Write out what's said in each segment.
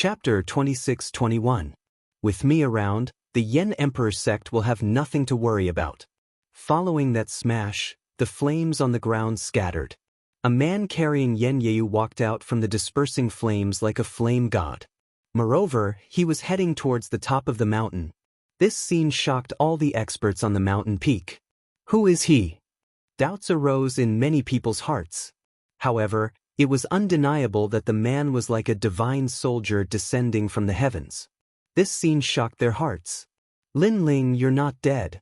Chapter 26-21. With me around, the Yen Emperor sect will have nothing to worry about. Following that smash, the flames on the ground scattered. A man carrying Yen Yeyu walked out from the dispersing flames like a flame god. Moreover, he was heading towards the top of the mountain. This scene shocked all the experts on the mountain peak. Who is he? Doubts arose in many people's hearts. However, it was undeniable that the man was like a divine soldier descending from the heavens. This scene shocked their hearts. Lin Ling, you're not dead.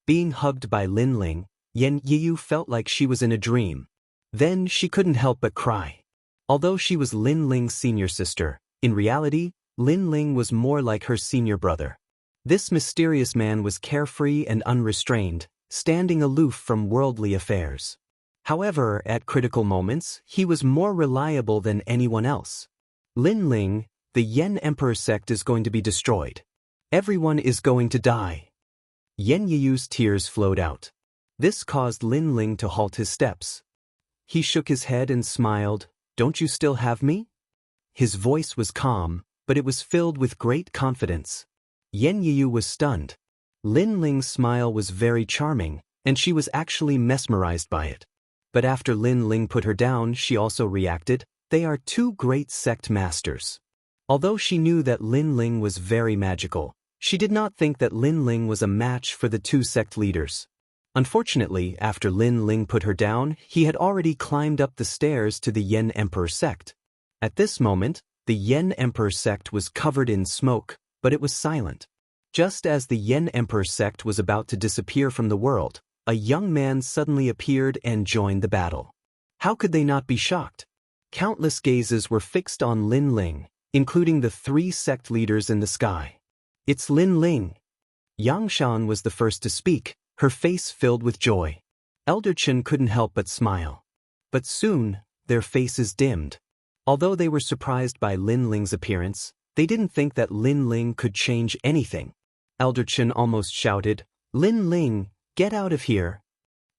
Being hugged by Lin Ling, Yen Yeyu felt like she was in a dream. Then she couldn't help but cry. Although she was Lin Ling's senior sister, in reality, Lin Ling was more like her senior brother. This mysterious man was carefree and unrestrained, standing aloof from worldly affairs. However, at critical moments, he was more reliable than anyone else. Lin Ling, the Yen Emperor sect is going to be destroyed. Everyone is going to die. Yen Yeyu's tears flowed out. This caused Lin Ling to halt his steps. He shook his head and smiled. Don't you still have me? His voice was calm, but it was filled with great confidence. Yen Yeyu was stunned. Lin Ling's smile was very charming, and she was actually mesmerized by it. But after Lin Ling put her down, she also reacted. They are two great sect masters. Although she knew that Lin Ling was very magical, she did not think that Lin Ling was a match for the two sect leaders. Unfortunately, after Lin Ling put her down, he had already climbed up the stairs to the Yen Emperor sect. At this moment, the Yen Emperor sect was covered in smoke, but it was silent. Just as the Yen Emperor sect was about to disappear from the world, a young man suddenly appeared and joined the battle. How could they not be shocked? Countless gazes were fixed on Lin Ling, including the three sect leaders in the sky. It's Lin Ling. Yang Shan was the first to speak, her face filled with joy. Elder Chen couldn't help but smile. But soon, their faces dimmed. Although they were surprised by Lin Ling's appearance, they didn't think that Lin Ling could change anything. Elder Chen almost shouted, Lin Ling, get out of here.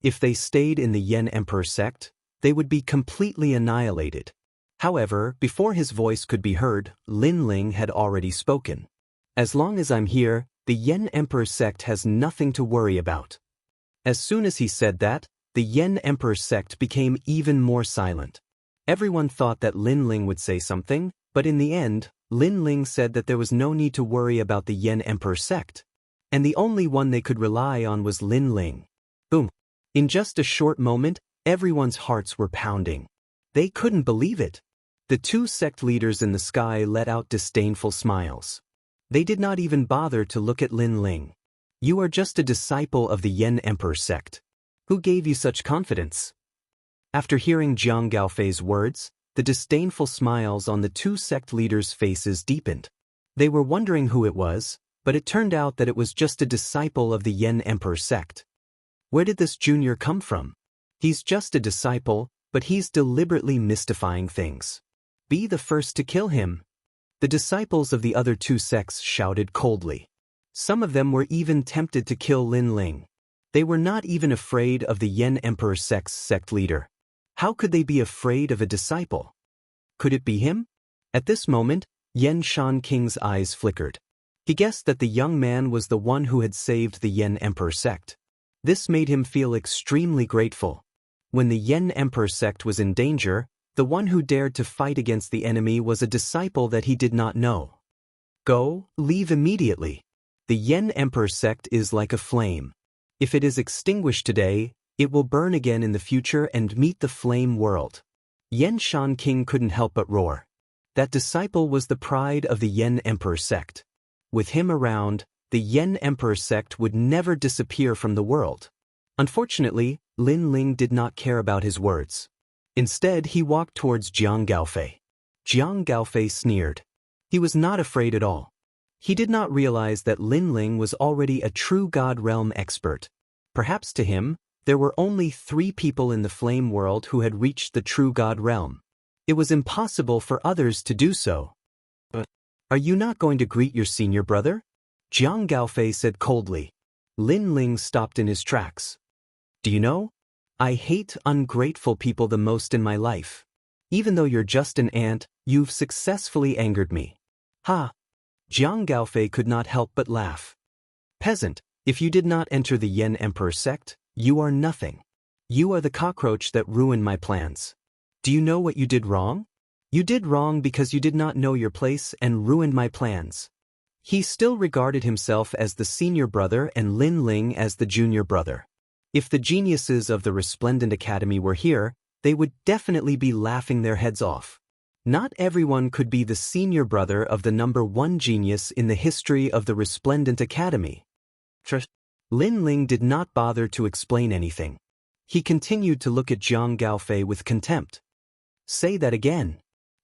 If they stayed in the Yen Emperor sect, they would be completely annihilated. However, before his voice could be heard, Lin Ling had already spoken. As long as I'm here, the Yen Emperor sect has nothing to worry about. As soon as he said that, the Yen Emperor sect became even more silent. Everyone thought that Lin Ling would say something, but in the end, Lin Ling said that there was no need to worry about the Yen Emperor sect. And the only one they could rely on was Lin Ling. Boom. In just a short moment, everyone's hearts were pounding. They couldn't believe it. The two sect leaders in the sky let out disdainful smiles. They did not even bother to look at Lin Ling. You are just a disciple of the Yen Emperor sect. Who gave you such confidence? After hearing Jiang Gaofei's words, the disdainful smiles on the two sect leaders' faces deepened. They were wondering who it was, but it turned out that it was just a disciple of the Yen Emperor sect. Where did this junior come from? He's just a disciple, but he's deliberately mystifying things. Be the first to kill him. The disciples of the other two sects shouted coldly. Some of them were even tempted to kill Lin Ling. They were not even afraid of the Yen Emperor sect's sect leader. How could they be afraid of a disciple? Could it be him? At this moment, Yen Shan King's eyes flickered. He guessed that the young man was the one who had saved the Yen Emperor sect. This made him feel extremely grateful. When the Yen Emperor sect was in danger, the one who dared to fight against the enemy was a disciple that he did not know. Go, leave immediately. The Yen Emperor sect is like a flame. If it is extinguished today, it will burn again in the future and meet the flame world. Yen Shan King couldn't help but roar. That disciple was the pride of the Yen Emperor sect. With him around, the Yen Emperor sect would never disappear from the world. Unfortunately, Lin Ling did not care about his words. Instead, he walked towards Jiang Gaofei. Jiang Gaofei sneered. He was not afraid at all. He did not realize that Lin Ling was already a true God realm expert. Perhaps to him, there were only 3 people in the flame world who had reached the true God realm. It was impossible for others to do so. But, are you not going to greet your senior brother? Jiang Gaofei said coldly. Lin Ling stopped in his tracks. Do you know? I hate ungrateful people the most in my life. Even though you're just an ant, you've successfully angered me. Ha! Jiang Gaofei could not help but laugh. Peasant, if you did not enter the Yen Emperor sect, you are nothing. You are the cockroach that ruined my plans. Do you know what you did wrong? You did wrong because you did not know your place and ruined my plans. He still regarded himself as the senior brother and Lin Ling as the junior brother. If the geniuses of the Resplendent Academy were here, they would definitely be laughing their heads off. Not everyone could be the senior brother of the #1 genius in the history of the Resplendent Academy. Lin Ling did not bother to explain anything. He continued to look at Jiang Gaofei with contempt. Say that again.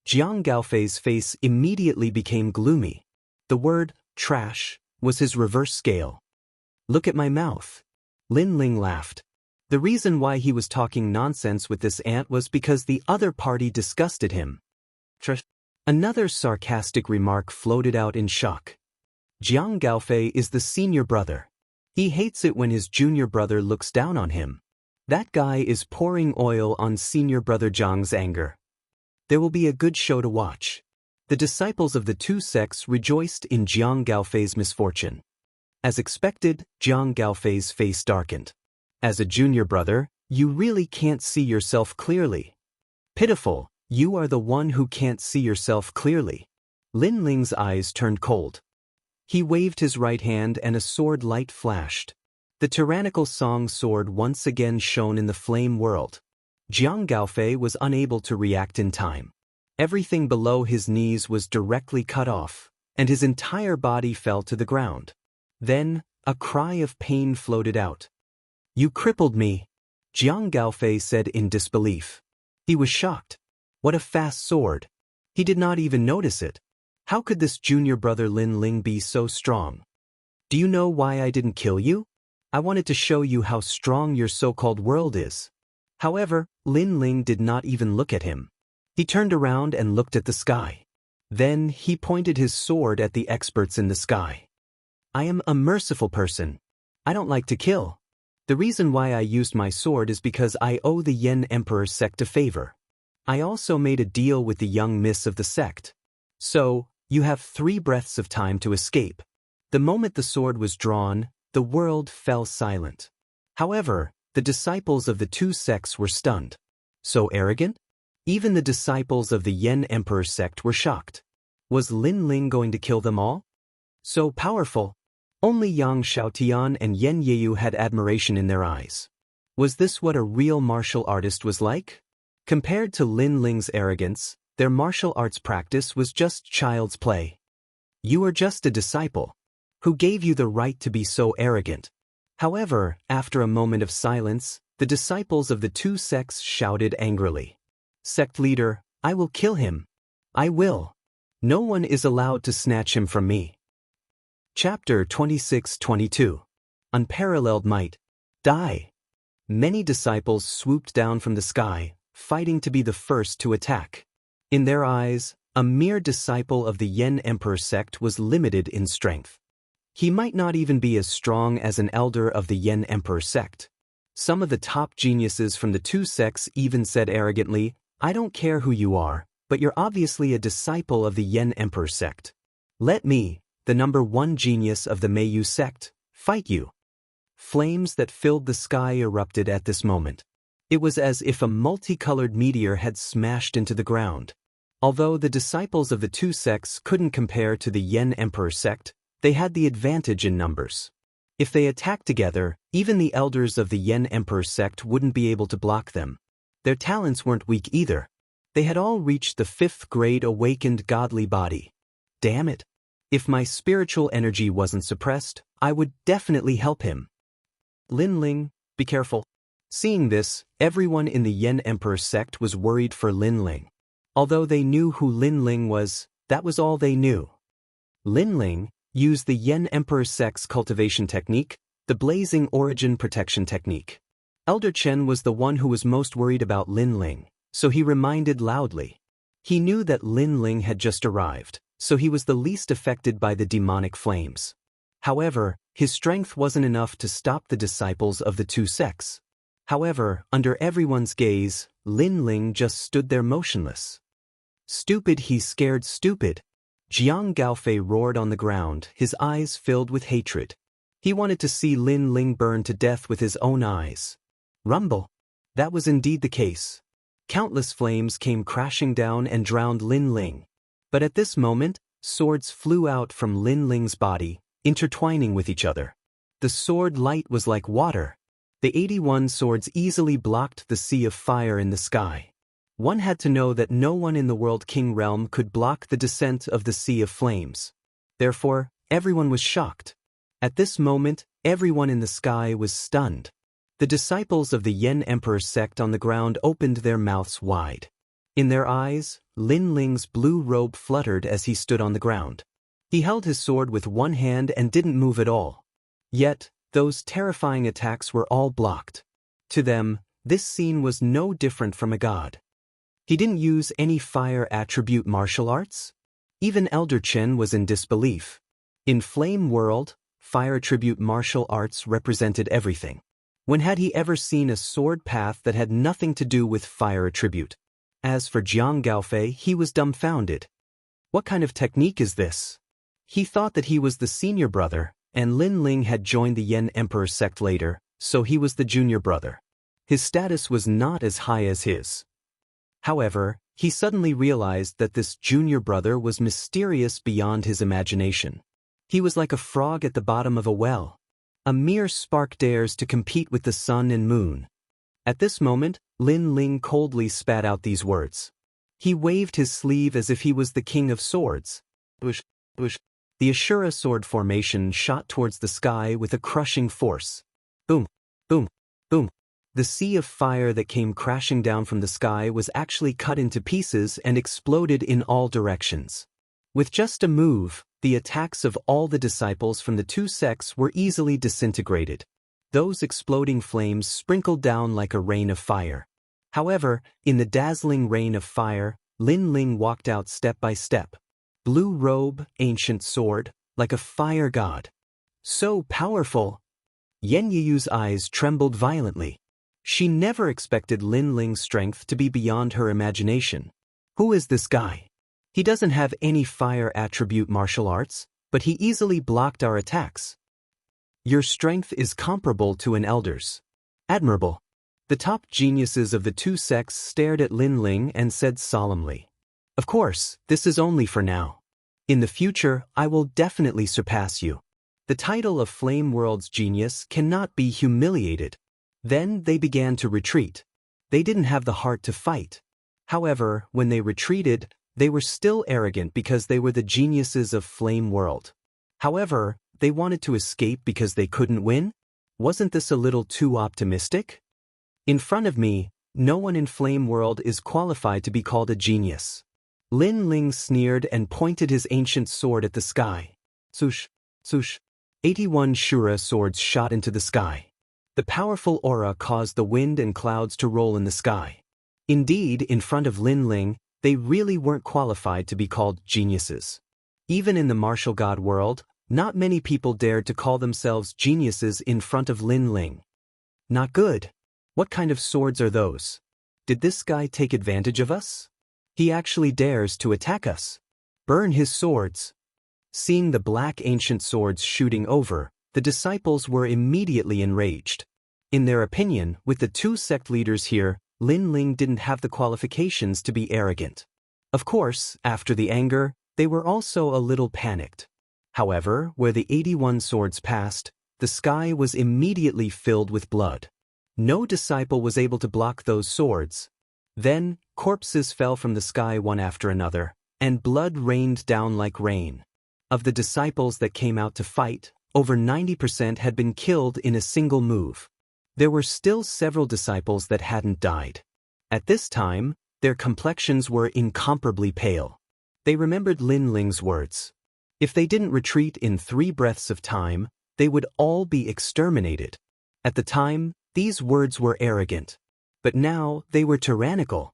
Jiang Gaofei's face immediately became gloomy. The word, trash, was his reverse scale. Look at my mouth. Lin Ling laughed. The reason why he was talking nonsense with this ant was because the other party disgusted him. Another sarcastic remark floated out in shock. Jiang Gaofei is the senior brother. He hates it when his junior brother looks down on him. That guy is pouring oil on senior brother Jiang's anger. There will be a good show to watch. The disciples of the two sects rejoiced in Jiang Gaofei's misfortune. As expected, Jiang Gaofei's face darkened. As a junior brother, you really can't see yourself clearly. Pitiful, you are the one who can't see yourself clearly. Lin Ling's eyes turned cold. He waved his right hand and a sword light flashed. The tyrannical song sword once again shone in the flame world. Jiang Gaofei was unable to react in time. Everything below his knees was directly cut off, and his entire body fell to the ground. Then, a cry of pain floated out. You crippled me, Jiang Gaofei said in disbelief. He was shocked. What a fast sword. He did not even notice it. How could this junior brother Lin Ling be so strong? Do you know why I didn't kill you? I wanted to show you how strong your so-called world is. However, Lin Ling did not even look at him. He turned around and looked at the sky. Then he pointed his sword at the experts in the sky. I am a merciful person. I don't like to kill. The reason why I used my sword is because I owe the Yen Emperor sect a favor. I also made a deal with the young miss of the sect. So, you have 3 breaths of time to escape. The moment the sword was drawn, the world fell silent. However, the disciples of the two sects were stunned. So arrogant? Even the disciples of the Yen Emperor sect were shocked. Was Lin Ling going to kill them all? So powerful. Only Yang Xiaotian and Yen Yeyu had admiration in their eyes. Was this what a real martial artist was like? Compared to Lin Ling's arrogance, their martial arts practice was just child's play. You are just a disciple. Who gave you the right to be so arrogant? However, after a moment of silence, the disciples of the two sects shouted angrily. Sect leader, I will kill him. I will. No one is allowed to snatch him from me. Chapter 26-22. Unparalleled Might. Die. Many disciples swooped down from the sky, fighting to be the first to attack. In their eyes, a mere disciple of the Yen Emperor sect was limited in strength. He might not even be as strong as an elder of the Yen Emperor sect. Some of the top geniuses from the two sects even said arrogantly, I don't care who you are, but you're obviously a disciple of the Yen Emperor sect. Let me, the #1 genius of the Meiyu sect, fight you. Flames that filled the sky erupted at this moment. It was as if a multicolored meteor had smashed into the ground. Although the disciples of the two sects couldn't compare to the Yen Emperor sect, they had the advantage in numbers. If they attacked together, even the elders of the Yen Emperor sect wouldn't be able to block them. Their talents weren't weak either. They had all reached the 5th grade awakened godly body. Damn it. If my spiritual energy wasn't suppressed, I would definitely help him. Lin Ling, be careful. Seeing this, everyone in the Yen Emperor sect was worried for Lin Ling. Although they knew who Lin Ling was, that was all they knew. Lin Ling used the Yen Emperor sect's cultivation technique, the blazing origin protection technique. Elder Chen was the one who was most worried about Lin Ling, so he reminded loudly. He knew that Lin Ling had just arrived, so he was the least affected by the demonic flames. However, his strength wasn't enough to stop the disciples of the two sects. However, under everyone's gaze, Lin Ling just stood there motionless. Stupid, he's scared stupid. Jiang Gaofei roared on the ground, his eyes filled with hatred. He wanted to see Lin Ling burn to death with his own eyes. Rumble. That was indeed the case. Countless flames came crashing down and drowned Lin Ling. But at this moment, swords flew out from Lin Ling's body, intertwining with each other. The sword light was like water. The 81 swords easily blocked the sea of fire in the sky. One had to know that no one in the World King realm could block the descent of the sea of flames. Therefore, everyone was shocked. At this moment, everyone in the sky was stunned. The disciples of the Yen Emperor sect on the ground opened their mouths wide. In their eyes, Lin Ling's blue robe fluttered as he stood on the ground. He held his sword with one hand and didn't move at all. Yet, those terrifying attacks were all blocked. To them, this scene was no different from a god. He didn't use any fire attribute martial arts? Even Elder Chen was in disbelief. In Flame World, fire attribute martial arts represented everything. When had he ever seen a sword path that had nothing to do with fire attribute? As for Jiang Gaofei, he was dumbfounded. What kind of technique is this? He thought that he was the senior brother, and Lin Ling had joined the Yen Emperor sect later, so he was the junior brother. His status was not as high as his. However, he suddenly realized that this junior brother was mysterious beyond his imagination. He was like a frog at the bottom of a well. A mere spark dares to compete with the sun and moon. At this moment, Lin Ling coldly spat out these words. He waved his sleeve as if he was the king of swords. Whoosh, whoosh. The Ashura sword formation shot towards the sky with a crushing force. Boom, boom, boom. The sea of fire that came crashing down from the sky was actually cut into pieces and exploded in all directions. With just a move, the attacks of all the disciples from the two sects were easily disintegrated. Those exploding flames sprinkled down like a rain of fire. However, in the dazzling rain of fire, Lin Ling walked out step by step. Blue robe, ancient sword, like a fire god. So powerful! Yen Yuyu's eyes trembled violently. She never expected Lin Ling's strength to be beyond her imagination. Who is this guy? He doesn't have any fire attribute martial arts, but he easily blocked our attacks. Your strength is comparable to an elder's. Admirable. The top geniuses of the two sects stared at Lin Ling and said solemnly, "Of course, this is only for now. In the future, I will definitely surpass you. The title of Flame World's genius cannot be humiliated." Then they began to retreat. They didn't have the heart to fight. However, when they retreated, they were still arrogant because they were the geniuses of Flame World. However, they wanted to escape because they couldn't win? Wasn't this a little too optimistic? In front of me, no one in Flame World is qualified to be called a genius. Lin Ling sneered and pointed his ancient sword at the sky. Swoosh, swoosh. 81 Shura swords shot into the sky. The powerful aura caused the wind and clouds to roll in the sky. Indeed, in front of Lin Ling, they really weren't qualified to be called geniuses. Even in the martial god world, not many people dared to call themselves geniuses in front of Lin Ling. Not good. What kind of swords are those? Did this guy take advantage of us? He actually dares to attack us. Burn his swords. Seeing the black ancient swords shooting over, the disciples were immediately enraged. In their opinion, with the two sect leaders here, Lin Ling didn't have the qualifications to be arrogant. Of course, after the anger, they were also a little panicked. However, where the 81 swords passed, the sky was immediately filled with blood. No disciple was able to block those swords. Then, corpses fell from the sky one after another, and blood rained down like rain. Of the disciples that came out to fight, over 90% had been killed in a single move. There were still several disciples that hadn't died. At this time, their complexions were incomparably pale. They remembered Lin Ling's words. If they didn't retreat in 3 breaths of time, they would all be exterminated. At the time, these words were arrogant. But now, they were tyrannical.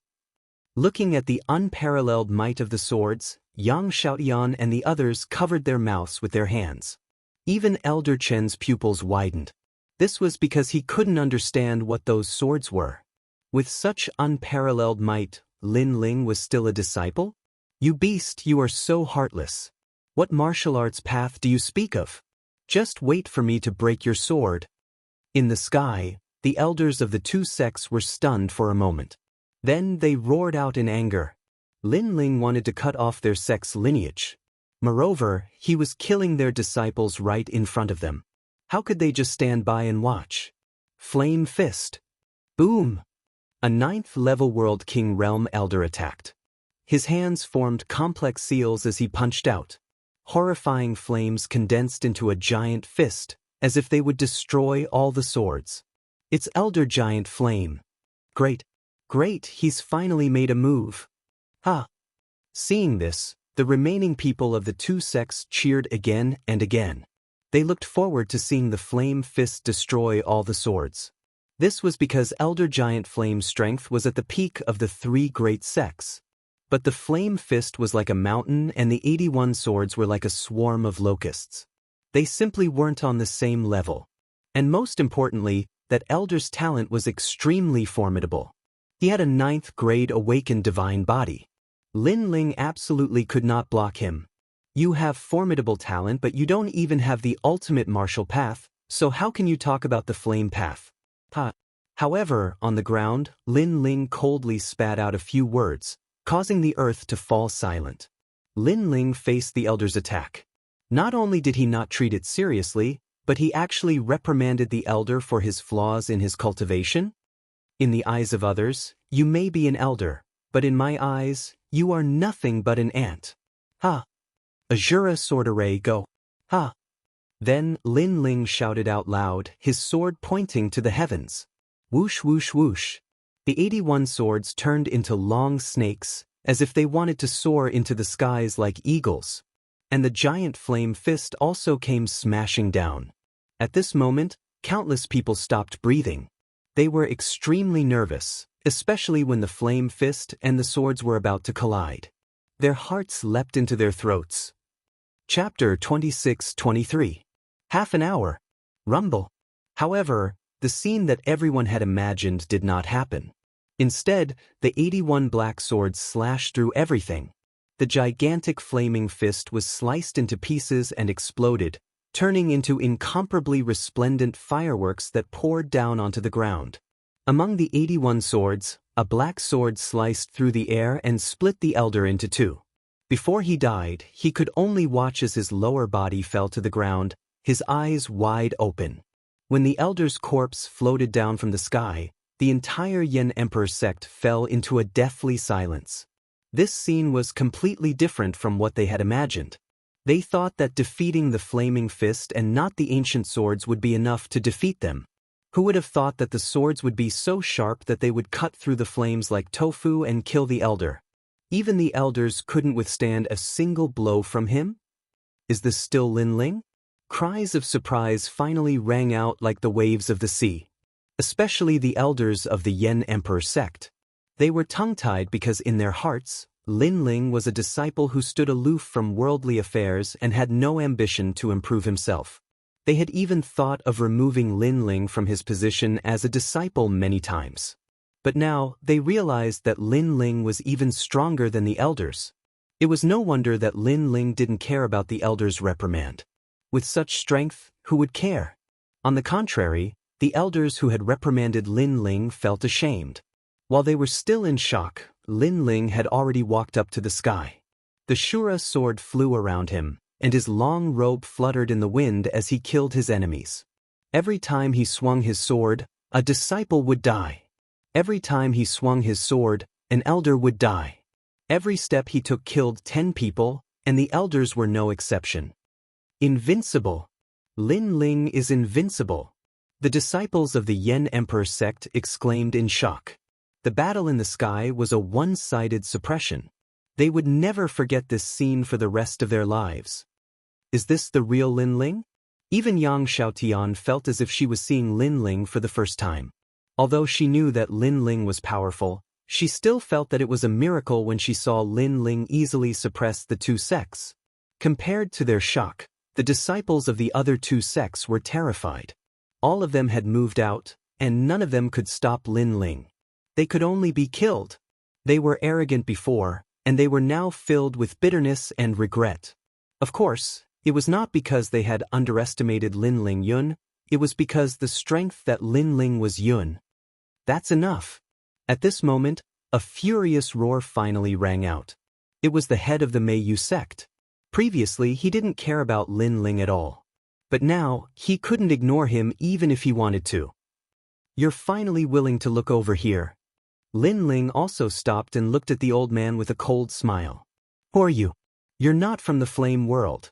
Looking at the unparalleled might of the swords, Yang Xiaotian and the others covered their mouths with their hands. Even Elder Chen's pupils widened. This was because he couldn't understand what those swords were. With such unparalleled might, Lin Ling was still a disciple? You beast, you are so heartless. What martial arts path do you speak of? Just wait for me to break your sword. In the sky, the elders of the two sects were stunned for a moment. Then they roared out in anger. Lin Ling wanted to cut off their sect's lineage. Moreover, he was killing their disciples right in front of them. How could they just stand by and watch? Flame Fist. Boom! A 9th-level World King Realm Elder attacked. His hands formed complex seals as he punched out. Horrifying flames condensed into a giant fist, as if they would destroy all the swords. It's Elder Giant Flame. Great. Great, he's finally made a move. Ha! Seeing this, the remaining people of the two sects cheered again and again. They looked forward to seeing the Flame Fist destroy all the swords. This was because Elder Giant Flame's strength was at the peak of the 3 great sects. But the Flame Fist was like a mountain and the 81 swords were like a swarm of locusts. They simply weren't on the same level. And most importantly, that Elder's talent was extremely formidable. He had a 9th grade awakened divine body. Lin Ling absolutely could not block him. You have formidable talent, but you don't even have the ultimate martial path, so how can you talk about the flame path? Ha! However, on the ground, Lin Ling coldly spat out a few words, causing the earth to fall silent. Lin Ling faced the elder's attack. Not only did he not treat it seriously, but he actually reprimanded the elder for his flaws in his cultivation. In the eyes of others, you may be an elder, but in my eyes, you are nothing but an ant. Ha! Azura sword array go. Ha! Then Lin Ling shouted out loud, his sword pointing to the heavens. Whoosh whoosh whoosh. The 81 swords turned into long snakes, as if they wanted to soar into the skies like eagles. And the giant flame fist also came smashing down. At this moment, countless people stopped breathing. They were extremely nervous, especially when the flame fist and the swords were about to collide. Their hearts leapt into their throats. Chapter 26-23. Half an hour. Rumble. However, the scene that everyone had imagined did not happen. Instead, the 81 black swords slashed through everything. The gigantic flaming fist was sliced into pieces and exploded, turning into incomparably resplendent fireworks that poured down onto the ground. Among the 81 swords, a black sword sliced through the air and split the elder into 2. Before he died, he could only watch as his lower body fell to the ground, his eyes wide open. When the elder's corpse floated down from the sky, the entire Yen Emperor sect fell into a deathly silence. This scene was completely different from what they had imagined. They thought that defeating the flaming fist and not the ancient swords would be enough to defeat them. Who would have thought that the swords would be so sharp that they would cut through the flames like tofu and kill the elder? Even the elders couldn't withstand a single blow from him? Is this still Lin Ling? Cries of surprise finally rang out like the waves of the sea. Especially the elders of the Yen Emperor sect. They were tongue-tied because in their hearts, Lin Ling was a disciple who stood aloof from worldly affairs and had no ambition to improve himself. They had even thought of removing Lin Ling from his position as a disciple many times. But now, they realized that Lin Ling was even stronger than the elders. It was no wonder that Lin Ling didn't care about the elders' reprimand. With such strength, who would care? On the contrary, the elders who had reprimanded Lin Ling felt ashamed. While they were still in shock, Lin Ling had already walked up to the sky. The Shura sword flew around him, and his long robe fluttered in the wind as he killed his enemies. Every time he swung his sword, a disciple would die. Every time he swung his sword, an elder would die. Every step he took killed 10 people, and the elders were no exception. Invincible. Lin Ling is invincible. The disciples of the Yen Emperor sect exclaimed in shock. The battle in the sky was a one-sided suppression. They would never forget this scene for the rest of their lives. Is this the real Lin Ling? Even Yang Xiaotian felt as if she was seeing Lin Ling for the first time. Although she knew that Lin Ling was powerful, she still felt that it was a miracle when she saw Lin Ling easily suppress the two sects. Compared to their shock, the disciples of the other two sects were terrified. All of them had moved out, and none of them could stop Lin Ling. They could only be killed. They were arrogant before, and they were now filled with bitterness and regret. Of course, it was not because they had underestimated Lin Ling Yun, it was because the strength that Lin Ling was Yun. That's enough. At this moment, a furious roar finally rang out. It was the head of the Meiyu sect. Previously, he didn't care about Lin Ling at all. But now, he couldn't ignore him even if he wanted to. You're finally willing to look over here. Lin Ling also stopped and looked at the old man with a cold smile. Who are you? You're not from the flame world.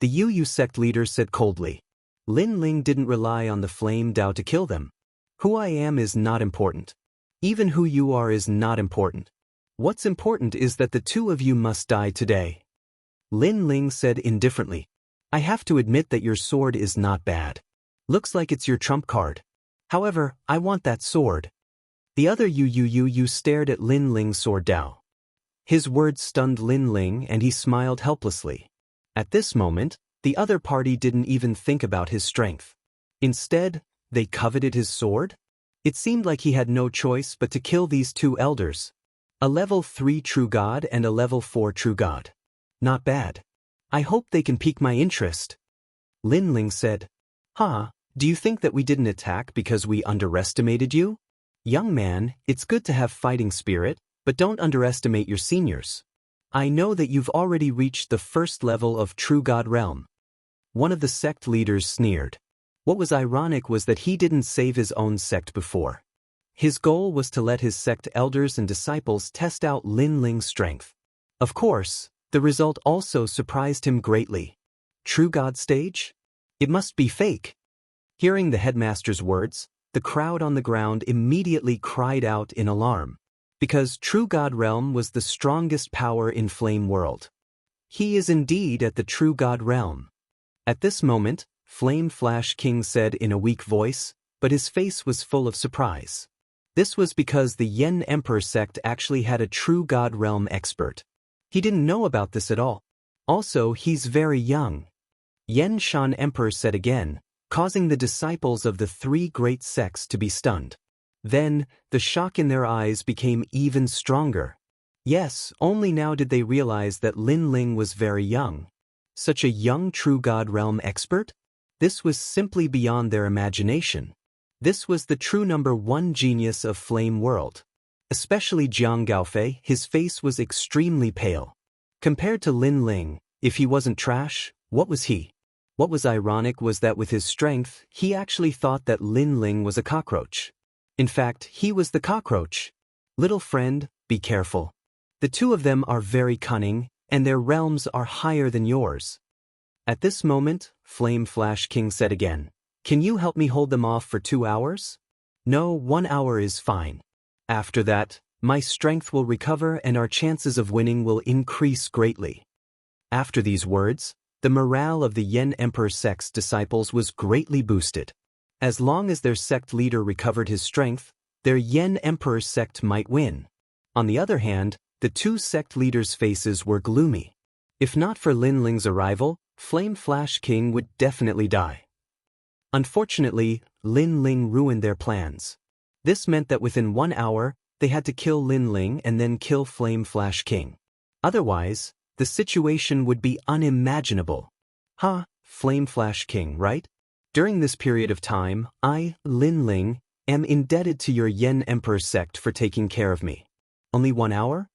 The Yu sect leader said coldly. Lin Ling didn't rely on the flame Dao to kill them. Who I am is not important. Even who you are is not important. What's important is that the two of you must die today. Lin Ling said indifferently. I have to admit that your sword is not bad. Looks like it's your trump card. However, I want that sword. The other Yu stared at Lin Ling's sword Dao. His words stunned Lin Ling and he smiled helplessly. At this moment, the other party didn't even think about his strength. Instead, they coveted his sword? It seemed like he had no choice but to kill these two elders. A level 3 true god and a level 4 true god. Not bad. I hope they can pique my interest. Lin Ling said. Do you think that we didn't attack because we underestimated you? Young man, it's good to have fighting spirit, but don't underestimate your seniors. I know that you've already reached the first level of True God Realm. One of the sect leaders sneered. What was ironic was that he didn't save his own sect before. His goal was to let his sect elders and disciples test out Lin Ling's strength. Of course, the result also surprised him greatly. True God stage? It must be fake. Hearing the headmaster's words, the crowd on the ground immediately cried out in alarm. Because True God Realm was the strongest power in Flame World. He is indeed at the True God Realm. At this moment, Flame Flash King said in a weak voice, but his face was full of surprise. This was because the Yen Emperor sect actually had a True God Realm expert. He didn't know about this at all. Also, he's very young. Yen Shan Emperor said again, causing the disciples of the three great sects to be stunned. Then, the shock in their eyes became even stronger. Yes, only now did they realize that Lin Ling was very young. Such a young True God Realm expert? This was simply beyond their imagination. This was the true number 1 genius of Flame World. Especially Jiang Gaofei, his face was extremely pale. Compared to Lin Ling, if he wasn't trash, what was he? What was ironic was that with his strength, he actually thought that Lin Ling was a cockroach. In fact, he was the cockroach. Little friend, be careful. The two of them are very cunning, and their realms are higher than yours. At this moment, Flame Flash King said again, Can you help me hold them off for 2 hours? No, 1 hour is fine. After that, my strength will recover and our chances of winning will increase greatly. After these words, the morale of the Yen Emperor sect's disciples was greatly boosted. As long as their sect leader recovered his strength, their Yen Emperor sect might win. On the other hand, the two sect leaders' faces were gloomy. If not for Lin Ling's arrival, Flame Flash King would definitely die. Unfortunately, Lin Ling ruined their plans. This meant that within 1 hour, they had to kill Lin Ling and then kill Flame Flash King. Otherwise, the situation would be unimaginable. Flame Flash King, right? During this period of time, I, Lin Ling, am indebted to your Yen Emperor sect for taking care of me. Only 1 hour?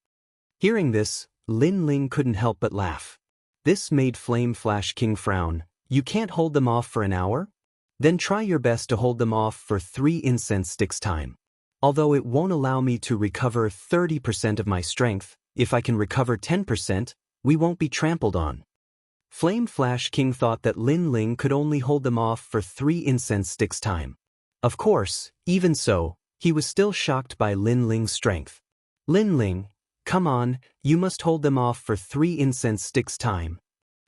Hearing this, Lin Ling couldn't help but laugh. This made Flame Flash King frown. You can't hold them off for an hour? Then try your best to hold them off for 3 incense sticks time. Although it won't allow me to recover 30% of my strength, if I can recover 10%, we won't be trampled on. Flame Flash King thought that Lin Ling could only hold them off for 3 incense sticks time. Of course, even so, he was still shocked by Lin Ling's strength. Lin Ling, come on, you must hold them off for 3 incense sticks time.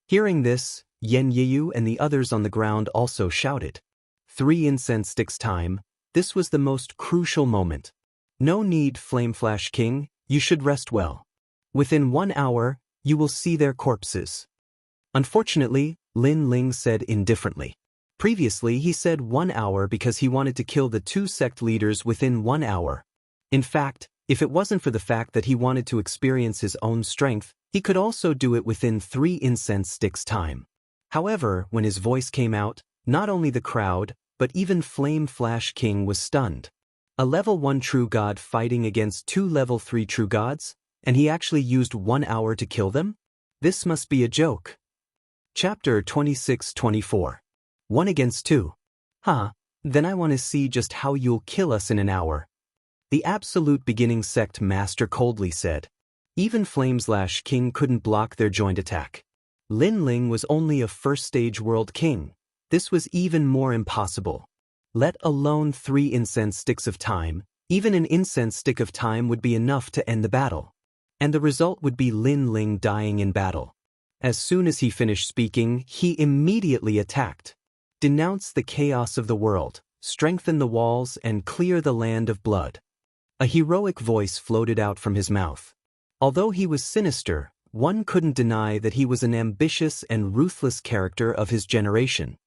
Hearing this, Yen Yiyu and the others on the ground also shouted. 3 incense sticks time, this was the most crucial moment. No need, Flame Flash King, you should rest well. Within 1 hour, you will see their corpses. Unfortunately, Lin Ling said indifferently. Previously he said 1 hour because he wanted to kill the 2 sect leaders within 1 hour. In fact, If it wasn't for the fact that he wanted to experience his own strength, he could also do it within 3 incense sticks' time. However, when his voice came out, not only the crowd, but even Flame Flash King was stunned. A level 1 true god fighting against 2 level 3 true gods, and he actually used 1 hour to kill them? This must be a joke. Chapter 26-24. 1 against 2. Huh, then I want to see just how you'll kill us in an hour. The Absolute Beginning Sect Master coldly said. Even Flameslash King couldn't block their joint attack. Lin Ling was only a first-stage world king. This was even more impossible. Let alone 3 incense sticks of time, even an incense stick of time would be enough to end the battle. And the result would be Lin Ling dying in battle. As soon as he finished speaking, he immediately attacked. Denounce the chaos of the world, strengthen the walls, and clear the land of blood. A heroic voice floated out from his mouth. Although he was sinister, one couldn't deny that he was an ambitious and ruthless character of his generation.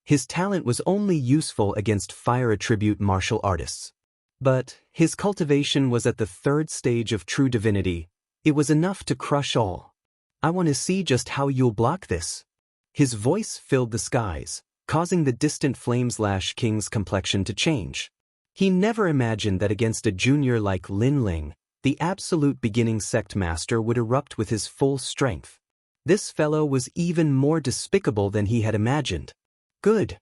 His talent was only useful against fire attribute martial artists. But his cultivation was at the 3rd stage of true divinity. It was enough to crush all. I want to see just how you'll block this. His voice filled the skies, causing the distant Flameslash King's complexion to change. He never imagined that against a junior like Lin Ling, the Absolute Beginning Sect Master would erupt with his full strength. This fellow was even more despicable than he had imagined. Good.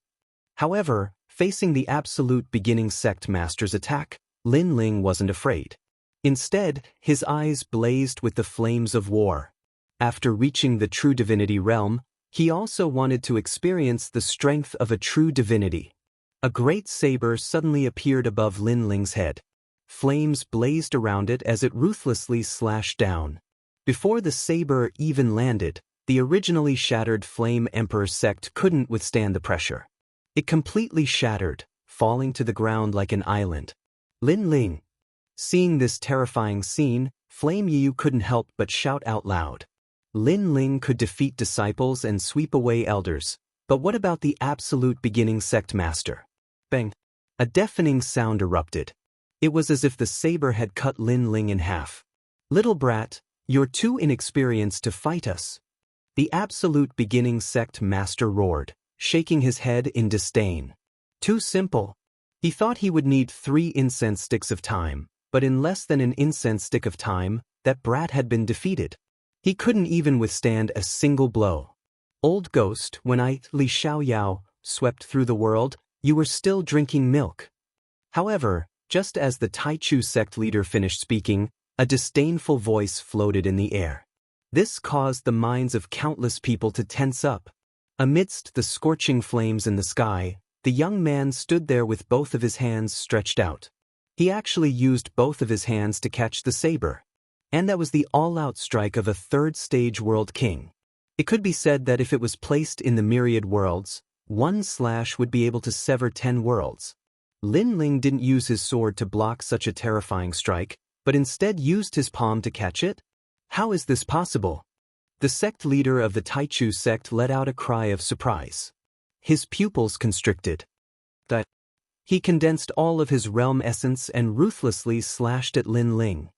However, facing the Absolute Beginning Sect Master's attack, Lin Ling wasn't afraid. Instead, his eyes blazed with the flames of war. After reaching the true divinity realm, he also wanted to experience the strength of a true divinity. A great saber suddenly appeared above Lin Ling's head. Flames blazed around it as it ruthlessly slashed down. Before the saber even landed, the originally shattered Flame Emperor sect couldn't withstand the pressure. It completely shattered, falling to the ground like an island. Lin Ling. Seeing this terrifying scene, Flame Yu couldn't help but shout out loud. Lin Ling could defeat disciples and sweep away elders, but what about the Absolute Beginning Sect Master? Bang! A deafening sound erupted. It was as if the saber had cut Lin Ling in half. Little brat, you're too inexperienced to fight us. The Absolute Beginning Sect Master roared, shaking his head in disdain. Too simple. He thought he would need 3 incense sticks of time, but in less than an incense stick of time, that brat had been defeated. He couldn't even withstand a single blow. Old ghost, when Li Xiaoyao swept through the world, you were still drinking milk. However, just as the Taichu sect leader finished speaking, a disdainful voice floated in the air. This caused the minds of countless people to tense up. Amidst the scorching flames in the sky, the young man stood there with both of his hands stretched out. He actually used both of his hands to catch the saber. And that was the all-out strike of a 3rd stage world king. It could be said that if it was placed in the myriad worlds, one slash would be able to sever 10 worlds. Lin Ling didn't use his sword to block such a terrifying strike, but instead used his palm to catch it? How is this possible? The sect leader of the Taichu sect let out a cry of surprise. His pupils constricted. He condensed all of his realm essence and ruthlessly slashed at Lin Ling.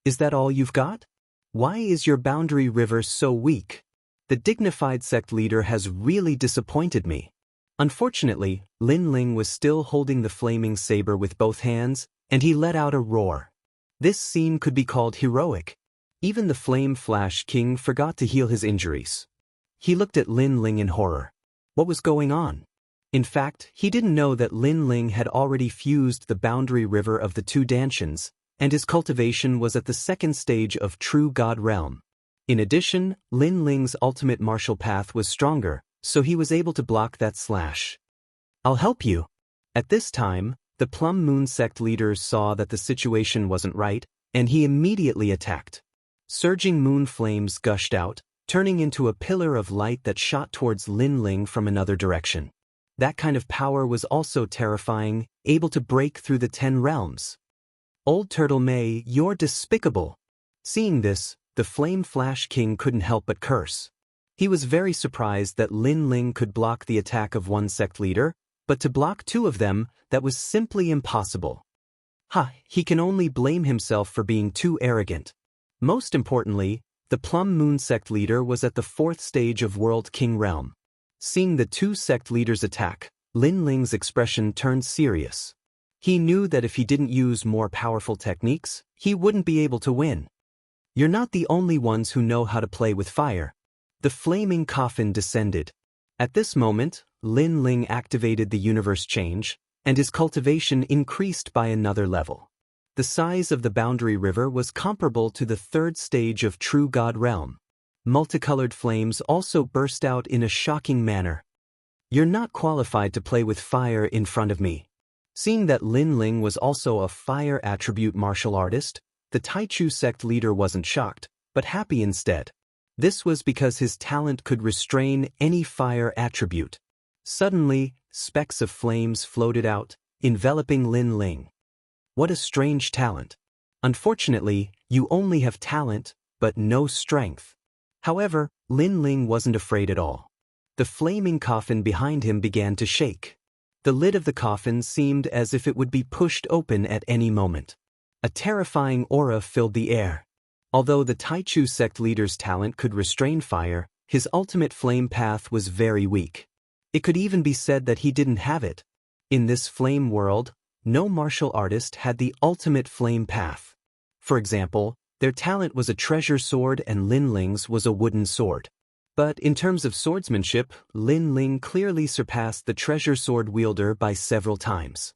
Is that all you've got? Why is your boundary river so weak? The dignified sect leader has really disappointed me. Unfortunately, Lin Ling was still holding the flaming saber with both hands, and he let out a roar. This scene could be called heroic. Even the Flame Flash King forgot to heal his injuries. He looked at Lin Ling in horror. What was going on? In fact, he didn't know that Lin Ling had already fused the boundary river of the 2 Danshians, and his cultivation was at the 2nd stage of True God Realm. In addition, Lin Ling's ultimate martial path was stronger, so he was able to block that slash. I'll help you. At this time, the Plum Moon sect leader saw that the situation wasn't right, and he immediately attacked. Surging moon flames gushed out, turning into a pillar of light that shot towards Lin Ling from another direction. That kind of power was also terrifying, able to break through the 10 realms. Old Turtle May, you're despicable. Seeing this, the Flame Flash King couldn't help but curse. He was very surprised that Lin Ling could block the attack of one sect leader, but to block 2 of them, that was simply impossible. He can only blame himself for being too arrogant. Most importantly, the Plum Moon sect leader was at the 4th stage of World King realm. Seeing the 2 sect leaders attack, Lin Ling's expression turned serious. He knew that if he didn't use more powerful techniques, he wouldn't be able to win. You're not the only ones who know how to play with fire. The flaming coffin descended. At this moment, Lin Ling activated the universe change, and his cultivation increased by another level. The size of the boundary river was comparable to the 3rd stage of True God realm. Multicolored flames also burst out in a shocking manner. You're not qualified to play with fire in front of me. Seeing that Lin Ling was also a fire attribute martial artist, the Taichu sect leader wasn't shocked, but happy instead. This was because his talent could restrain any fire attribute. Suddenly, specks of flames floated out, enveloping Lin Ling. What a strange talent. Unfortunately, you only have talent, but no strength. However, Lin Ling wasn't afraid at all. The flaming coffin behind him began to shake. The lid of the coffin seemed as if it would be pushed open at any moment. A terrifying aura filled the air. Although the Taichu sect leader's talent could restrain fire, his ultimate flame path was very weak. It could even be said that he didn't have it. In this flame world, no martial artist had the ultimate flame path. For example, their talent was a treasure sword and Lin Ling's was a wooden sword. But in terms of swordsmanship, Lin Ling clearly surpassed the treasure sword wielder by several times.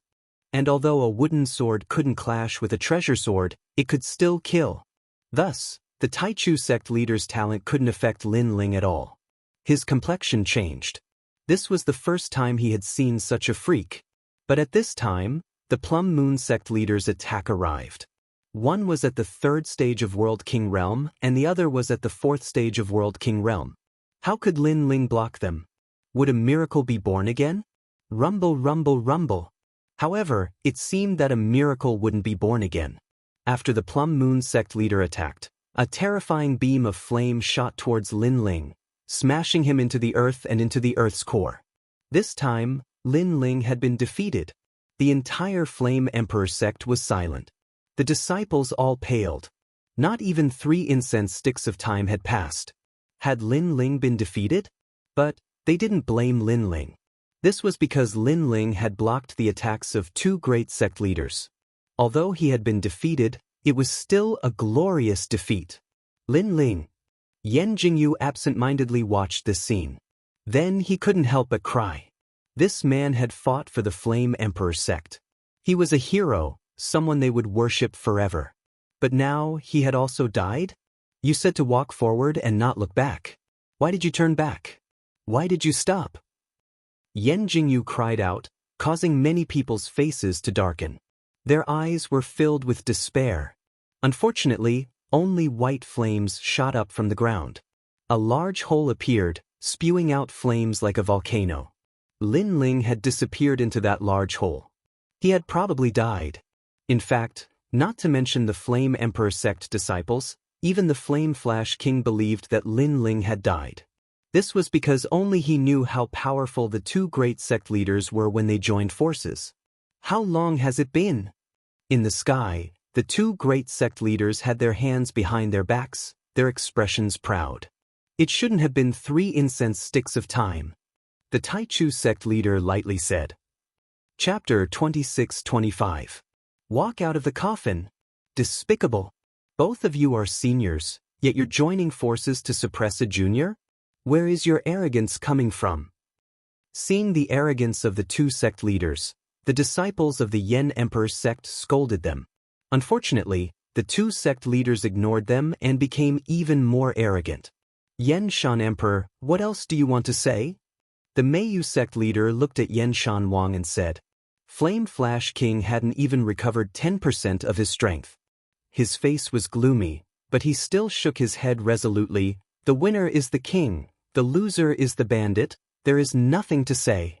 And although a wooden sword couldn't clash with a treasure sword, it could still kill. Thus, the Taichu sect leader's talent couldn't affect Lin Ling at all. His complexion changed. This was the first time he had seen such a freak. But at this time, the Plum Moon sect leader's attack arrived. One was at the 3rd stage of World King realm and the other was at the 4th stage of World King realm. How could Lin Ling block them? Would a miracle be born again? Rumble, rumble, rumble. However, it seemed that a miracle wouldn't be born again. After the Plum Moon sect leader attacked, a terrifying beam of flame shot towards Lin Ling, smashing him into the earth and into the earth's core. This time, Lin Ling had been defeated. The entire Flame Emperor sect was silent. The disciples all paled. Not even 3 incense sticks of time had passed. Had Lin Ling been defeated? But they didn't blame Lin Ling. This was because Lin Ling had blocked the attacks of 2 great sect leaders. Although he had been defeated, it was still a glorious defeat. Lin Ling. Yan Jingyu absent-mindedly watched this scene. Then he couldn't help but cry. This man had fought for the Flame Emperor sect. He was a hero, someone they would worship forever. But now he had also died? You said to walk forward and not look back. Why did you turn back? Why did you stop? Yan Jingyu cried out, causing many people's faces to darken. Their eyes were filled with despair. Unfortunately, only white flames shot up from the ground. A large hole appeared, spewing out flames like a volcano. Lin Ling had disappeared into that large hole. He had probably died. In fact, not to mention the Flame Emperor sect disciples, even the Flame Flash King believed that Lin Ling had died. This was because only he knew how powerful the 2 great sect leaders were when they joined forces. How long has it been? In the sky, the 2 great sect leaders had their hands behind their backs, their expressions proud. It shouldn't have been 3 incense sticks of time. The Taichu sect leader lightly said. Chapter 26-25. Walk out of the coffin. Despicable. Both of you are seniors, yet you're joining forces to suppress a junior? Where is your arrogance coming from? Seeing the arrogance of the 2 sect leaders, the disciples of the Yen Emperor sect scolded them. Unfortunately, the 2 sect leaders ignored them and became even more arrogant. Yen Shan Emperor, what else do you want to say? The Meiyu sect leader looked at Yen Shan Wang and said, Flame Flash King hadn't even recovered 10% of his strength. His face was gloomy, but he still shook his head resolutely. The winner is the king, the loser is the bandit, there is nothing to say.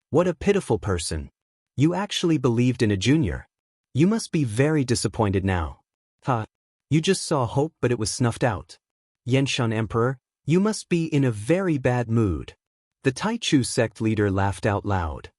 What a pitiful person. You actually believed in a junior. You must be very disappointed now. You just saw hope but it was snuffed out. Yen Shan Emperor, you must be in a very bad mood. The Taichu sect leader laughed out loud.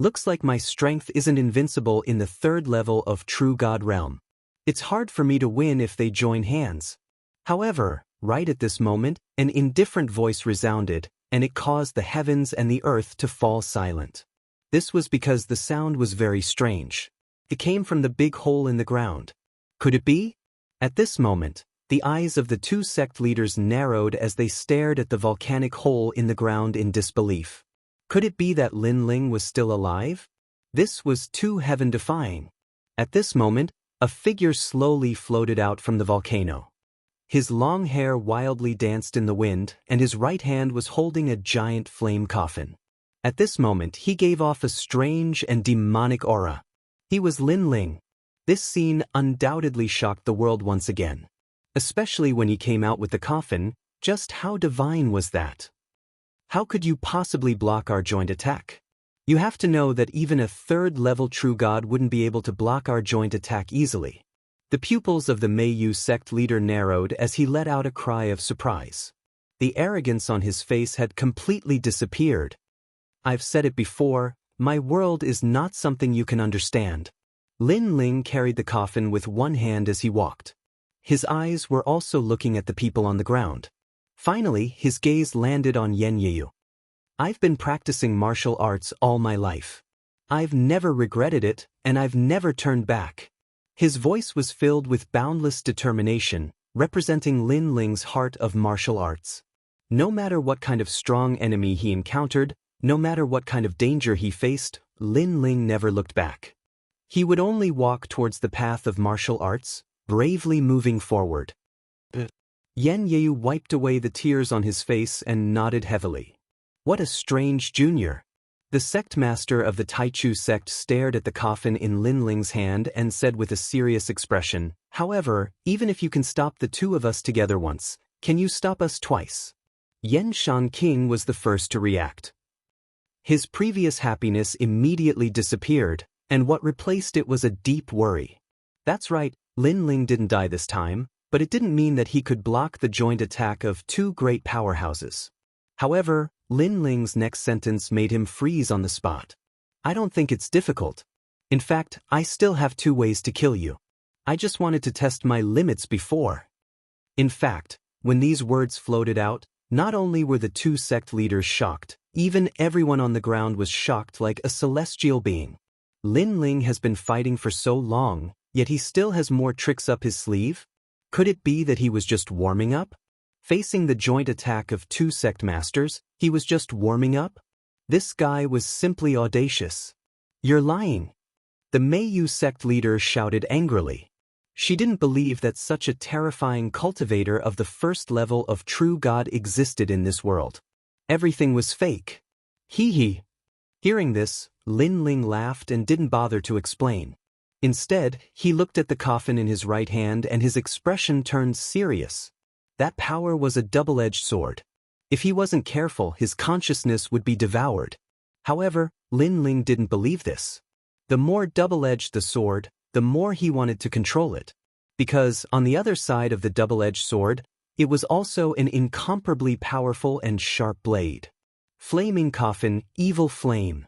Looks like my strength isn't invincible in the third level of True God realm. It's hard for me to win if they join hands. However, right at this moment, an indifferent voice resounded, and it caused the heavens and the earth to fall silent. This was because the sound was very strange. It came from the big hole in the ground. Could it be? At this moment, the eyes of the two sect leaders narrowed as they stared at the volcanic hole in the ground in disbelief. Could it be that Lin Ling was still alive? This was too heaven-defying. At this moment, a figure slowly floated out from the volcano. His long hair wildly danced in the wind, and his right hand was holding a giant flame coffin. At this moment, he gave off a strange and demonic aura. He was Lin Ling. This scene undoubtedly shocked the world once again. Especially when he came out with the coffin. Just how divine was that? How could you possibly block our joint attack? You have to know that even a third-level true god wouldn't be able to block our joint attack easily. The pupils of the Meiyu sect leader narrowed as he let out a cry of surprise. The arrogance on his face had completely disappeared. I've said it before, my world is not something you can understand. Lin Ling carried the coffin with one hand as he walked. His eyes were also looking at the people on the ground. Finally, his gaze landed on Xianxia. I've been practicing martial arts all my life. I've never regretted it, and I've never turned back. His voice was filled with boundless determination, representing Lin Ling's heart of martial arts. No matter what kind of strong enemy he encountered, no matter what kind of danger he faced, Lin Ling never looked back. He would only walk towards the path of martial arts, bravely moving forward. Xianxia wiped away the tears on his face and nodded heavily. What a strange junior. The sect master of the Taichu sect stared at the coffin in Lin Ling's hand and said with a serious expression, "However, even if you can stop the two of us together once, can you stop us twice?" Yan Shan King was the first to react. His previous happiness immediately disappeared, and what replaced it was a deep worry. That's right, Lin Ling didn't die this time, but it didn't mean that he could block the joint attack of two great powerhouses. However, Lin Ling's next sentence made him freeze on the spot. I don't think it's difficult. In fact, I still have two ways to kill you. I just wanted to test my limits before. In fact, when these words floated out, not only were the two sect leaders shocked, even everyone on the ground was shocked like a celestial being. Lin Ling has been fighting for so long, yet he still has more tricks up his sleeve? Could it be that he was just warming up? Facing the joint attack of two sect masters, he was just warming up? This guy was simply audacious. You're lying. The Meiyu sect leader shouted angrily. She didn't believe that such a terrifying cultivator of the first level of true God existed in this world. Everything was fake. Hee. Hearing this, Lin Ling laughed and didn't bother to explain. Instead, he looked at the coffin in his right hand and his expression turned serious. That power was a double-edged sword. If he wasn't careful, his consciousness would be devoured. However, Lin Ling didn't believe this. The more double-edged the sword, the more he wanted to control it. Because, on the other side of the double-edged sword, it was also an incomparably powerful and sharp blade. Flaming coffin, evil flame.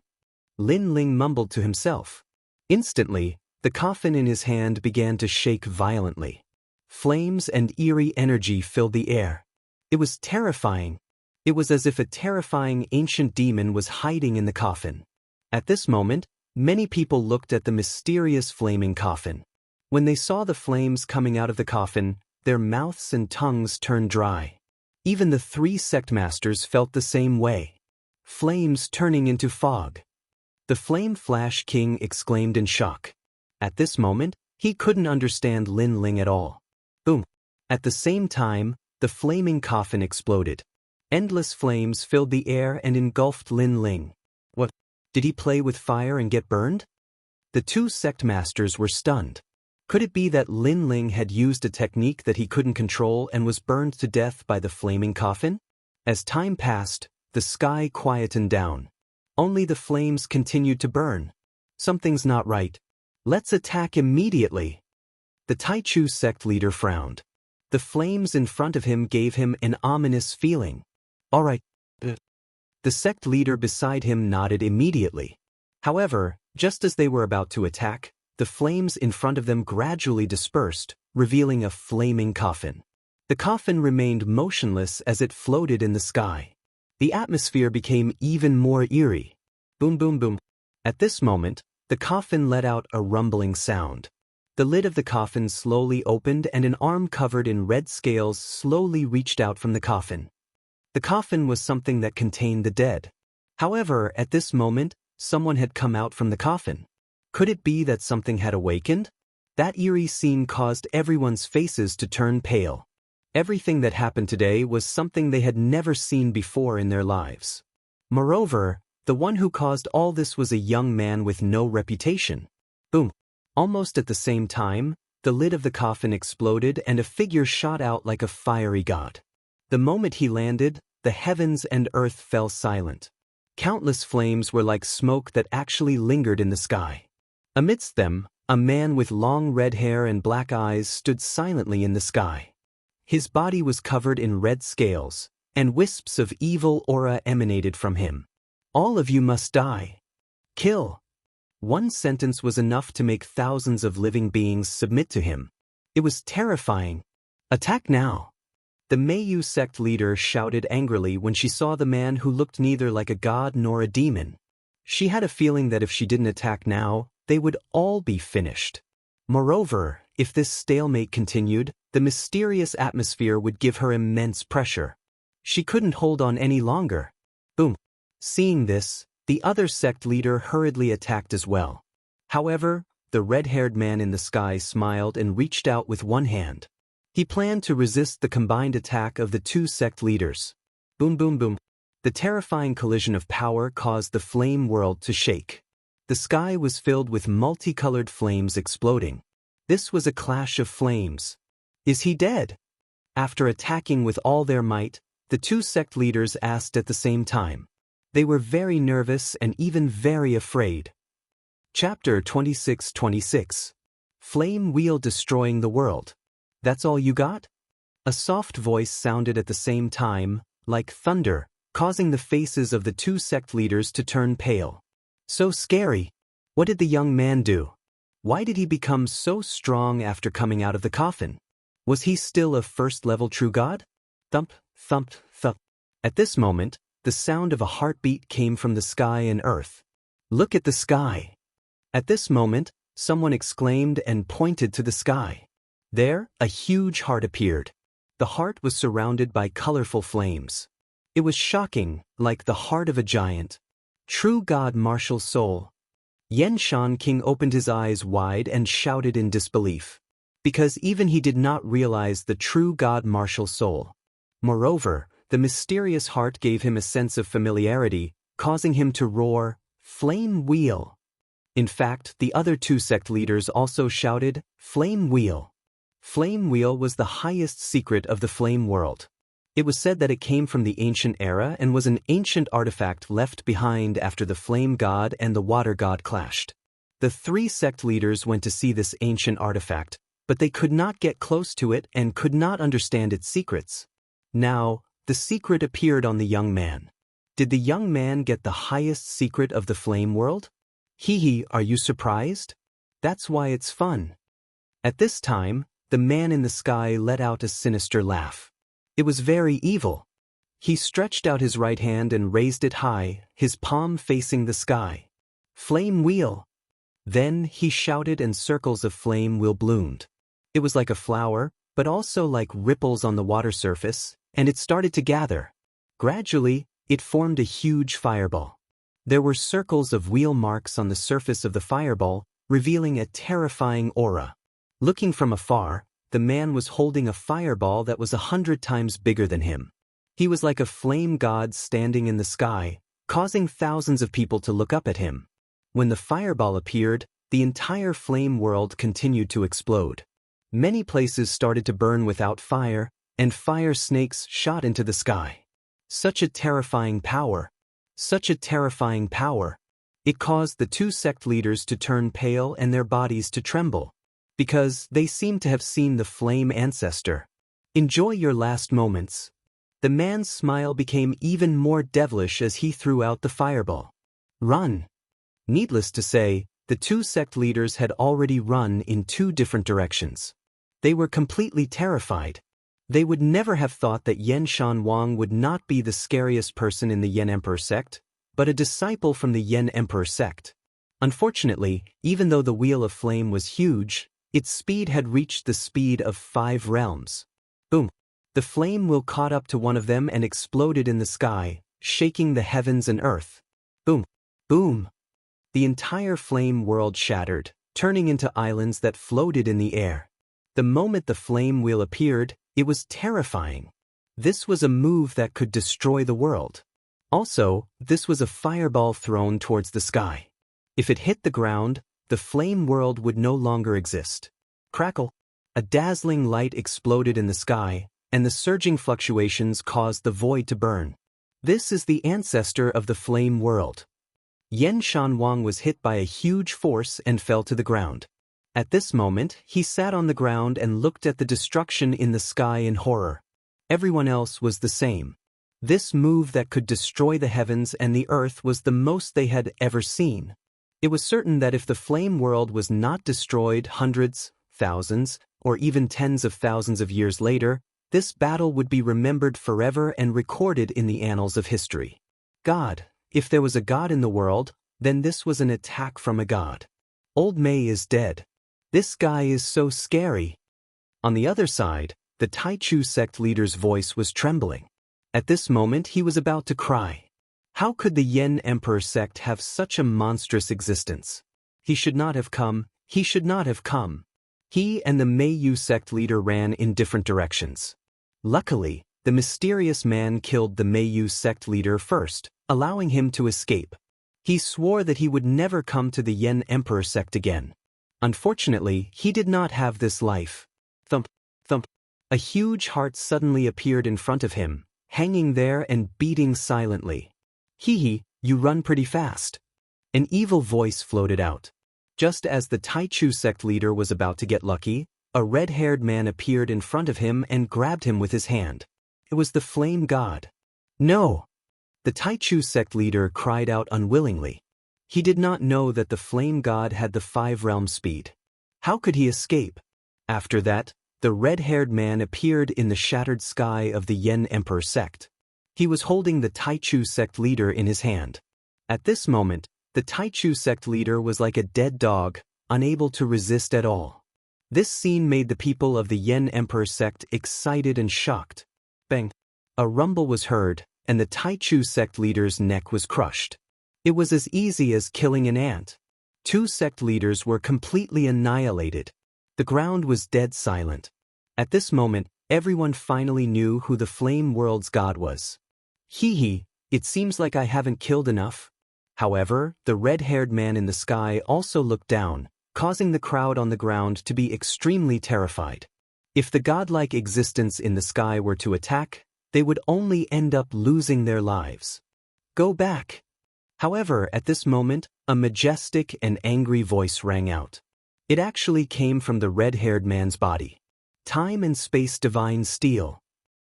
Lin Ling mumbled to himself. Instantly, the coffin in his hand began to shake violently. Flames and eerie energy filled the air. It was terrifying. It was as if a terrifying ancient demon was hiding in the coffin. At this moment, many people looked at the mysterious flaming coffin. When they saw the flames coming out of the coffin, their mouths and tongues turned dry. Even the three sect masters felt the same way. Flames turning into fog. The Flame Flash King exclaimed in shock. At this moment, he couldn't understand Lin Ling at all. Boom. At the same time, the flaming coffin exploded. Endless flames filled the air and engulfed Lin Ling. What? Did he play with fire and get burned? The two sect masters were stunned. Could it be that Lin Ling had used a technique that he couldn't control and was burned to death by the flaming coffin? As time passed, the sky quietened down. Only the flames continued to burn. Something's not right. Let's attack immediately. The Taichu sect leader frowned. The flames in front of him gave him an ominous feeling. All right. The sect leader beside him nodded immediately. However, just as they were about to attack, the flames in front of them gradually dispersed, revealing a flaming coffin. The coffin remained motionless as it floated in the sky. The atmosphere became even more eerie. Boom, boom, boom. At this moment, the coffin let out a rumbling sound. The lid of the coffin slowly opened and an arm covered in red scales slowly reached out from the coffin. The coffin was something that contained the dead. However, at this moment, someone had come out from the coffin. Could it be that something had awakened? That eerie scene caused everyone's faces to turn pale. Everything that happened today was something they had never seen before in their lives. Moreover, the one who caused all this was a young man with no reputation. Boom. Almost at the same time, the lid of the coffin exploded and a figure shot out like a fiery god. The moment he landed, the heavens and earth fell silent. Countless flames were like smoke that actually lingered in the sky. Amidst them, a man with long red hair and black eyes stood silently in the sky. His body was covered in red scales, and wisps of evil aura emanated from him. All of you must die. Kill. One sentence was enough to make thousands of living beings submit to him. It was terrifying. Attack now. The Mayu sect leader shouted angrily when she saw the man who looked neither like a god nor a demon. She had a feeling that if she didn't attack now, they would all be finished. Moreover, if this stalemate continued, the mysterious atmosphere would give her immense pressure. She couldn't hold on any longer. Boom. Seeing this, the other sect leader hurriedly attacked as well. However, the red-haired man in the sky smiled and reached out with one hand. He planned to resist the combined attack of the two sect leaders. Boom, boom, boom. The terrifying collision of power caused the flame world to shake. The sky was filled with multicolored flames exploding. This was a clash of flames. Is he dead? After attacking with all their might, the two sect leaders asked at the same time. They were very nervous and even very afraid. Chapter 26:26. Flame Wheel Destroying the World. That's all you got? A soft voice sounded at the same time, like thunder, causing the faces of the two sect leaders to turn pale. So scary. What did the young man do? Why did he become so strong after coming out of the coffin? Was he still a first-level true god? Thump, thump, thump. At this moment, the sound of a heartbeat came from the sky and earth. Look at the sky. At this moment, someone exclaimed and pointed to the sky. There, a huge heart appeared. The heart was surrounded by colorful flames. It was shocking, like the heart of a giant. True God martial soul. Xianxia King opened his eyes wide and shouted in disbelief. Because even he did not realize the true God martial soul. Moreover, the mysterious heart gave him a sense of familiarity, causing him to roar, "Flame Wheel!" In fact, the other two sect leaders also shouted, "Flame Wheel!" Flame Wheel was the highest secret of the flame world. It was said that it came from the ancient era and was an ancient artifact left behind after the flame god and the water god clashed. The three sect leaders went to see this ancient artifact, but they could not get close to it and could not understand its secrets. Now, the secret appeared on the young man. Did the young man get the highest secret of the flame world? Hee, are you surprised? That's why it's fun. At this time, the man in the sky let out a sinister laugh. It was very evil. He stretched out his right hand and raised it high, his palm facing the sky. Flame Wheel! Then he shouted and circles of flame wheel bloomed. It was like a flower, but also like ripples on the water surface, and it started to gather. Gradually, it formed a huge fireball. There were circles of wheel marks on the surface of the fireball, revealing a terrifying aura. Looking from afar, the man was holding a fireball that was 100 times bigger than him. He was like a flame god standing in the sky, causing thousands of people to look up at him. When the fireball appeared, the entire flame world continued to explode. Many places started to burn without fire, and fire snakes shot into the sky. Such a terrifying power. Such a terrifying power. It caused the two sect leaders to turn pale and their bodies to tremble. Because they seemed to have seen the flame ancestor. Enjoy your last moments. The man's smile became even more devilish as he threw out the fireball. Run. Needless to say, the two sect leaders had already run in two different directions. They were completely terrified. They would never have thought that Yan Shanwang would not be the scariest person in the Yan Emperor sect, but a disciple from the Yan Emperor sect. Unfortunately, even though the Wheel of Flame was huge, its speed had reached the speed of 5 realms. Boom! The flame wheel caught up to one of them and exploded in the sky, shaking the heavens and earth. Boom! Boom! The entire flame world shattered, turning into islands that floated in the air. The moment the flame wheel appeared, it was terrifying. This was a move that could destroy the world. Also, this was a fireball thrown towards the sky. If it hit the ground, the flame world would no longer exist. Crackle! A dazzling light exploded in the sky, and the surging fluctuations caused the void to burn. This is the ancestor of the flame world. Yan Shanwang was hit by a huge force and fell to the ground. At this moment, he sat on the ground and looked at the destruction in the sky in horror. Everyone else was the same. This move that could destroy the heavens and the earth was the most they had ever seen. It was certain that if the flame world was not destroyed hundreds, thousands, or even tens of thousands of years later, this battle would be remembered forever and recorded in the annals of history. God. If there was a god in the world, then this was an attack from a god. Old Mei is dead. This guy is so scary. On the other side, the Taichu sect leader's voice was trembling. At this moment he was about to cry. How could the Yan Emperor sect have such a monstrous existence? He should not have come, he should not have come. He and the Meiyu sect leader ran in different directions. Luckily, the mysterious man killed the Meiyu sect leader first, allowing him to escape. He swore that he would never come to the Yan Emperor sect again. Unfortunately, he did not have this life. Thump, thump. A huge heart suddenly appeared in front of him, hanging there and beating silently. Hee, you run pretty fast. An evil voice floated out. Just as the Taichu sect leader was about to get lucky, a red-haired man appeared in front of him and grabbed him with his hand. It was the flame god. No! The Taichu sect leader cried out unwillingly. He did not know that the flame god had the 5-realm speed. How could he escape? After that, the red-haired man appeared in the shattered sky of the Yan Emperor sect. He was holding the Taichu sect leader in his hand. At this moment, the Taichu sect leader was like a dead dog, unable to resist at all. This scene made the people of the Yan Emperor sect excited and shocked. Bang! A rumble was heard, and the Taichu sect leader's neck was crushed. It was as easy as killing an ant. 2 sect leaders were completely annihilated. The ground was dead silent. At this moment, everyone finally knew who the flame world's god was. Hee, it seems like I haven't killed enough. However, the red-haired man in the sky also looked down, causing the crowd on the ground to be extremely terrified. If the godlike existence in the sky were to attack, they would only end up losing their lives. Go back! However, at this moment, a majestic and angry voice rang out. It actually came from the red-haired man's body. Time and space divine steel.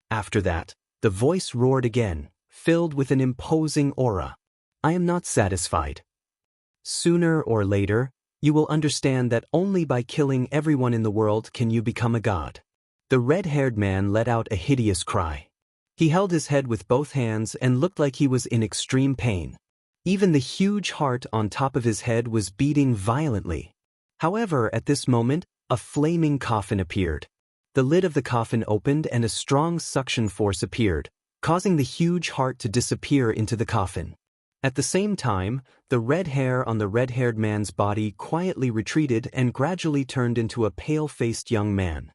After that, the voice roared again, filled with an imposing aura. I am not satisfied. Sooner or later, you will understand that only by killing everyone in the world can you become a god. The red-haired man let out a hideous cry. He held his head with both hands and looked like he was in extreme pain. Even the huge heart on top of his head was beating violently. However, at this moment, a flaming coffin appeared. The lid of the coffin opened and a strong suction force appeared, causing the huge heart to disappear into the coffin. At the same time, the red hair on the red-haired man's body quietly retreated and gradually turned into a pale-faced young man.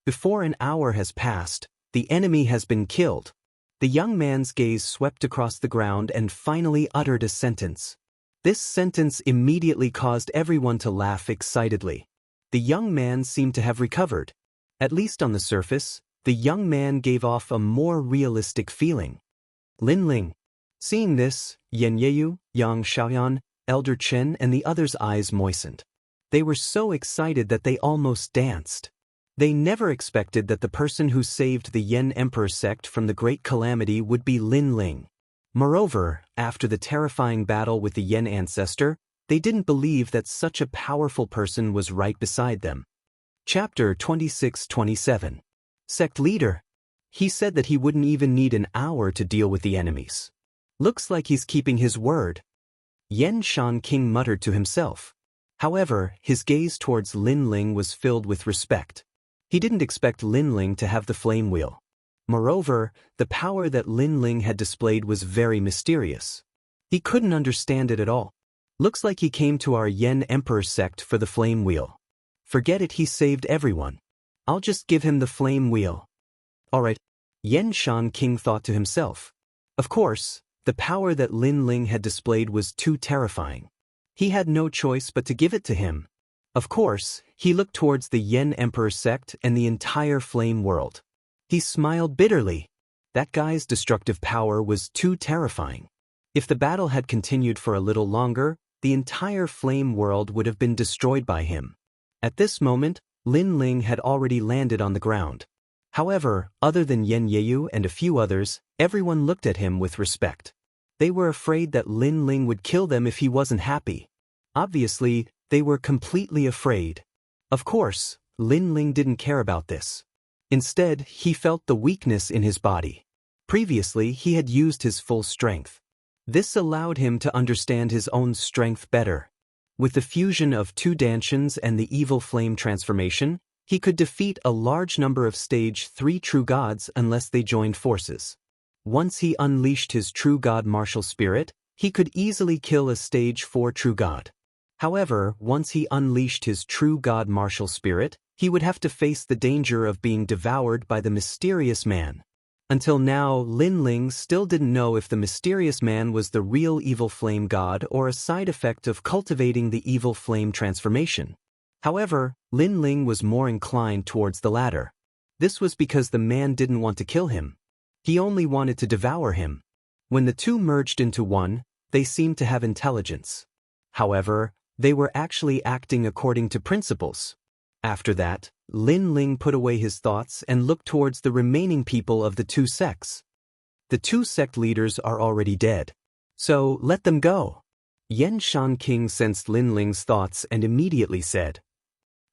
Before an hour has passed, the enemy has been killed. The young man's gaze swept across the ground and finally uttered a sentence. This sentence immediately caused everyone to laugh excitedly. The young man seemed to have recovered. At least on the surface, the young man gave off a more realistic feeling. Lin Ling. Seeing this, Yan Yeyu, Yang Xiaoyan, Elder Chen and the others' eyes moistened. They were so excited that they almost danced. They never expected that the person who saved the Yan Emperor sect from the great calamity would be Lin Ling. Moreover, after the terrifying battle with the Yan ancestor, They didn't believe that such a powerful person was right beside them. Chapter 26-27. Sect Leader. He said that he wouldn't even need an hour to deal with the enemies. Looks like he's keeping his word. Yen Shan-king muttered to himself. However, his gaze towards Lin Ling was filled with respect. He didn't expect Lin Ling to have the flame wheel. Moreover, the power that Lin Ling had displayed was very mysterious. He couldn't understand it at all. Looks like he came to our Yen Emperor sect for the flame wheel. Forget it, he saved everyone. I'll just give him the flame wheel. Alright, Yen Shan-king thought to himself. Of course, the power that Lin Ling had displayed was too terrifying. He had no choice but to give it to him. Of course, he looked towards the Yen Emperor sect and the entire flame world. He smiled bitterly. That guy's destructive power was too terrifying. If the battle had continued for a little longer, the entire flame world would have been destroyed by him. At this moment, Lin Ling had already landed on the ground. However, other than Yen Yeyu and a few others, everyone looked at him with respect. They were afraid that Lin Ling would kill them if he wasn't happy. Obviously, they were completely afraid. Of course, Lin Ling didn't care about this. Instead, he felt the weakness in his body. Previously, he had used his full strength. This allowed him to understand his own strength better. With the fusion of two Danshuns and the evil flame transformation, he could defeat a large number of stage 3 true gods unless they joined forces. Once he unleashed his true god martial spirit, he could easily kill a stage 4 true god. However, once he unleashed his true god martial spirit, he would have to face the danger of being devoured by the mysterious man. Until now, Lin Ling still didn't know if the mysterious man was the real evil flame god or a side effect of cultivating the evil flame transformation. However, Lin Ling was more inclined towards the latter. This was because the man didn't want to kill him. He only wanted to devour him. When the two merged into one, they seemed to have intelligence. However, they were actually acting according to principles. After that, Lin Ling put away his thoughts and looked towards the remaining people of the two sects. The two sect leaders are already dead. So, let them go. Yen Shan-king sensed Lin Ling's thoughts and immediately said,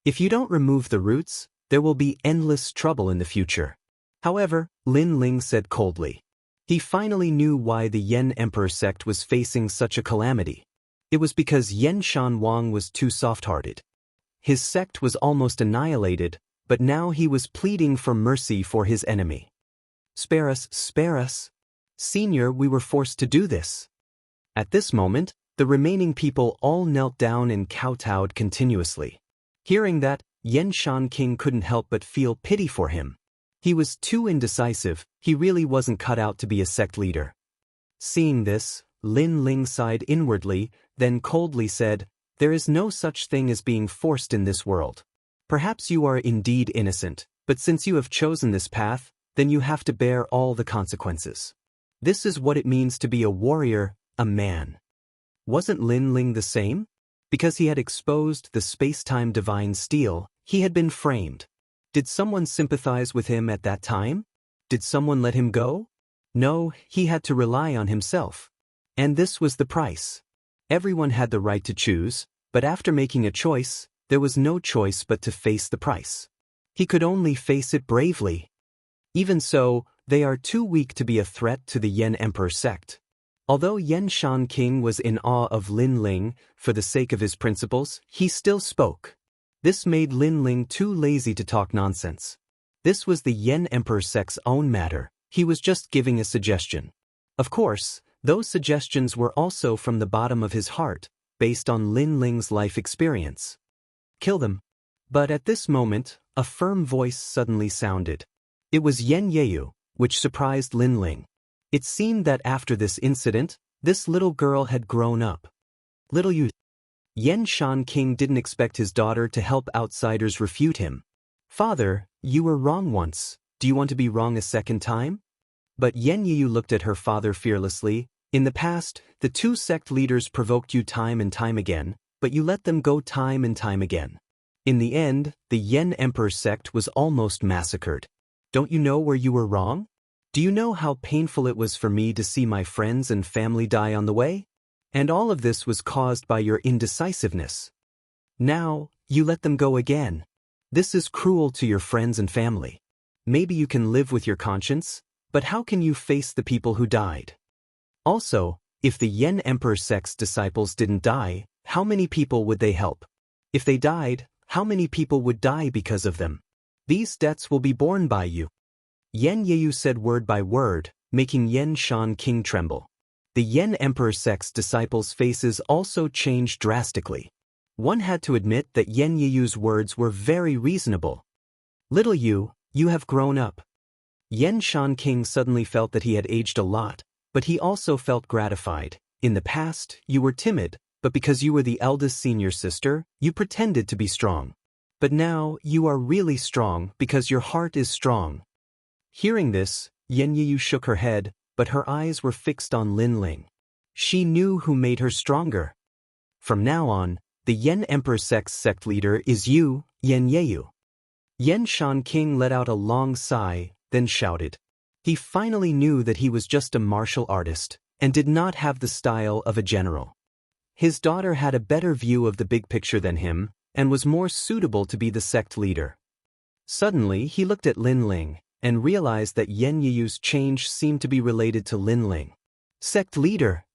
"If you don't remove the roots, there will be endless trouble in the future." However, Lin Ling said coldly. He finally knew why the Yen Emperor sect was facing such a calamity. It was because Yen Shan Wang was too soft-hearted. His sect was almost annihilated, but now he was pleading for mercy for his enemy. Spare us, spare us. Senior, we were forced to do this." At this moment, the remaining people all knelt down and kowtowed continuously. Hearing that, Yen Shan-king couldn't help but feel pity for him. He was too indecisive, he really wasn't cut out to be a sect leader. Seeing this, Lin Ling sighed inwardly, then coldly said, "There is no such thing as being forced in this world. Perhaps you are indeed innocent, but since you have chosen this path, then you have to bear all the consequences. This is what it means to be a warrior, a man." Wasn't Lin Ling the same? Because he had exposed the space-time divine steel, he had been framed. Did someone sympathize with him at that time? Did someone let him go? No, he had to rely on himself. And this was the price. Everyone had the right to choose, but after making a choice, there was no choice but to face the price. He could only face it bravely. Even so, they are too weak to be a threat to the Yen Emperor sect. Although Yen Shan-king was in awe of Lin Ling, for the sake of his principles, he still spoke. This made Lin Ling too lazy to talk nonsense. This was the Yen Emperor sect's own matter, he was just giving a suggestion. Of course, those suggestions were also from the bottom of his heart, based on Lin Ling's life experience. Kill them. But at this moment, a firm voice suddenly sounded. It was Yen Yeyu, which surprised Lin Ling. It seemed that after this incident, this little girl had grown up. Little you. Yen Shan-king didn't expect his daughter to help outsiders refute him. "Father, you were wrong once. Do you want to be wrong a second time?" But Yen Yeyu looked at her father fearlessly. "In the past, the two sect leaders provoked you time and time again, but you let them go time and time again. In the end, the Yen Emperor sect was almost massacred. Don't you know where you were wrong? Do you know how painful it was for me to see my friends and family die on the way? And all of this was caused by your indecisiveness. Now, you let them go again. This is cruel to your friends and family. Maybe you can live with your conscience, but how can you face the people who died? Also, if the Yen Emperor sect's disciples didn't die, how many people would they help? If they died, how many people would die because of them? These debts will be borne by you. Yen Yeyu said word by word, making Yen Shan King tremble. The Yen Emperor sect's disciples' faces also changed drastically. One had to admit that Yen Yeyu's words were very reasonable. Little you have grown up. Yen Shan King suddenly felt that he had aged a lot, but he also felt gratified. In the past, you were timid, but because you were the eldest senior sister, you pretended to be strong. But now, you are really strong because your heart is strong. Hearing this, Yen Yeyu shook her head, but her eyes were fixed on Lin Ling. She knew who made her stronger. From now on, the Yen Emperor sect's sect leader is you, Yen Yeyu. Yen Shan King let out a long sigh, then shouted. He finally knew that he was just a martial artist, and did not have the style of a general. His daughter had a better view of the big picture than him, and was more suitable to be the sect leader. Suddenly he looked at Lin Ling, and realized that Yen Yeyu's change seemed to be related to Lin Ling. Sect leader!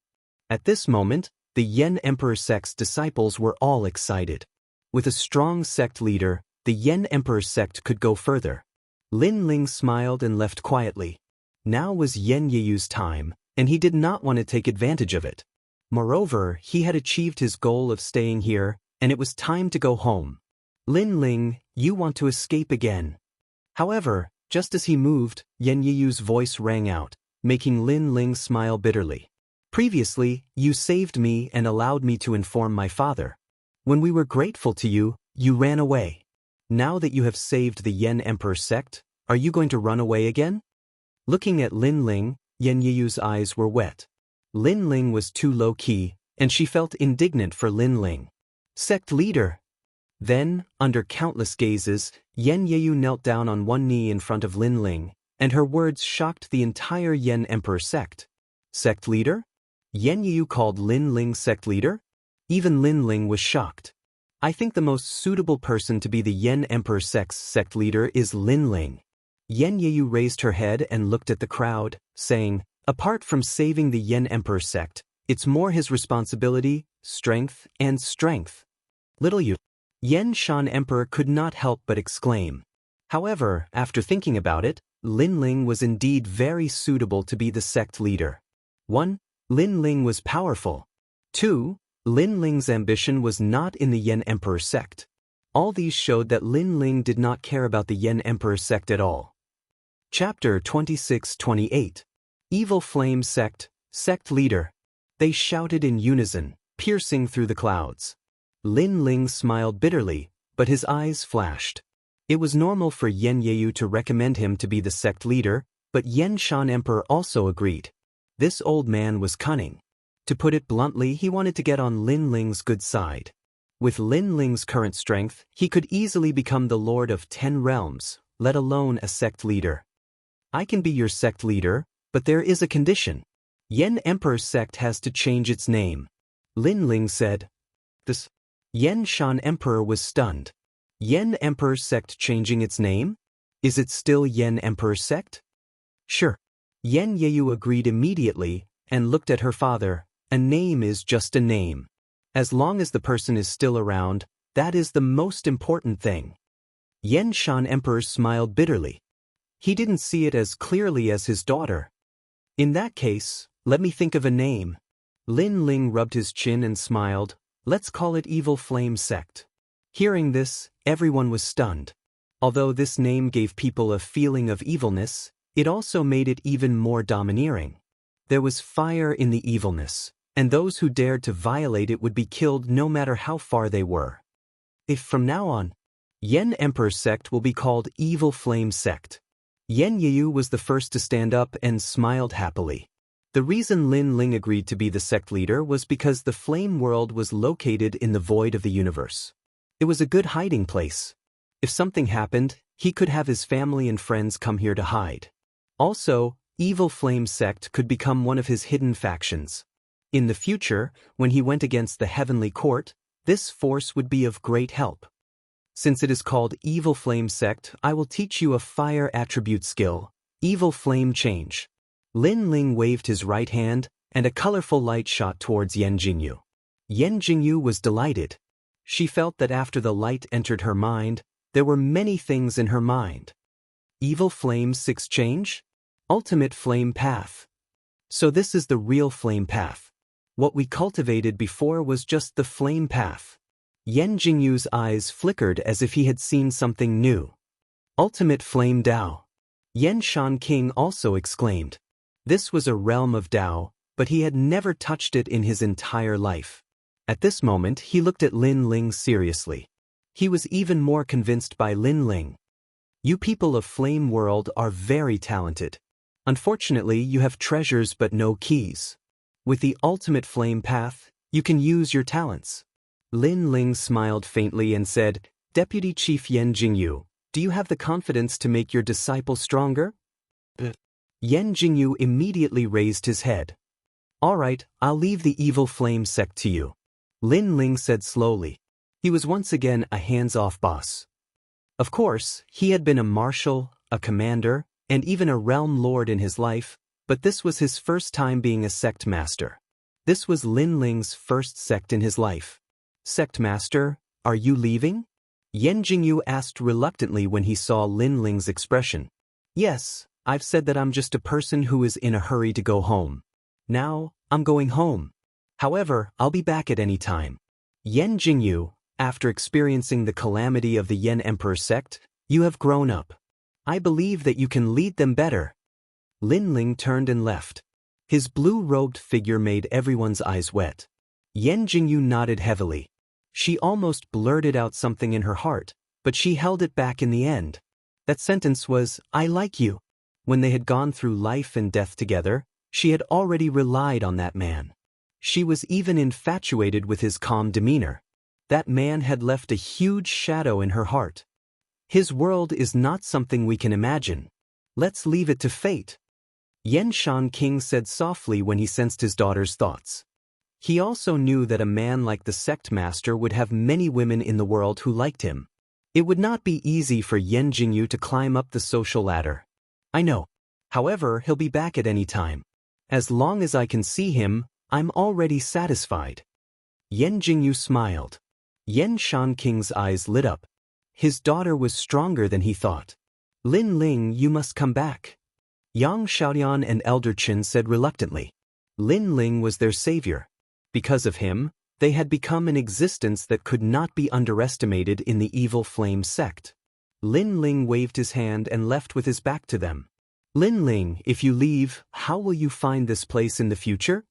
At this moment, the Yen Emperor sect's disciples were all excited. With a strong sect leader, the Yen Emperor sect could go further. Lin Ling smiled and left quietly. Now was Yen Yeyu's time, and he did not want to take advantage of it. Moreover, he had achieved his goal of staying here, and it was time to go home. Lin Ling, you want to escape again. However, just as he moved, Yen Yeyu's voice rang out, making Lin Ling smile bitterly. Previously, you saved me and allowed me to inform my father. When we were grateful to you, you ran away. Now that you have saved the Yen Emperor sect, are you going to run away again? Looking at Lin Ling, Yen Yeyu's eyes were wet. Lin Ling was too low-key, and she felt indignant for Lin Ling. Sect leader! Then, under countless gazes, Yen Yeyu knelt down on one knee in front of Lin Ling, and her words shocked the entire Yen Emperor sect. Sect leader? Yen Yeyu called Lin Ling sect leader? Even Lin Ling was shocked. I think the most suitable person to be the Yen Emperor sect's sect leader is Lin Ling. Yen Yeyu raised her head and looked at the crowd, saying, apart from saving the Yen Emperor sect, it's more his responsibility, strength, and strength. Little you. Yen Shan Emperor could not help but exclaim. However, after thinking about it, Lin Ling was indeed very suitable to be the sect leader. 1. Lin Ling was powerful. 2. Lin Ling's ambition was not in the Yen Emperor sect. All these showed that Lin Ling did not care about the Yen Emperor sect at all. Chapter 26-28. Evil Flame Sect, Sect Leader. They shouted in unison, piercing through the clouds. Lin Ling smiled bitterly, but his eyes flashed. It was normal for Yen Yeyu to recommend him to be the sect leader, but Yen Shan Emperor also agreed. This old man was cunning. To put it bluntly, he wanted to get on Lin Ling's good side. With Lin Ling's current strength, he could easily become the Lord of 10 realms, let alone a sect leader. I can be your sect leader, but there is a condition. Yen Emperor sect has to change its name. Lin Ling said. This. Yen Shan Emperor was stunned. Yen Emperor sect changing its name? Is it still Yen Emperor sect? Sure. Yen Yeyu agreed immediately, and looked at her father. A name is just a name. As long as the person is still around, that is the most important thing. Yen Shan Emperor smiled bitterly. He didn't see it as clearly as his daughter. In that case, let me think of a name. Lin Ling rubbed his chin and smiled. Let's call it Evil Flame Sect. Hearing this, everyone was stunned. Although this name gave people a feeling of evilness, it also made it even more domineering. There was fire in the evilness, and those who dared to violate it would be killed no matter how far they were. If from now on, Yen Emperor Sect will be called Evil Flame Sect. Yen Yeyu was the first to stand up and smiled happily. The reason Lin Ling agreed to be the sect leader was because the flame world was located in the void of the universe. It was a good hiding place. If something happened, he could have his family and friends come here to hide. Also, Evil Flame Sect could become one of his hidden factions. In the future, when he went against the heavenly court, this force would be of great help. Since it is called Evil Flame Sect, I will teach you a fire attribute skill, Evil Flame Change. Lin Ling waved his right hand, and a colorful light shot towards Yan Jingyu. Yan Jingyu was delighted. She felt that after the light entered her mind, there were many things in her mind. Evil Flame 6 Change? Ultimate Flame Path. So this is the real flame path. What we cultivated before was just the flame path. Yan Jingyu's eyes flickered as if he had seen something new. Ultimate Flame Dao. Yan Shanqing also exclaimed. This was a realm of Dao, but he had never touched it in his entire life. At this moment he looked at Lin Ling seriously. He was even more convinced by Lin Ling. You people of Flame World are very talented. Unfortunately, you have treasures but no keys. With the ultimate flame path, you can use your talents. Lin Ling smiled faintly and said, Deputy Chief Yan Jingyu, do you have the confidence to make your disciple stronger? Yan Jingyu immediately raised his head. All right, I'll leave the Evil Flame Sect to you. Lin Ling said slowly. He was once again a hands-off boss. Of course, he had been a marshal, a commander, and even a realm lord in his life, but this was his first time being a sect master. This was Lin Ling's first sect in his life. Sect master, are you leaving? Yan Jingyu asked reluctantly when he saw Lin Ling's expression. Yes, I've said that I'm just a person who is in a hurry to go home. Now, I'm going home. However, I'll be back at any time. Yan Jingyu, after experiencing the calamity of the Yan Emperor sect, you have grown up. I believe that you can lead them better. Lin Ling turned and left. His blue-robed figure made everyone's eyes wet. Yan Jingyu nodded heavily. She almost blurted out something in her heart, but she held it back in the end. That sentence was, I like you. When they had gone through life and death together, she had already relied on that man. She was even infatuated with his calm demeanor. That man had left a huge shadow in her heart. His world is not something we can imagine. Let's leave it to fate. Yan Shanqing said softly when he sensed his daughter's thoughts. He also knew that a man like the sect master would have many women in the world who liked him. It would not be easy for Yan Jingyu to climb up the social ladder. I know. However, he'll be back at any time. As long as I can see him, I'm already satisfied. Yan Jingyu smiled. Yan Shanqing's eyes lit up. His daughter was stronger than he thought. Lin Ling, you must come back. Yang Xiaolian and Elder Qin said reluctantly. Lin Ling was their savior. Because of him, they had become an existence that could not be underestimated in the Evil Flame sect. Lin Ling waved his hand and left with his back to them. Lin Ling, if you leave, how will you find this place in the future?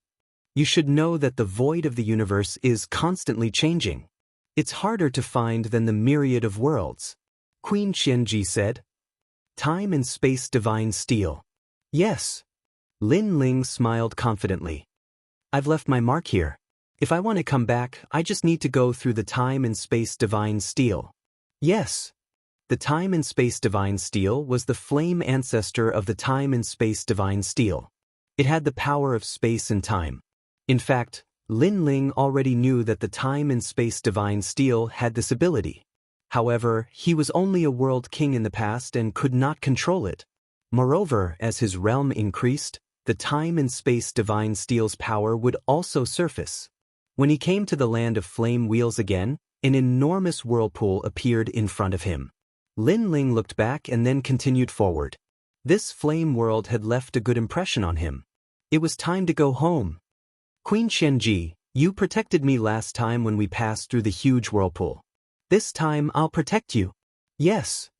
You should know that the void of the universe is constantly changing. It's harder to find than the myriad of worlds. Queen Qianji said. Time and space divine steel. Yes. Lin Ling smiled confidently. I've left my mark here. If I want to come back, I just need to go through the time and space divine steel. Yes. The time and space divine steel was the flame ancestor of the time and space divine steel. It had the power of space and time. In fact, Lin Ling already knew that the time and space divine steel had this ability. However, he was only a world king in the past and could not control it. Moreover, as his realm increased, the time and space divine steel's power would also surface. When he came to the land of flame wheels again, an enormous whirlpool appeared in front of him. Lin Ling looked back and then continued forward. This flame world had left a good impression on him. It was time to go home. Queen Qianji, you protected me last time when we passed through the huge whirlpool. This time I'll protect you. Yes.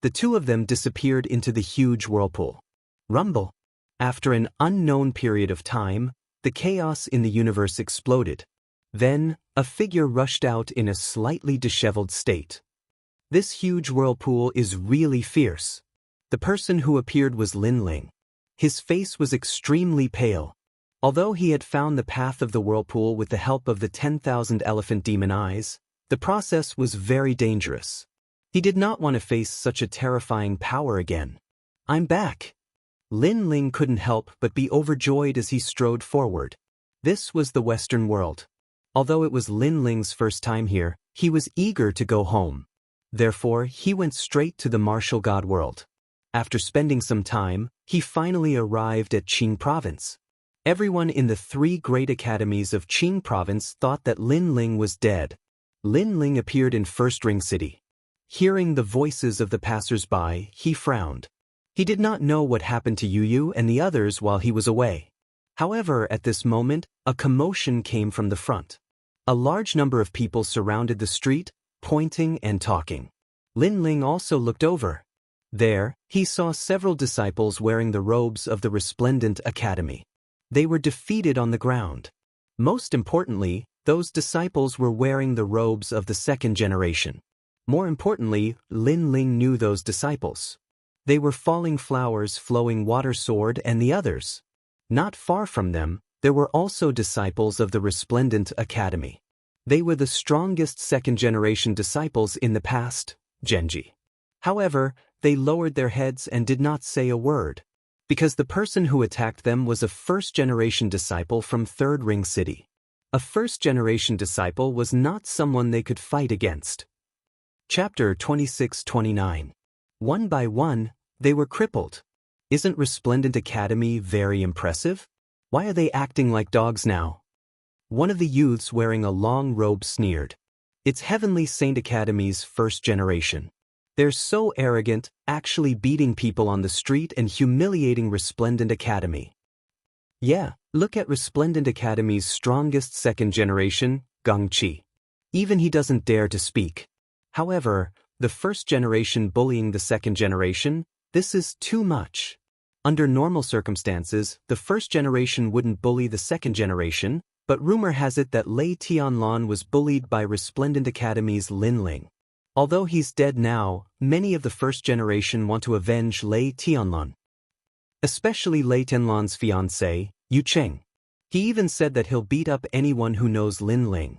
The two of them disappeared into the huge whirlpool. Rumble. After an unknown period of time, the chaos in the universe exploded. Then, a figure rushed out in a slightly disheveled state. This huge whirlpool is really fierce. The person who appeared was Lin Ling. His face was extremely pale. Although he had found the path of the whirlpool with the help of the 10,000 elephant demon eyes, the process was very dangerous. He did not want to face such a terrifying power again. I'm back. Lin Ling couldn't help but be overjoyed as he strode forward. This was the Western world. Although it was Lin Ling's first time here, he was eager to go home. Therefore, he went straight to the martial god world. After spending some time, he finally arrived at Qing province. Everyone in the 3 great academies of Qing province thought that Lin Ling was dead. Lin Ling appeared in First Ring City. Hearing the voices of the passers-by, he frowned. He did not know what happened to Yu and the others while he was away. However, at this moment, a commotion came from the front. A large number of people surrounded the street, pointing and talking. Lin Ling also looked over. There, he saw several disciples wearing the robes of the resplendent academy. They were defeated on the ground. Most importantly, those disciples were wearing the robes of the second generation. More importantly, Lin Ling knew those disciples. They were Falling Flowers, Flowing Water Sword, and the others. Not far from them, there were also disciples of the Resplendent Academy. They were the strongest second-generation disciples in the past, Genji. However, they lowered their heads and did not say a word, because the person who attacked them was a first-generation disciple from Third Ring City. A first-generation disciple was not someone they could fight against. Chapter 26-29. One by one, they were crippled. Isn't Resplendent Academy very impressive? Why are they acting like dogs now? One of the youths wearing a long robe sneered. It's Heavenly Saint Academy's first generation. They're so arrogant, actually beating people on the street and humiliating Resplendent Academy. Yeah, look at Resplendent Academy's strongest second generation, Gongqi. Even he doesn't dare to speak. However, the first generation bullying the second generation, this is too much. Under normal circumstances, the first generation wouldn't bully the second generation, but rumor has it that Lei Tianlan was bullied by Resplendent Academy's Lin Ling. Although he's dead now, many of the first generation want to avenge Lei Tianlan. Especially Lei Tianlan's fiancé, Yu Cheng. He even said that he'll beat up anyone who knows Lin Ling.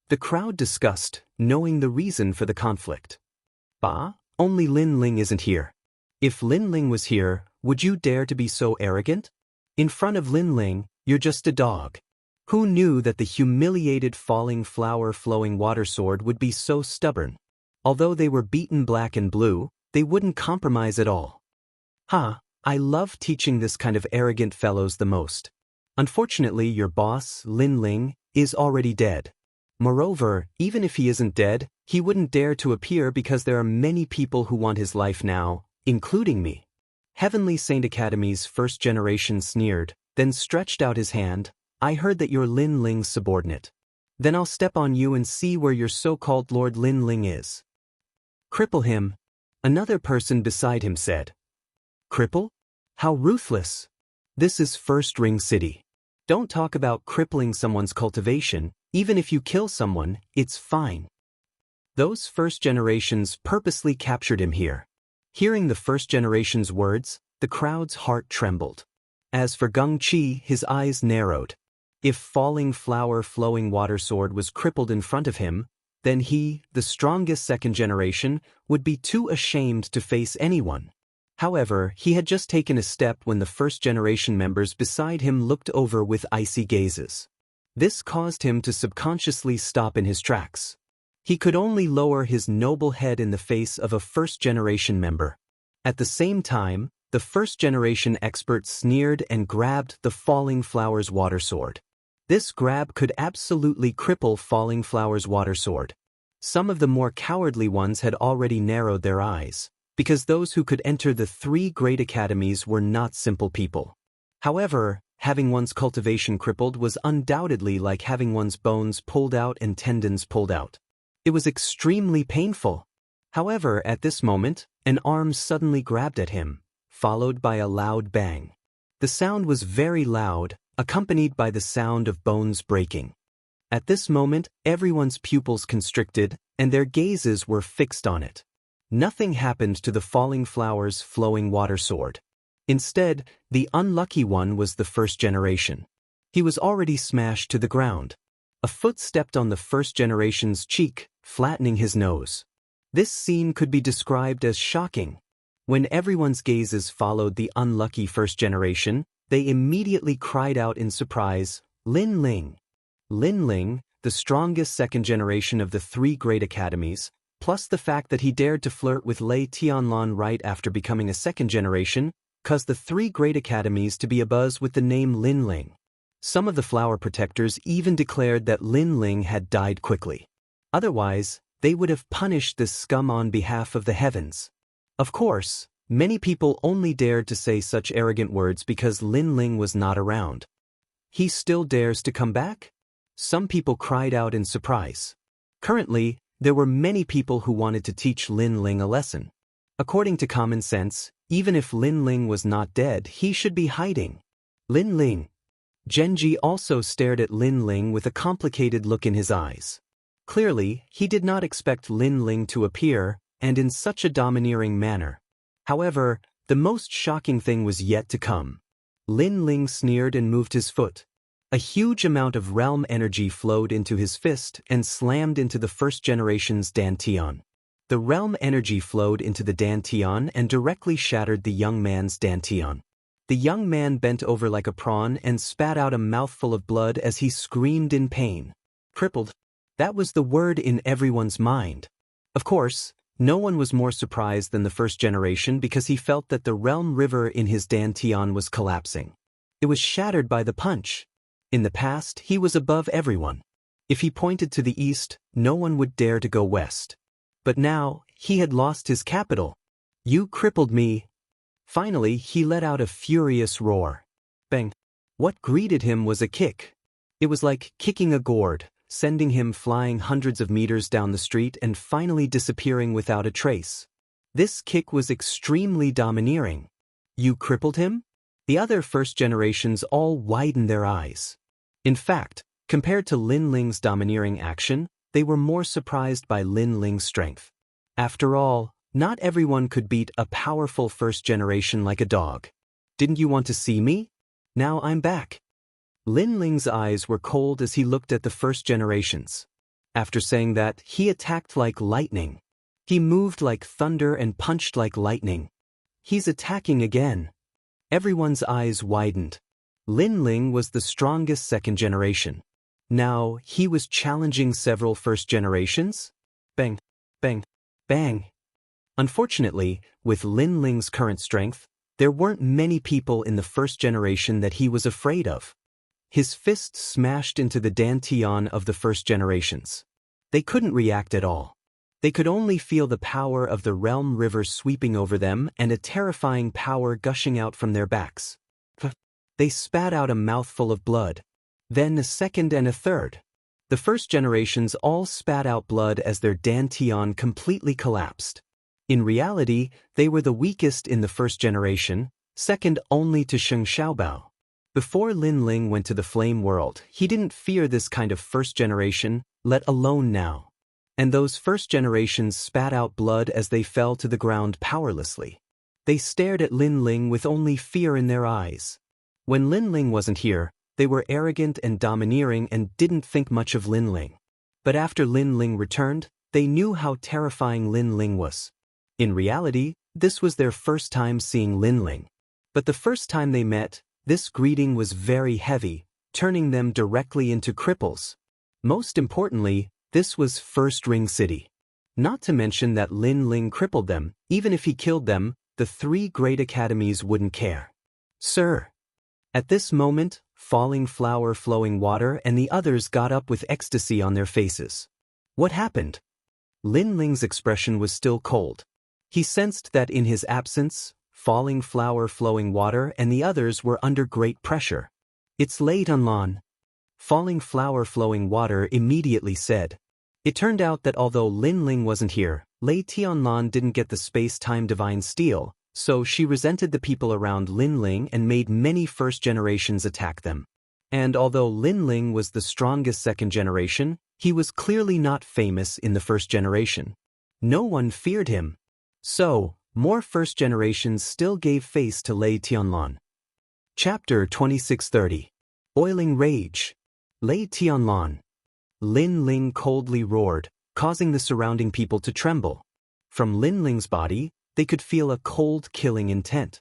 The crowd discussed, knowing the reason for the conflict. Bah, only Lin Ling isn't here. If Lin Ling was here, would you dare to be so arrogant? In front of Lin Ling, you're just a dog. Who knew that the humiliated Falling Flower Flowing Water Sword would be so stubborn? Although they were beaten black and blue, they wouldn't compromise at all. I love teaching this kind of arrogant fellows the most. Unfortunately, your boss, Lin Ling, is already dead. Moreover, even if he isn't dead, he wouldn't dare to appear because there are many people who want his life now, including me. Heavenly Saint Academy's first generation sneered, then stretched out his hand. I heard that you're Lin Ling's subordinate. Then I'll step on you and see where your so-called Lord Lin Ling is. Cripple him. Another person beside him said. Cripple? How ruthless. This is First Ring City. Don't talk about crippling someone's cultivation. Even if you kill someone, it's fine. Those first generations purposely captured him here. Hearing the first generation's words, the crowd's heart trembled. As for Gongqi, his eyes narrowed. If Falling Flower Flowing Water Sword was crippled in front of him, then he, the strongest second generation, would be too ashamed to face anyone. However, he had just taken a step when the first generation members beside him looked over with icy gazes. This caused him to subconsciously stop in his tracks. He could only lower his noble head in the face of a first-generation member. At the same time, the first-generation expert sneered and grabbed the Falling Flower's water sword. This grab could absolutely cripple Falling Flower's water sword. Some of the more cowardly ones had already narrowed their eyes, because those who could enter the 3 great academies were not simple people. However, having one's cultivation crippled was undoubtedly like having one's bones pulled out and tendons pulled out. It was extremely painful. However, at this moment, an arm suddenly grabbed at him, followed by a loud bang. The sound was very loud, accompanied by the sound of bones breaking. At this moment, everyone's pupils constricted, and their gazes were fixed on it. Nothing happened to the Falling Flower's flowing water sword. Instead, the unlucky one was the first generation. He was already smashed to the ground. A foot stepped on the first generation's cheek, flattening his nose. This scene could be described as shocking. When everyone's gazes followed the unlucky first generation, they immediately cried out in surprise, Lin Ling. Lin Ling, the strongest second generation of the three great academies, plus the fact that he dared to flirt with Lei Tianlan right after becoming a second generation, caused the three great academies to be abuzz with the name Lin Ling. Some of the flower protectors even declared that Lin Ling had died quickly. Otherwise, they would have punished this scum on behalf of the heavens. Of course, many people only dared to say such arrogant words because Lin Ling was not around. He still dares to come back? Some people cried out in surprise. Currently, there were many people who wanted to teach Lin Ling a lesson. According to common sense, even if Lin Ling was not dead, he should be hiding. Lin Ling. Genji also stared at Lin Ling with a complicated look in his eyes. Clearly, he did not expect Lin Ling to appear, and in such a domineering manner. However, the most shocking thing was yet to come. Lin Ling sneered and moved his foot. A huge amount of realm energy flowed into his fist and slammed into the first generation's Dantian. The realm energy flowed into the Dantian and directly shattered the young man's Dantian. The young man bent over like a prawn and spat out a mouthful of blood as he screamed in pain. Crippled. That was the word in everyone's mind. Of course, no one was more surprised than the first generation because he felt that the realm river in his Dantian was collapsing. It was shattered by the punch. In the past, he was above everyone. If he pointed to the east, no one would dare to go west. But now, he had lost his capital. You crippled me. Finally, he let out a furious roar. Bang! What greeted him was a kick. It was like kicking a gourd, sending him flying hundreds of meters down the street and finally disappearing without a trace. This kick was extremely domineering. You crippled him? The other first generations all widened their eyes. In fact, compared to Lin Ling's domineering action, they were more surprised by Lin Ling's strength. After all, not everyone could beat a powerful first generation like a dog. Didn't you want to see me? Now I'm back. Lin Ling's eyes were cold as he looked at the first generations. After saying that, he attacked like lightning. He moved like thunder and punched like lightning. He's attacking again. Everyone's eyes widened. Lin Ling was the strongest second generation. Now, he was challenging several first generations? Bang, bang, bang. Unfortunately, with Lin Ling's current strength, there weren't many people in the first generation that he was afraid of. His fist smashed into the Dantian of the first generations. They couldn't react at all. They could only feel the power of the realm river sweeping over them and a terrifying power gushing out from their backs. They spat out a mouthful of blood. Then a second and a third. The first generations all spat out blood as their Dantian completely collapsed. In reality, they were the weakest in the first generation, second only to Sheng Xiaobao. Before Lin Ling went to the flame world, he didn't fear this kind of first generation, let alone now. And those first generations spat out blood as they fell to the ground powerlessly. They stared at Lin Ling with only fear in their eyes. When Lin Ling wasn't here, they were arrogant and domineering and didn't think much of Lin Ling. But after Lin Ling returned, they knew how terrifying Lin Ling was. In reality, this was their first time seeing Lin Ling. But the first time they met, this greeting was very heavy, turning them directly into cripples. Most importantly, this was First Ring City. Not to mention that Lin Ling crippled them, even if he killed them, the three great academies wouldn't care. Sir. At this moment, Falling Flower Flowing Water and the others got up with ecstasy on their faces. What happened? Lin Ling's expression was still cold. He sensed that in his absence, Falling Flower Flowing Water and the others were under great pressure. It's late on Lan. Falling Flower Flowing Water immediately said. It turned out that although Lin Ling wasn't here, Lei Tianlan didn't get the space-time divine steel, so she resented the people around Lin Ling and made many first generations attack them. And although Lin Ling was the strongest second generation, he was clearly not famous in the first generation. No one feared him. So, more first generations still gave face to Lei Tianlan. Chapter 2630. Boiling Rage. Lei Tianlan. Lin Ling coldly roared, causing the surrounding people to tremble. From Lin Ling's body, they could feel a cold killing intent.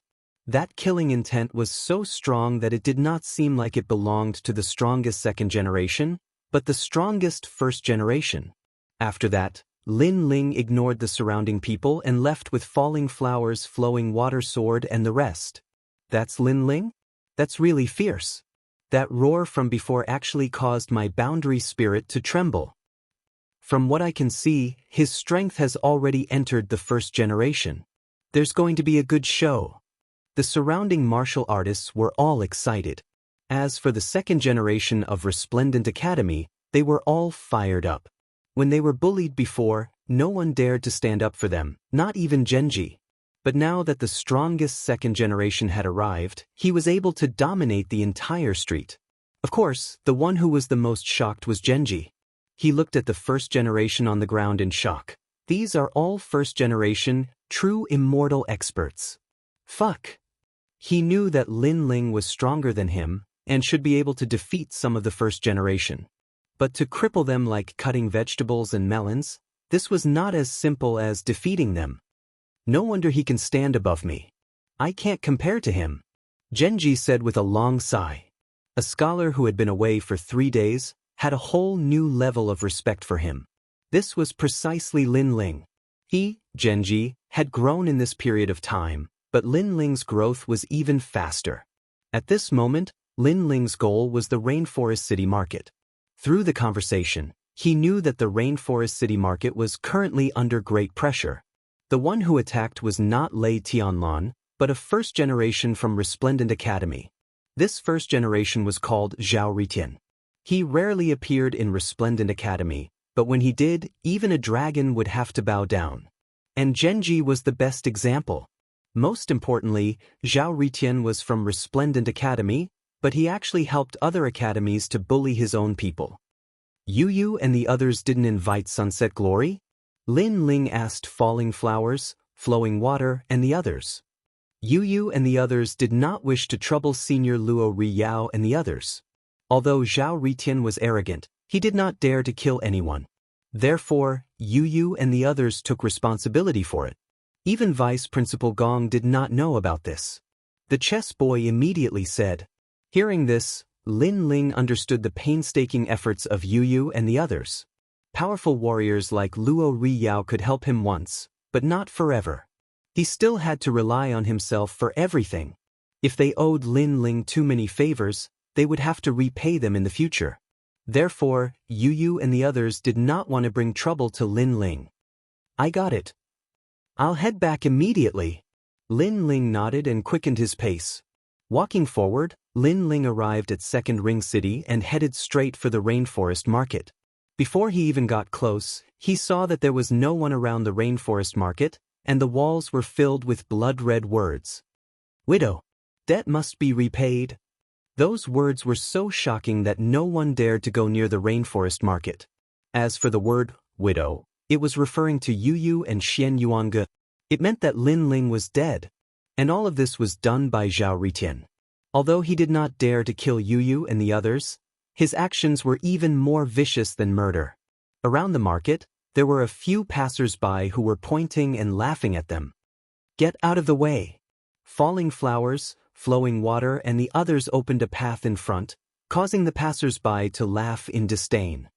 That killing intent was so strong that it did not seem like it belonged to the strongest second generation, but the strongest first generation. After that, Lin Ling ignored the surrounding people and left with falling flowers, flowing water sword and the rest. That's Lin Ling? That's really fierce. That roar from before actually caused my boundary spirit to tremble. From what I can see, his strength has already entered the first generation. There's going to be a good show. The surrounding martial artists were all excited. As for the second generation of Resplendent Academy, they were all fired up. When they were bullied before, no one dared to stand up for them, not even Genji. But now that the strongest second generation had arrived, he was able to dominate the entire street. Of course, the one who was the most shocked was Genji. He looked at the first generation on the ground in shock. These are all first generation, true immortal experts. Fuck. He knew that Lin Ling was stronger than him, and should be able to defeat some of the first generation. But to cripple them like cutting vegetables and melons, this was not as simple as defeating them. No wonder he can stand above me. I can't compare to him, Genji said with a long sigh. A scholar who had been away for 3 days had a whole new level of respect for him. This was precisely Lin Ling. He, Genji, had grown in this period of time, but Lin Ling's growth was even faster. At this moment, Lin Ling's goal was the Rainforest City Market. Through the conversation, he knew that the Rainforest City Market was currently under great pressure. The one who attacked was not Lei Tianlan, but a first generation from Resplendent Academy. This first generation was called Zhao Ritian. He rarely appeared in Resplendent Academy, but when he did, even a dragon would have to bow down. And Genji was the best example. Most importantly, Zhao Ritian was from Resplendent Academy, but he actually helped other academies to bully his own people. Yu and the others didn't invite Sunset Glory? Lin Ling asked Falling Flowers, Flowing Water, and the others. Yu and the others did not wish to trouble Senior Luo Riyao and the others. Although Zhao Ritian was arrogant, he did not dare to kill anyone. Therefore, Yu and the others took responsibility for it. Even Vice Principal Gong did not know about this. The chess boy immediately said. Hearing this, Lin Ling understood the painstaking efforts of Yu and the others. Powerful warriors like Luo Riyao could help him once, but not forever. He still had to rely on himself for everything. If they owed Lin Ling too many favors, they would have to repay them in the future. Therefore, Yu and the others did not want to bring trouble to Lin Ling. I got it. I'll head back immediately. Lin Ling nodded and quickened his pace. Walking forward, Lin Ling arrived at Second Ring City and headed straight for the Rainforest Market. Before he even got close, he saw that there was no one around the Rainforest Market, and the walls were filled with blood-red words. Widow. Debt must be repaid. Those words were so shocking that no one dared to go near the Rainforest Market. As for the word, widow, it was referring to Yu and Xian Yuanga. It meant that Lin Ling was dead. And all of this was done by Zhao Ritian. Although he did not dare to kill Yu and the others, his actions were even more vicious than murder. Around the market, there were a few passers-by who were pointing and laughing at them. Get out of the way. Falling Flowers, Flowing Water and the others opened a path in front, causing the passers-by to laugh in disdain.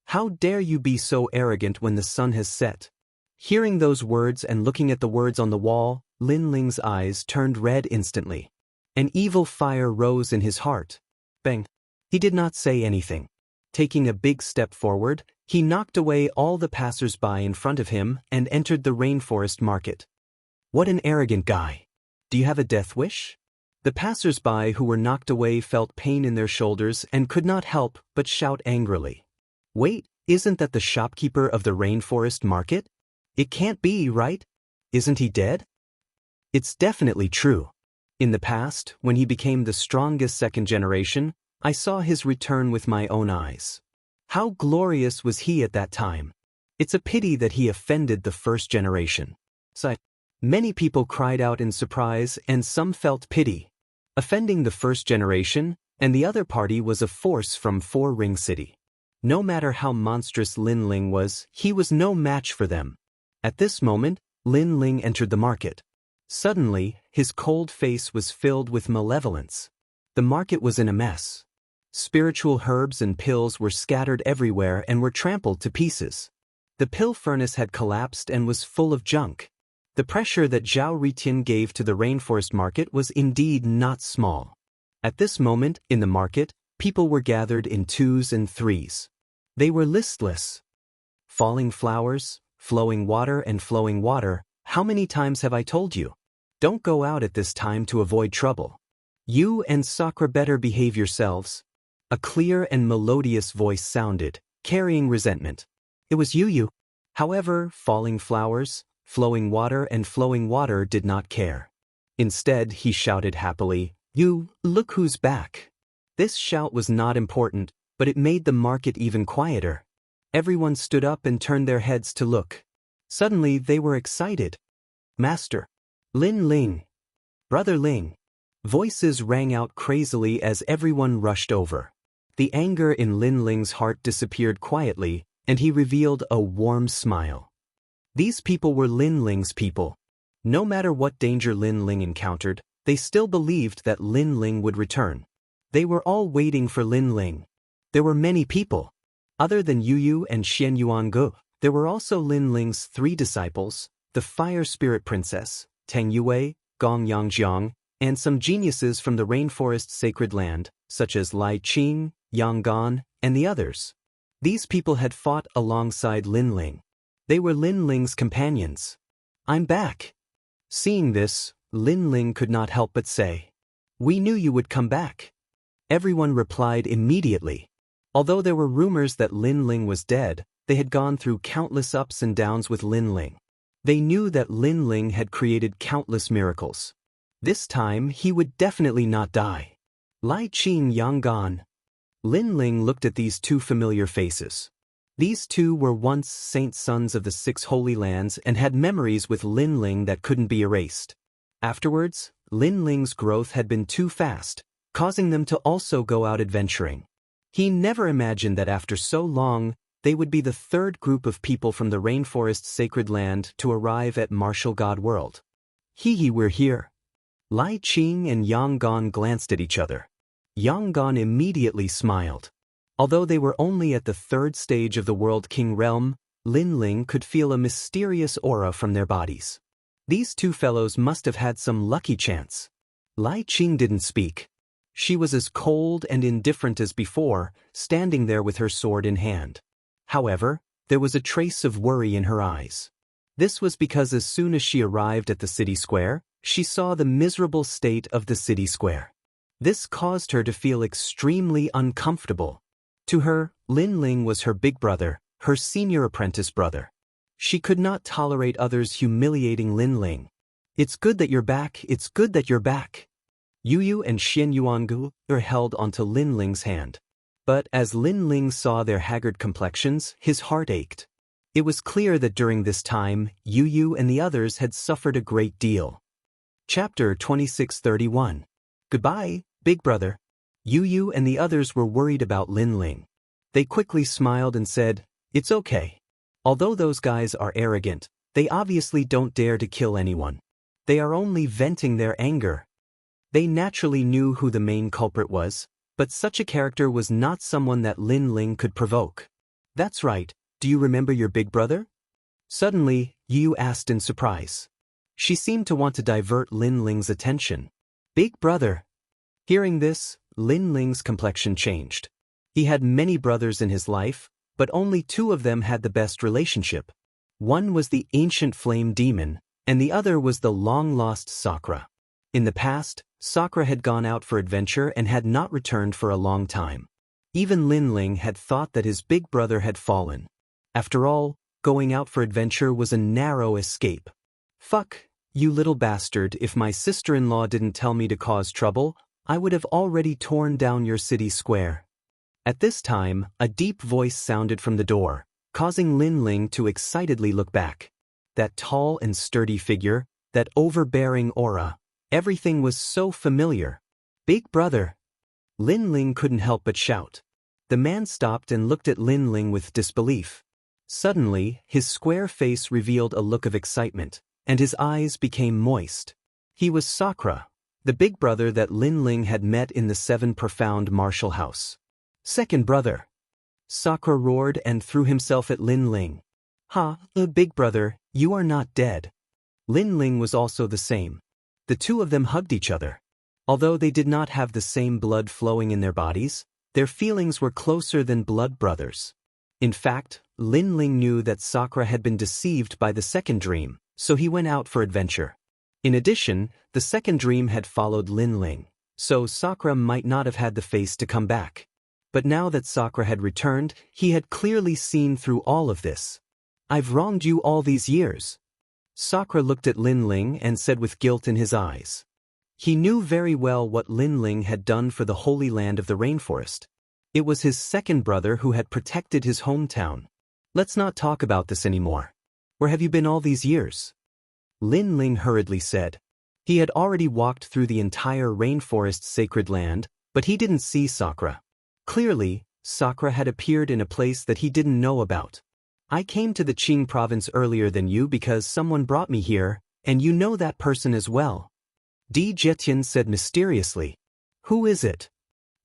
How dare you be so arrogant when the sun has set? Hearing those words and looking at the words on the wall, Lin Ling's eyes turned red instantly. An evil fire rose in his heart. Bang. He did not say anything. Taking a big step forward, he knocked away all the passers-by in front of him and entered the Rainforest Market. What an arrogant guy. Do you have a death wish? The passers-by who were knocked away felt pain in their shoulders and could not help but shout angrily. Wait, isn't that the shopkeeper of the Rainforest Market? It can't be, right? Isn't he dead? It's definitely true. In the past, when he became the strongest second generation, I saw his return with my own eyes. How glorious was he at that time? It's a pity that he offended the first generation. Many people cried out in surprise and some felt pity. Offending the first generation, and the other party was a force from Four Ring City. No matter how monstrous Lin Ling was, he was no match for them. At this moment, Lin Ling entered the market. Suddenly, his cold face was filled with malevolence. The market was in a mess. Spiritual herbs and pills were scattered everywhere and were trampled to pieces. The pill furnace had collapsed and was full of junk. The pressure that Zhao Ritian gave to the rainforest market was indeed not small. At this moment, in the market, people were gathered in twos and threes. They were listless. Falling flowers, flowing water and flowing water, how many times have I told you? Don't go out at this time to avoid trouble. You and Sakura better behave yourselves. A clear and melodious voice sounded, carrying resentment. It was Yu. However, falling flowers, flowing water and flowing water did not care. Instead, he shouted happily, "You, look who's back." This shout was not important, but it made the market even quieter. Everyone stood up and turned their heads to look. Suddenly, they were excited. "Master! Lin Ling! Brother Ling!" Voices rang out crazily as everyone rushed over. The anger in Lin Ling's heart disappeared quietly, and he revealed a warm smile. These people were Lin Ling's people. No matter what danger Lin Ling encountered, they still believed that Lin Ling would return. They were all waiting for Lin Ling. There were many people. Other than Yu and Xianyuangu, there were also Lin Ling's 3 disciples, the Fire Spirit Princess, Tang Yue, Gong Yangjiang, and some geniuses from the rainforest sacred land, such as Lai Qing, Yang Gan, and the others. These people had fought alongside Lin Ling. They were Lin Ling's companions. "I'm back." Seeing this, Lin Ling could not help but say, "We knew you would come back." Everyone replied immediately. Although there were rumors that Lin Ling was dead, they had gone through countless ups and downs with Lin Ling. They knew that Lin Ling had created countless miracles. This time, he would definitely not die. Lai Qing Yang Gan. Lin Ling looked at these 2 familiar faces. These 2 were once saint sons of the 6 holy lands and had memories with Lin Ling that couldn't be erased. Afterwards, Lin Ling's growth had been too fast, causing them to also go out adventuring. He never imagined that after so long, they would be the 3rd group of people from the rainforest sacred land to arrive at Martial God World. We're here. Lai Qing and Yang Gan glanced at each other. Yang Gan immediately smiled. Although they were only at the 3rd stage of the World King realm, Lin Ling could feel a mysterious aura from their bodies. These 2 fellows must have had some lucky chance. Lai Qing didn't speak. She was as cold and indifferent as before, standing there with her sword in hand. However, there was a trace of worry in her eyes. This was because as soon as she arrived at the city square, she saw the miserable state of the city square. This caused her to feel extremely uncomfortable. To her, Lin Ling was her big brother, her senior apprentice brother. She could not tolerate others humiliating Lin Ling. "It's good that you're back, it's good that you're back." Yu and Xianyuangu held onto Lin Ling's hand. But as Lin Ling saw their haggard complexions, his heart ached. It was clear that during this time, Yu and the others had suffered a great deal. Chapter 2631. Goodbye, big brother. Yu and the others were worried about Lin Ling. They quickly smiled and said, "It's okay. Although those guys are arrogant, they obviously don't dare to kill anyone. They are only venting their anger." They naturally knew who the main culprit was, but such a character was not someone that Lin Ling could provoke. "That's right, do you remember your big brother?" Suddenly, Yu asked in surprise. She seemed to want to divert Lin Ling's attention. "Big brother." Hearing this, Lin Ling's complexion changed. He had many brothers in his life, but only 2 of them had the best relationship. One was the ancient flame demon, and the other was the long-lost Sakura. In the past, Sakura had gone out for adventure and had not returned for a long time. Even Lin Ling had thought that his big brother had fallen. After all, going out for adventure was a narrow escape. "Fuck, you little bastard, if my sister-in-law didn't tell me to cause trouble, I would have already torn down your city square." At this time, a deep voice sounded from the door, causing Lin Ling to excitedly look back. That tall and sturdy figure, that overbearing aura, everything was so familiar. "Big brother!" Lin Ling couldn't help but shout. The man stopped and looked at Lin Ling with disbelief. Suddenly, his square face revealed a look of excitement, and his eyes became moist. He was Sakura, the big brother that Lin Ling had met in the 7 Profound Martial House. Second brother. Sakura roared and threw himself at Lin Ling. Ha, big brother, you are not dead. Lin Ling was also the same. The two of them hugged each other. Although they did not have the same blood flowing in their bodies, their feelings were closer than blood brothers. In fact, Lin Ling knew that Sakura had been deceived by the second dream, so he went out for adventure. In addition, the second dream had followed Lin Ling, so Sakura might not have had the face to come back. But now that Sakura had returned, he had clearly seen through all of this. I've wronged you all these years. Sakura looked at Lin Ling and said with guilt in his eyes. He knew very well what Lin Ling had done for the holy land of the rainforest. It was his second brother who had protected his hometown. Let's not talk about this anymore. Where have you been all these years? Lin Ling hurriedly said. He had already walked through the entire rainforest's sacred land, but he didn't see Sakura. Clearly, Sakura had appeared in a place that he didn't know about. I came to the Qing province earlier than you because someone brought me here, and you know that person as well. Di Jetian said mysteriously. Who is it?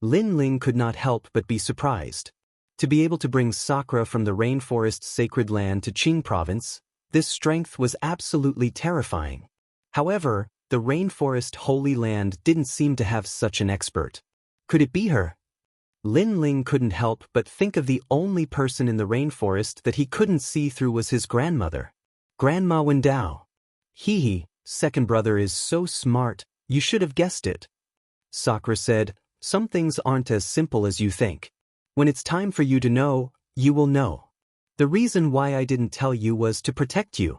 Lin Ling could not help but be surprised. To be able to bring Sakura from the rainforest's sacred land to Qing province, this strength was absolutely terrifying. However, the rainforest holy land didn't seem to have such an expert. Could it be her? Lin Ling couldn't help but think of the only person in the rainforest that he couldn't see through was his grandmother. Grandma Wendao. He, second brother, is so smart, you should have guessed it. Sakura said, some things aren't as simple as you think. When it's time for you to know, you will know. The reason why I didn't tell you was to protect you.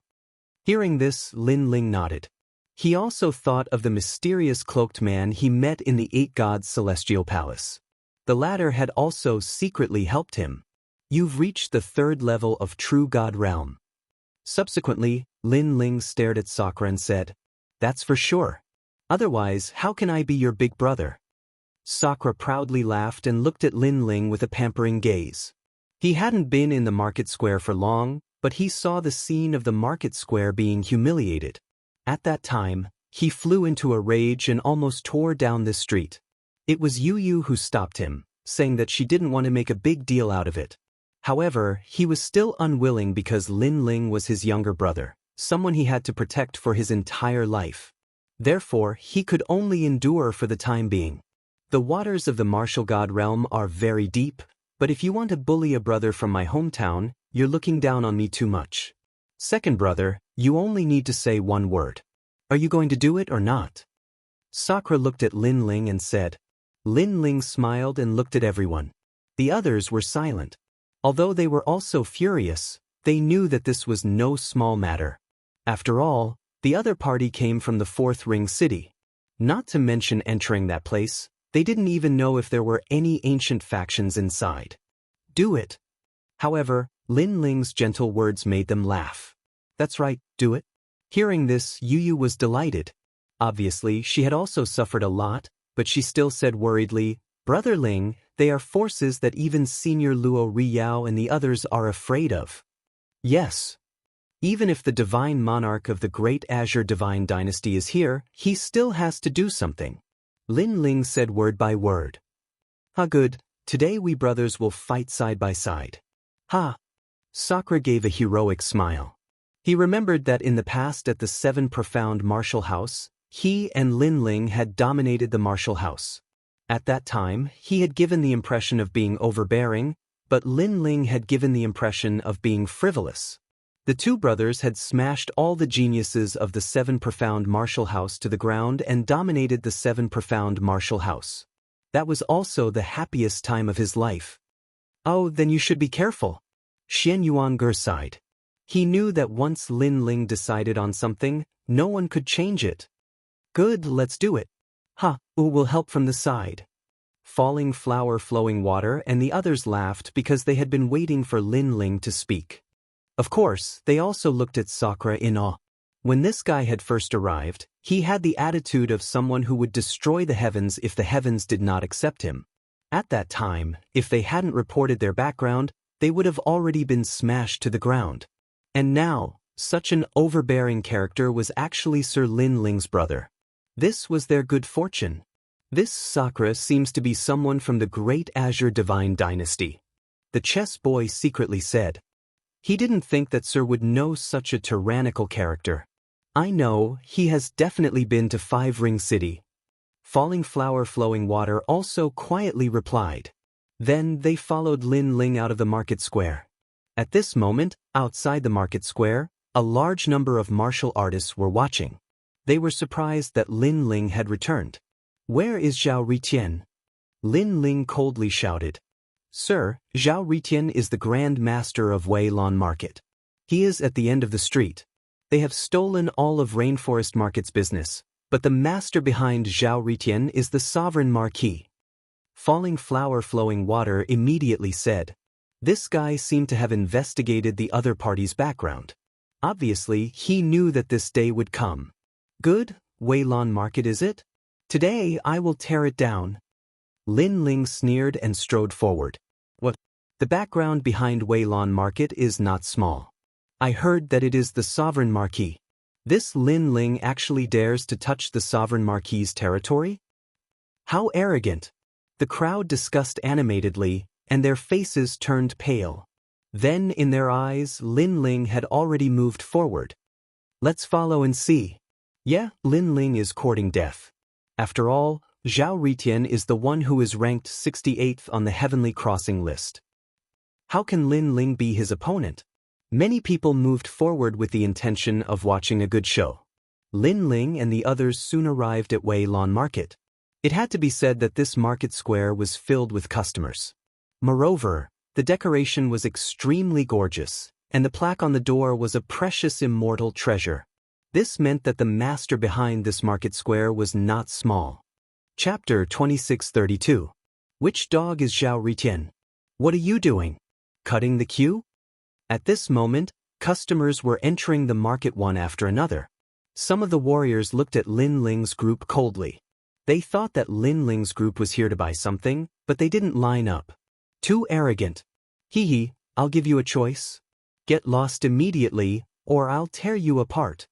Hearing this, Lin Ling nodded. He also thought of the mysterious cloaked man he met in the 8 Gods' celestial palace. The latter had also secretly helped him. You've reached the 3rd level of True God realm. Subsequently, Lin Ling stared at Sakura and said, that's for sure. Otherwise, how can I be your big brother? Sakura proudly laughed and looked at Lin Ling with a pampering gaze. He hadn't been in the market square for long, but he saw the scene of the market square being humiliated. At that time, he flew into a rage and almost tore down the street. It was Yu Yu who stopped him, saying that she didn't want to make a big deal out of it. However, he was still unwilling because Lin Ling was his younger brother, someone he had to protect for his entire life. Therefore, he could only endure for the time being. The waters of the martial god realm are very deep, but if you want to bully a brother from my hometown, you're looking down on me too much. Second brother, you only need to say one word. Are you going to do it or not? Sakura looked at Lin Ling and said. Lin Ling smiled and looked at everyone. The others were silent. Although they were also furious, they knew that this was no small matter. After all, the other party came from the 4th Ring City. Not to mention entering that place, they didn't even know if there were any ancient factions inside. Do it. However, Lin Ling's gentle words made them laugh. That's right, do it. Hearing this, Yu Yu was delighted. Obviously, she had also suffered a lot, but she still said worriedly, Brother Ling, they are forces that even Senior Luo Riyao and the others are afraid of. Yes. Even if the divine monarch of the Great Azure Divine Dynasty is here, he still has to do something. Lin Ling said word by word. Ha, good, today we brothers will fight side by side. Ha! Sakura gave a heroic smile. He remembered that in the past at the 7 Profound Martial House, he and Lin Ling had dominated the martial house. At that time, he had given the impression of being overbearing, but Lin Ling had given the impression of being frivolous. The two brothers had smashed all the geniuses of the 7 Profound Martial House to the ground and dominated the 7 Profound Martial House. That was also the happiest time of his life. Oh, then you should be careful. Xian Yuange sighed. He knew that once Lin Ling decided on something, no one could change it. Good, let's do it. Ha, will help from the side. Falling flower flowing water and the others laughed because they had been waiting for Lin Ling to speak. Of course, they also looked at Sakura in awe. When this guy had first arrived, he had the attitude of someone who would destroy the heavens if the heavens did not accept him. At that time, if they hadn't reported their background, they would have already been smashed to the ground. And now, such an overbearing character was actually Sir Lin Ling's brother. This was their good fortune. This Sakura seems to be someone from the great Azure Divine Dynasty. The chess boy secretly said. He didn't think that Sir would know such a tyrannical character. I know, he has definitely been to Five Ring City. Falling Flower Flowing Water also quietly replied. Then they followed Lin Ling out of the market square. At this moment, outside the market square, a large number of martial artists were watching. They were surprised that Lin Ling had returned. Where is Zhao Ritian? Lin Ling coldly shouted. Sir, Zhao Ritian is the Grand Master of Wei Lan Market. He is at the end of the street. They have stolen all of Rainforest Market's business, but the master behind Zhao Ritian is the Sovereign Marquis. Falling Flower Flowing Water immediately said. This guy seemed to have investigated the other party's background. Obviously, he knew that this day would come. Good, Wei Lan Market is it? Today I will tear it down. Lin Ling sneered and strode forward. What? The background behind Wei Lan Market is not small. I heard that it is the Sovereign Marquis. This Lin Ling actually dares to touch the Sovereign Marquis's territory? How arrogant! The crowd discussed animatedly, and their faces turned pale. Then in their eyes, Lin Ling had already moved forward. Let's follow and see. Yeah, Lin Ling is courting death. After all, Zhao Ritian is the one who is ranked 68th on the Heavenly Crossing list. How can Lin Ling be his opponent? Many people moved forward with the intention of watching a good show. Lin Ling and the others soon arrived at Wei Lan Market. It had to be said that this market square was filled with customers. Moreover, the decoration was extremely gorgeous, and the plaque on the door was a precious immortal treasure. This meant that the master behind this market square was not small. Chapter 2632. Which dog is Zhao Ritian? What are you doing? Cutting the queue? At this moment, customers were entering the market one after another. Some of the warriors looked at Lin Ling's group coldly. They thought that Lin Ling's group was here to buy something, but they didn't line up. Too arrogant. Hee, I'll give you a choice. Get lost immediately, or I'll tear you apart.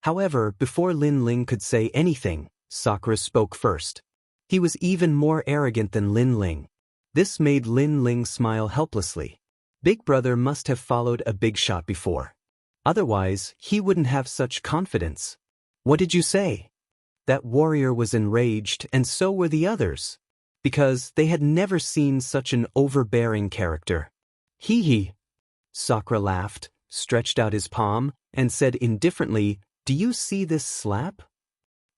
However, before Lin Ling could say anything, Sakura spoke first. He was even more arrogant than Lin Ling. This made Lin Ling smile helplessly. Big Brother must have followed a big shot before. Otherwise, he wouldn't have such confidence. What did you say? That warrior was enraged, and so were the others, because they had never seen such an overbearing character. Hee. Sakura laughed, stretched out his palm, and said indifferently, Do you see this slap?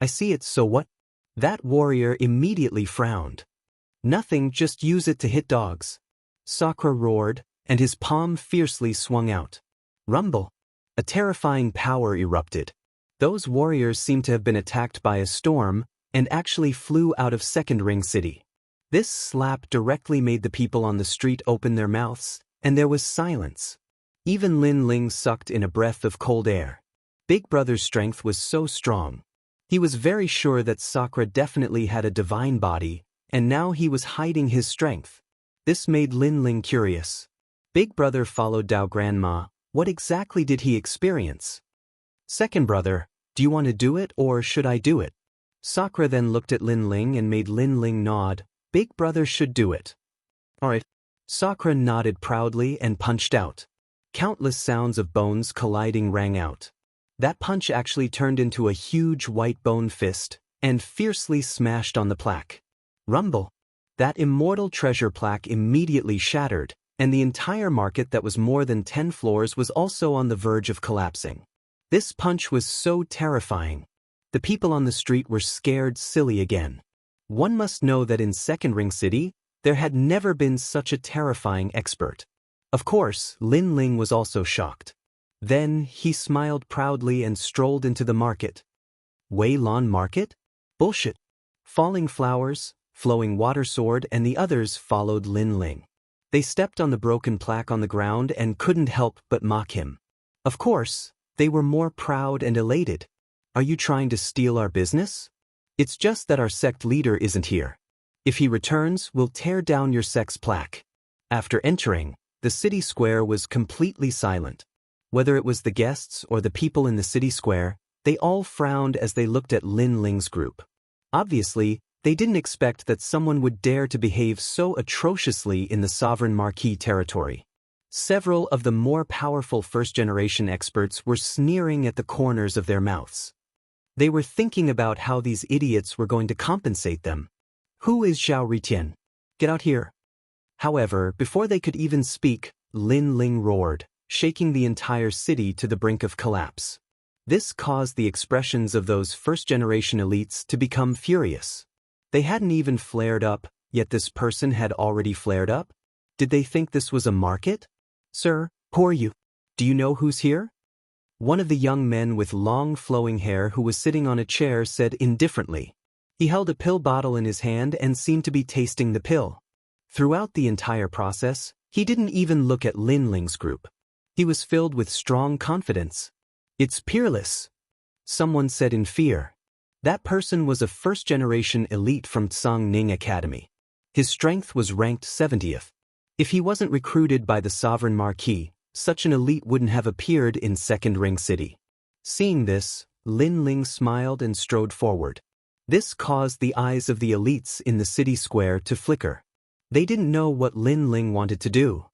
I see it, so what? That warrior immediately frowned. Nothing, just use it to hit dogs. Sakura roared, and his palm fiercely swung out. Rumble. A terrifying power erupted. Those warriors seemed to have been attacked by a storm, and actually flew out of Second Ring City. This slap directly made the people on the street open their mouths, and there was silence. Even Lin Ling sucked in a breath of cold air. Big Brother's strength was so strong. He was very sure that Sakura definitely had a divine body, and now he was hiding his strength. This made Lin Ling curious. Big Brother followed Dao Grandma. What exactly did he experience? Second brother, do you want to do it or should I do it? Sakura then looked at Lin Ling and made Lin Ling nod. Big Brother should do it. Alright. Sakura nodded proudly and punched out. Countless sounds of bones colliding rang out. That punch actually turned into a huge white bone fist and fiercely smashed on the plaque. Rumble. That immortal treasure plaque immediately shattered, and the entire market that was more than 10 floors was also on the verge of collapsing. This punch was so terrifying. The people on the street were scared silly again. One must know that in Second Ring City, there had never been such a terrifying expert. Of course, Lin Ling was also shocked. Then, he smiled proudly and strolled into the market. Wei Lan Market? Bullshit. Falling Flowers, Flowing Water Sword, and the others followed Lin Ling. They stepped on the broken plaque on the ground and couldn't help but mock him. Of course, they were more proud and elated. Are you trying to steal our business? It's just that our sect leader isn't here. If he returns, we'll tear down your sect's plaque. After entering, the city square was completely silent. Whether it was the guests or the people in the city square, They all frowned as they looked at Lin Ling's group. Obviously, they didn't expect that someone would dare to behave so atrociously in the sovereign marquis territory. Several of the more powerful first-generation experts were sneering at the corners of their mouths. They were thinking about how these idiots were going to compensate them. Who is Zhao Ritian? Get out here. However, before they could even speak, Lin Ling roared, shaking the entire city to the brink of collapse. This caused the expressions of those first-generation elites to become furious. They hadn't even flared up, yet this person had already flared up? Did they think this was a market? Sir, who are you? Do you know who's here? One of the young men with long flowing hair who was sitting on a chair said indifferently. He held a pill bottle in his hand and seemed to be tasting the pill. Throughout the entire process, he didn't even look at Lin Ling's group. He was filled with strong confidence. It's Peerless, someone said in fear. That person was a first-generation elite from Tsangning Academy. His strength was ranked 70th. If he wasn't recruited by the Sovereign Marquis, such an elite wouldn't have appeared in Second Ring City. Seeing this, Lin Ling smiled and strode forward. This caused the eyes of the elites in the city square to flicker. They didn't know what Lin Ling wanted to do.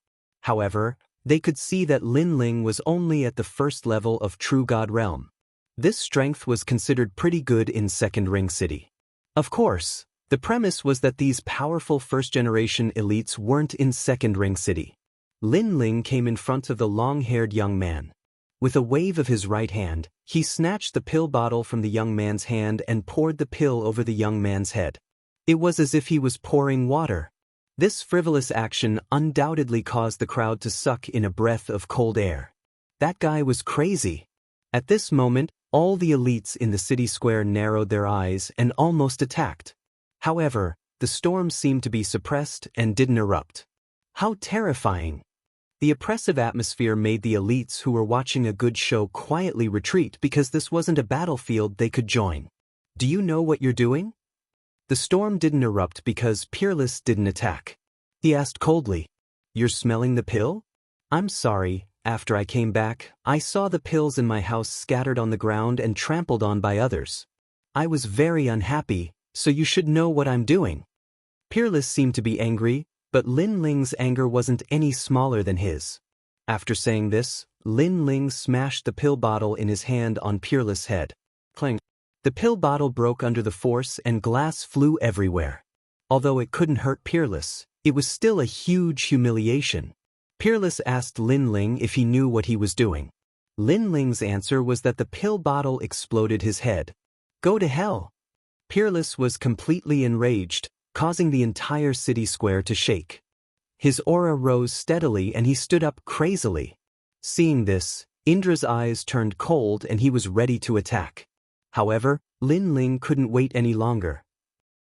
However, they could see that Lin Ling was only at the first level of True God Realm. This strength was considered pretty good in Second Ring City. Of course, the premise was that these powerful first-generation elites weren't in Second Ring City. Lin Ling came in front of the long-haired young man. With a wave of his right hand, he snatched the pill bottle from the young man's hand and poured the pill over the young man's head. It was as if he was pouring water. This frivolous action undoubtedly caused the crowd to suck in a breath of cold air. That guy was crazy. At this moment, all the elites in the city square narrowed their eyes and almost attacked. However, the storm seemed to be suppressed and didn't erupt. How terrifying! The oppressive atmosphere made the elites who were watching a good show quietly retreat because this wasn't a battlefield they could join. Do you know what you're doing? The storm didn't erupt because Peerless didn't attack. He asked coldly, "You're smelling the pill?" "I'm sorry, after I came back, I saw the pills in my house scattered on the ground and trampled on by others. I was very unhappy, so you should know what I'm doing." Peerless seemed to be angry, but Lin Ling's anger wasn't any smaller than his. After saying this, Lin Ling smashed the pill bottle in his hand on Peerless' head. Clang! The pill bottle broke under the force and glass flew everywhere. Although it couldn't hurt Peerless, it was still a huge humiliation. Peerless asked Lin Ling if he knew what he was doing. Lin Ling's answer was that the pill bottle exploded his head. Go to hell! Peerless was completely enraged, causing the entire city square to shake. His aura rose steadily and he stood up crazily. Seeing this, Indra's eyes turned cold and he was ready to attack. However, Lin Ling couldn't wait any longer.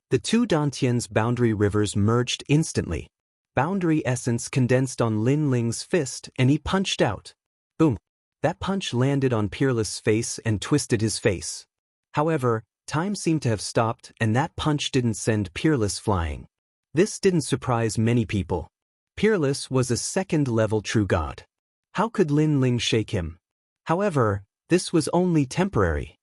The two Dantian's boundary rivers merged instantly. Boundary essence condensed on Lin Ling's fist and he punched out. Boom! That punch landed on Peerless' face and twisted his face. However, time seemed to have stopped and that punch didn't send Peerless flying. This didn't surprise many people. Peerless was a second-level true god. How could Lin Ling shake him? However, this was only temporary.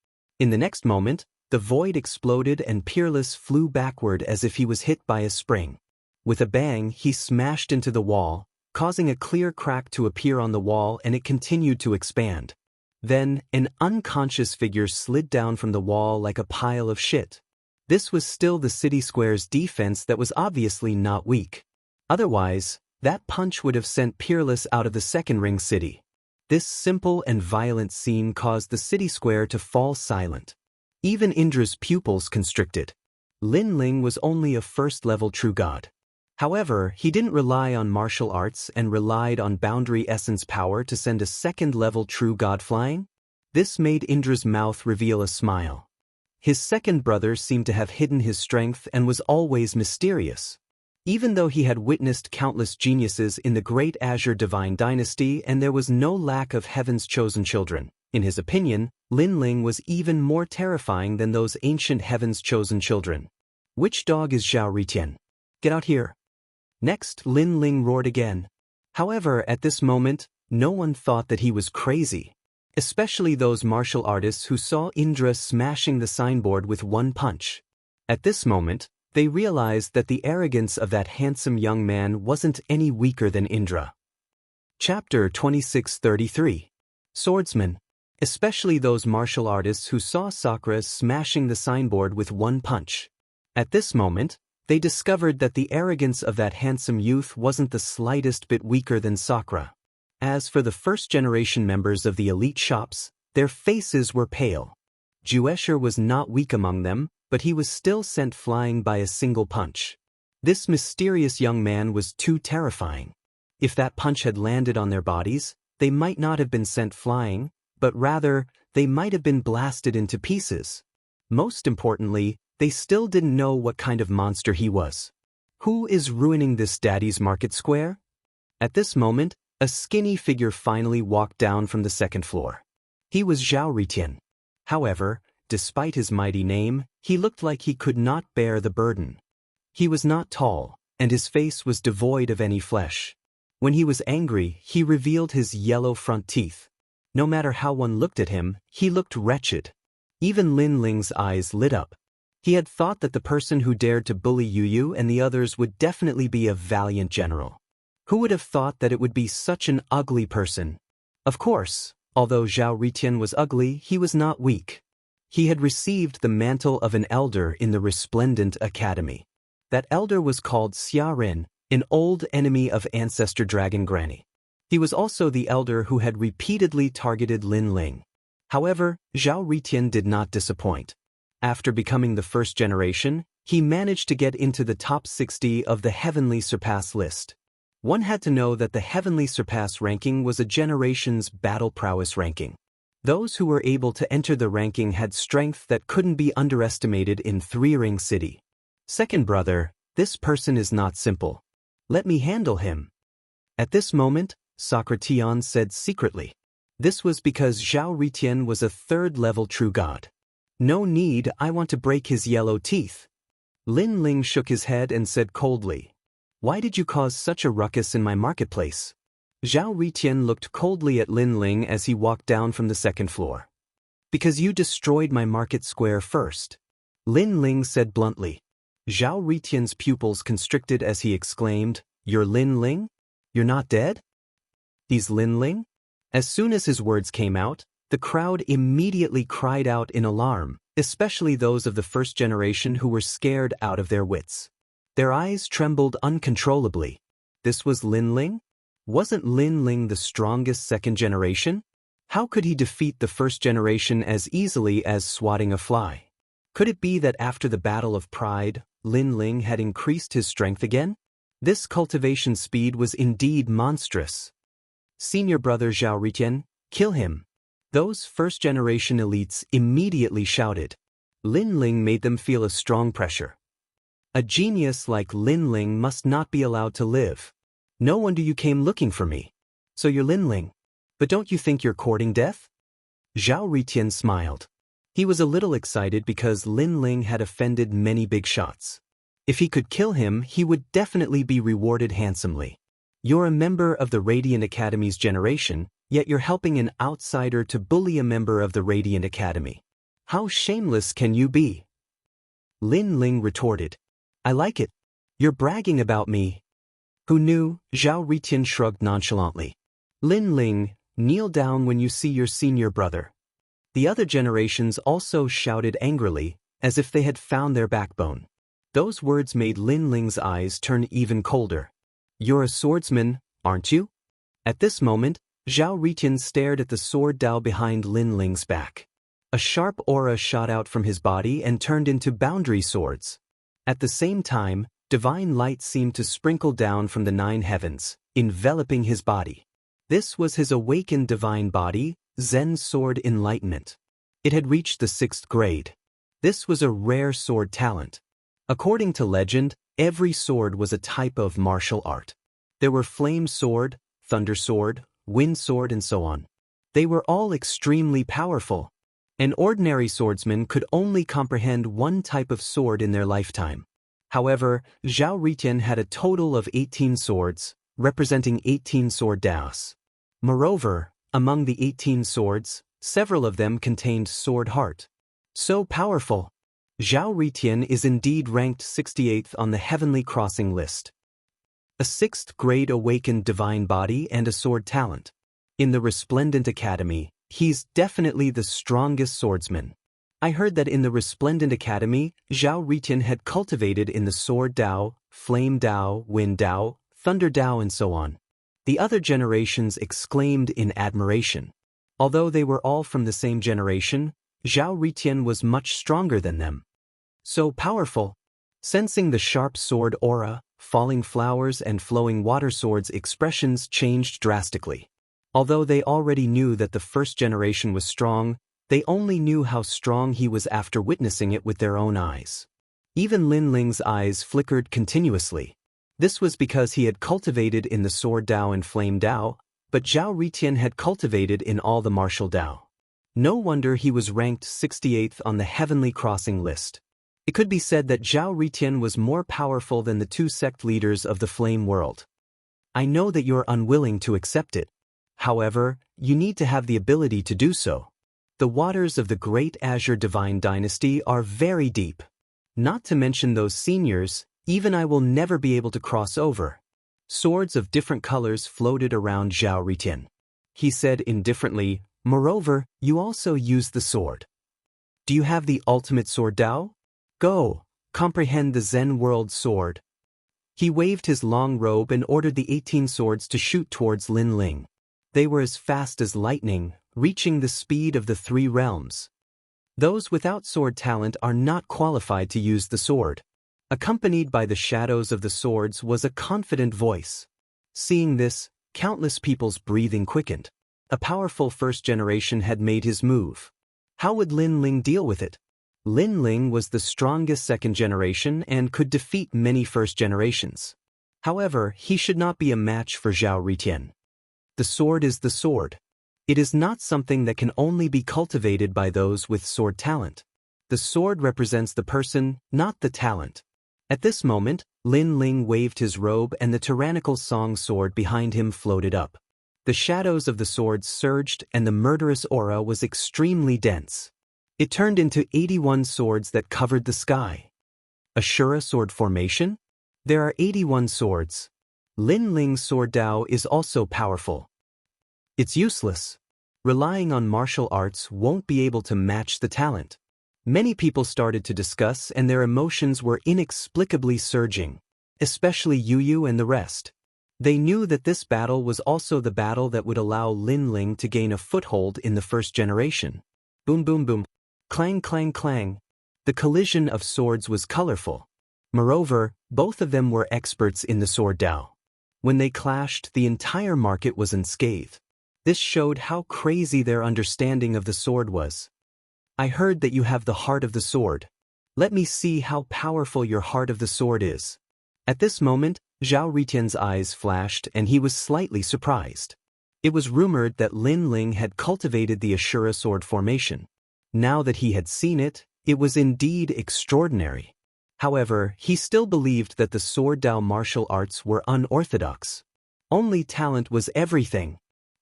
In the next moment, the void exploded and Peerless flew backward as if he was hit by a spring. With a bang, he smashed into the wall, causing a clear crack to appear on the wall and it continued to expand. Then, an unconscious figure slid down from the wall like a pile of shit. This was still the city square's defense that was obviously not weak. Otherwise, that punch would have sent Peerless out of the Second Ring City. This simple and violent scene caused the city square to fall silent. Even Indra's pupils constricted. Lin Ling was only a first-level true god. However, he didn't rely on martial arts and relied on boundary essence power to send a second-level true god flying. This made Indra's mouth reveal a smile. His second brother seemed to have hidden his strength and was always mysterious. Even though he had witnessed countless geniuses in the Great Azure Divine Dynasty and there was no lack of Heaven's chosen children, in his opinion, Lin Ling was even more terrifying than those ancient Heaven's chosen children. Which dog is Zhao Ritian? Get out here! Next, Lin Ling roared again. However, at this moment, no one thought that he was crazy. especially those martial artists who saw Indra smashing the signboard with one punch. At this moment, they realized that the arrogance of that handsome young man wasn't any weaker than Indra. Chapter 2633. Swordsmen, especially those martial artists who saw Sakura smashing the signboard with one punch. At this moment, they discovered that the arrogance of that handsome youth wasn't the slightest bit weaker than Sakura. As for the first-generation members of the elite shops, their faces were pale. Juesher was not weak among them, but he was still sent flying by a single punch. This mysterious young man was too terrifying. If that punch had landed on their bodies, they might not have been sent flying, but rather, they might have been blasted into pieces. Most importantly, they still didn't know what kind of monster he was. Who is ruining this daddy's market square? At this moment, a skinny figure finally walked down from the second floor. He was Zhao Ritian. However, despite his mighty name, he looked like he could not bear the burden. He was not tall, and his face was devoid of any flesh. When he was angry, he revealed his yellow front teeth. No matter how one looked at him, he looked wretched. Even Lin Ling's eyes lit up. He had thought that the person who dared to bully Yu and the others would definitely be a valiant general. Who would have thought that it would be such an ugly person? Of course, although Zhao Ritian was ugly, he was not weak. He had received the mantle of an elder in the Resplendent Academy. That elder was called Xia Rin, an old enemy of Ancestor Dragon Granny. He was also the elder who had repeatedly targeted Lin Ling. However, Zhao Ritian did not disappoint. After becoming the first generation, he managed to get into the top 60 of the Heavenly Surpass list. One had to know that the Heavenly Surpass ranking was a generation's battle prowess ranking. Those who were able to enter the ranking had strength that couldn't be underestimated in Three Ring City. Second brother, this person is not simple. Let me handle him. At this moment, Socrateon said secretly. This was because Zhao Ritian was a third-level true god. No need, I want to break his yellow teeth. Lin Ling shook his head and said coldly, Why did you cause such a ruckus in my marketplace? Zhao Ritian looked coldly at Lin Ling as he walked down from the second floor. Because you destroyed my market square first. Lin Ling said bluntly. Zhao Ritian's pupils constricted as he exclaimed, You're Lin Ling? You're not dead? He's Lin Ling? As soon as his words came out, the crowd immediately cried out in alarm, especially those of the first generation who were scared out of their wits. Their eyes trembled uncontrollably. This was Lin Ling? Wasn't Lin Ling the strongest second generation? How could he defeat the first generation as easily as swatting a fly? Could it be that after the Battle of Pride, Lin Ling had increased his strength again? This cultivation speed was indeed monstrous. Senior brother Zhao Ritian, kill him. Those first-generation elites immediately shouted. Lin Ling made them feel a strong pressure. A genius like Lin Ling must not be allowed to live. No wonder you came looking for me. So you're Lin Ling. But don't you think you're courting death? Zhao Ritian smiled. He was a little excited because Lin Ling had offended many big shots. If he could kill him, he would definitely be rewarded handsomely. You're a member of the Radiant Academy's generation, yet you're helping an outsider to bully a member of the Radiant Academy. How shameless can you be? Lin Ling retorted. I like it. You're bragging about me. Who knew? Zhao Ritian shrugged nonchalantly. Lin Ling, kneel down when you see your senior brother. The other generations also shouted angrily, as if they had found their backbone. Those words made Lin Ling's eyes turn even colder. You're a swordsman, aren't you? At this moment, Zhao Ritian stared at the sword dao behind Lin Ling's back. A sharp aura shot out from his body and turned into boundary swords. At the same time, divine light seemed to sprinkle down from the 9 heavens, enveloping his body. This was his awakened divine body, Zen Sword Enlightenment. It had reached the 6th grade. This was a rare sword talent. According to legend, every sword was a type of martial art. There were flame sword, thunder sword, wind sword, and so on. They were all extremely powerful. An ordinary swordsman could only comprehend one type of sword in their lifetime. However, Zhao Ritian had a total of 18 swords, representing 18 sword daos. Moreover, among the 18 swords, Several of them contained sword heart. So powerful! Zhao Ritian is indeed ranked 68th on the heavenly crossing list. A 6th grade awakened divine body and a sword talent. In the Resplendent Academy, he's definitely the strongest swordsman. I heard that in the Resplendent Academy, Zhao Ritian had cultivated in the Sword Dao, Flame Dao, Wind Dao, Thunder Dao and so on. The other generations exclaimed in admiration. Although they were all from the same generation, Zhao Ritian was much stronger than them. So powerful! Sensing the sharp sword aura, falling flowers and flowing water swords expressions changed drastically. Although they already knew that the first generation was strong, they only knew how strong he was after witnessing it with their own eyes. Even Lin Ling's eyes flickered continuously. This was because he had cultivated in the Sword Dao and Flame Dao, but Zhao Ritian had cultivated in all the martial Dao. No wonder he was ranked 68th on the heavenly crossing list. It could be said that Zhao Ritian was more powerful than the two sect leaders of the Flame World. I know that you're unwilling to accept it. However, you need to have the ability to do so. The waters of the Great Azure Divine Dynasty are very deep. Not to mention those seniors, even I will never be able to cross over. Swords of different colors floated around Zhao Ritian. He said indifferently, "Moreover, you also use the sword. Do you have the ultimate sword Dao? Go, comprehend the Zen world sword." He waved his long robe and ordered the 18 swords to shoot towards Lin Ling. They were as fast as lightning, reaching the speed of the 3 realms. Those without sword talent are not qualified to use the sword. Accompanied by the shadows of the swords was a confident voice. Seeing this, countless people's breathing quickened. A powerful first generation had made his move. How would Lin Ling deal with it? Lin Ling was the strongest second generation and could defeat many first generations. However, he should not be a match for Zhao Ritian. The sword is the sword. It is not something that can only be cultivated by those with sword talent. The sword represents the person, not the talent. At this moment, Lin Ling waved his robe and the tyrannical song sword behind him floated up. The shadows of the swords surged and the murderous aura was extremely dense. It turned into 81 swords that covered the sky. Ashura sword formation? There are 81 swords. Lin Ling's sword Dao is also powerful. It's useless. Relying on martial arts won't be able to match the talent. Many people started to discuss and their emotions were inexplicably surging, especially Yu and the rest. They knew that this battle was also the battle that would allow Lin Ling to gain a foothold in the first generation. Boom boom boom. Clang clang clang. The collision of swords was colorful. Moreover, both of them were experts in the sword Dao. When they clashed, the entire market was unscathed. This showed how crazy their understanding of the sword was. I heard that you have the heart of the sword. Let me see how powerful your heart of the sword is. At this moment, Zhao Ritian's eyes flashed and he was slightly surprised. It was rumored that Lin Ling had cultivated the Ashura sword formation. Now that he had seen it, it was indeed extraordinary. However, he still believed that the sword Dao martial arts were unorthodox. Only talent was everything.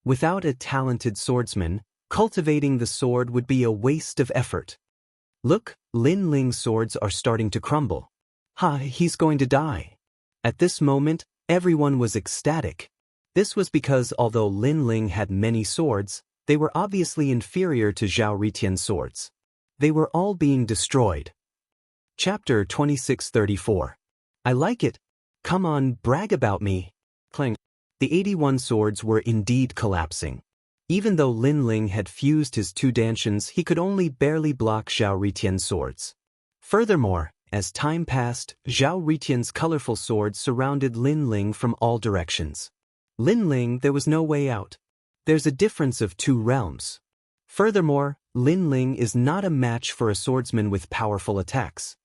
Without a talented swordsman, cultivating the sword would be a waste of effort. Look, Lin Ling's swords are starting to crumble. He's going to die. At this moment, everyone was ecstatic. This was because although Lin Ling had many swords, they were obviously inferior to Zhao Ritian's swords. They were all being destroyed. Chapter 2634. I like it. Come on, brag about me. Clang. The 81 swords were indeed collapsing. Even though Lin Ling had fused his 2 dantians, he could only barely block Zhao Ritian's swords. Furthermore, as time passed, Zhao Ritian's colorful swords surrounded Lin Ling from all directions. Lin Ling, there was no way out. There's a difference of 2 realms. Furthermore, Lin Ling is not a match for a swordsman with powerful attacks.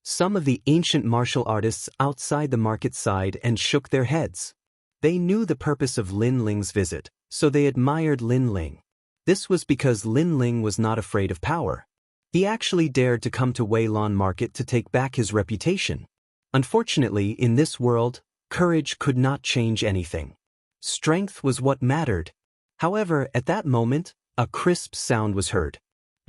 Some of the ancient martial artists outside the market sighed and shook their heads. They knew the purpose of Lin Ling's visit, so they admired Lin Ling. This was because Lin Ling was not afraid of power. He actually dared to come to Weilon Market to take back his reputation. Unfortunately, in this world, courage could not change anything. Strength was what mattered. However, at that moment, A crisp sound was heard.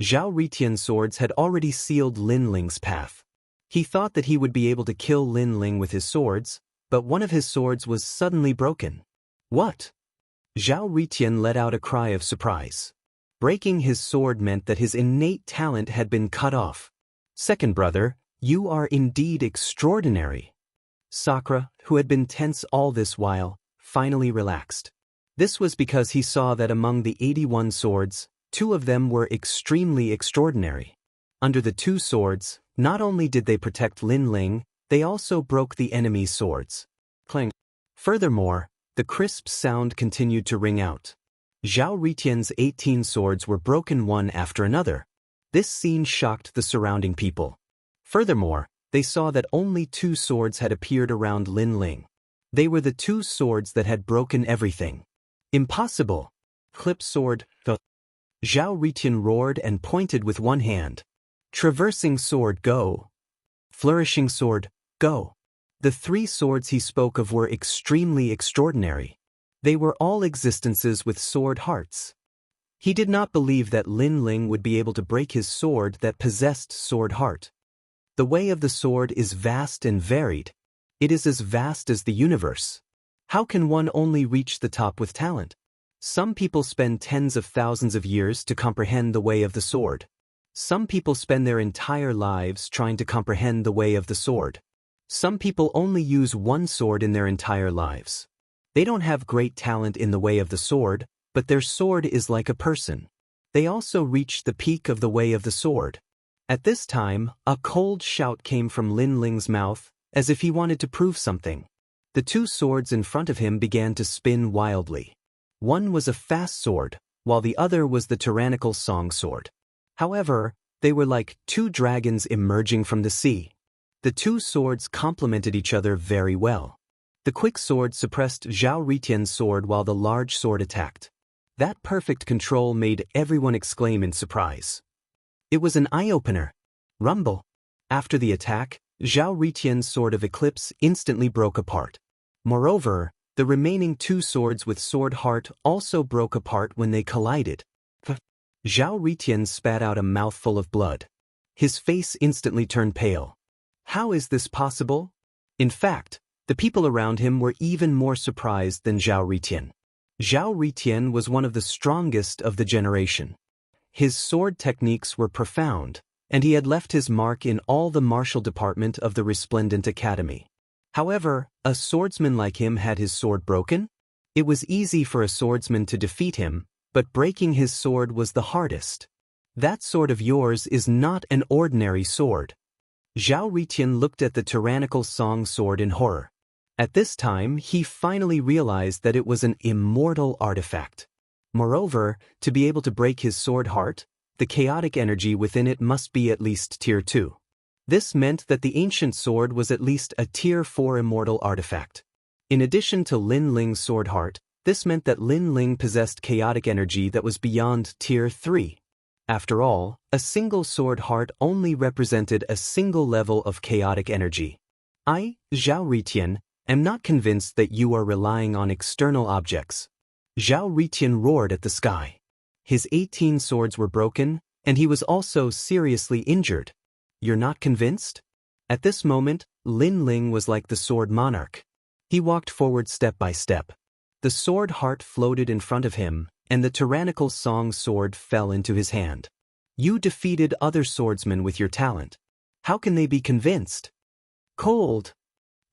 Zhao Ritian's swords had already sealed Lin Ling's path. He thought that he would be able to kill Lin Ling with his swords, but one of his swords was suddenly broken. What? Zhao Ritian let out a cry of surprise. Breaking his sword meant that his innate talent had been cut off. Second brother, you are indeed extraordinary. Sakura, who had been tense all this while, finally relaxed. This was because he saw that among the 81 swords, 2 of them were extremely extraordinary. Under the 2 swords, not only did they protect Lin Ling, they also broke the enemy's swords. Clang. Furthermore, the crisp sound continued to ring out. Zhao Ritian's 18 swords were broken one after another. This scene shocked the surrounding people. Furthermore, they saw that only 2 swords had appeared around Lin Ling. They were the 2 swords that had broken everything. Impossible! Clip sword, the Zhao Ritian roared and pointed with one hand. Traversing sword, go. Flourishing sword, go. The 3 swords he spoke of were extremely extraordinary. They were all existences with sword hearts. He did not believe that Lin Ling would be able to break his sword that possessed sword heart. The way of the sword is vast and varied. It is as vast as the universe. How can one only reach the top with talent? Some people spend tens of thousands of years to comprehend the way of the sword. Some people spend their entire lives trying to comprehend the way of the sword. Some people only use one sword in their entire lives. They don't have great talent in the way of the sword, but their sword is like a person. They also reach the peak of the way of the sword. At this time, a cold shout came from Lin Ling's mouth, as if he wanted to prove something. The 2 swords in front of him began to spin wildly. One was a fast sword, while the other was the tyrannical song sword. However, they were like 2 dragons emerging from the sea. The 2 swords complemented each other very well. The quick sword suppressed Zhao Ritian's sword while the large sword attacked. That perfect control made everyone exclaim in surprise. It was an eye-opener. Rumble. After the attack, Zhao Ritian's sword of Eclipse instantly broke apart. Moreover, the remaining 2 swords with sword heart also broke apart when they collided. Zhao Ritian spat out a mouthful of blood. His face instantly turned pale. How is this possible? In fact, the people around him were even more surprised than Zhao Ritian. Zhao Ritian was one of the strongest of the generation. His sword techniques were profound, and he had left his mark in all the martial department of the Resplendent Academy. However, a swordsman like him had his sword broken? It was easy for a swordsman to defeat him, but breaking his sword was the hardest. That sword of yours is not an ordinary sword. Zhao Ritian looked at the tyrannical song sword in horror. At this time, he finally realized that it was an immortal artifact. Moreover, to be able to break his sword heart, the chaotic energy within it must be at least Tier 2. This meant that the ancient sword was at least a Tier 4 immortal artifact. In addition to Lin Ling's sword heart, this meant that Lin Ling possessed chaotic energy that was beyond Tier 3. After all, a single sword heart only represented a single level of chaotic energy. I, Zhao Ritian, am not convinced that you are relying on external objects. Zhao Ritian roared at the sky. His 18 swords were broken, and he was also seriously injured. You're not convinced? At this moment, Lin Ling was like the sword monarch. He walked forward step by step. The sword heart floated in front of him, and the tyrannical song sword fell into his hand. You defeated other swordsmen with your talent. How can they be convinced? Cold.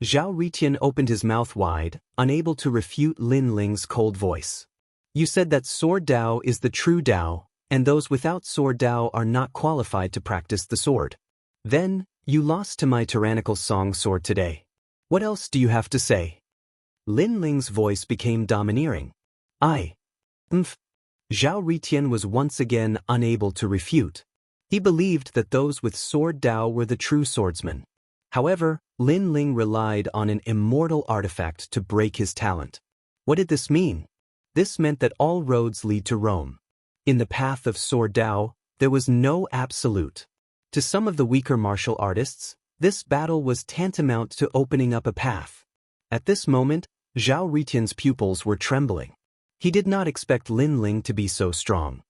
Zhao Ritian opened his mouth wide, unable to refute Lin Ling's cold voice. You said that sword Dao is the true Dao, and those without sword Dao are not qualified to practice the sword. Then, you lost to my tyrannical song sword today. What else do you have to say? Lin Ling's voice became domineering. Zhao Ritian was once again unable to refute. He believed that those with sword Dao were the true swordsmen. However, Lin Ling relied on an immortal artifact to break his talent. What did this mean? This meant that all roads lead to Rome. In the path of sword Dao, there was no absolute. To some of the weaker martial artists, this battle was tantamount to opening up a path. At this moment, Zhao Ritian's pupils were trembling. He did not expect Lin Ling to be so strong.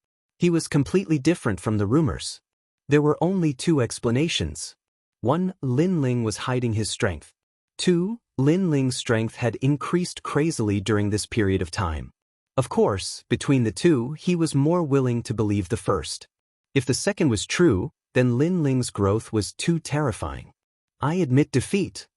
He was completely different from the rumors. There were only two explanations. 1. Lin Ling was hiding his strength. 2. Lin Ling's strength had increased crazily during this period of time. Of course, between the two, he was more willing to believe the first. If the second was true, then Lin Ling's growth was too terrifying. I admit defeat.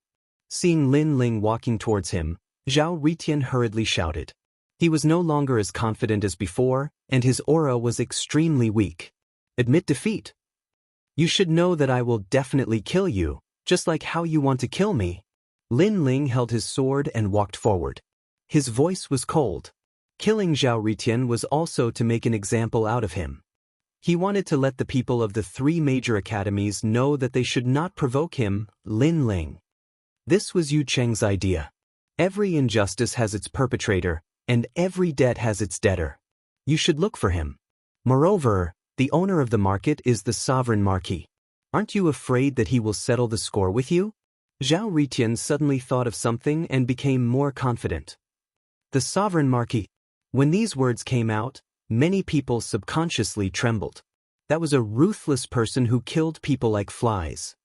Seeing Lin Ling walking towards him, Zhao Ritian hurriedly shouted. He was no longer as confident as before, and his aura was extremely weak. Admit defeat. You should know that I will definitely kill you, just like how you want to kill me. Lin Ling held his sword and walked forward. His voice was cold. Killing Zhao Ritian was also to make an example out of him. He wanted to let the people of the three major academies know that they should not provoke him, Lin Ling. This was Yu Cheng's idea. Every injustice has its perpetrator, and every debt has its debtor. You should look for him. Moreover, the owner of the market is the sovereign marquis. Aren't you afraid that he will settle the score with you? Zhao Ritian suddenly thought of something and became more confident. The sovereign marquis. When these words came out, many people subconsciously trembled. That was a ruthless person who killed people like flies.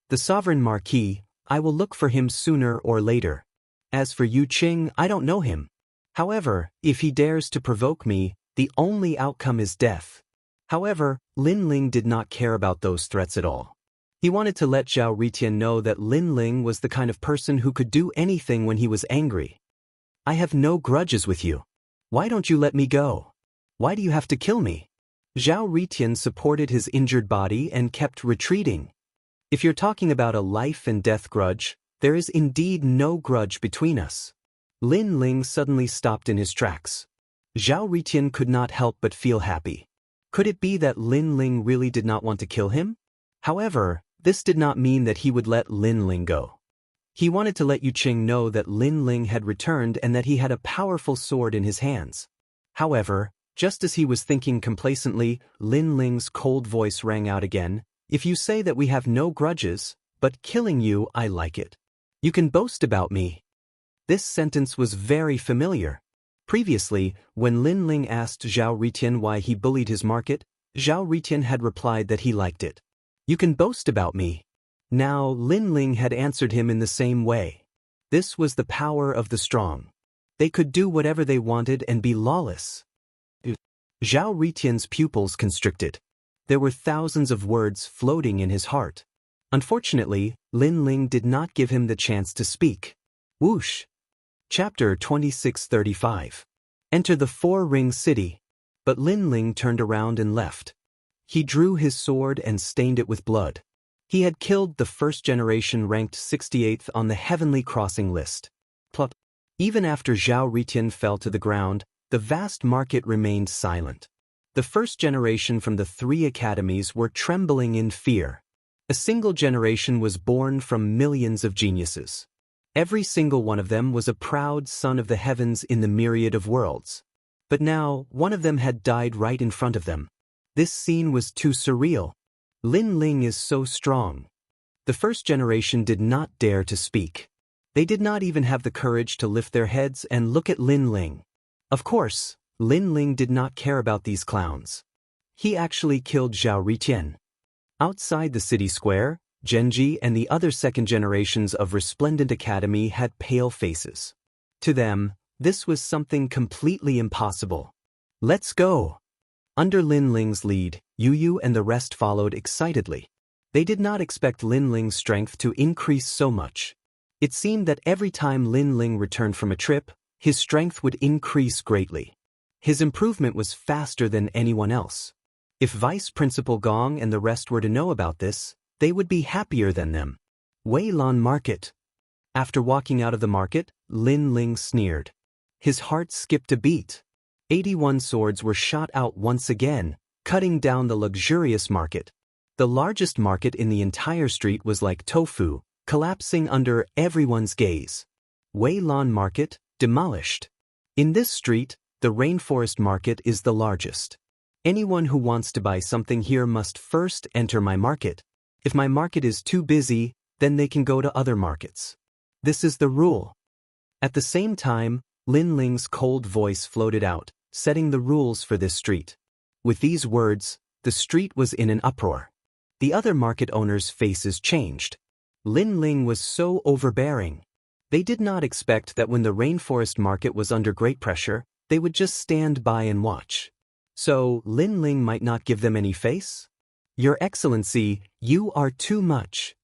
The sovereign marquis, I will look for him sooner or later. As for Yu Qing, I don't know him. However, if he dares to provoke me, the only outcome is death. However, Lin Ling did not care about those threats at all. He wanted to let Zhao Ritian know that Lin Ling was the kind of person who could do anything when he was angry. I have no grudges with you. Why don't you let me go? Why do you have to kill me? Zhao Ritian supported his injured body and kept retreating. If you're talking about a life and death grudge, there is indeed no grudge between us. Lin Ling suddenly stopped in his tracks. Zhao Ritian could not help but feel happy. Could it be that Lin Ling really did not want to kill him? However, this did not mean that he would let Lin Ling go. He wanted to let Yu Qing know that Lin Ling had returned and that he had a powerful sword in his hands. However, just as he was thinking complacently, Lin Ling's cold voice rang out again. If you say that we have no grudges, but killing you, I like it. You can boast about me. This sentence was very familiar. Previously, when Lin Ling asked Zhao Ritian why he bullied his market, Zhao Ritian had replied that he liked it. You can boast about me. Now Lin Ling had answered him in the same way. This was the power of the strong. They could do whatever they wanted and be lawless. Zhao Ritian's pupils constricted. There were thousands of words floating in his heart. Unfortunately, Lin Ling did not give him the chance to speak. Whoosh! Chapter 2635. Enter the Four-Ring City. But Lin Ling turned around and left. He drew his sword and stained it with blood. He had killed the first generation ranked 68th on the Heavenly Crossing list. Plot. Even after Zhao Ritian fell to the ground, the vast market remained silent. The first generation from the three academies were trembling in fear. A single generation was born from millions of geniuses. Every single one of them was a proud son of the heavens in the myriad of worlds. But now, one of them had died right in front of them. This scene was too surreal. Lin Ling is so strong. The first generation did not dare to speak. They did not even have the courage to lift their heads and look at Lin Ling. Of course, Lin Ling did not care about these clowns. He actually killed Zhao Ritian. Outside the city square, Genji and the other second generations of Resplendent Academy had pale faces. To them, this was something completely impossible. Let's go! Under Lin Ling's lead, Yu and the rest followed excitedly. They did not expect Lin Ling's strength to increase so much. It seemed that every time Lin Ling returned from a trip, his strength would increase greatly. His improvement was faster than anyone else. If Vice Principal Gong and the rest were to know about this, they would be happier than them. Weilan Market. After walking out of the market, Lin Ling sneered. His heart skipped a beat. 81 swords were shot out once again, cutting down the luxurious market. The largest market in the entire street was like tofu, collapsing under everyone's gaze. Weilan Market, demolished. In this street, the Rainforest Market is the largest. Anyone who wants to buy something here must first enter my market. If my market is too busy, then they can go to other markets. This is the rule. At the same time, Lin Ling's cold voice floated out, setting the rules for this street. With these words, the street was in an uproar. The other market owners' faces changed. Lin Ling was so overbearing. They did not expect that when the rainforest market was under great pressure, they would just stand by and watch. So, Lin Ling might not give them any face? Your Excellency, you are too much,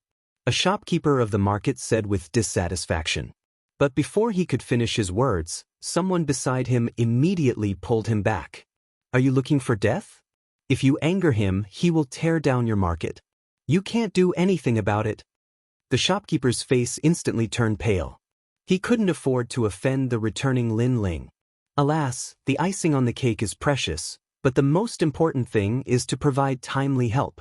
a shopkeeper of the market said with dissatisfaction. But before he could finish his words, someone beside him immediately pulled him back. Are you looking for death? If you anger him, he will tear down your market. You can't do anything about it. The shopkeeper's face instantly turned pale. He couldn't afford to offend the returning Lin Ling. Alas, the icing on the cake is precious, but the most important thing is to provide timely help.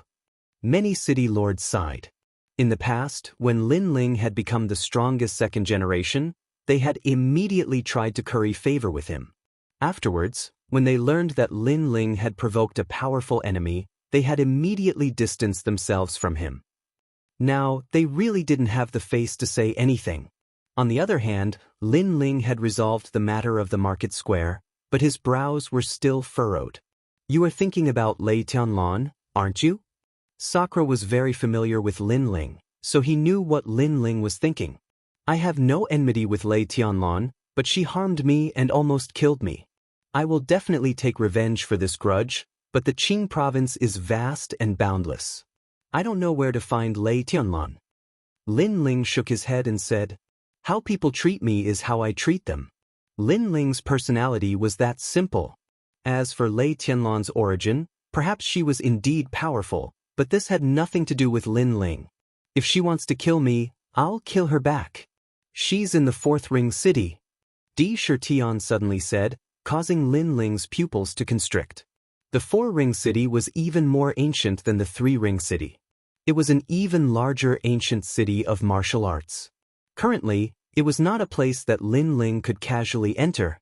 Many city lords sighed. In the past, when Lin Ling had become the strongest second generation, they had immediately tried to curry favor with him. Afterwards, when they learned that Lin Ling had provoked a powerful enemy, they had immediately distanced themselves from him. Now, they really didn't have the face to say anything. On the other hand, Lin Ling had resolved the matter of the market square, but his brows were still furrowed. You are thinking about Lei Tianlan, aren't you? Sakura was very familiar with Lin Ling, so he knew what Lin Ling was thinking. I have no enmity with Lei Tianlan, but she harmed me and almost killed me. I will definitely take revenge for this grudge, but the Qing province is vast and boundless. I don't know where to find Lei Tianlan. Lin Ling shook his head and said, how people treat me is how I treat them. Lin Ling's personality was that simple. As for Lei Tianlan's origin, perhaps she was indeed powerful, but this had nothing to do with Lin Ling. If she wants to kill me, I'll kill her back. She's in the Fourth Ring City. Di Shirtian suddenly said, causing Lin Ling's pupils to constrict. The Four-Ring City was even more ancient than the Three-Ring City. It was an even larger ancient city of martial arts. Currently, it was not a place that Lin Ling could casually enter.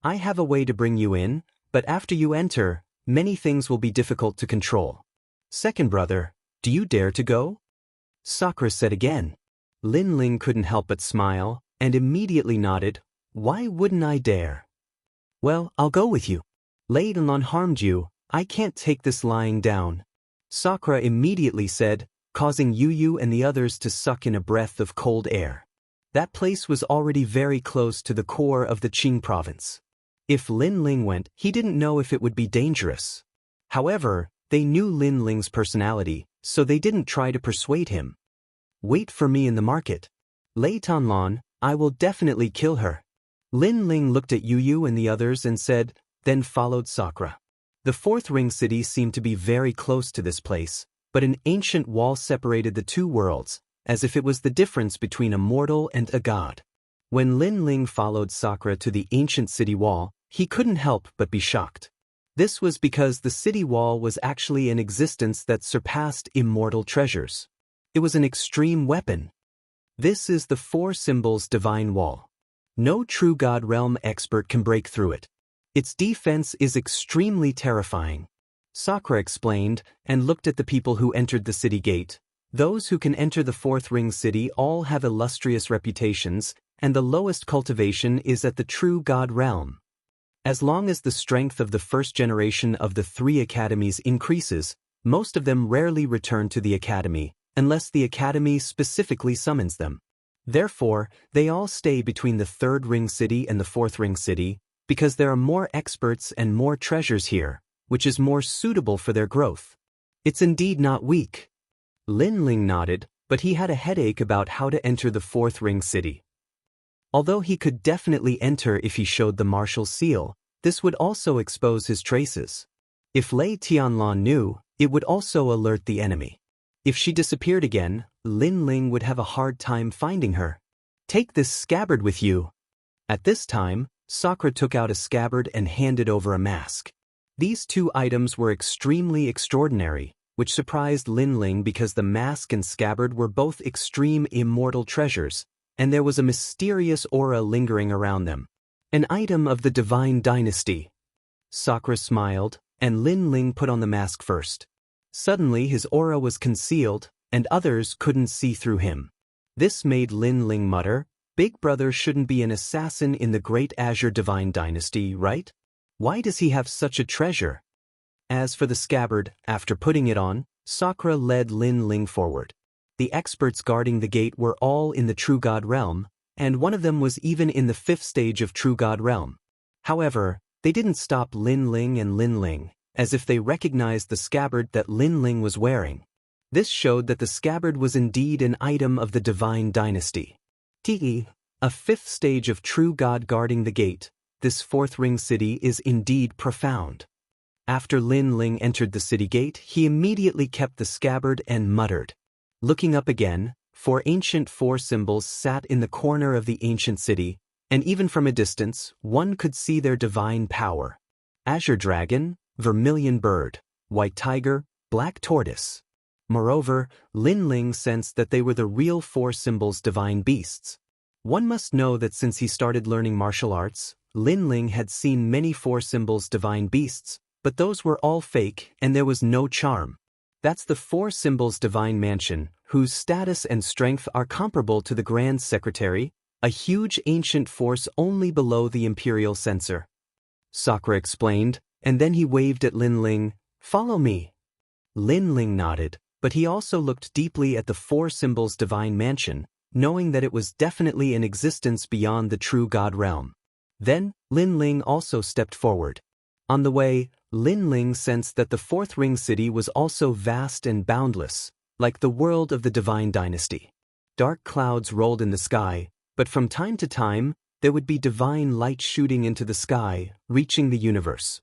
I have a way to bring you in, but after you enter, many things will be difficult to control. Second brother, do you dare to go? Sakura said again. Lin Ling couldn't help but smile, and immediately nodded. Why wouldn't I dare? Well, I'll go with you. Lei Tianlan harmed you, I can't take this lying down. Sakura immediately said, causing Yu and the others to suck in a breath of cold air. That place was already very close to the core of the Qing province. If Lin Ling went, he didn't know if it would be dangerous. However, they knew Lin Ling's personality, so they didn't try to persuade him. Wait for me in the market. Lei Tianlan, I will definitely kill her. Lin Ling looked at Yu and the others and said, then followed Sakura. The Fourth Ring City seemed to be very close to this place, but an ancient wall separated the two worlds, as if it was the difference between a mortal and a god. When Lin Ling followed Sakura to the ancient city wall, he couldn't help but be shocked. This was because the city wall was actually an existence that surpassed immortal treasures. It was an extreme weapon. This is the Four Symbols Divine Wall. No true God realm expert can break through it. Its defense is extremely terrifying. Sakura explained and looked at the people who entered the city gate. Those who can enter the Fourth Ring City all have illustrious reputations, and the lowest cultivation is at the true God realm. As long as the strength of the first generation of the three academies increases, most of them rarely return to the academy, unless the academy specifically summons them. Therefore, they all stay between the Third Ring City and the Fourth Ring City, because there are more experts and more treasures here, which is more suitable for their growth. It's indeed not weak. Lin Ling nodded, but he had a headache about how to enter the Fourth Ring City. Although he could definitely enter if he showed the martial seal, this would also expose his traces. If Lei Tianlan knew, it would also alert the enemy. If she disappeared again, Lin Ling would have a hard time finding her. Take this scabbard with you. At this time, Sakura took out a scabbard and handed over a mask. These two items were extremely extraordinary, which surprised Lin Ling because the mask and scabbard were both extreme immortal treasures, and there was a mysterious aura lingering around them. An item of the divine dynasty. Sakura smiled, and Lin Ling put on the mask first. Suddenly his aura was concealed, and others couldn't see through him. This made Lin Ling mutter, Big Brother shouldn't be an assassin in the Great Azure Divine Dynasty, right? Why does he have such a treasure? As for the scabbard, after putting it on, Sakura led Lin Ling forward. The experts guarding the gate were all in the True God realm, and one of them was even in the 5th stage of True God realm. However, they didn't stop Lin Ling and Lin Ling, as if they recognized the scabbard that Lin Ling was wearing. This showed that the scabbard was indeed an item of the divine dynasty. A 5th stage of True God guarding the gate, this 4th ring city is indeed profound. After Lin Ling entered the city gate, he immediately kept the scabbard and muttered. Looking up again, 4 ancient 4 symbols sat in the corner of the ancient city, and even from a distance, one could see their divine power. Azure dragon, vermilion bird, white tiger, black tortoise. Moreover, Lin Ling sensed that they were the real 4 symbols' divine beasts. One must know that since he started learning martial arts, Lin Ling had seen many 4 symbols' divine beasts, but those were all fake and there was no charm. That's the 4 symbols' divine mansion, whose status and strength are comparable to the Grand Secretary, a huge ancient force only below the Imperial Censor. Sakura explained, and then he waved at Lin Ling, "Follow me." Lin Ling nodded, but he also looked deeply at the 4 symbols' divine mansion, knowing that it was definitely in existence beyond the True God realm. Then, Lin Ling also stepped forward. On the way, Lin Ling sensed that the 4th ring city was also vast and boundless, like the world of the divine dynasty. Dark clouds rolled in the sky, but from time to time, there would be divine light shooting into the sky, reaching the universe.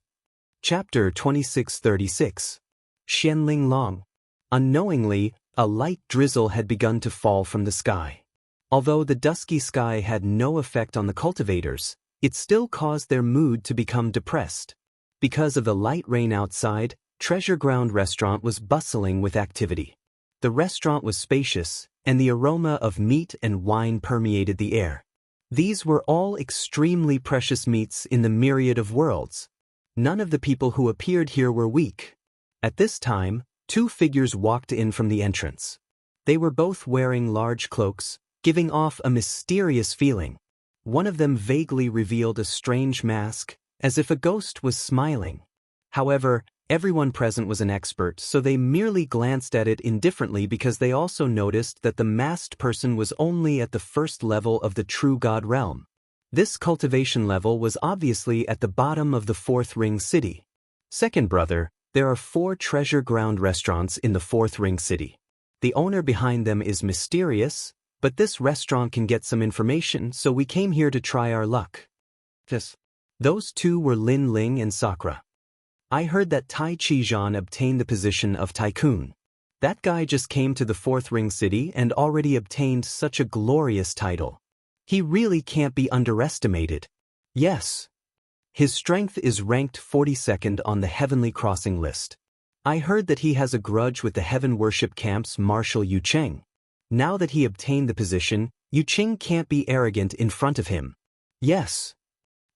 Chapter 2636. Xianling Long. Unknowingly, a light drizzle had begun to fall from the sky. Although the dusky sky had no effect on the cultivators, it still caused their mood to become depressed. Because of the light rain outside, Treasure Ground Restaurant was bustling with activity. The restaurant was spacious, and the aroma of meat and wine permeated the air. These were all extremely precious meats in the myriad of worlds. None of the people who appeared here were weak. At this time, 2 figures walked in from the entrance. They were both wearing large cloaks, giving off a mysterious feeling. One of them vaguely revealed a strange mask, as if a ghost was smiling. However, everyone present was an expert, so they merely glanced at it indifferently because they also noticed that the masked person was only at the 1st level of the True God realm. This cultivation level was obviously at the bottom of the 4th ring city. Second brother, there are 4 treasure ground restaurants in the 4th ring city. The owner behind them is mysterious, but this restaurant can get some information, so we came here to try our luck. Those 2 were Lin Ling and Sakura. I heard that Tai Chi-Zhan obtained the position of tycoon. That guy just came to the 4th ring city and already obtained such a glorious title. He really can't be underestimated. Yes. His strength is ranked 42nd on the Heavenly Crossing list. I heard that he has a grudge with the Heaven Worship Camp's Marshal Yu Cheng. Now that he obtained the position, Yu Cheng can't be arrogant in front of him. Yes.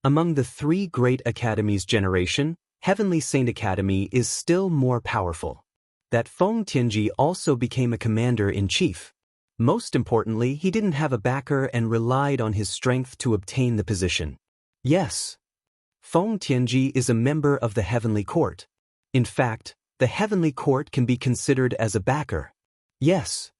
Among the 3 great academies generation, Heavenly Saint Academy is still more powerful. That Feng Tianji also became a commander-in-chief. Most importantly, he didn't have a backer and relied on his strength to obtain the position. Yes. Feng Tianji is a member of the Heavenly Court. In fact, the Heavenly Court can be considered as a backer. Yes.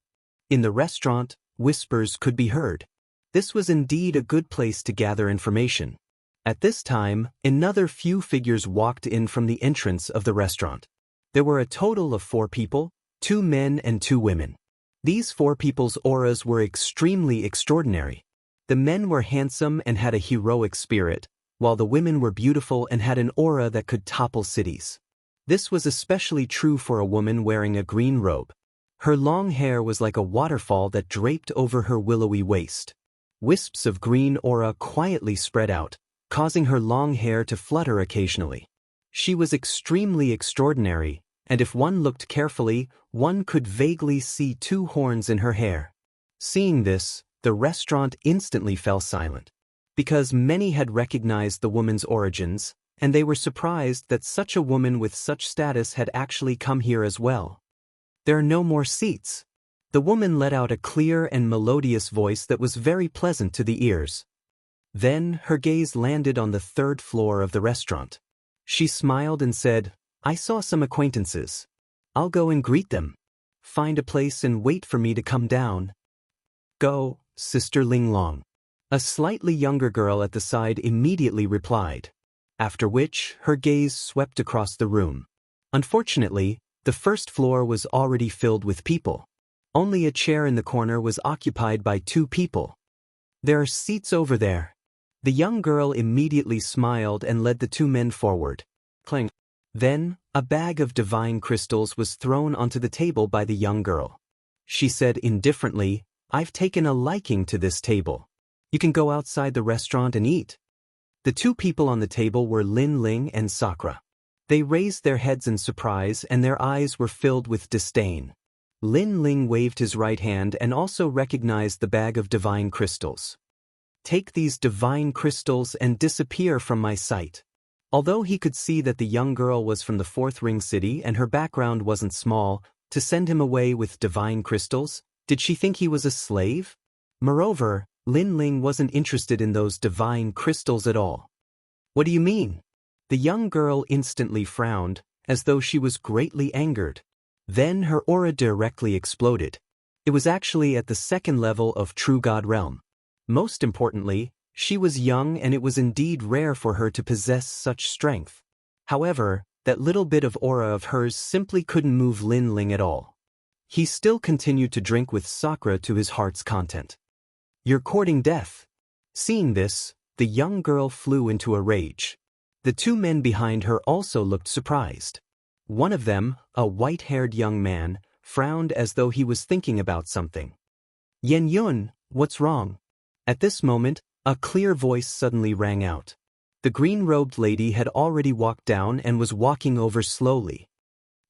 In the restaurant, whispers could be heard. This was indeed a good place to gather information. At this time, another few figures walked in from the entrance of the restaurant. There were a total of 4 people, 2 men and 2 women. These 4 people's auras were extremely extraordinary. The men were handsome and had a heroic spirit, while the women were beautiful and had an aura that could topple cities. This was especially true for a woman wearing a green robe. Her long hair was like a waterfall that draped over her willowy waist. Wisps of green aura quietly spread out, causing her long hair to flutter occasionally. She was extremely extraordinary, and if one looked carefully, one could vaguely see 2 horns in her hair. Seeing this, the restaurant instantly fell silent. Because many had recognized the woman's origins, and they were surprised that such a woman with such status had actually come here as well. There are no more seats. The woman let out a clear and melodious voice that was very pleasant to the ears. Then her gaze landed on the 3rd floor of the restaurant. She smiled and said, I saw some acquaintances. I'll go and greet them. Find a place and wait for me to come down. Go, Sister Linglong. A slightly younger girl at the side immediately replied, after which her gaze swept across the room. Unfortunately, the first floor was already filled with people. Only a chair in the corner was occupied by 2 people. There are seats over there. The young girl immediately smiled and led the 2 men forward. Clang. Then, a bag of divine crystals was thrown onto the table by the young girl. She said indifferently, I've taken a liking to this table. You can go outside the restaurant and eat. The 2 people on the table were Lin Ling and Sakura. They raised their heads in surprise and their eyes were filled with disdain. Lin Ling waved his right hand and also recognized the bag of divine crystals. Take these divine crystals and disappear from my sight. Although he could see that the young girl was from the 4th ring city and her background wasn't small, to send him away with divine crystals, did she think he was a slave? Moreover, Lin Ling wasn't interested in those divine crystals at all. What do you mean? The young girl instantly frowned, as though she was greatly angered. Then her aura directly exploded. It was actually at the 2nd level of True God Realm. Most importantly, she was young and it was indeed rare for her to possess such strength. However, that little bit of aura of hers simply couldn't move Lin Ling at all. He still continued to drink with Sakura to his heart's content. You're courting death. Seeing this, the young girl flew into a rage. The 2 men behind her also looked surprised. One of them, a white-haired young man, frowned as though he was thinking about something. Yen Yun, what's wrong? At this moment, a clear voice suddenly rang out. The green-robed lady had already walked down and was walking over slowly.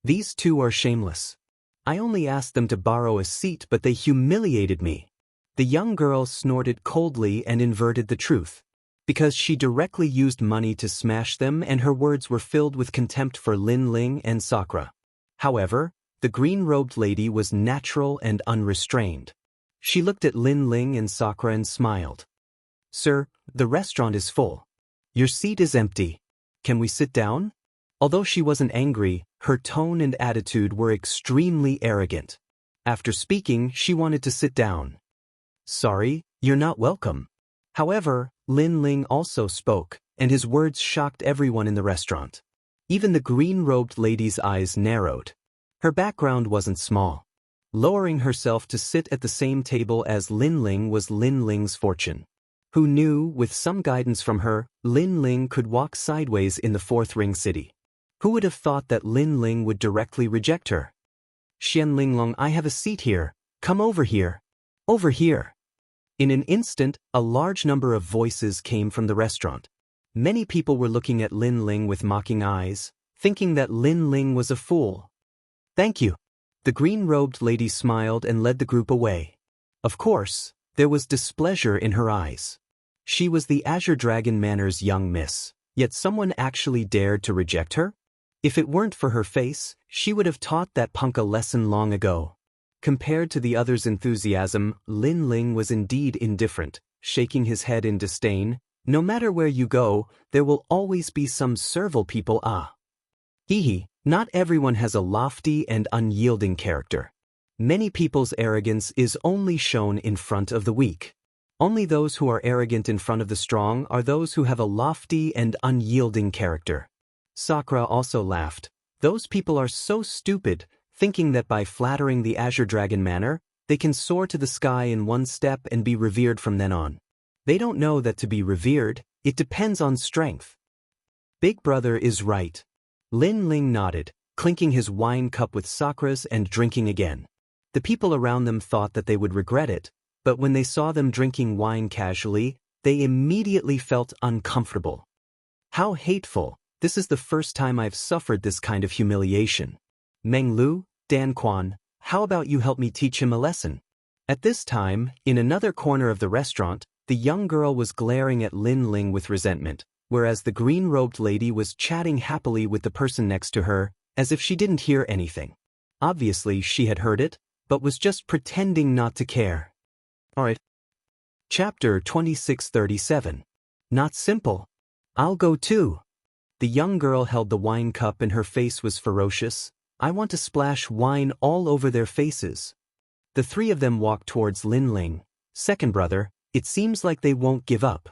These 2 are shameless. I only asked them to borrow a seat but they humiliated me. The young girl snorted coldly and inverted the truth. Because she directly used money to smash them and her words were filled with contempt for Lin Ling and Sakura. However, the green-robed lady was natural and unrestrained. She looked at Lin Ling and Sakura and smiled. Sir, the restaurant is full. Your seat is empty. Can we sit down? Although she wasn't angry, her tone and attitude were extremely arrogant. After speaking, she wanted to sit down. Sorry, you're not welcome. However, Lin Ling also spoke, and his words shocked everyone in the restaurant. Even the green-robed lady's eyes narrowed. Her background wasn't small. Lowering herself to sit at the same table as Lin Ling was Lin Ling's fortune. Who knew, with some guidance from her, Lin Ling could walk sideways in the 4th ring city? Who would have thought that Lin Ling would directly reject her? Xian Linglong, I have a seat here. Come over here. Over here. In an instant, a large number of voices came from the restaurant. Many people were looking at Lin Ling with mocking eyes, thinking that Lin Ling was a fool. Thank you. The green-robed lady smiled and led the group away. Of course, there was displeasure in her eyes. She was the Azure Dragon Manor's young miss, yet someone actually dared to reject her? If it weren't for her face, she would have taught that punk a lesson long ago. Compared to the others' enthusiasm, Lin Ling was indeed indifferent, shaking his head in disdain. No matter where you go, there will always be some servile people. Hee, not everyone has a lofty and unyielding character. Many people's arrogance is only shown in front of the weak. Only those who are arrogant in front of the strong are those who have a lofty and unyielding character. Sakura also laughed. Those people are so stupid, thinking that by flattering the Azure Dragon Manor, they can soar to the sky in one step and be revered from then on. They don't know that to be revered, it depends on strength. Big brother is right. Lin Ling nodded, clinking his wine cup with Sakura's and drinking again. The people around them thought that they would regret it, but when they saw them drinking wine casually, they immediately felt uncomfortable. How hateful! This is the first time I've suffered this kind of humiliation. Meng Lu, Dan Quan, how about you help me teach him a lesson? At this time, in another corner of the restaurant, the young girl was glaring at Lin Ling with resentment, whereas the green-robed lady was chatting happily with the person next to her, as if she didn't hear anything. Obviously, she had heard it, but was just pretending not to care. Alright. Chapter 2637. Not simple. I'll go too. The young girl held the wine cup and her face was ferocious. I want to splash wine all over their faces. The three of them walked towards Lin Ling, second brother. It seems like they won't give up.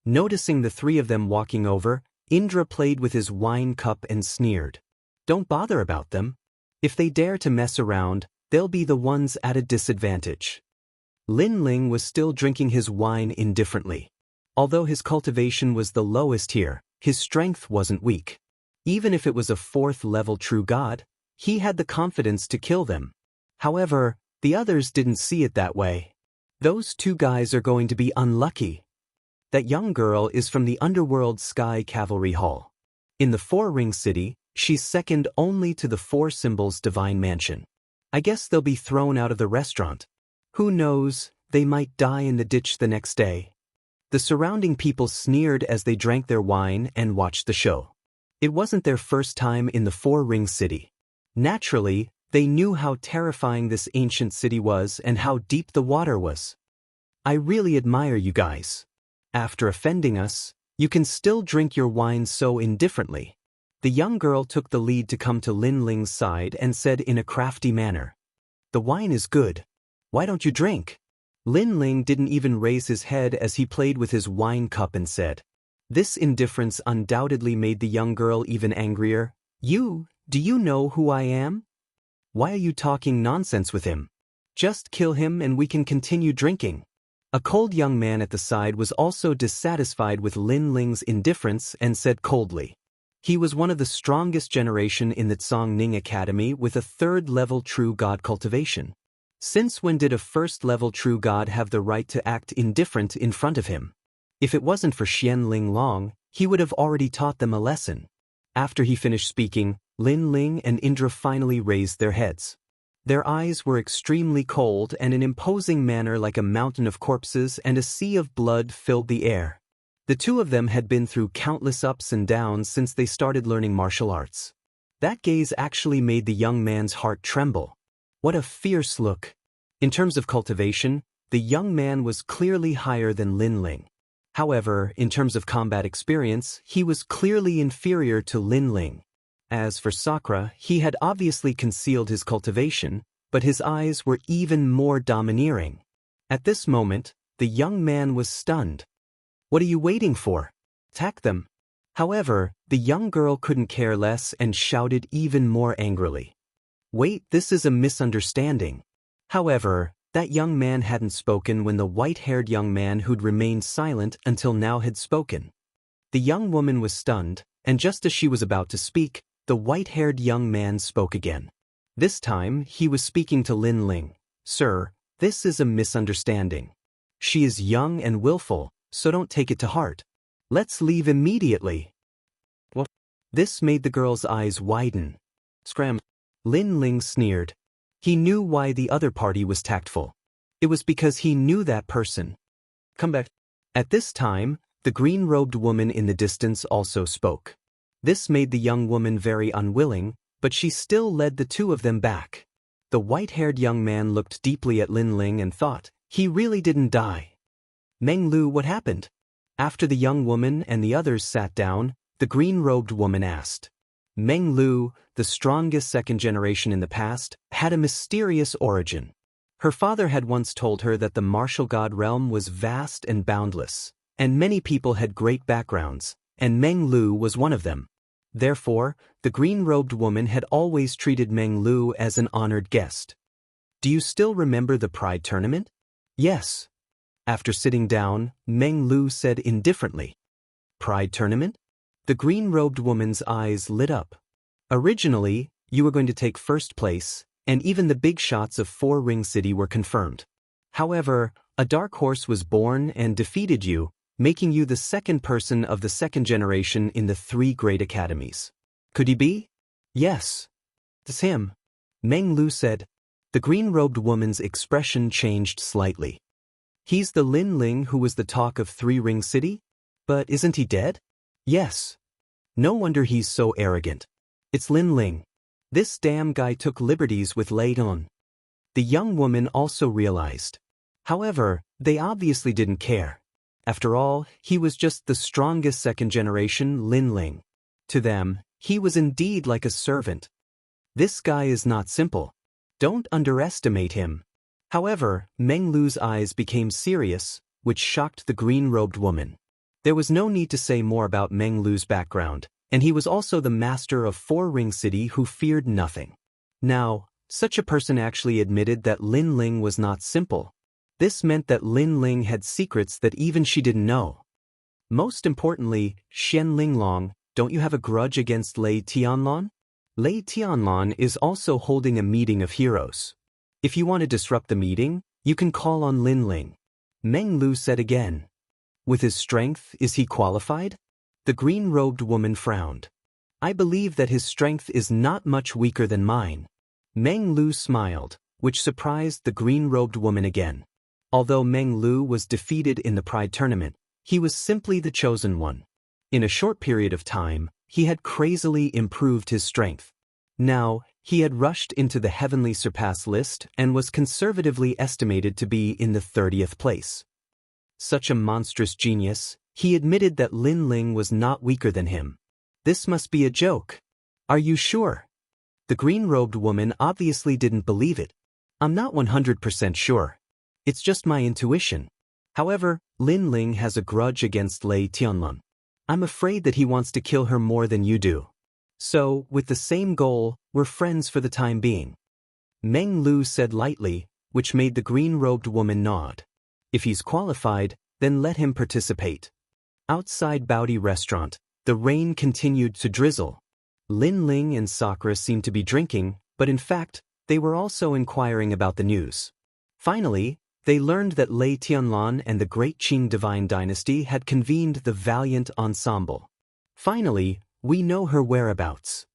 Noticing the three of them walking over, Indra played with his wine cup and sneered. Don't bother about them. If they dare to mess around, they'll be the ones at a disadvantage. Lin Ling was still drinking his wine indifferently. Although his cultivation was the lowest here, his strength wasn't weak. Even if it was a 4th level true god, he had the confidence to kill them. However, the others didn't see it that way. Those two guys are going to be unlucky. That young girl is from the underworld Sky Cavalry Hall. In the 4-ring city, she's second only to the 4 symbols divine mansion. I guess they'll be thrown out of the restaurant. Who knows, they might die in the ditch the next day. The surrounding people sneered as they drank their wine and watched the show. It wasn't their first time in the 4-ring city. Naturally, they knew how terrifying this ancient city was and how deep the water was. I really admire you guys. After offending us, you can still drink your wine so indifferently. The young girl took the lead to come to Lin Ling's side and said in a crafty manner, "The wine is good. Why don't you drink?" Lin Ling didn't even raise his head as he played with his wine cup and said. This indifference undoubtedly made the young girl even angrier. Do you know who I am? Why are you talking nonsense with him? Just kill him and we can continue drinking. A cold young man at the side was also dissatisfied with Lin Ling's indifference and said coldly. He was one of the strongest generation in the Tsongning Academy with a 3rd level true god cultivation. Since when did a 1st level true god have the right to act indifferent in front of him? If it wasn't for Xianling Long, he would have already taught them a lesson. After he finished speaking, Lin Ling and Indra finally raised their heads. Their eyes were extremely cold and an imposing manner like a mountain of corpses and a sea of blood filled the air. The two of them had been through countless ups and downs since they started learning martial arts. That gaze actually made the young man's heart tremble. What a fierce look. In terms of cultivation, the young man was clearly higher than Lin Ling. However, in terms of combat experience, he was clearly inferior to Lin Ling. As for Sakura, he had obviously concealed his cultivation, but his eyes were even more domineering. At this moment, the young man was stunned. What are you waiting for? Attack them. However, the young girl couldn't care less and shouted even more angrily. Wait, this is a misunderstanding. However, that young man hadn't spoken when the white-haired young man who'd remained silent until now had spoken. The young woman was stunned, and just as she was about to speak, the white-haired young man spoke again. This time, he was speaking to Lin Ling. Sir, this is a misunderstanding. She is young and willful, so don't take it to heart. Let's leave immediately. What? This made the girl's eyes widen. Scram. Lin Ling sneered. He knew why the other party was tactful. It was because he knew that person. Come back. At this time, the green-robed woman in the distance also spoke. This made the young woman very unwilling, but she still led the two of them back. The white-haired young man looked deeply at Lin Ling and thought, he really didn't die. Meng Lu, what happened? After the young woman and the others sat down, the green-robed woman asked. Meng Lu, the strongest 2nd generation in the past, had a mysterious origin. Her father had once told her that the martial god realm was vast and boundless, and many people had great backgrounds, and Meng Lu was one of them. Therefore, the green-robed woman had always treated Meng Lu as an honored guest. Do you still remember the Pride tournament? Yes. After sitting down, Meng Lu said indifferently. Pride tournament? The green-robed woman's eyes lit up. Originally, you were going to take 1st place, and even the big shots of 4-ring city were confirmed. However, a dark horse was born and defeated you, making you the 2nd person of the 2nd generation in the 3 great academies. Could he be? Yes. It's him. Meng Lu said. The green-robed woman's expression changed slightly. He's the Lin Ling who was the talk of 3-ring city? But isn't he dead? Yes. No wonder he's so arrogant. It's Lin Ling. This damn guy took liberties with Lei Dun. The young woman also realized. However, they obviously didn't care. After all, he was just the strongest 2nd generation Lin Ling. To them, he was indeed like a servant. This guy is not simple. Don't underestimate him. However, Meng Lu's eyes became serious, which shocked the green-robed woman. There was no need to say more about Meng Lu's background, and he was also the master of Four-Ring City who feared nothing. Now, such a person actually admitted that Lin Ling was not simple. This meant that Lin Ling had secrets that even she didn't know. Most importantly, Xian Linglong, don't you have a grudge against Lei Tianlan? Lei Tianlan is also holding a meeting of heroes. If you want to disrupt the meeting, you can call on Lin Ling. Meng Lu said again. With his strength, is he qualified? The green-robed woman frowned. I believe that his strength is not much weaker than mine. Meng Lu smiled, which surprised the green-robed woman again. Although Meng Lu was defeated in the Pride tournament, he was simply the chosen one. In a short period of time, he had crazily improved his strength. Now, he had rushed into the Heavenly Surpass list and was conservatively estimated to be in the 30th place. Such a monstrous genius, he admitted that Lin Ling was not weaker than him. This must be a joke. Are you sure? The green-robed woman obviously didn't believe it. I'm not 100% sure. It's just my intuition. However, Lin Ling has a grudge against Lei Tianlan. I'm afraid that he wants to kill her more than you do. So, with the same goal, we're friends for the time being. Meng Lu said lightly, which made the green-robed woman nod. If he's qualified, then let him participate. Outside Baodi Restaurant, the rain continued to drizzle. Lin Ling and Sakura seemed to be drinking, but in fact, they were also inquiring about the news. Finally, they learned that Lei Tianlan and the Great Qing Divine Dynasty had convened the Valiant Ensemble. Finally, we know her whereabouts.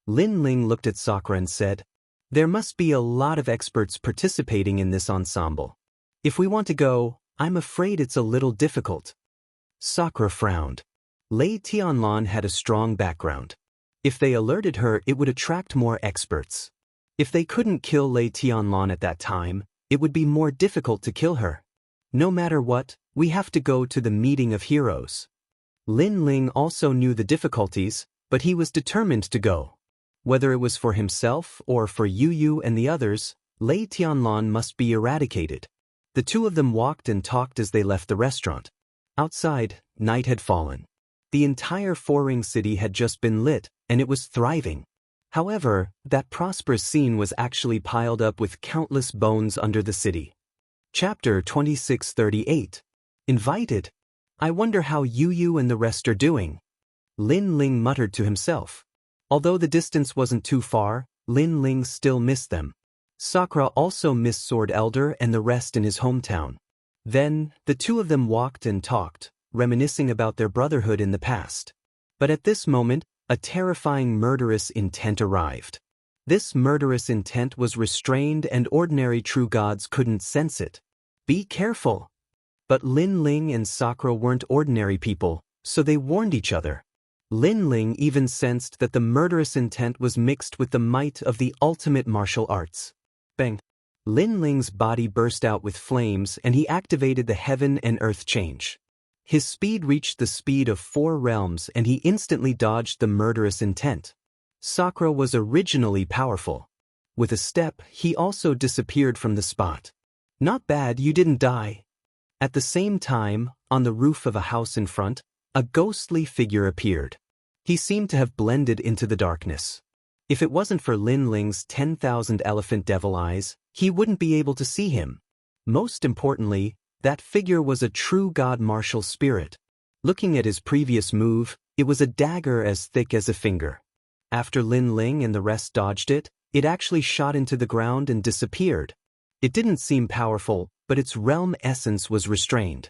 Lin Ling looked at Sakura and said, there must be a lot of experts participating in this ensemble. If we want to go, I'm afraid it's a little difficult. Sakura frowned. Lei Tianlan had a strong background. If they alerted her, it would attract more experts. If they couldn't kill Lei Tianlan at that time, it would be more difficult to kill her. No matter what, we have to go to the meeting of heroes. Lin Ling also knew the difficulties, but he was determined to go. Whether it was for himself or for Yu Yu and the others, Lei Tianlan must be eradicated. The two of them walked and talked as they left the restaurant. Outside, night had fallen. The entire Four-Ring City had just been lit, and it was thriving. However, that prosperous scene was actually piled up with countless bones under the city. Chapter 2638. Invited. I wonder how Yu Yu and the rest are doing. Lin Ling muttered to himself. Although the distance wasn't too far, Lin Ling still missed them. Sakura also missed Sword Elder and the rest in his hometown. Then, the two of them walked and talked, reminiscing about their brotherhood in the past. But at this moment, a terrifying murderous intent arrived. This murderous intent was restrained and ordinary true gods couldn't sense it. Be careful. But Lin Ling and Sakura weren't ordinary people, so they warned each other. Lin Ling even sensed that the murderous intent was mixed with the might of the ultimate martial arts. Bang! Lin Ling's body burst out with flames and he activated the heaven and earth change. His speed reached the speed of 4 realms and he instantly dodged the murderous intent. Sakura was originally powerful. With a step, he also disappeared from the spot. Not bad, you didn't die. At the same time, on the roof of a house in front, a ghostly figure appeared. He seemed to have blended into the darkness. If it wasn't for Lin Ling's 10,000 elephant devil eyes, he wouldn't be able to see him. Most importantly, that figure was a true god martial spirit. Looking at his previous move, it was a dagger as thick as a finger. After Lin Ling and the rest dodged it, it actually shot into the ground and disappeared. It didn't seem powerful, but its realm essence was restrained.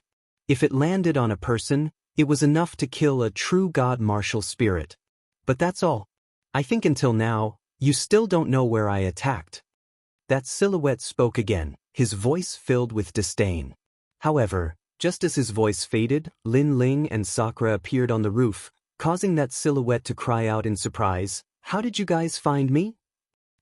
If it landed on a person, it was enough to kill a true god martial spirit. But that's all. I think until now, you still don't know where I attacked. That silhouette spoke again, his voice filled with disdain. However, just as his voice faded, Lin Ling and Sakura appeared on the roof, causing that silhouette to cry out in surprise, "How did you guys find me?"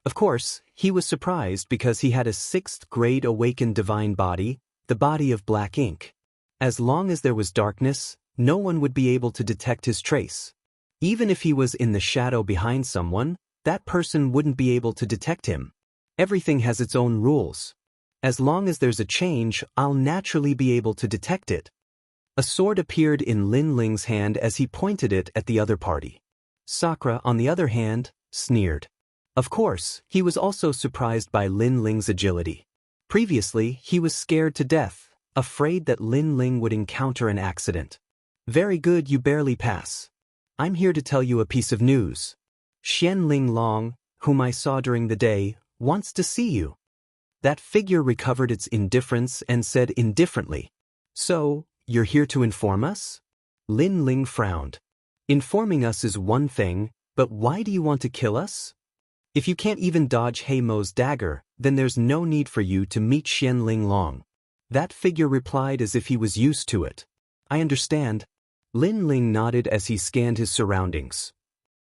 Of course, he was surprised because he had a 6th grade awakened divine body, the body of black ink. As long as there was darkness, no one would be able to detect his trace. Even if he was in the shadow behind someone, that person wouldn't be able to detect him. Everything has its own rules. As long as there's a change, I'll naturally be able to detect it. A sword appeared in Lin Ling's hand as he pointed it at the other party. Sakura, on the other hand, sneered. Of course, he was also surprised by Lin Ling's agility. Previously, he was scared to death, afraid that Lin Ling would encounter an accident. Very good, you barely pass. I'm here to tell you a piece of news. Xianling Long, whom I saw during the day, wants to see you. That figure recovered its indifference and said indifferently, "So, you're here to inform us?" Lin Ling frowned. "Informing us is one thing, but why do you want to kill us? If you can't even dodge Heimo's dagger, then there's no need for you to meet Xianling Long." That figure replied as if he was used to it. "I understand." Lin Ling nodded as he scanned his surroundings.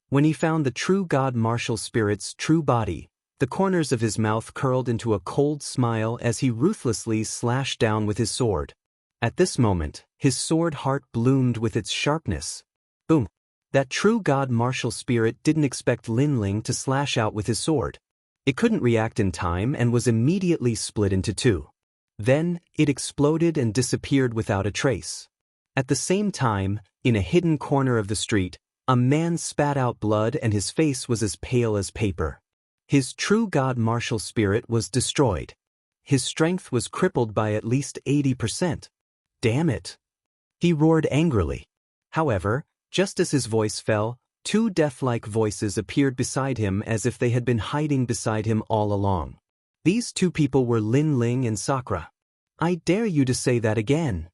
When he found the true god martial spirit's true body, the corners of his mouth curled into a cold smile as he ruthlessly slashed down with his sword. At this moment, his sword heart bloomed with its sharpness. Boom! That true god martial spirit didn't expect Lin Ling to slash out with his sword. It couldn't react in time and was immediately split into two. Then, it exploded and disappeared without a trace. At the same time, in a hidden corner of the street, a man spat out blood and his face was as pale as paper. His true god martial spirit was destroyed. His strength was crippled by at least 80%. Damn it! He roared angrily. However, just as his voice fell, two death-like voices appeared beside him as if they had been hiding beside him all along. These two people were Lin Ling and Sakura. "I dare you to say that again."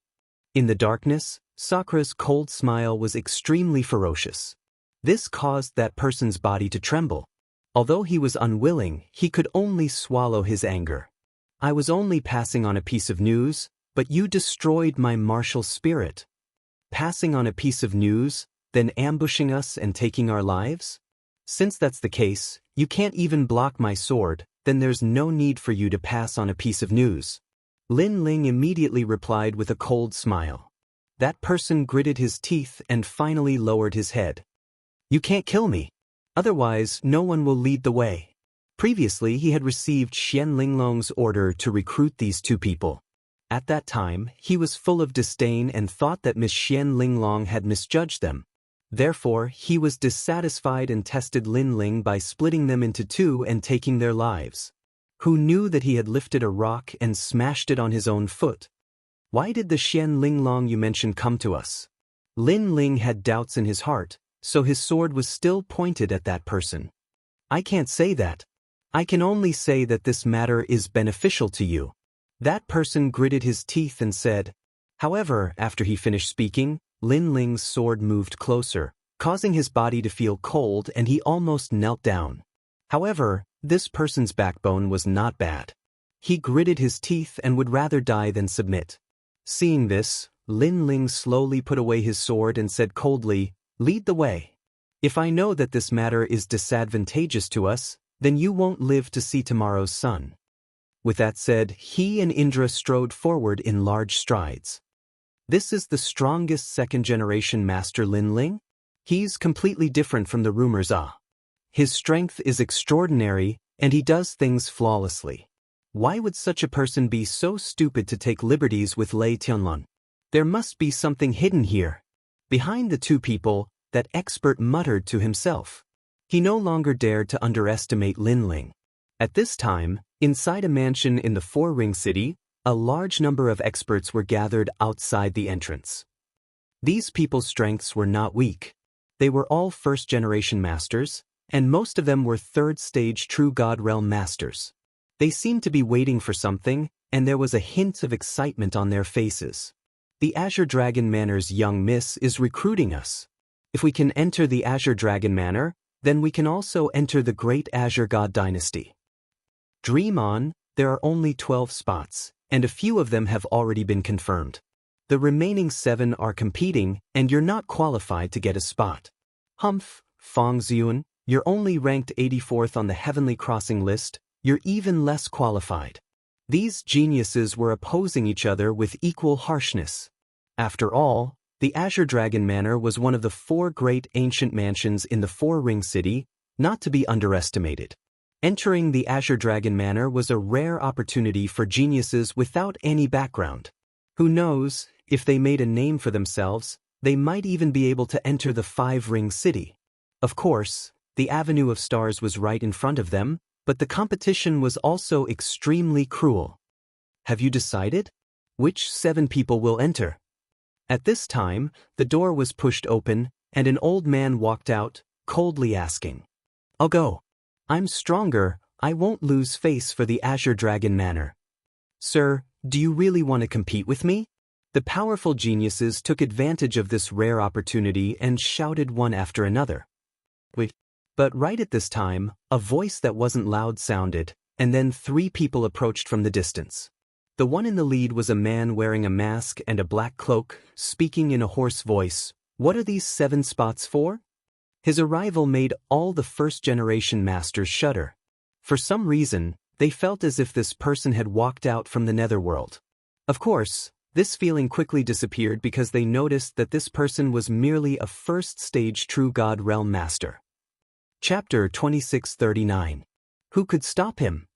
In the darkness, Sakura's cold smile was extremely ferocious. This caused that person's body to tremble. Although he was unwilling, he could only swallow his anger. "I was only passing on a piece of news, but you destroyed my martial spirit." Passing on a piece of news, then ambushing us and taking our lives? Since that's the case, you can't even block my sword, then there's no need for you to pass on a piece of news. Lin Ling immediately replied with a cold smile. That person gritted his teeth and finally lowered his head. "You can't kill me. Otherwise, no one will lead the way." Previously, he had received Xianling Long's order to recruit these two people. At that time, he was full of disdain and thought that Miss Xianling Long had misjudged them. Therefore, he was dissatisfied and tested Lin Ling by splitting them into two and taking their lives. Who knew that he had lifted a rock and smashed it on his own foot? Why did the Xianling Long you mentioned come to us? Lin Ling had doubts in his heart, so his sword was still pointed at that person. "I can't say that. I can only say that this matter is beneficial to you." That person gritted his teeth and said. However, after he finished speaking, Lin Ling's sword moved closer, causing his body to feel cold and he almost knelt down. However, this person's backbone was not bad. He gritted his teeth and would rather die than submit. Seeing this, Lin Ling slowly put away his sword and said coldly, "Lead the way. If I know that this matter is disadvantageous to us, then you won't live to see tomorrow's sun." With that said, he and Indra strode forward in large strides. This is the strongest second-generation master Lin Ling? He's completely different from the rumors. His strength is extraordinary, and he does things flawlessly. Why would such a person be so stupid to take liberties with Lei Tianlun? There must be something hidden here. Behind the two people, that expert muttered to himself. He no longer dared to underestimate Lin Ling. At this time, inside a mansion in the Four-Ring City, a large number of experts were gathered outside the entrance. These people's strengths were not weak. They were all first-generation masters, and most of them were third-stage True God Realm masters. They seemed to be waiting for something, and there was a hint of excitement on their faces. "The Azure Dragon Manor's young miss is recruiting us. If we can enter the Azure Dragon Manor, then we can also enter the Great Azure God Dynasty. Dream on, there are only 12 spots, and a few of them have already been confirmed. The remaining 7 are competing, and you're not qualified to get a spot. Humph, Fong Ziyun, you're only ranked 84th on the Heavenly Crossing list, you're even less qualified." These geniuses were opposing each other with equal harshness. After all, The Azure Dragon Manor was one of the 4 great ancient mansions in the Four-Ring City, not to be underestimated. Entering the Azure Dragon Manor was a rare opportunity for geniuses without any background. Who knows, if they made a name for themselves, they might even be able to enter the Five-Ring City. Of course, the Avenue of Stars was right in front of them, but the competition was also extremely cruel. Have you decided? Which 7 people will enter? At this time, the door was pushed open, and an old man walked out, coldly asking, "I'll go. I'm stronger, I won't lose face for the Azure Dragon Manor." "Sir, do you really want to compete with me?" The powerful geniuses took advantage of this rare opportunity and shouted one after another. Wait. But right at this time, a voice that wasn't loud sounded, and then 3 people approached from the distance. The one in the lead was a man wearing a mask and a black cloak, speaking in a hoarse voice. "What are these 7 spots for?" His arrival made all the first-generation masters shudder. For some reason, they felt as if this person had walked out from the netherworld. Of course, this feeling quickly disappeared because they noticed that this person was merely a first-stage True God Realm Master. Chapter 2639. Who could stop him?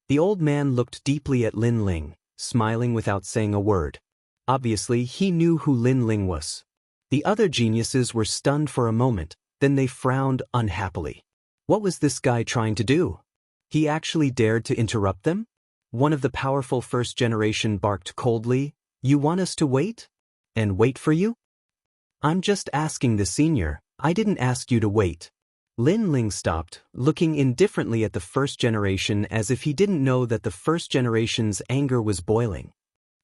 The old man looked deeply at Lin Ling, smiling without saying a word. Obviously, he knew who Lin Ling was. The other geniuses were stunned for a moment, then they frowned unhappily. What was this guy trying to do? He actually dared to interrupt them? One of the powerful first generation barked coldly, "You want us to wait? And wait for you?" "I'm just asking the senior, I didn't ask you to wait." Lin Ling stopped, looking indifferently at the first generation as if he didn't know that the first generation's anger was boiling.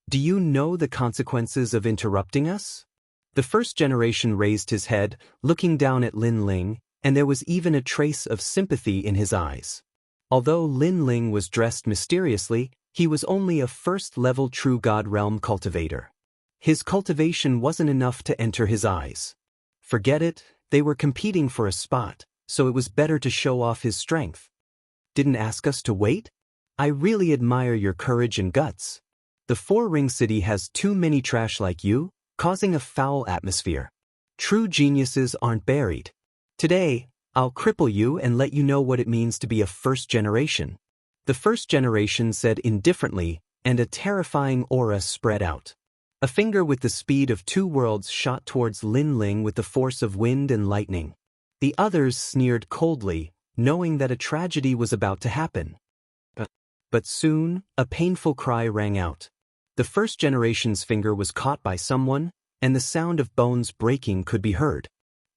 "Do you know the consequences of interrupting us?" The first generation raised his head, looking down at Lin Ling, and there was even a trace of sympathy in his eyes. Although Lin Ling was dressed mysteriously, he was only a first-level True God Realm cultivator. His cultivation wasn't enough to enter his eyes. Forget it, they were competing for a spot, so it was better to show off his strength. "Didn't ask us to wait? I really admire your courage and guts. The Four-Ring City has too many trash like you, causing a foul atmosphere. True geniuses aren't buried. Today, I'll cripple you and let you know what it means to be a first generation." The first generation said indifferently, and a terrifying aura spread out. A finger with the speed of 2 worlds shot towards Lin Ling with the force of wind and lightning. The others sneered coldly, knowing that a tragedy was about to happen. But soon, a painful cry rang out. The first generation's finger was caught by someone, and the sound of bones breaking could be heard.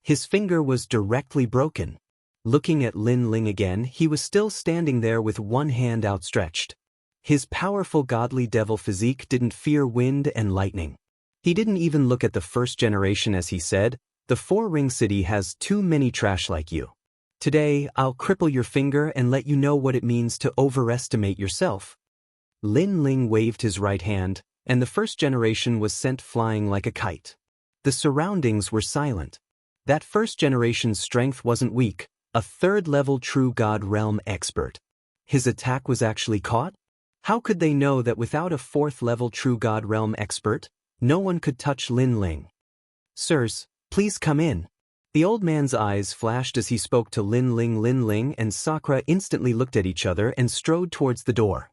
His finger was directly broken. Looking at Lin Ling again, he was still standing there with one hand outstretched. His powerful godly devil physique didn't fear wind and lightning. He didn't even look at the first generation as he said, "The Four-Ring City has too many trash like you. Today, I'll cripple your finger and let you know what it means to overestimate yourself." Lin Ling waved his right hand, and the first generation was sent flying like a kite. The surroundings were silent. That first generation's strength wasn't weak, a 3rd-level True God Realm expert. His attack was actually caught? How could they know that without a 4th-level True God Realm expert, no one could touch Lin Ling? "Sirs, please come in." The old man's eyes flashed as he spoke to Lin Ling. Lin Ling and Sakura instantly looked at each other and strode towards the door.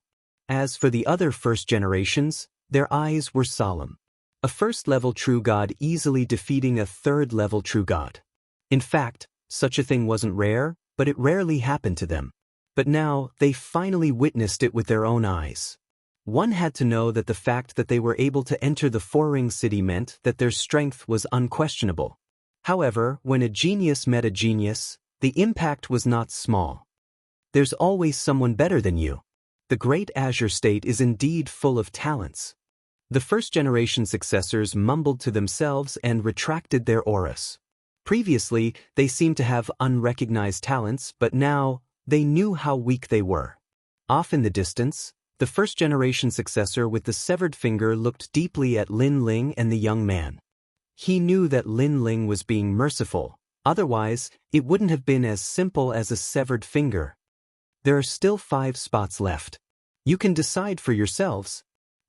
As for the other first generations, their eyes were solemn. A 1st-level True God easily defeating a 3rd-level True God. In fact, such a thing wasn't rare, but it rarely happened to them. But now, they finally witnessed it with their own eyes. One had to know that the fact that they were able to enter the Four-Ring City meant that their strength was unquestionable. However, when a genius met a genius, the impact was not small. There's always someone better than you. The Great Azure State is indeed full of talents. The first-generation successors mumbled to themselves and retracted their auras. Previously, they seemed to have unrecognized talents, but now, they knew how weak they were. Off in the distance, the first-generation successor with the severed finger looked deeply at Lin Ling and the young man. He knew that Lin Ling was being merciful, otherwise, it wouldn't have been as simple as a severed finger. There are still 5 spots left. You can decide for yourselves.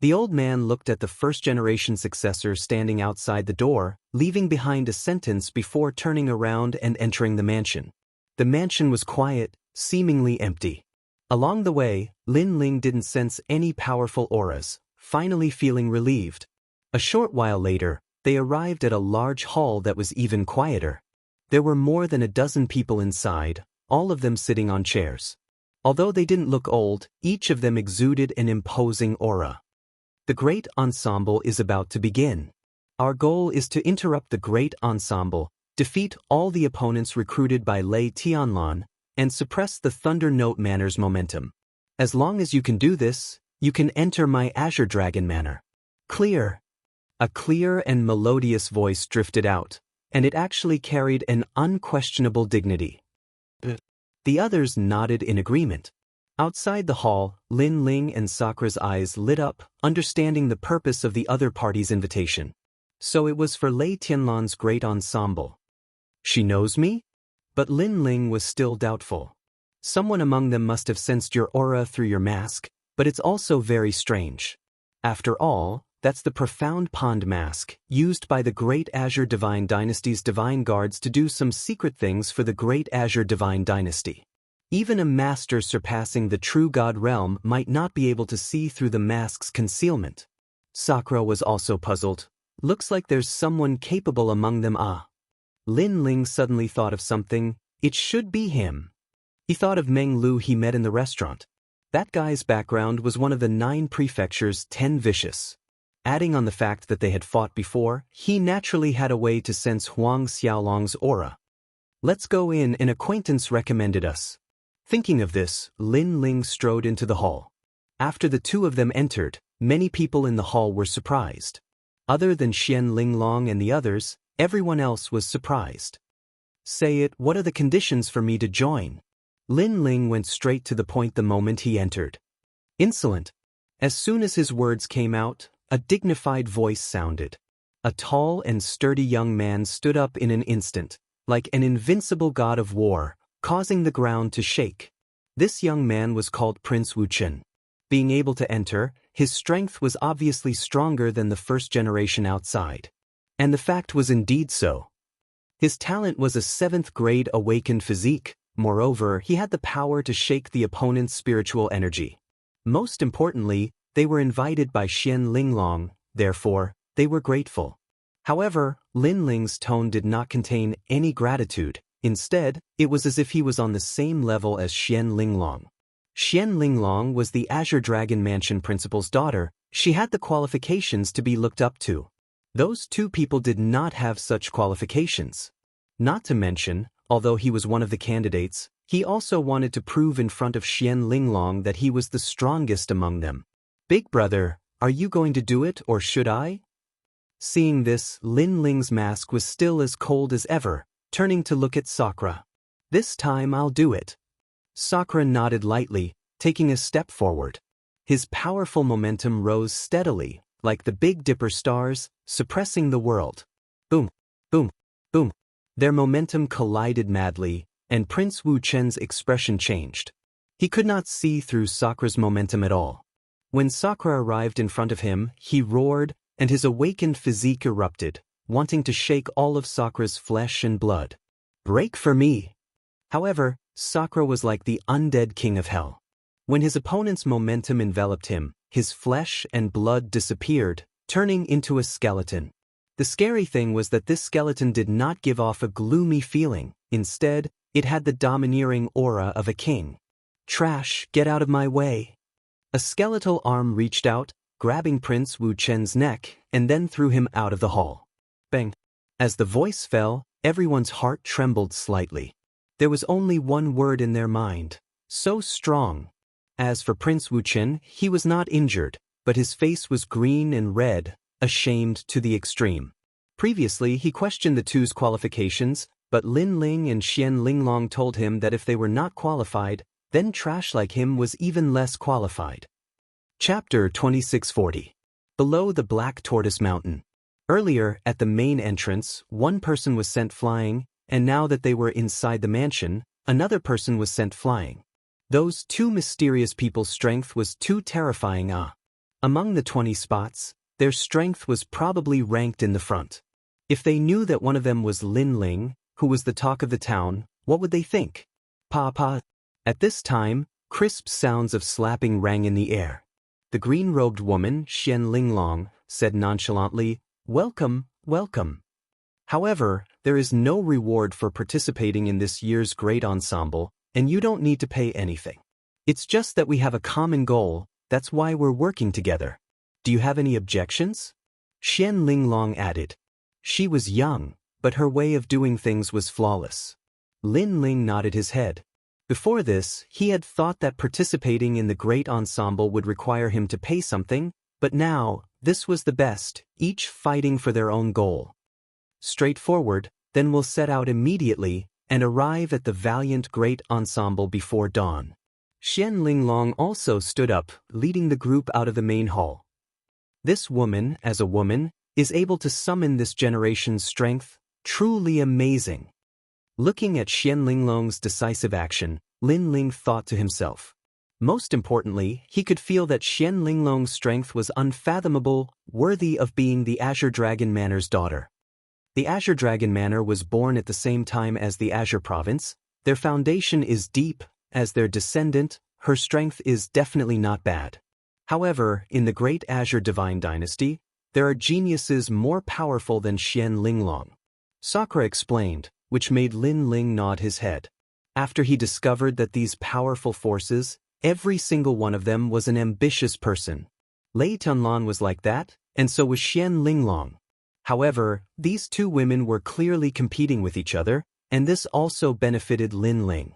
The old man looked at the first-generation successor standing outside the door, leaving behind a sentence before turning around and entering the mansion. The mansion was quiet, seemingly empty. Along the way, Lin Ling didn't sense any powerful auras, finally feeling relieved. A short while later, they arrived at a large hall that was even quieter. There were more than a dozen people inside, all of them sitting on chairs. Although they didn't look old, each of them exuded an imposing aura. The great ensemble is about to begin. Our goal is to interrupt the great ensemble, defeat all the opponents recruited by Lei Tianlan, and suppress the Thunder Note Manor's momentum. As long as you can do this, you can enter my Azure Dragon Manor. Clear. A clear and melodious voice drifted out, and it actually carried an unquestionable dignity. The others nodded in agreement. Outside the hall, Lin Ling and Sakura's eyes lit up, understanding the purpose of the other party's invitation. So it was for Lei Tianlan's great ensemble. She knows me? But Lin Ling was still doubtful. Someone among them must have sensed your aura through your mask, but it's also very strange. After all, that's the profound pond mask, used by the Great Azure Divine Dynasty's divine guards to do some secret things for the Great Azure Divine Dynasty. Even a master surpassing the true god realm might not be able to see through the mask's concealment. Sakura was also puzzled. Looks like there's someone capable among them. Lin Ling suddenly thought of something. It should be him. He thought of Meng Lu he met in the restaurant. That guy's background was one of the 9 prefectures' 10 vicious. Adding on the fact that they had fought before, he naturally had a way to sense Huang Xiaolong's aura. Let's go in, an acquaintance recommended us. Thinking of this, Lin Ling strode into the hall. After the two of them entered, many people in the hall were surprised. Other than Xian Linglong and the others, everyone else was surprised. Say it, what are the conditions for me to join? Lin Ling went straight to the point the moment he entered. Insolent. As soon as his words came out, a dignified voice sounded. A tall and sturdy young man stood up in an instant, like an invincible god of war, causing the ground to shake. This young man was called Prince Wuchen. Being able to enter, his strength was obviously stronger than the first generation outside. And the fact was indeed so. His talent was a 7th grade awakened physique. Moreover, he had the power to shake the opponent's spiritual energy. Most importantly, they were invited by Xian Linglong, therefore, they were grateful. However, Lin Ling's tone did not contain any gratitude. Instead, it was as if he was on the same level as Xian Linglong. Xian Linglong was the Azure Dragon Mansion principal's daughter. She had the qualifications to be looked up to. Those two people did not have such qualifications. Not to mention, although he was one of the candidates, he also wanted to prove in front of Xian Linglong that he was the strongest among them. Big brother, are you going to do it or should I? Seeing this, Lin Ling's mask was still as cold as ever, turning to look at Sakura. This time I'll do it. Sakura nodded lightly, taking a step forward. His powerful momentum rose steadily, like the Big Dipper stars, suppressing the world. Boom, boom, boom. Their momentum collided madly, and Prince Wuchen's expression changed. He could not see through Sakura's momentum at all. When Sakura arrived in front of him, he roared, and his awakened physique erupted, wanting to shake all of Sakura's flesh and blood. Break for me! However, Sakura was like the undead king of hell. When his opponent's momentum enveloped him, his flesh and blood disappeared, turning into a skeleton. The scary thing was that this skeleton did not give off a gloomy feeling. Instead, it had the domineering aura of a king. Trash, get out of my way! A skeletal arm reached out, grabbing Prince Wuchen's neck, and then threw him out of the hall. Bang! As the voice fell, everyone's heart trembled slightly. There was only one word in their mind. So strong. As for Prince Wuchen, he was not injured, but his face was green and red, ashamed to the extreme. Previously, he questioned the two's qualifications, but Lin Ling and Xian Linglong told him that if they were not qualified, then trash like him was even less qualified. Chapter 2640. Below the Black Tortoise Mountain. Earlier, at the main entrance, one person was sent flying, and now that they were inside the mansion, another person was sent flying. Those two mysterious people's strength was too terrifying. Among the 20 spots, their strength was probably ranked in the front. If they knew that one of them was Lin Ling, who was the talk of the town, what would they think? Pa. At this time, crisp sounds of slapping rang in the air. The green-robed woman, Xian Linglong, said nonchalantly, "Welcome, welcome. However, there is no reward for participating in this year's great ensemble, and you don't need to pay anything. It's just that we have a common goal, that's why we're working together. Do you have any objections?" Xian Linglong added. She was young, but her way of doing things was flawless. Lin Ling nodded his head. Before this, he had thought that participating in the great ensemble would require him to pay something, but now, this was the best, each fighting for their own goal. Straightforward, then we'll set out immediately and arrive at the valiant great ensemble before dawn. Xian Linglong also stood up, leading the group out of the main hall. This woman, as a woman, is able to summon this generation's strength, truly amazing. Looking at Xian Linglong's decisive action, Lin Ling thought to himself. Most importantly, he could feel that Xian Linglong's strength was unfathomable, worthy of being the Azure Dragon Manor's daughter. The Azure Dragon Manor was born at the same time as the Azure Province. Their foundation is deep, as their descendant, her strength is definitely not bad. However, in the Great Azure Divine Dynasty, there are geniuses more powerful than Xian Linglong. Sakura explained, which made Lin Ling nod his head. After he discovered that these powerful forces, every single one of them was an ambitious person. Lei Tianlan was like that, and so was Xian Linglong. However, these two women were clearly competing with each other, and this also benefited Lin Ling.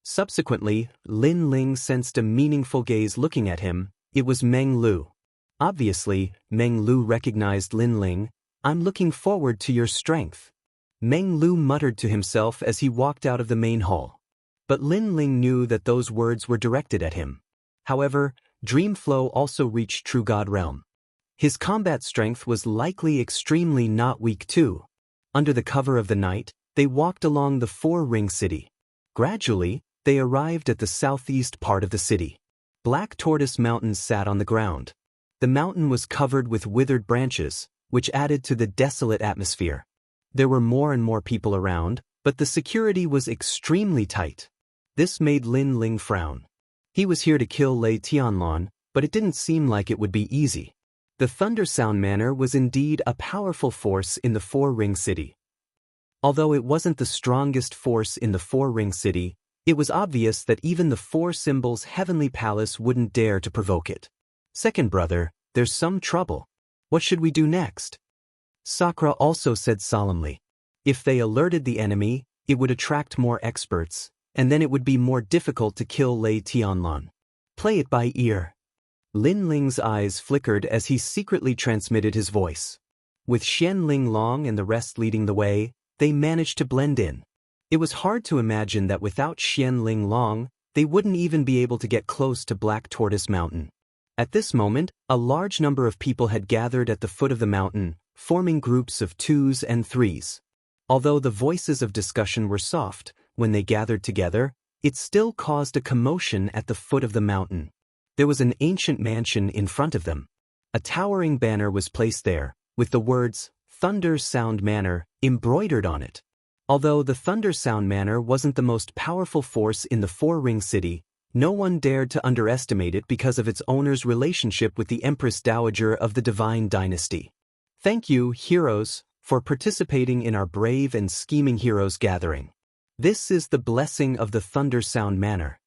Subsequently, Lin Ling sensed a meaningful gaze looking at him. It was Meng Lu. Obviously, Meng Lu recognized Lin Ling. "I'm looking forward to your strength," Meng Lu muttered to himself as he walked out of the main hall. But Lin Ling knew that those words were directed at him. However, Dreamflow also reached True God Realm. His combat strength was likely extremely not weak too. Under the cover of the night, they walked along the four-ring city. Gradually, they arrived at the southeast part of the city. Black Tortoise Mountain sat on the ground. The mountain was covered with withered branches, which added to the desolate atmosphere. There were more and more people around, but the security was extremely tight. This made Lin Ling frown. He was here to kill Lei Tianlan, but it didn't seem like it would be easy. The Thunder Sound Manor was indeed a powerful force in the Four-Ring City. Although it wasn't the strongest force in the Four-Ring City, it was obvious that even the Four Symbols Heavenly Palace wouldn't dare to provoke it. "Second brother, there's some trouble. What should we do next?" Sakura also said solemnly. If they alerted the enemy, it would attract more experts, and then it would be more difficult to kill Lei Tianlan. "Play it by ear." Lin Ling's eyes flickered as he secretly transmitted his voice. With Xian Linglong and the rest leading the way, they managed to blend in. It was hard to imagine that without Xian Linglong, they wouldn't even be able to get close to Black Tortoise Mountain. At this moment, a large number of people had gathered at the foot of the mountain, forming groups of 2s and 3s. Although the voices of discussion were soft, when they gathered together, it still caused a commotion at the foot of the mountain. There was an ancient mansion in front of them. A towering banner was placed there, with the words, "Thunder Sound Manor," embroidered on it. Although the Thunder Sound Manor wasn't the most powerful force in the Four-Ring City, no one dared to underestimate it because of its owner's relationship with the Empress Dowager of the Divine Dynasty. "Thank you, heroes, for participating in our brave and scheming heroes gathering. This is the blessing of the Thunder Sound Manor."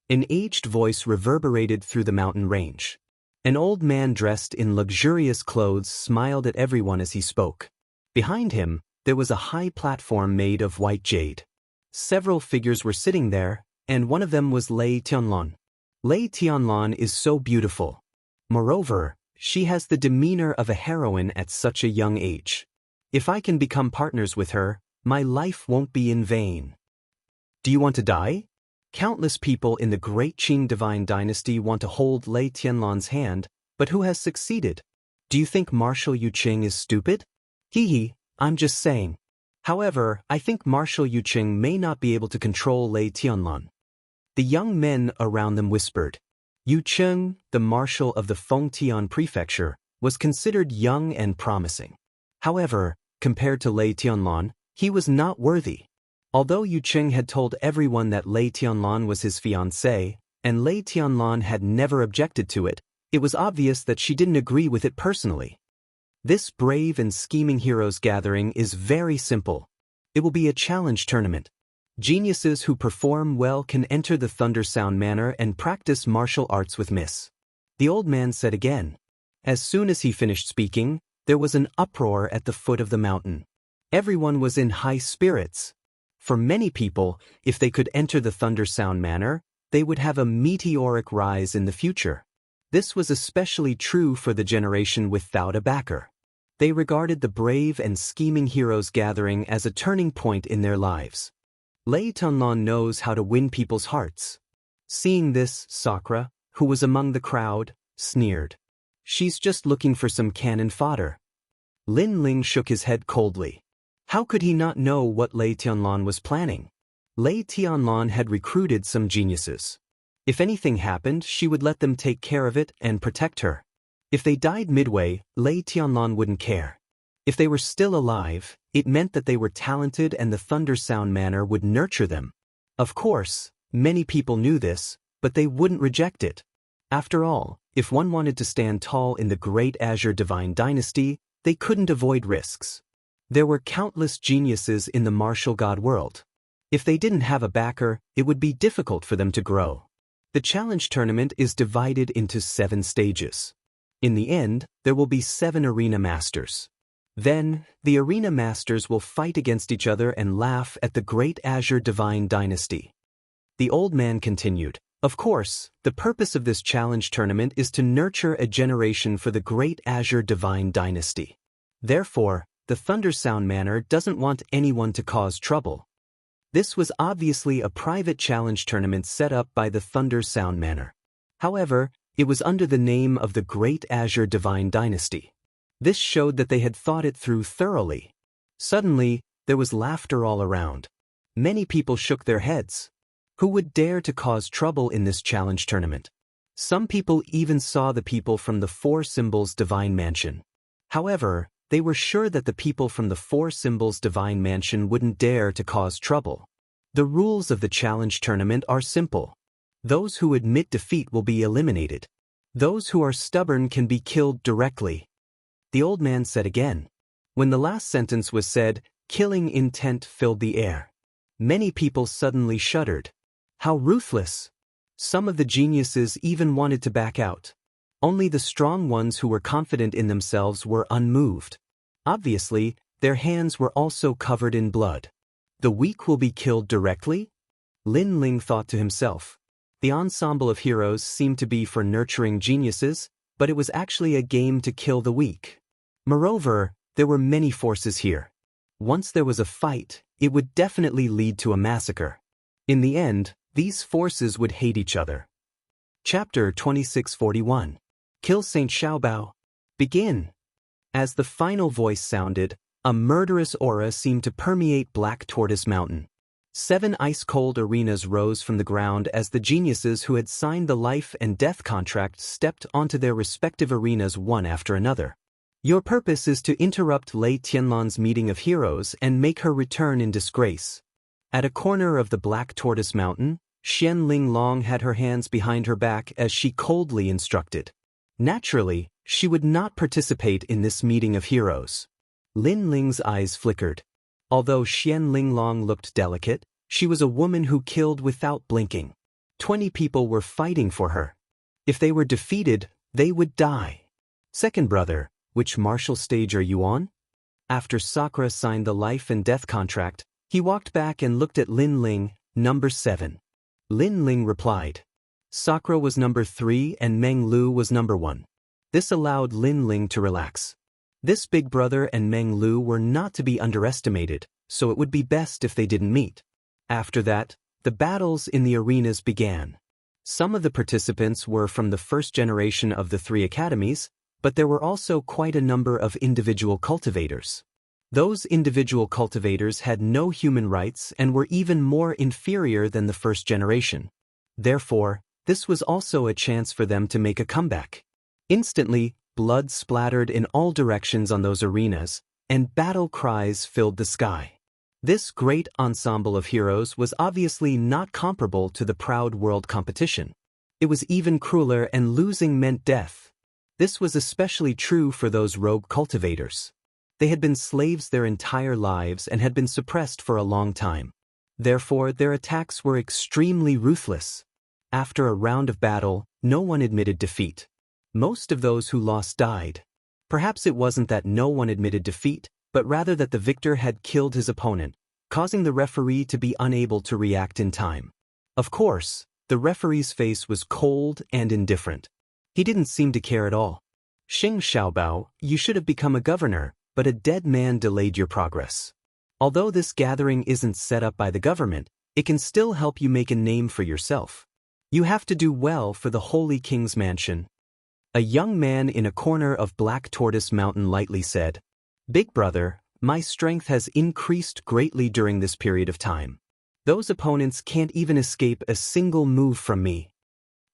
An aged voice reverberated through the mountain range. An old man dressed in luxurious clothes smiled at everyone as he spoke. Behind him, there was a high platform made of white jade. Several figures were sitting there, and one of them was Lei Tianlan. Lei Tianlan is so beautiful. Moreover, she has the demeanor of a heroine at such a young age. If I can become partners with her, my life won't be in vain. Do you want to die? Countless people in the Great Qing Divine Dynasty want to hold Lei Tianlan's hand, but who has succeeded? Do you think Marshal Yu Qing is stupid? Hee, I'm just saying. However, I think Marshal Yu Qing may not be able to control Lei Tianlan. The young men around them whispered. Yu Cheng, the marshal of the Fengtian prefecture, was considered young and promising. However, compared to Lei Tianlan, he was not worthy. Although Yu Cheng had told everyone that Lei Tianlan was his fiancée, and Lei Tianlan had never objected to it, it was obvious that she didn't agree with it personally. This brave and scheming heroes gathering is very simple. It will be a challenge tournament. Geniuses who perform well can enter the Thunder Sound Manor and practice martial arts with Miss. The old man said again. As soon as he finished speaking, there was an uproar at the foot of the mountain. Everyone was in high spirits. For many people, if they could enter the Thunder Sound Manor, they would have a meteoric rise in the future. This was especially true for the generation without a backer. They regarded the brave and scheming heroes gathering as a turning point in their lives. Lei Tianlan knows how to win people's hearts. Seeing this, Sakura, who was among the crowd, sneered. She's just looking for some cannon fodder. Lin Ling shook his head coldly. How could he not know what Lei Tianlan was planning? Lei Tianlan had recruited some geniuses. If anything happened, she would let them take care of it and protect her. If they died midway, Lei Tianlan wouldn't care. If they were still alive, it meant that they were talented and the Thunder Sound Manor would nurture them. Of course, many people knew this, but they wouldn't reject it. After all, if one wanted to stand tall in the Great Azure Divine Dynasty, they couldn't avoid risks. There were countless geniuses in the martial god world. If they didn't have a backer, it would be difficult for them to grow. The challenge tournament is divided into 7 stages. In the end, there will be 7 arena masters. Then, the arena masters will fight against each other and laugh at the Great Azure Divine Dynasty. The old man continued, of course, the purpose of this challenge tournament is to nurture a generation for the Great Azure Divine Dynasty. Therefore, the Thunder Sound Manor doesn't want anyone to cause trouble. This was obviously a private challenge tournament set up by the Thunder Sound Manor. However, it was under the name of the Great Azure Divine Dynasty. This showed that they had thought it through thoroughly. Suddenly, there was laughter all around. Many people shook their heads. Who would dare to cause trouble in this challenge tournament? Some people even saw the people from the Four Symbols Divine Mansion. However, they were sure that the people from the Four Symbols Divine Mansion wouldn't dare to cause trouble. The rules of the challenge tournament are simple. Those who admit defeat will be eliminated. Those who are stubborn can be killed directly. The old man said again. When the last sentence was said, killing intent filled the air. Many people suddenly shuddered. How ruthless! Some of the geniuses even wanted to back out. Only the strong ones who were confident in themselves were unmoved. Obviously, their hands were also covered in blood. The weak will be killed directly? Lin Ling thought to himself. The ensemble of heroes seemed to be for nurturing geniuses, but it was actually a game to kill the weak. Moreover, there were many forces here. Once there was a fight, it would definitely lead to a massacre. In the end, these forces would hate each other. Chapter 2641. Kill Saint Xiaobao. Begin. As the final voice sounded, a murderous aura seemed to permeate Black Tortoise Mountain. 7 ice-cold arenas rose from the ground as the geniuses who had signed the life and death contract stepped onto their respective arenas one after another. Your purpose is to interrupt Lei Tianlan's meeting of heroes and make her return in disgrace. At a corner of the Black Tortoise Mountain, Xian Linglong had her hands behind her back as she coldly instructed. Naturally, she would not participate in this meeting of heroes. Lin Ling's eyes flickered. Although Xian Linglong looked delicate, she was a woman who killed without blinking. 20 people were fighting for her. If they were defeated, they would die. Second brother, which martial stage are you on? After Sakura signed the life and death contract, he walked back and looked at Lin Ling, number 7. Lin Ling replied. Sakura was number 3 and Meng Lu was number 1. This allowed Lin Ling to relax. This big brother and Meng Lu were not to be underestimated, so it would be best if they didn't meet. After that, the battles in the arenas began. Some of the participants were from the first generation of the 3 academies, but there were also quite a number of individual cultivators. Those individual cultivators had no human rights and were even more inferior than the first generation. Therefore, This was also a chance for them to make a comeback. Instantly, blood splattered in all directions on those arenas, and battle cries filled the sky. This great ensemble of heroes was obviously not comparable to the proud world competition. It was even crueler, and losing meant death. This was especially true for those rogue cultivators. They had been slaves their entire lives and had been suppressed for a long time. Therefore, their attacks were extremely ruthless. After a round of battle, no one admitted defeat. Most of those who lost died. Perhaps it wasn't that no one admitted defeat, but rather that the victor had killed his opponent, causing the referee to be unable to react in time. Of course, the referee's face was cold and indifferent. He didn't seem to care at all. Xing Xiaobao, you should have become a governor, but a dead man delayed your progress. Although this gathering isn't set up by the government, it can still help you make a name for yourself. You have to do well for the Holy King's mansion. A young man in a corner of Black Tortoise Mountain lightly said, "Big brother, my strength has increased greatly during this period of time. Those opponents can't even escape a single move from me."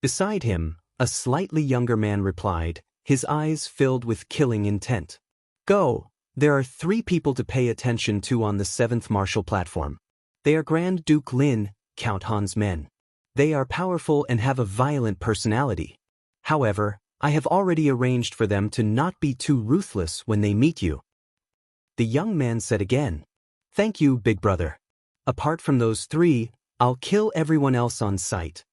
Beside him, a slightly younger man replied, his eyes filled with killing intent. "Go, there are 3 people to pay attention to on the 7th martial platform. They are Grand Duke Lin, Count Han's men. They are powerful and have a violent personality. However, I have already arranged for them to not be too ruthless when they meet you." The young man said again, "Thank you, big brother. Apart from those 3, I'll kill everyone else on sight."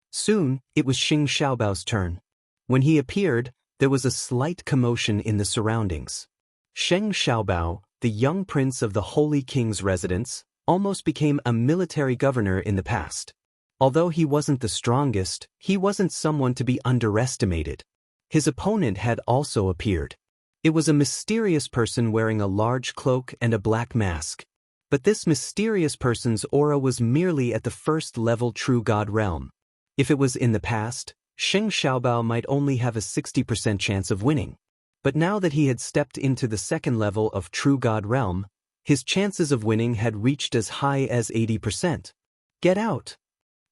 Soon, it was Xing Xiaobao's turn. When he appeared, there was a slight commotion in the surroundings. Xing Xiaobao, the young prince of the Holy King's residence, almost became a military governor in the past. Although he wasn't the strongest, he wasn't someone to be underestimated. His opponent had also appeared. It was a mysterious person wearing a large cloak and a black mask. But this mysterious person's aura was merely at the first-level true god realm. If it was in the past, Xing Xiaobao might only have a 60% chance of winning. But now that he had stepped into the second level of true god realm, his chances of winning had reached as high as 80%. "Get out!"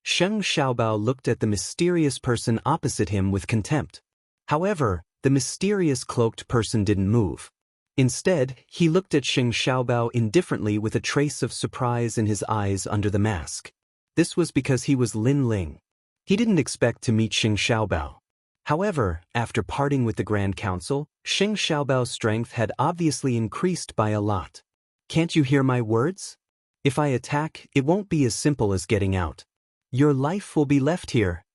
Xing Xiaobao looked at the mysterious person opposite him with contempt. However, the mysterious cloaked person didn't move. Instead, he looked at Xing Xiaobao indifferently with a trace of surprise in his eyes under the mask. This was because he was Lin Ling. He didn't expect to meet Xing Xiaobao. However, after parting with the Grand Council, Xing Xiaobao's strength had obviously increased by a lot. "Can't you hear my words? If I attack, it won't be as simple as getting out. Your life will be left here."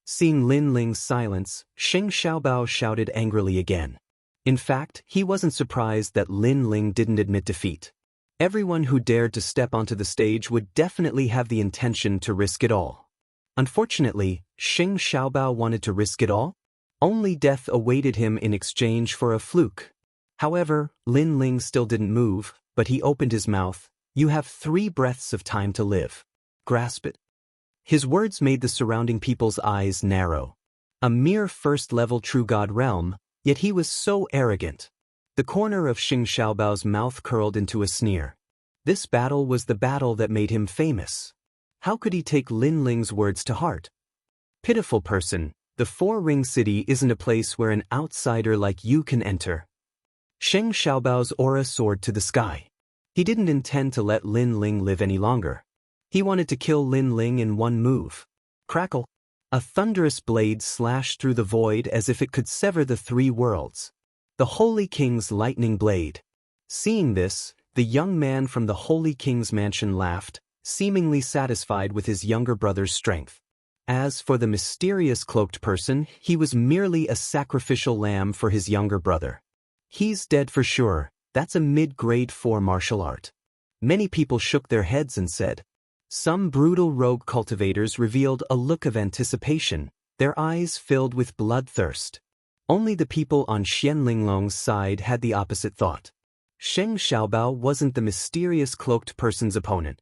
Seeing Lin Ling's silence, Xing Xiaobao shouted angrily again. In fact, he wasn't surprised that Lin Ling didn't admit defeat. Everyone who dared to step onto the stage would definitely have the intention to risk it all. Unfortunately, Xing Xiaobao wanted to risk it all? Only death awaited him in exchange for a fluke. However, Lin Ling still didn't move, but he opened his mouth. "You have 3 breaths of time to live. Grasp it." His words made the surrounding people's eyes narrow. A mere first-level true god realm, yet he was so arrogant. The corner of Xing Xiaobao's mouth curled into a sneer. This battle was the battle that made him famous. How could he take Lin Ling's words to heart? Pitiful person, the Four-Ring City isn't a place where an outsider like you can enter. Xing Xiaobao's aura soared to the sky. He didn't intend to let Lin Ling live any longer. He wanted to kill Lin Ling in one move. Crackle! A thunderous blade slashed through the void as if it could sever the 3 worlds. The Holy King's lightning blade. Seeing this, the young man from the Holy King's mansion laughed, seemingly satisfied with his younger brother's strength. As for the mysterious cloaked person, he was merely a sacrificial lamb for his younger brother. He's dead for sure. That's a mid-grade 4 martial art. Many people shook their heads and said. Some brutal rogue cultivators revealed a look of anticipation, their eyes filled with bloodthirst. Only the people on Xianlinglong's side had the opposite thought. Xing Xiaobao wasn't the mysterious cloaked person's opponent.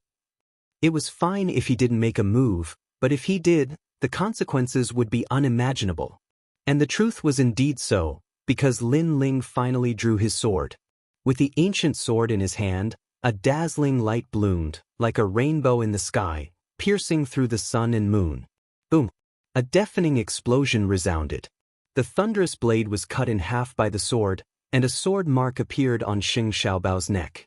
It was fine if he didn't make a move, but if he did, the consequences would be unimaginable. And the truth was indeed so, because Lin Ling finally drew his sword. With the ancient sword in his hand, a dazzling light bloomed, like a rainbow in the sky, piercing through the sun and moon. Boom! A deafening explosion resounded. The thunderous blade was cut in half by the sword, and a sword mark appeared on Xing Xiaobao's neck.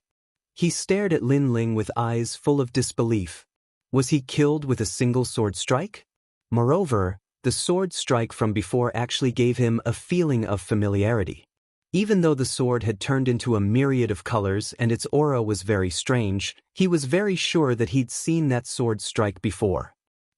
He stared at Lin Ling with eyes full of disbelief. Was he killed with a single sword strike? Moreover, the sword strike from before actually gave him a feeling of familiarity. Even though the sword had turned into a myriad of colors and its aura was very strange, he was very sure that he'd seen that sword strike before.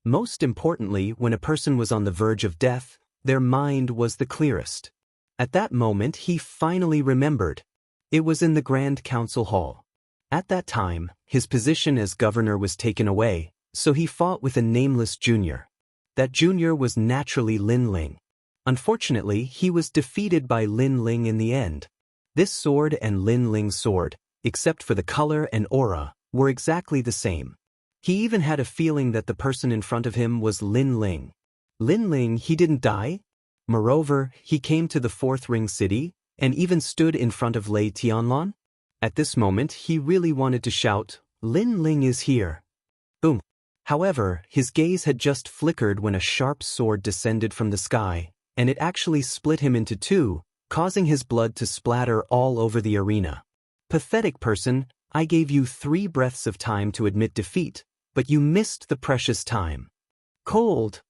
Most importantly, when a person was on the verge of death, their mind was the clearest. At that moment he finally remembered. It was in the Grand Council Hall. At that time, his position as governor was taken away, so he fought with a nameless junior. That junior was naturally Lin Ling. Unfortunately, he was defeated by Lin Ling in the end. This sword and Lin Ling's sword, except for the color and aura, were exactly the same. He even had a feeling that the person in front of him was Lin Ling. Lin Ling, he didn't die? Moreover, he came to the Fourth Ring City, and even stood in front of Lei Tianlan? At this moment, he really wanted to shout, "Lin Ling is here!" Boom! However, his gaze had just flickered when a sharp sword descended from the sky, and it actually split him into two, causing his blood to splatter all over the arena. Pathetic person, I gave you 3 breaths of time to admit defeat, but you missed the precious time. Cold!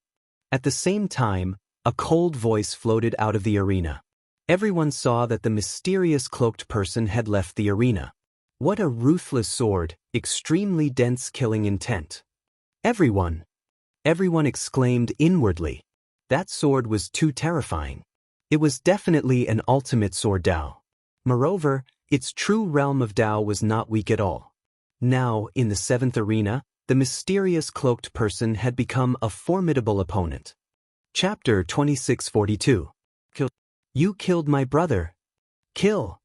At the same time, a cold voice floated out of the arena. Everyone saw that the mysterious cloaked person had left the arena. What a ruthless sword, extremely dense killing intent. Everyone exclaimed inwardly. That sword was too terrifying. It was definitely an ultimate sword Dao. Moreover, its true realm of Dao was not weak at all. Now, in the 7th arena, the mysterious cloaked person had become a formidable opponent. Chapter 2642. Kill. You killed my brother. Kill.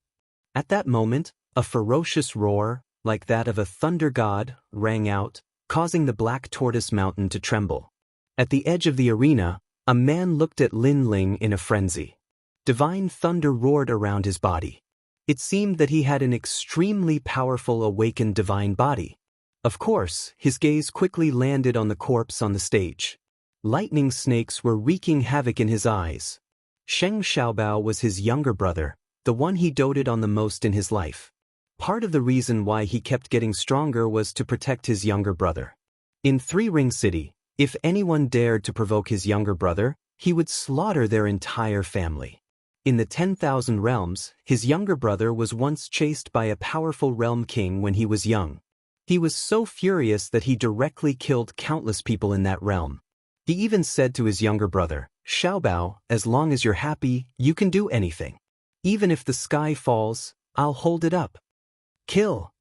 At that moment, a ferocious roar, like that of a thunder god, rang out, causing the Black Tortoise Mountain to tremble. At the edge of the arena, a man looked at Lin Ling in a frenzy. Divine thunder roared around his body. It seemed that he had an extremely powerful awakened divine body. Of course, his gaze quickly landed on the corpse on the stage. Lightning snakes were wreaking havoc in his eyes. Sheng Xiaobao was his younger brother, the one he doted on the most in his life. Part of the reason why he kept getting stronger was to protect his younger brother. In Three Ring City, if anyone dared to provoke his younger brother, he would slaughter their entire family. In the 10,000 realms, his younger brother was once chased by a powerful realm king when he was young. He was so furious that he directly killed countless people in that realm. He even said to his younger brother, "Xiaobao, as long as you're happy, you can do anything. Even if the sky falls, I'll hold it up. Kill."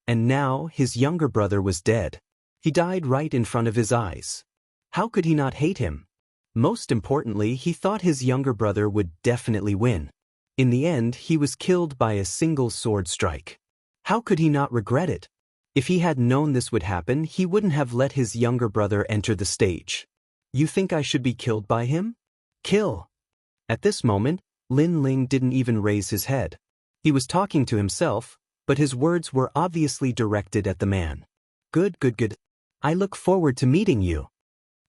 And now his younger brother was dead. He died right in front of his eyes. How could he not hate him? Most importantly, he thought his younger brother would definitely win. In the end, he was killed by a single sword strike. How could he not regret it? If he had known this would happen, he wouldn't have let his younger brother enter the stage. You think I should be killed by him? Kill. At this moment, Lin Ling didn't even raise his head. He was talking to himself, but his words were obviously directed at the man. Good. I look forward to meeting you.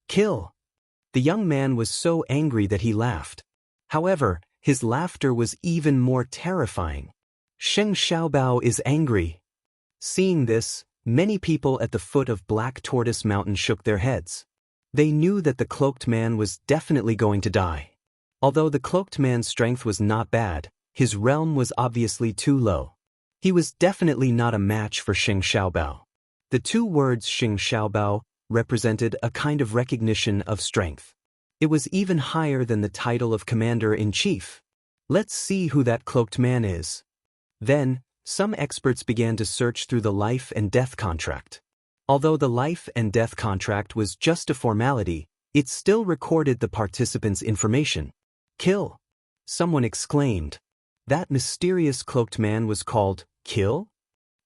Kill. The young man was so angry that he laughed. However, his laughter was even more terrifying. Sheng Xiaobao is angry. Seeing this, many people at the foot of Black Tortoise Mountain shook their heads. They knew that the cloaked man was definitely going to die. Although the cloaked man's strength was not bad, his realm was obviously too low. He was definitely not a match for Xing Xiaobao. The 2 words Xing Xiaobao represented a kind of recognition of strength. It was even higher than the title of Commander-in-Chief. Let's see who that cloaked man is. Then, some experts began to search through the life and death contract. Although the life and death contract was just a formality, it still recorded the participants' information. Kill. Someone exclaimed. That mysterious cloaked man was called Kill?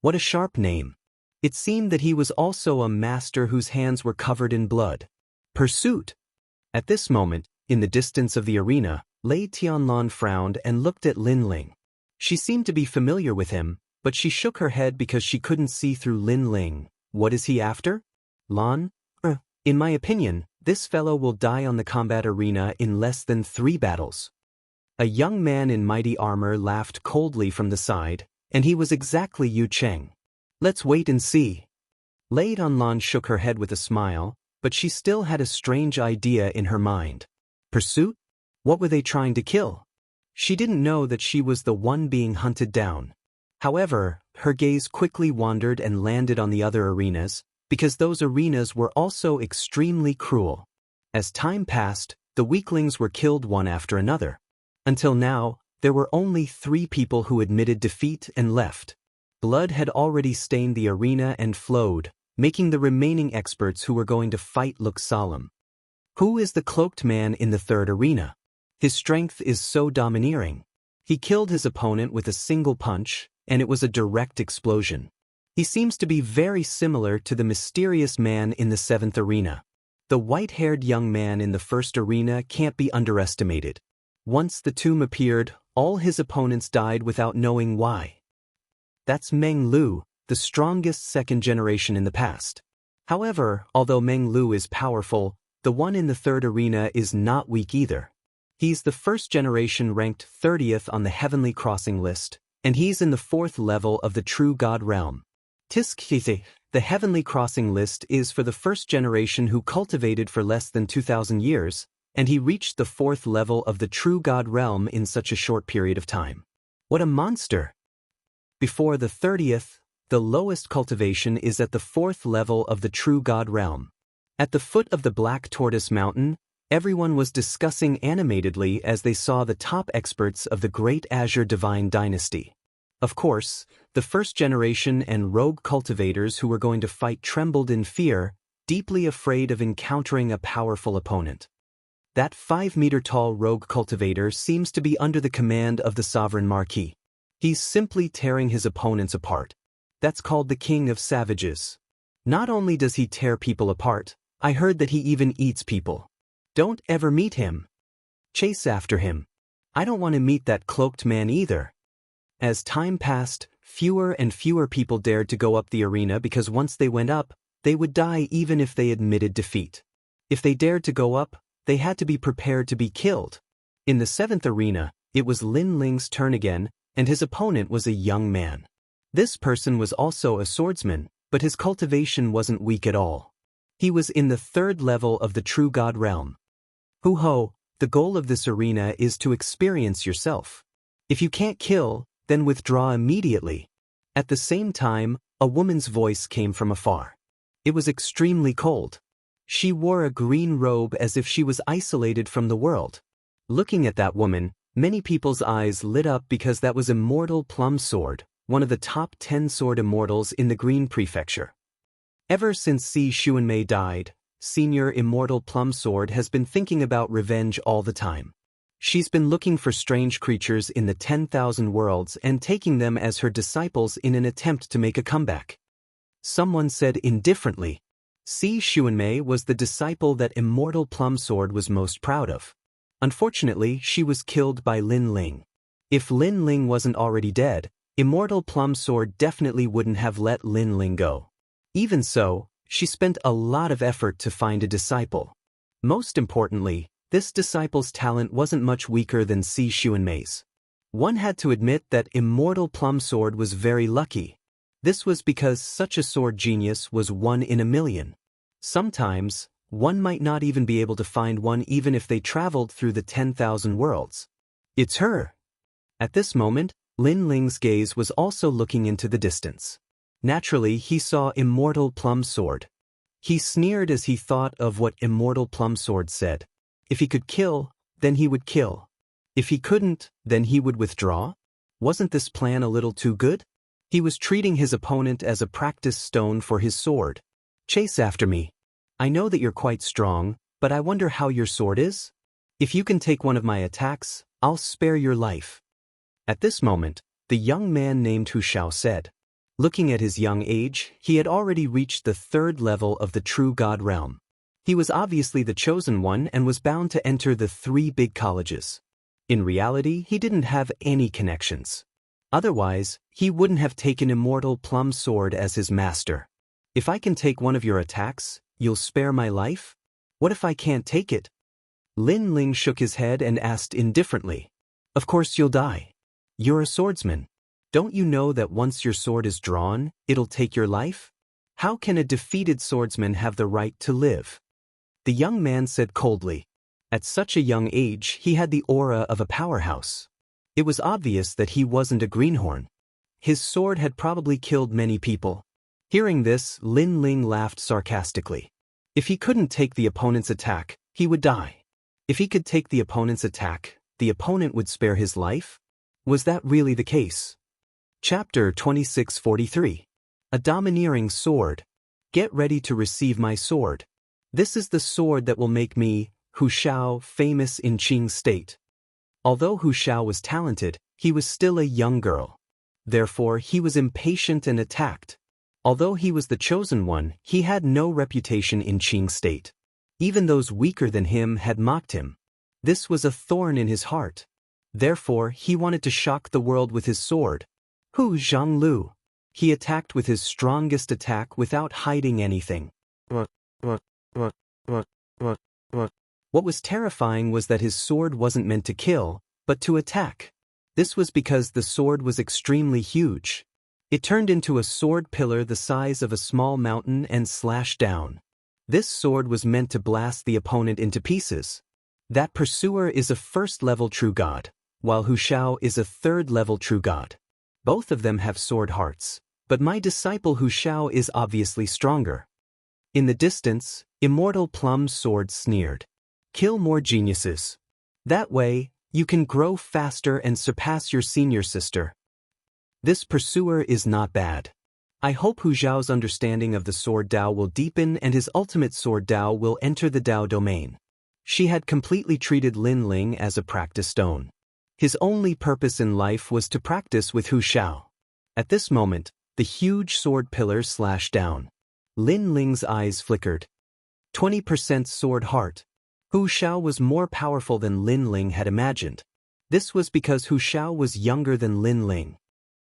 What a sharp name. It seemed that he was also a master whose hands were covered in blood. Pursuit. At this moment, in the distance of the arena, Lei Tianlan frowned and looked at Lin Ling. She seemed to be familiar with him, but she shook her head because she couldn't see through Lin Ling. What is he after? Lan? In my opinion, This fellow will die on the combat arena in less than 3 battles. A young man in mighty armor laughed coldly from the side, and he was exactly Yu Cheng. Let's wait and see. Lei Donlan shook her head with a smile, but she still had a strange idea in her mind. Pursuit? What were they trying to kill? She didn't know that she was the one being hunted down. However, her gaze quickly wandered and landed on the other arenas, because those arenas were also extremely cruel. As time passed, the weaklings were killed one after another. Until now, there were only 3 people who admitted defeat and left. Blood had already stained the arena and flowed, making the remaining experts who were going to fight look solemn. Who is the cloaked man in the 3rd arena? His strength is so domineering. He killed his opponent with a single punch, and it was a direct explosion. He seems to be very similar to the mysterious man in the 7th arena. The white-haired young man in the 1st arena can't be underestimated. Once the tomb appeared, all his opponents died without knowing why. That's Meng Lu, the strongest 2nd generation in the past. However, although Meng Lu is powerful, the one in the 3rd arena is not weak either. He's the 1st generation ranked 30th on the Heavenly Crossing list, and he's in the 4th level of the True God realm. Tiskithe, the Heavenly Crossing list is for the 1st generation who cultivated for less than 2,000 years, and he reached the 4th level of the True God realm in such a short period of time. What a monster! Before the 30th, the lowest cultivation is at the 4th level of the True God realm. At the foot of the Black Tortoise Mountain, everyone was discussing animatedly as they saw the top experts of the Great Azure Divine Dynasty. Of course, the 1st generation and rogue cultivators who were going to fight trembled in fear, deeply afraid of encountering a powerful opponent. That 5-meter-tall rogue cultivator seems to be under the command of the Sovereign Marquis. He's simply tearing his opponents apart. That's called the King of Savages. Not only does he tear people apart, I heard that he even eats people. Don't ever meet him. Chase after him. I don't want to meet that cloaked man either. As time passed, fewer and fewer people dared to go up the arena because once they went up, they would die even if they admitted defeat. If they dared to go up, they had to be prepared to be killed. In the 7th arena, it was Lin Ling's turn again, and his opponent was a young man. This person was also a swordsman, but his cultivation wasn't weak at all. He was in the 3rd level of the True God realm. Hoo-ho, the goal of this arena is to experience yourself. If you can't kill, then withdraw immediately. At the same time, a woman's voice came from afar. It was extremely cold. She wore a green robe as if she was isolated from the world. Looking at that woman, many people's eyes lit up because that was Immortal Plum Sword, one of the top 10 sword immortals in the Green Prefecture. Ever since Si Xuanmei died, Senior Immortal Plum Sword has been thinking about revenge all the time. She's been looking for strange creatures in the 10,000 worlds and taking them as her disciples in an attempt to make a comeback. Someone said indifferently, Si Xuanmei was the disciple that Immortal Plum Sword was most proud of. Unfortunately, she was killed by Lin Ling. If Lin Ling wasn't already dead, Immortal Plum Sword definitely wouldn't have let Lin Ling go. Even so, she spent a lot of effort to find a disciple. Most importantly, this disciple's talent wasn't much weaker than Si Xuanmei's. One had to admit that Immortal Plum Sword was very lucky. This was because such a sword genius was 1 in a million. Sometimes, one might not even be able to find one even if they traveled through the 10,000 worlds. It's her. At this moment, Lin Ling's gaze was also looking into the distance. Naturally, he saw Immortal Plum Sword. He sneered as he thought of what Immortal Plum Sword said. If he could kill, then he would kill. If he couldn't, then he would withdraw? Wasn't this plan a little too good? He was treating his opponent as a practice stone for his sword. Chase after me. I know that you're quite strong, but I wonder how your sword is? If you can take one of my attacks, I'll spare your life. At this moment, the young man named Hu Shao said. Looking at his young age, he had already reached the 3rd level of the True God realm. He was obviously the chosen one and was bound to enter the 3 big colleges. In reality, he didn't have any connections. Otherwise, he wouldn't have taken Immortal Plum Sword as his master. If I can take one of your attacks, you'll spare my life? What if I can't take it? Lin Ling shook his head and asked indifferently. Of course you'll die. You're a swordsman. Don't you know that once your sword is drawn, it'll take your life? How can a defeated swordsman have the right to live? The young man said coldly. At such a young age, he had the aura of a powerhouse. It was obvious that he wasn't a greenhorn. His sword had probably killed many people. Hearing this, Lin Ling laughed sarcastically. If he couldn't take the opponent's attack, he would die. If he could take the opponent's attack, the opponent would spare his life? Was that really the case? Chapter 2643. A Domineering Sword. Get ready to receive my sword. This is the sword that will make me, Hu Shao, famous in Qing state. Although Hu Shao was talented, he was still a young girl. Therefore, he was impatient and attacked. Although he was the chosen one, he had no reputation in Qing state. Even those weaker than him had mocked him. This was a thorn in his heart. Therefore, he wanted to shock the world with his sword. Hu Zhanglu. He attacked with his strongest attack without hiding anything. What was terrifying was that his sword wasn't meant to kill, but to attack. This was because the sword was extremely huge. It turned into a sword pillar the size of a small mountain and slashed down. This sword was meant to blast the opponent into pieces. That pursuer is a first-level true god, while Hu Shao is a third-level true god. Both of them have sword hearts, but my disciple Hu Shao is obviously stronger. In the distance, Immortal Plum's sword sneered. Kill more geniuses. That way, you can grow faster and surpass your senior sister. This pursuer is not bad. I hope Hu Zhao's understanding of the sword Dao will deepen and his ultimate sword Dao will enter the Dao domain. She had completely treated Lin Ling as a practice stone. His only purpose in life was to practice with Hu Shao. At this moment, the huge sword pillar slashed down. Lin Ling's eyes flickered. 20% sword heart. Hu Shao was more powerful than Lin Ling had imagined. This was because Hu Shao was younger than Lin Ling.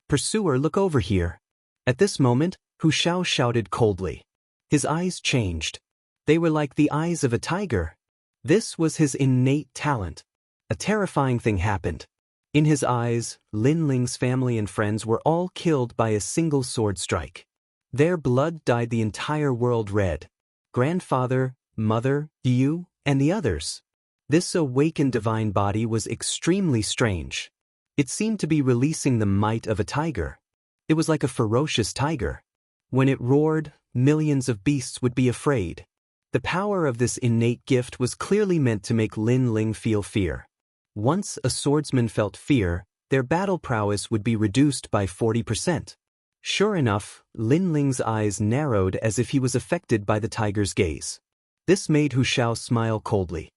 Pursuer, look over here. At this moment, Hu Shao shouted coldly. His eyes changed. They were like the eyes of a tiger. This was his innate talent. A terrifying thing happened. In his eyes, Lin Ling's family and friends were all killed by a single sword strike. Their blood dyed the entire world red. Grandfather, mother, you, and the others. This awakened divine body was extremely strange. It seemed to be releasing the might of a tiger. It was like a ferocious tiger. When it roared, millions of beasts would be afraid. The power of this innate gift was clearly meant to make Lin Ling feel fear. Once a swordsman felt fear, their battle prowess would be reduced by 40%. Sure enough, Lin Ling's eyes narrowed as if he was affected by the tiger's gaze. This made Hu Shao smile coldly.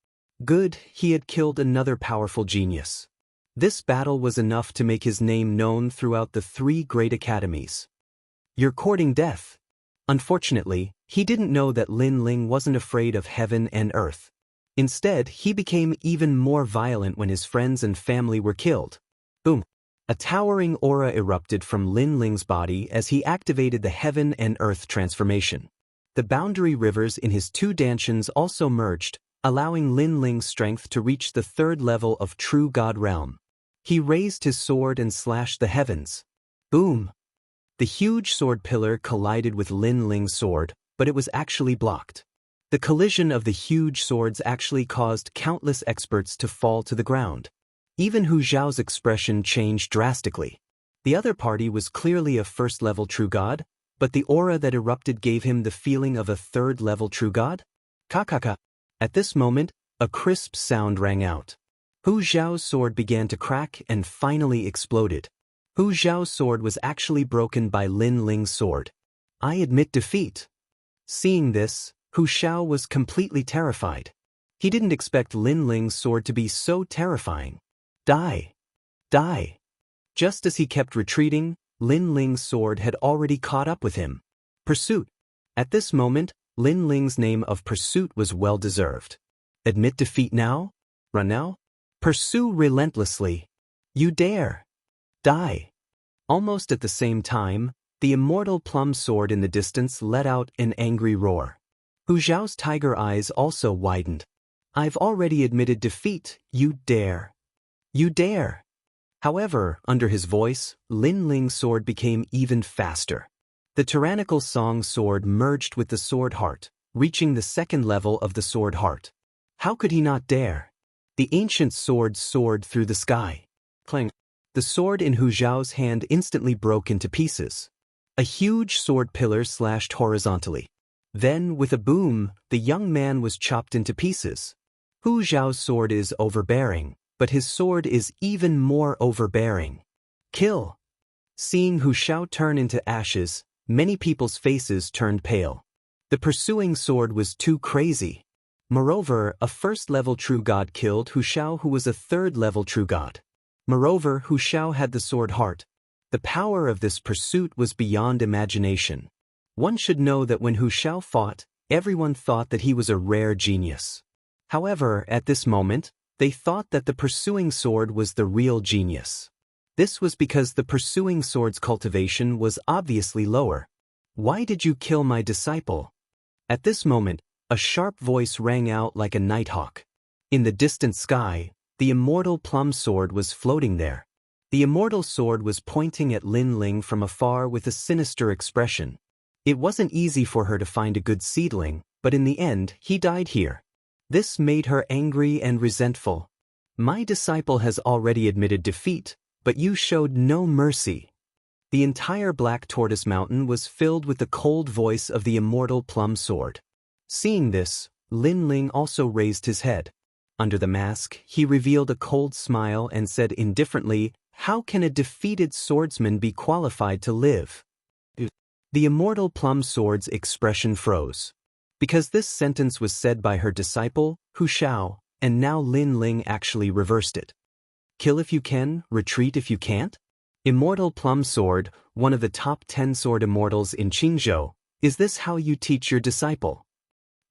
Good, he had killed another powerful genius. This battle was enough to make his name known throughout the 3 great academies. You're courting death. Unfortunately, he didn't know that Lin Ling wasn't afraid of heaven and earth. Instead, he became even more violent when his friends and family were killed. Boom! A towering aura erupted from Lin Ling's body as he activated the heaven and earth transformation. The boundary rivers in his 2 dantians also merged, allowing Lin Ling's strength to reach the 3rd level of true god realm. He raised his sword and slashed the heavens. Boom! The huge sword pillar collided with Lin Ling's sword, but it was actually blocked. The collision of the huge swords actually caused countless experts to fall to the ground. Even Hu Zhao's expression changed drastically. The other party was clearly a first-level true god, but the aura that erupted gave him the feeling of a third-level true god? Kakaka. At this moment, a crisp sound rang out. Hu Zhao's sword began to crack and finally exploded. Hu Zhao's sword was actually broken by Lin Ling's sword. I admit defeat. Seeing this, Hu Shao was completely terrified. He didn't expect Lin Ling's sword to be so terrifying. Die! Die! Just as he kept retreating, Lin Ling's sword had already caught up with him. Pursuit! At this moment, Lin Ling's name of Pursuit was well-deserved. Admit defeat now? Run now? Pursue relentlessly. You dare! Die! Almost at the same time, the Immortal Plum sword in the distance let out an angry roar. Hu Zhao's tiger eyes also widened. I've already admitted defeat, you dare. You dare. However, under his voice, Lin Ling's sword became even faster. The tyrannical Song sword merged with the sword heart, reaching the second level of the sword heart. How could he not dare? The ancient sword soared through the sky. Clang. The sword in Hu Zhao's hand instantly broke into pieces. A huge sword pillar slashed horizontally. Then, with a boom, the young man was chopped into pieces. Hu Zhao's sword is overbearing, but his sword is even more overbearing. Kill! Seeing Hu Zhao turn into ashes, many people's faces turned pale. The pursuing sword was too crazy. Moreover, a first-level true god killed Hu Zhao, who was a third-level true god. Moreover, Hu Zhao had the sword heart. The power of this pursuit was beyond imagination. One should know that when Hu Zhao fought, everyone thought that he was a rare genius. However, at this moment, they thought that the pursuing sword was the real genius. This was because the pursuing sword's cultivation was obviously lower. Why did you kill my disciple? At this moment, a sharp voice rang out like a nighthawk. In the distant sky, the immortal plum sword was floating there. The immortal sword was pointing at Lin Ling from afar with a sinister expression. It wasn't easy for her to find a good seedling, but in the end, he died here. This made her angry and resentful. My disciple has already admitted defeat, but you showed no mercy. The entire Black Tortoise Mountain was filled with the cold voice of the immortal plum sword. Seeing this, Lin Ling also raised his head. Under the mask, he revealed a cold smile and said indifferently, "How can a defeated swordsman be qualified to live?" The immortal plum sword's expression froze. Because this sentence was said by her disciple, Hu Zhao, and now Lin Ling actually reversed it. Kill if you can, retreat if you can't? Immortal plum sword, one of the top 10 sword immortals in Qingzhou, is this how you teach your disciple?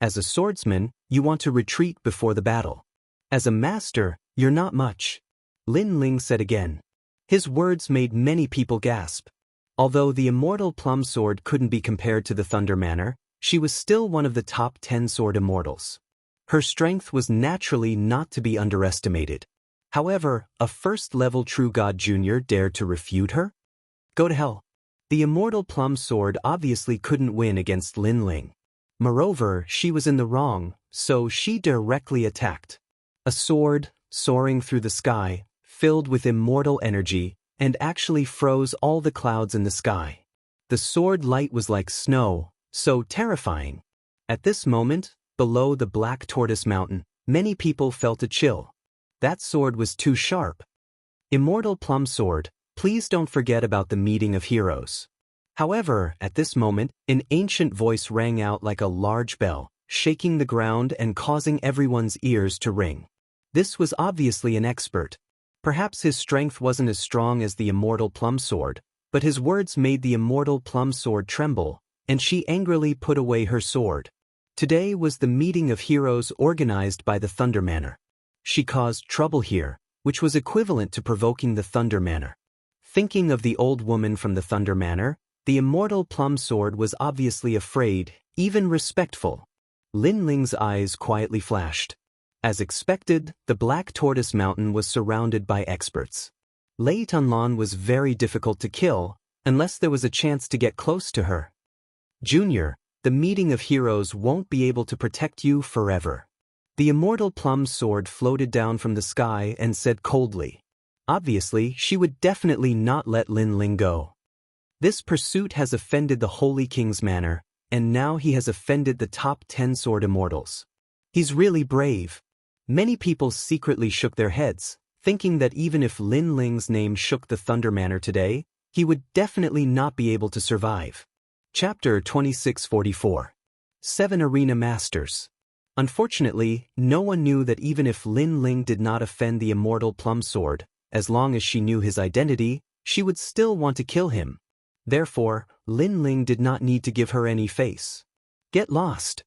As a swordsman, you want to retreat before the battle. As a master, you're not much. Lin Ling said again. His words made many people gasp. Although the immortal plum sword couldn't be compared to the Thunder Manor, she was still one of the top 10 sword immortals. Her strength was naturally not to be underestimated. However, a first-level True God Jr. dared to refute her? Go to hell. The immortal plum sword obviously couldn't win against Lin Ling. Moreover, she was in the wrong, so she directly attacked. A sword, soaring through the sky, filled with immortal energy, and actually froze all the clouds in the sky. The sword light was like snow, so terrifying. At this moment, below the Black Tortoise Mountain, many people felt a chill. That sword was too sharp. Immortal plum sword, please don't forget about the meeting of heroes. However, at this moment, an ancient voice rang out like a large bell, shaking the ground and causing everyone's ears to ring. This was obviously an expert. Perhaps his strength wasn't as strong as the immortal plum sword, but his words made the immortal plum sword tremble, and she angrily put away her sword. Today was the meeting of heroes organized by the Thunder Manor. She caused trouble here, which was equivalent to provoking the Thunder Manor. Thinking of the old woman from the Thunder Manor, the immortal plum sword was obviously afraid, even respectful. Lin Ling's eyes quietly flashed. As expected, the Black Tortoise Mountain was surrounded by experts. Lei Tunlan was very difficult to kill, unless there was a chance to get close to her. Junior, the meeting of heroes won't be able to protect you forever. The immortal plum sword floated down from the sky and said coldly. Obviously, she would definitely not let Lin Ling go. This pursuit has offended the Holy King's manor, and now he has offended the top 10 sword immortals. He's really brave. Many people secretly shook their heads, thinking that even if Lin Ling's name shook the Thunder Manor today, he would definitely not be able to survive. Chapter 2644. 7 Arena Masters. Unfortunately, no one knew that even if Lin Ling did not offend the immortal plum sword, as long as she knew his identity, she would still want to kill him. Therefore, Lin Ling did not need to give her any face. Get lost.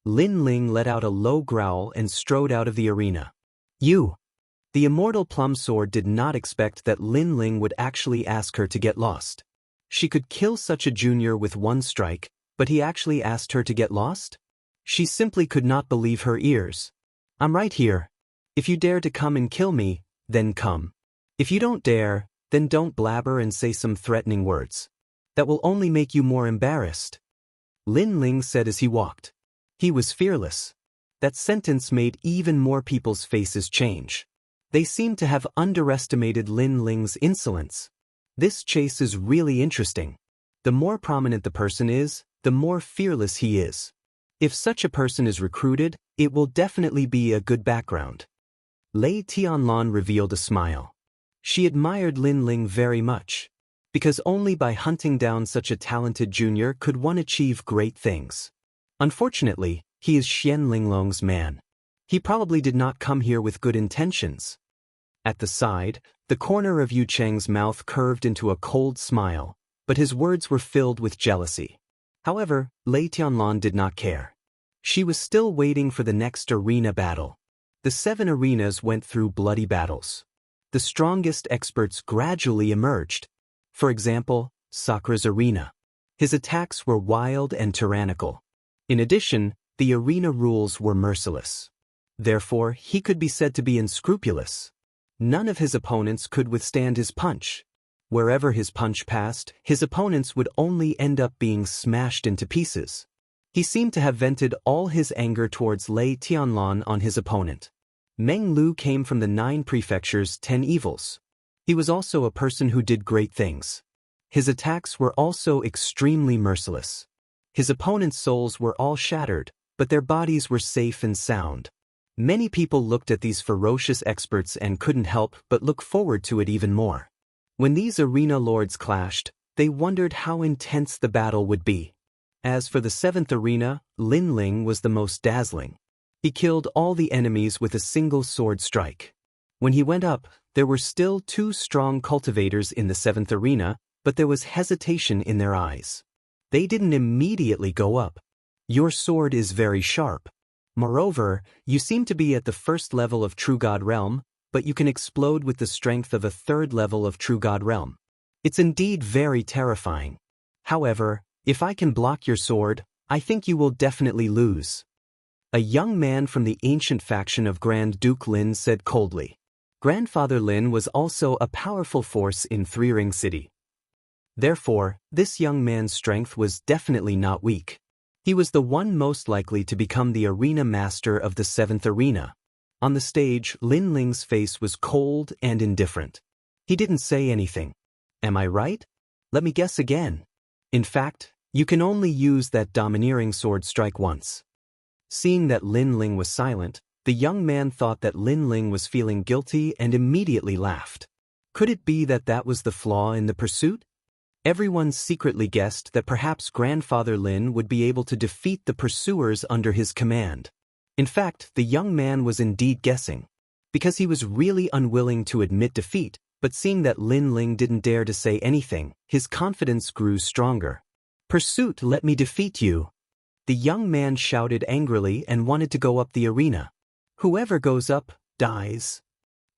Lin Ling let out a low growl and strode out of the arena. You! The immortal plum sword did not expect that Lin Ling would actually ask her to get lost. She could kill such a junior with one strike, but he actually asked her to get lost? She simply could not believe her ears. I'm right here. If you dare to come and kill me, then come. If you don't dare, then don't blabber and say some threatening words. That will only make you more embarrassed. Lin Ling said as he walked. He was fearless. That sentence made even more people's faces change. They seemed to have underestimated Lin Ling's insolence. This chase is really interesting. The more prominent the person is, the more fearless he is. If such a person is recruited, it will definitely be a good background. Lei Tianlan revealed a smile. She admired Lin Ling very much. Because only by hunting down such a talented junior could one achieve great things. Unfortunately, he is Xian Linglong's man. He probably did not come here with good intentions. At the side, the corner of Yu Cheng's mouth curved into a cold smile, but his words were filled with jealousy. However, Lei Tianlan did not care. She was still waiting for the next arena battle. The 7 arenas went through bloody battles. The strongest experts gradually emerged. For example, Sakura's arena. His attacks were wild and tyrannical. In addition, the arena rules were merciless. Therefore, he could be said to be unscrupulous. None of his opponents could withstand his punch. Wherever his punch passed, his opponents would only end up being smashed into pieces. He seemed to have vented all his anger towards Lei Tianlan on his opponent. Meng Lu came from the 9 prefectures' 10 evils. He was also a person who did great things. His attacks were also extremely merciless. His opponents' souls were all shattered, but their bodies were safe and sound. Many people looked at these ferocious experts and couldn't help but look forward to it even more. When these arena lords clashed, they wondered how intense the battle would be. As for the 7th arena, Lin Ling was the most dazzling. He killed all the enemies with a single sword strike. When he went up, there were still 2 strong cultivators in the 7th arena, but there was hesitation in their eyes. They didn't immediately go up. Your sword is very sharp. Moreover, you seem to be at the 1st level of True God Realm, but you can explode with the strength of a 3rd level of True God Realm. It's indeed very terrifying. However, if I can block your sword, I think you will definitely lose. A young man from the ancient faction of Grand Duke Lin said coldly. Grandfather Lin was also a powerful force in Three Ring City. Therefore, this young man's strength was definitely not weak. He was the one most likely to become the arena master of the 7th arena. On the stage, Lin Ling's face was cold and indifferent. He didn't say anything. Am I right? Let me guess again. In fact, you can only use that domineering sword strike once. Seeing that Lin Ling was silent, the young man thought that Lin Ling was feeling guilty and immediately laughed. Could it be that that was the flaw in the pursuit? Everyone secretly guessed that perhaps Grandfather Lin would be able to defeat the pursuers under his command. In fact, the young man was indeed guessing. Because he was really unwilling to admit defeat, but seeing that Lin Ling didn't dare to say anything, his confidence grew stronger. Pursuit, let me defeat you. The young man shouted angrily and wanted to go up the arena. Whoever goes up, dies.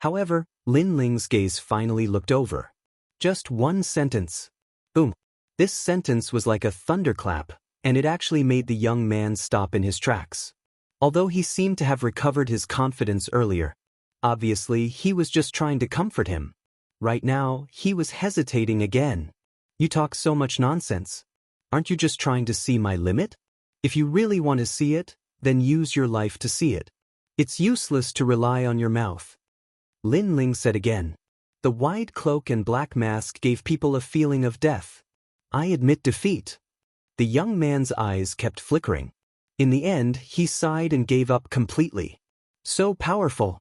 However, Lin Ling's gaze finally looked over. Just one sentence. Boom. This sentence was like a thunderclap, and it actually made the young man stop in his tracks. Although he seemed to have recovered his confidence earlier, obviously he was just trying to comfort him. Right now, he was hesitating again. You talk so much nonsense. Aren't you just trying to see my limit? If you really want to see it, then use your life to see it. It's useless to rely on your mouth. Lin Ling said again. The wide cloak and black mask gave people a feeling of death. I admit defeat. The young man's eyes kept flickering. In the end, he sighed and gave up completely. So powerful.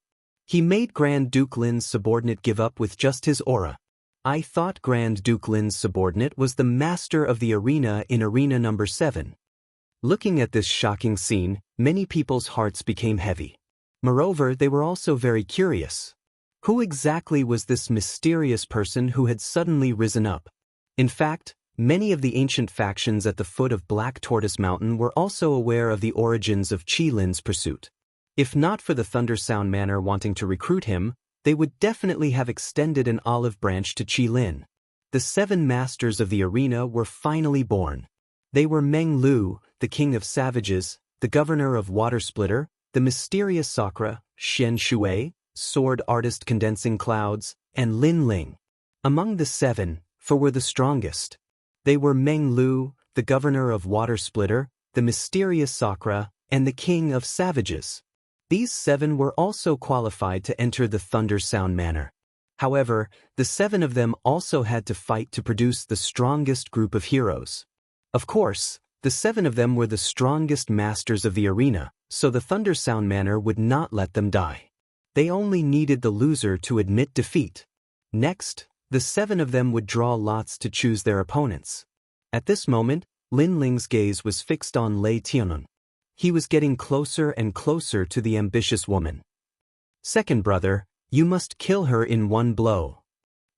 He made Grand Duke Lin's subordinate give up with just his aura. I thought Grand Duke Lin's subordinate was the master of the arena in arena number 7. Looking at this shocking scene, many people's hearts became heavy. Moreover, they were also very curious. Who exactly was this mysterious person who had suddenly risen up? In fact, many of the ancient factions at the foot of Black Tortoise Mountain were also aware of the origins of Qi Lin's pursuit. If not for the Thunder Sound Manor wanting to recruit him, they would definitely have extended an olive branch to Qi Lin. The 7 masters of the arena were finally born. They were Meng Lu, the king of savages, the governor of Water Splitter, the mysterious Sakura, Shen Shui, sword artist condensing clouds, and Lin Ling. Among the 7, 4 were the strongest. They were Meng Lu, the governor of Water Splitter, the mysterious Sakura, and the king of savages. These 7 were also qualified to enter the Thunder Sound Manor. However, the 7 of them also had to fight to produce the strongest group of heroes. Of course, the 7 of them were the strongest masters of the arena, so the Thunder Sound Manor would not let them die. They only needed the loser to admit defeat. Next, the 7 of them would draw lots to choose their opponents. At this moment, Lin Ling's gaze was fixed on Lei Tianlun. He was getting closer and closer to the ambitious woman. "Second brother, you must kill her in one blow."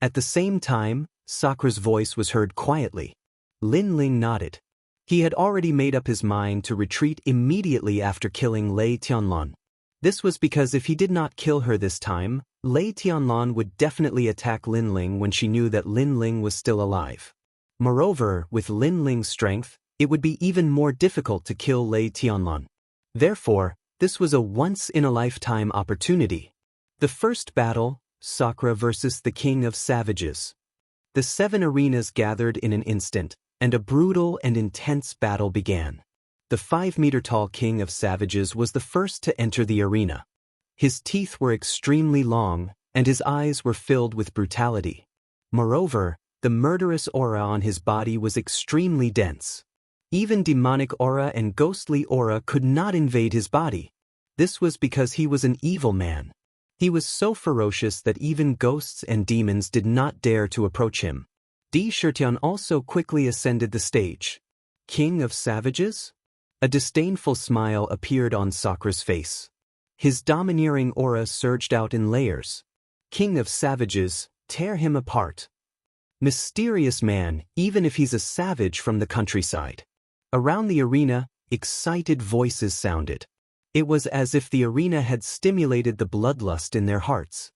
At the same time, Sakura's voice was heard quietly. Lin Ling nodded. He had already made up his mind to retreat immediately after killing Lei Tianlun. This was because if he did not kill her this time, Lei Tianlun would definitely attack Lin Ling when she knew that Lin Ling was still alive. Moreover, with Lin Ling's strength, it would be even more difficult to kill Lei Tianlun. Therefore, this was a once-in-a-lifetime opportunity. The first battle, Sakura versus the King of Savages. The 7 arenas gathered in an instant, and a brutal and intense battle began. The 5-meter-tall King of Savages was the first to enter the arena. His teeth were extremely long, and his eyes were filled with brutality. Moreover, the murderous aura on his body was extremely dense. Even demonic aura and ghostly aura could not invade his body. This was because he was an evil man. He was so ferocious that even ghosts and demons did not dare to approach him. Di Shitian also quickly ascended the stage. King of Savages? A disdainful smile appeared on Sakura's face. His domineering aura surged out in layers. King of Savages, tear him apart. Mysterious man, even if he's a savage from the countryside. Around the arena, excited voices sounded. It was as if the arena had stimulated the bloodlust in their hearts.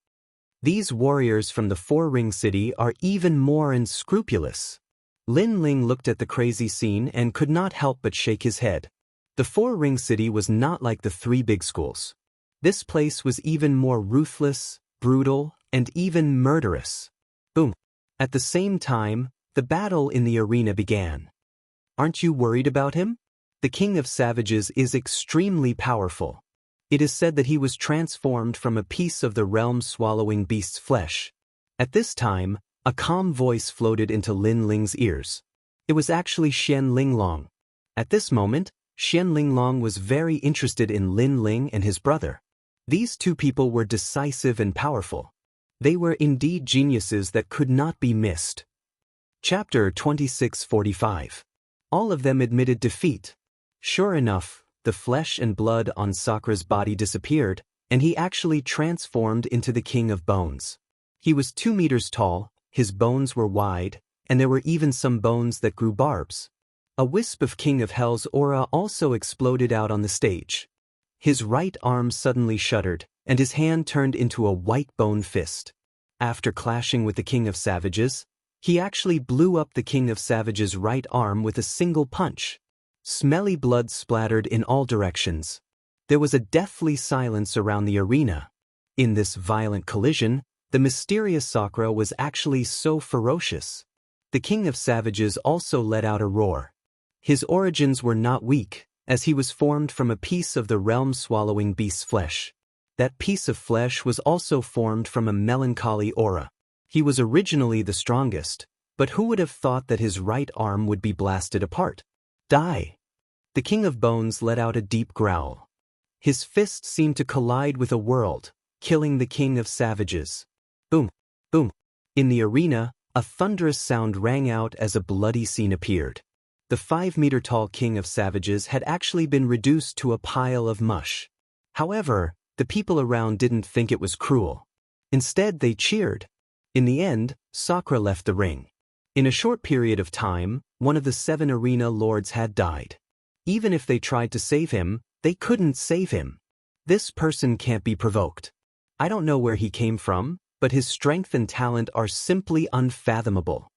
These warriors from the 4-ring city are even more unscrupulous. Lin Ling looked at the crazy scene and could not help but shake his head. The 4-ring city was not like the 3 big schools. This place was even more ruthless, brutal, and even murderous. Boom. At the same time, the battle in the arena began. Aren't you worried about him? The King of Savages is extremely powerful. It is said that he was transformed from a piece of the realm-swallowing beast's flesh. At this time, a calm voice floated into Lin Ling's ears. It was actually Xian Linglong. At this moment, Xian Linglong was very interested in Lin Ling and his brother. These 2 people were decisive and powerful. They were indeed geniuses that could not be missed. Chapter 2645. All of them admitted defeat. Sure enough, the flesh and blood on Sakura's body disappeared, and he actually transformed into the King of Bones. He was 2 meters tall, his bones were wide, and there were even some bones that grew barbs. A wisp of King of Hell's aura also exploded out on the stage. His right arm suddenly shuddered, and his hand turned into a white bone fist. After clashing with the King of Savages, he actually blew up the King of Savages' right arm with a single punch. Smelly blood splattered in all directions. There was a deathly silence around the arena. In this violent collision, the mysterious Sakura was actually so ferocious. The King of Savages also let out a roar. His origins were not weak, as he was formed from a piece of the realm-swallowing beast's flesh. That piece of flesh was also formed from a melancholy aura. He was originally the strongest, but who would have thought that his right arm would be blasted apart? Die! The King of Bones let out a deep growl. His fist seemed to collide with a world, killing the King of Savages. Boom! Boom! In the arena, a thunderous sound rang out as a bloody scene appeared. The 5-meter-tall King of Savages had actually been reduced to a pile of mush. However, the people around didn't think it was cruel. Instead, they cheered. In the end, Sakura left the ring. In a short period of time, one of the 7 arena lords had died. Even if they tried to save him, they couldn't save him. This person can't be provoked. I don't know where he came from, but his strength and talent are simply unfathomable.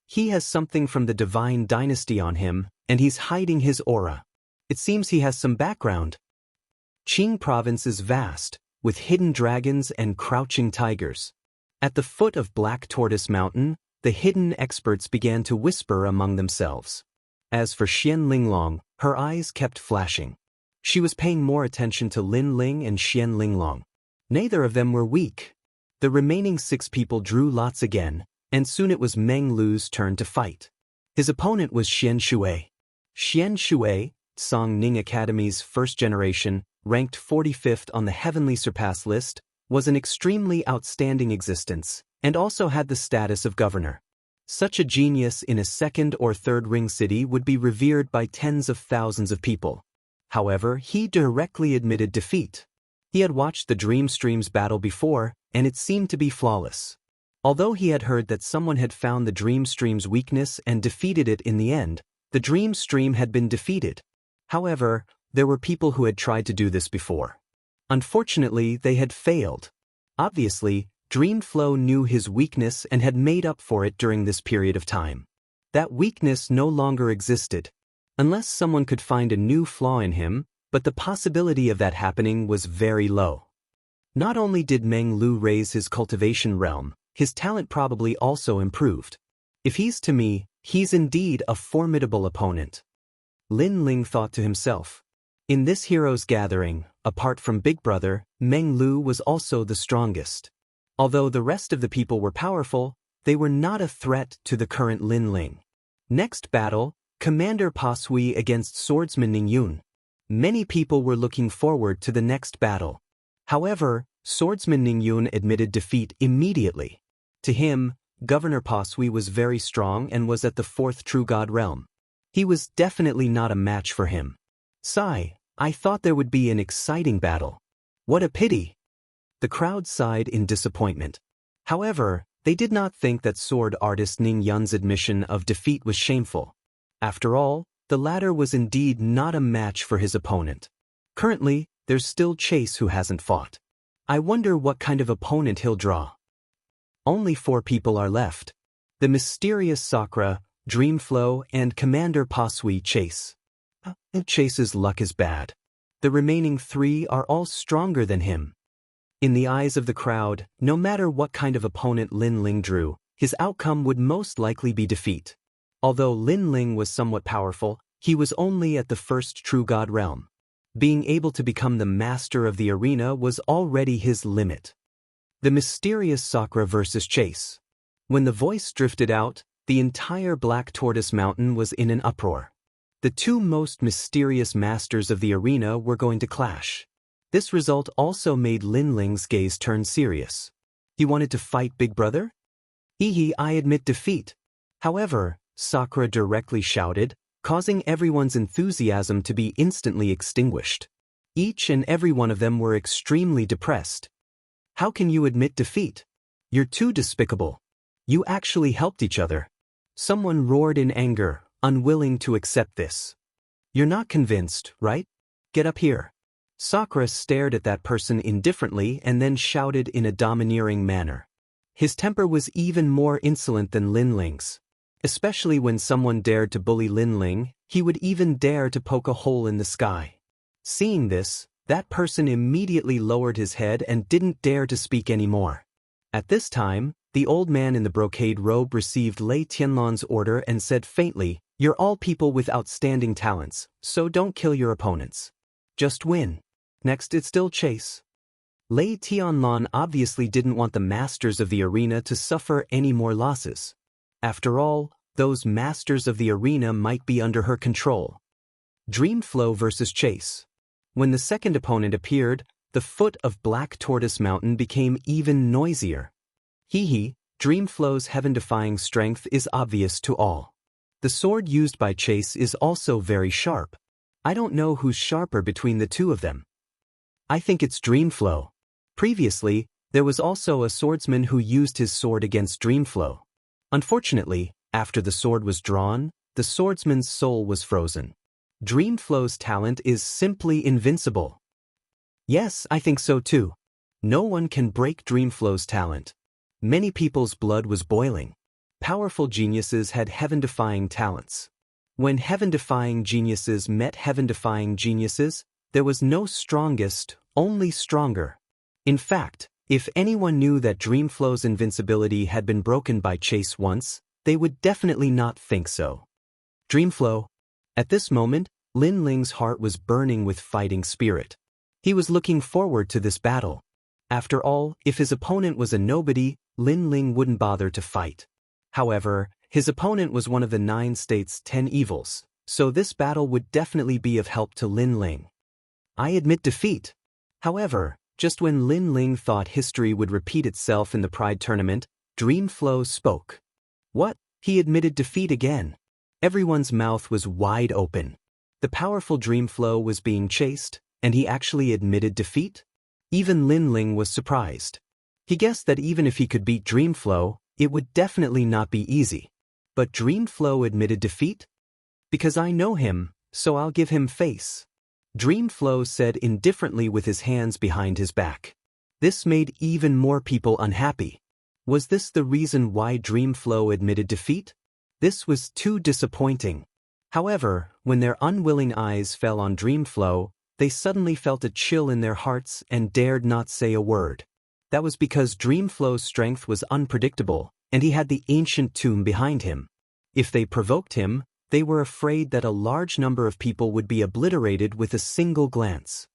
He has something from the divine dynasty on him, and he's hiding his aura. It seems he has some background. Qing province is vast, with hidden dragons and crouching tigers. At the foot of Black Tortoise Mountain, the hidden experts began to whisper among themselves. As for Xian Linglong, her eyes kept flashing. She was paying more attention to Lin Ling and Xian Linglong. Neither of them were weak. The remaining 6 people drew lots again, and soon it was Meng Lu's turn to fight. His opponent was Xian Shui. Xian Shui, Song Ning Academy's first generation, ranked 45th on the Heavenly Surpass list, was an extremely outstanding existence, and also had the status of governor. Such a genius in a second or third ring city would be revered by tens of thousands of people. However, he directly admitted defeat. He had watched the Dream Stream's battle before, and it seemed to be flawless. Although he had heard that someone had found the Dream Stream's weakness and defeated it in the end, the Dream Stream had been defeated. However, there were people who had tried to do this before. Unfortunately, they had failed. Obviously, Dreamflow knew his weakness and had made up for it during this period of time. That weakness no longer existed, unless someone could find a new flaw in him, but the possibility of that happening was very low. Not only did Meng Lu raise his cultivation realm, his talent probably also improved. If he's to me, he's indeed a formidable opponent. Lin Ling thought to himself. In this heroes' gathering, apart from Big Brother, Meng Lu was also the strongest. Although the rest of the people were powerful, they were not a threat to the current Lin Ling. Next battle, Commander Pa Sui against Swordsman Ning Yun. Many people were looking forward to the next battle. However, Swordsman Ning Yun admitted defeat immediately. To him, Governor Pa Sui was very strong and was at the 4th True God realm. He was definitely not a match for him. Sigh, I thought there would be an exciting battle. What a pity. The crowd sighed in disappointment. However, they did not think that sword artist Ning Yun's admission of defeat was shameful. After all, the latter was indeed not a match for his opponent. Currently, there's still Chase who hasn't fought. I wonder what kind of opponent he'll draw. Only 4 people are left. The mysterious Sakura, Dreamflow, and Commander Pa Sui Chase. Chase's luck is bad. The remaining 3 are all stronger than him. In the eyes of the crowd, no matter what kind of opponent Lin Ling drew, his outcome would most likely be defeat. Although Lin Ling was somewhat powerful, he was only at the 1st True God realm. Being able to become the master of the arena was already his limit. The mysterious Sakura versus Chase. When the voice drifted out, the entire Black Tortoise Mountain was in an uproar. The 2 most mysterious masters of the arena were going to clash. This result also made Lin Ling's gaze turn serious. He wanted to fight Big Brother? I admit defeat. However, Sakura directly shouted, causing everyone's enthusiasm to be instantly extinguished. Each and every one of them were extremely depressed. How can you admit defeat? You're too despicable. You actually helped each other. Someone roared in anger, unwilling to accept this. You're not convinced, right? Get up here. Sakura stared at that person indifferently and then shouted in a domineering manner. His temper was even more insolent than Lin Ling's. Especially when someone dared to bully Lin Ling, he would even dare to poke a hole in the sky. Seeing this, that person immediately lowered his head and didn't dare to speak anymore. At this time, the old man in the brocade robe received Lei Tianlan's order and said faintly, "You're all people with outstanding talents, so don't kill your opponents. Just win." Next it's still Chase. Lei Tianlan obviously didn't want the masters of the arena to suffer any more losses. After all, those masters of the arena might be under her control. Dreamflow versus Chase. When the second opponent appeared, the foot of Black Tortoise Mountain became even noisier. Dreamflow's heaven-defying strength is obvious to all. The sword used by Chase is also very sharp. I don't know who's sharper between the 2 of them. I think it's Dreamflow. Previously, there was also a swordsman who used his sword against Dreamflow. Unfortunately, after the sword was drawn, the swordsman's soul was frozen. Dreamflow's talent is simply invincible. Yes, I think so too. No one can break Dreamflow's talent. Many people's blood was boiling. Powerful geniuses had heaven-defying talents. When heaven-defying geniuses met heaven-defying geniuses, there was no strongest, only stronger. In fact, if anyone knew that Dreamflow's invincibility had been broken by Chase once, they would definitely not think so. Dreamflow. At this moment, Lin Ling's heart was burning with fighting spirit. He was looking forward to this battle. After all, if his opponent was a nobody, Lin Ling wouldn't bother to fight. However, his opponent was one of the 9 states' 10 evils, so this battle would definitely be of help to Lin Ling. I admit defeat. However, just when Lin Ling thought history would repeat itself in the Pride Tournament, Dreamflow spoke. What? He admitted defeat again. Everyone's mouth was wide open. The powerful Dreamflow was being chased, and he actually admitted defeat? Even Lin Ling was surprised. He guessed that even if he could beat Dreamflow, it would definitely not be easy. But Dreamflow admitted defeat? Because I know him, so I'll give him face. Dreamflow said indifferently with his hands behind his back. This made even more people unhappy. Was this the reason why Dreamflow admitted defeat? This was too disappointing. However, when their unwilling eyes fell on Dreamflow, they suddenly felt a chill in their hearts and dared not say a word. That was because Dreamflow's strength was unpredictable, and he had the ancient tomb behind him. If they provoked him, they were afraid that a large number of people would be obliterated with a single glance.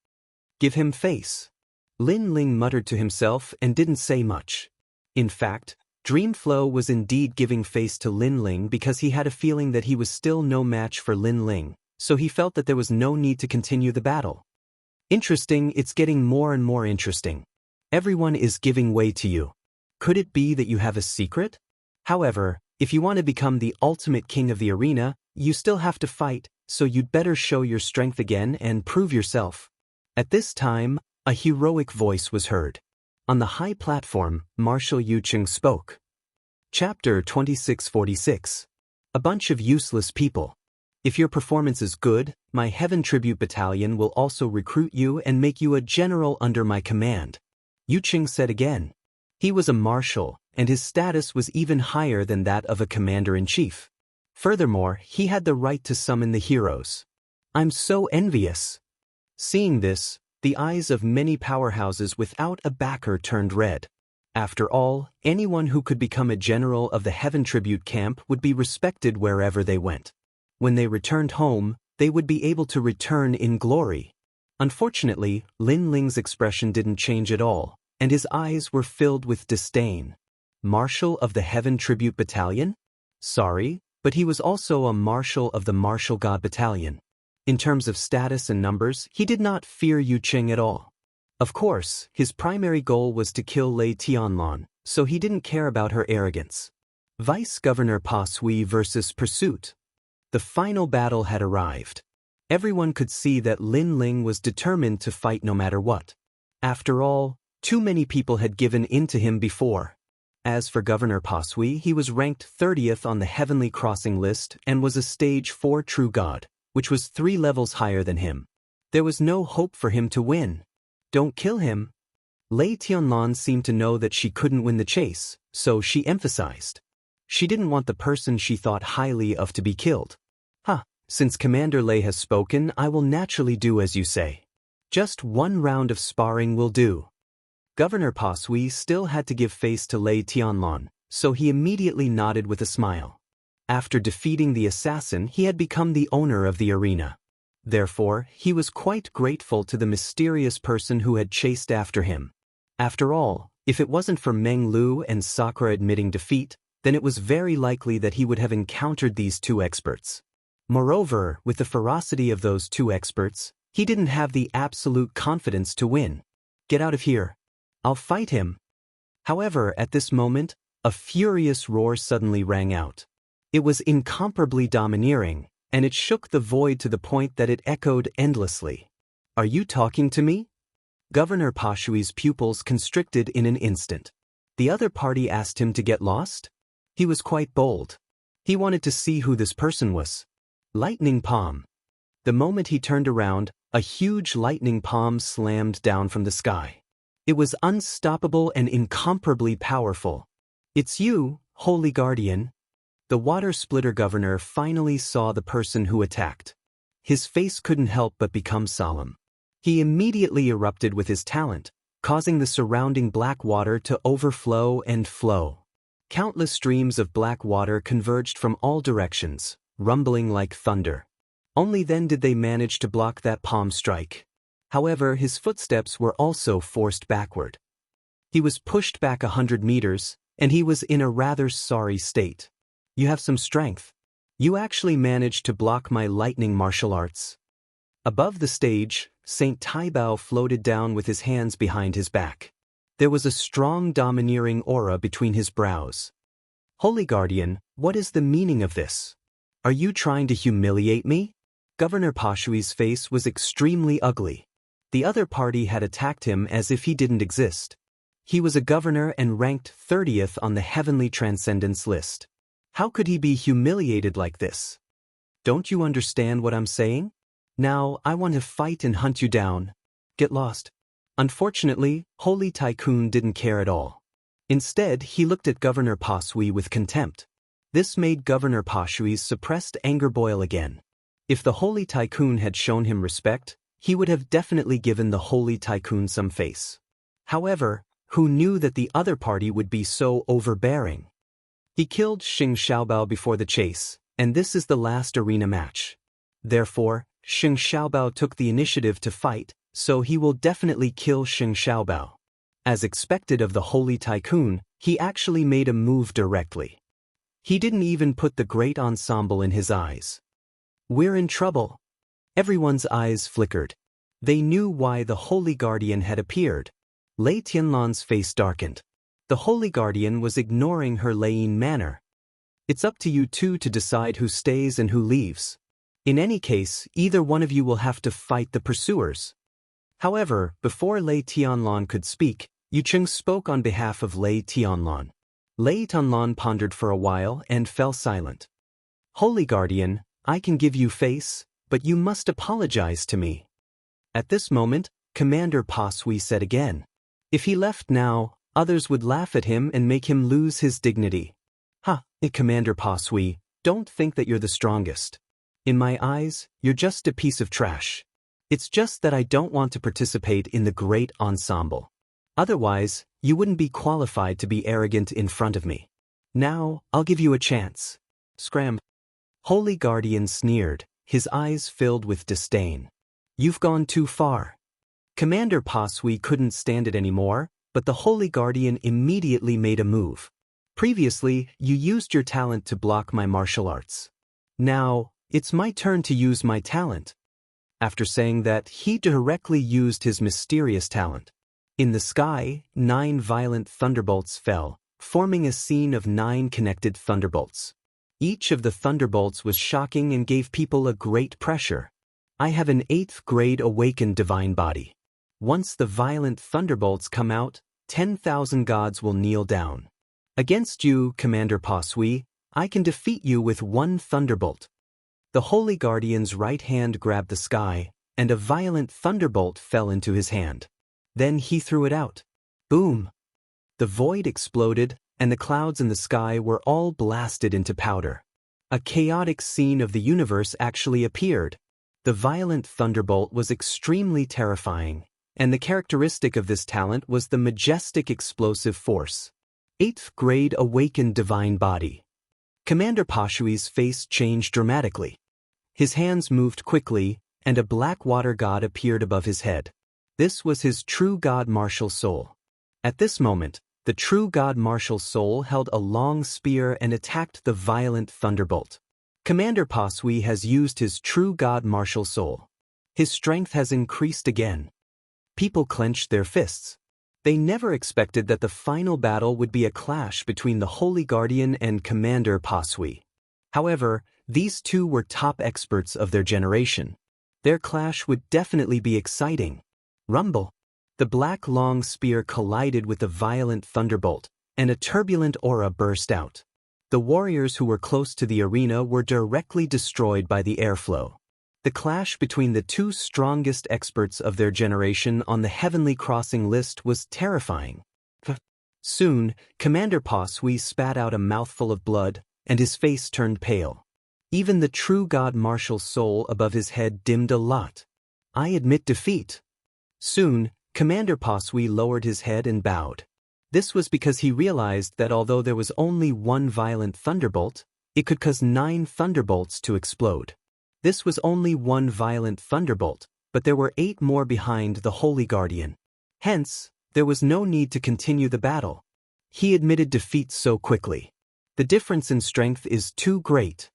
Give him face. Lin Ling muttered to himself and didn't say much. In fact, Dreamflow was indeed giving face to Lin Ling because he had a feeling that he was still no match for Lin Ling, so he felt that there was no need to continue the battle. Interesting, it's getting more and more interesting. Everyone is giving way to you. Could it be that you have a secret? However, if you want to become the ultimate king of the arena, you still have to fight, so you'd better show your strength again and prove yourself. At this time, a heroic voice was heard. On the high platform, Marshal Yucheng spoke. Chapter 2646. A bunch of useless people. If your performance is good, my Heaven Tribute Battalion will also recruit you and make you a general under my command. Yucheng said again. He was a marshal, and his status was even higher than that of a commander-in-chief. Furthermore, he had the right to summon the heroes. I'm so envious. Seeing this, the eyes of many powerhouses without a backer turned red. After all, anyone who could become a general of the Heaven Tribute camp would be respected wherever they went. When they returned home, they would be able to return in glory. Unfortunately, Lin Ling's expression didn't change at all, and his eyes were filled with disdain. Marshal of the Heaven Tribute Battalion? Sorry, but he was also a marshal of the Martial God Battalion. In terms of status and numbers, he did not fear Yucheng at all. Of course, his primary goal was to kill Lei Tianlan, so he didn't care about her arrogance. Vice Governor Pa Sui versus Pursuit. The final battle had arrived. Everyone could see that Lin Ling was determined to fight no matter what. After all, too many people had given in to him before. As for Governor Pa Sui, he was ranked 30th on the Heavenly Crossing list and was a Stage 4 True God, which was 3 levels higher than him. There was no hope for him to win. Don't kill him. Lei Tianlan seemed to know that she couldn't win the chase, so she emphasized. She didn't want the person she thought highly of to be killed. Since Commander Lei has spoken, I will naturally do as you say. Just 1 round of sparring will do. Governor Pa Sui still had to give face to Lei Tianlan, so he immediately nodded with a smile. After defeating the assassin, he had become the owner of the arena. Therefore, he was quite grateful to the mysterious person who had chased after him. After all, if it wasn't for Meng Lu and Sakura admitting defeat, then it was very likely that he would have encountered these 2 experts. Moreover, with the ferocity of those 2 experts, he didn't have the absolute confidence to win. Get out of here. I'll fight him. However, at this moment, a furious roar suddenly rang out. It was incomparably domineering, and it shook the void to the point that it echoed endlessly. Are you talking to me? Governor Pa Sui's pupils constricted in an instant. The other party asked him to get lost? He was quite bold. He wanted to see who this person was. Lightning Palm. The moment he turned around, a huge lightning palm slammed down from the sky. It was unstoppable and incomparably powerful. It's you, Holy Guardian. The water splitter governor finally saw the person who attacked. His face couldn't help but become solemn. He immediately erupted with his talent, causing the surrounding black water to overflow and flow. Countless streams of black water converged from all directions, rumbling like thunder. Only then did they manage to block that palm strike. However, his footsteps were also forced backward. He was pushed back 100 meters, and he was in a rather sorry state. You have some strength. You actually managed to block my lightning martial arts. Above the stage, Saint Taibao floated down with his hands behind his back. There was a strong domineering aura between his brows. Holy Guardian, what is the meaning of this? Are you trying to humiliate me? Governor Pashui's face was extremely ugly. The other party had attacked him as if he didn't exist. He was a governor and ranked 30th on the heavenly transcendence list. How could he be humiliated like this? Don't you understand what I'm saying? Now, I want to fight and hunt you down. Get lost. Unfortunately, Holy Tycoon didn't care at all. Instead, he looked at Governor Pashui with contempt. This made Governor Pashui's suppressed anger boil again. If the Holy Tycoon had shown him respect, he would have definitely given the Holy Tycoon some face. However, who knew that the other party would be so overbearing? He killed Xing Xiaobao before the chase, and this is the last arena match. Therefore, Xing Xiaobao took the initiative to fight, so he will definitely kill Xing Xiaobao. As expected of the Holy Tycoon, he actually made a move directly. He didn't even put the great ensemble in his eyes. We're in trouble. Everyone's eyes flickered. They knew why the Holy Guardian had appeared. Lei Tianlan's face darkened. The Holy Guardian was ignoring her Leian manner. It's up to you two to decide who stays and who leaves. In any case, either one of you will have to fight the pursuers. However, before Lei Tianlan could speak, Yu Cheng spoke on behalf of Lei Tianlan. Lei Tianlan pondered for a while and fell silent. Holy Guardian, I can give you face, but you must apologize to me. At this moment, Commander Pashui said again. If he left now, others would laugh at him and make him lose his dignity. Commander Pashui, don't think that you're the strongest. In my eyes, you're just a piece of trash. It's just that I don't want to participate in the great ensemble. Otherwise, you wouldn't be qualified to be arrogant in front of me. Now, I'll give you a chance. Scram. Holy Guardian sneered, his eyes filled with disdain. You've gone too far. Commander Pashui couldn't stand it anymore, but the Holy Guardian immediately made a move. Previously, you used your talent to block my martial arts. Now, it's my turn to use my talent. After saying that, he directly used his mysterious talent. In the sky, 9 violent thunderbolts fell, forming a scene of 9 connected thunderbolts. Each of the thunderbolts was shocking and gave people a great pressure. I have an 8th grade awakened divine body. Once the violent thunderbolts come out, 10,000 gods will kneel down. Against you, Commander Pashui, I can defeat you with 1 thunderbolt. The Holy Guardian's right hand grabbed the sky, and a violent thunderbolt fell into his hand. Then he threw it out. Boom! The void exploded, and the clouds in the sky were all blasted into powder. A chaotic scene of the universe actually appeared. The violent thunderbolt was extremely terrifying, and the characteristic of this talent was the majestic explosive force. 8th grade awakened divine body. Commander Pashui's face changed dramatically. His hands moved quickly, and a black water god appeared above his head. This was his true god martial soul. At this moment, the true god martial soul held a long spear and attacked the violent thunderbolt. Commander Pashui has used his true god martial soul. His strength has increased again. People clenched their fists. They never expected that the final battle would be a clash between the Holy Guardian and Commander Pashui. However, these two were top experts of their generation. Their clash would definitely be exciting. Rumble. The black long spear collided with the violent thunderbolt, and a turbulent aura burst out. The warriors who were close to the arena were directly destroyed by the airflow. The clash between the two strongest experts of their generation on the heavenly crossing list was terrifying. Soon, Commander Pashui spat out a mouthful of blood, and his face turned pale. Even the true god martial soul above his head dimmed a lot. I admit defeat. Soon, Commander Pasui lowered his head and bowed. This was because he realized that although there was only one violent thunderbolt, it could cause 9 thunderbolts to explode. This was only one violent thunderbolt, but there were 8 more behind the Holy Guardian. Hence, there was no need to continue the battle. He admitted defeat so quickly. The difference in strength is too great.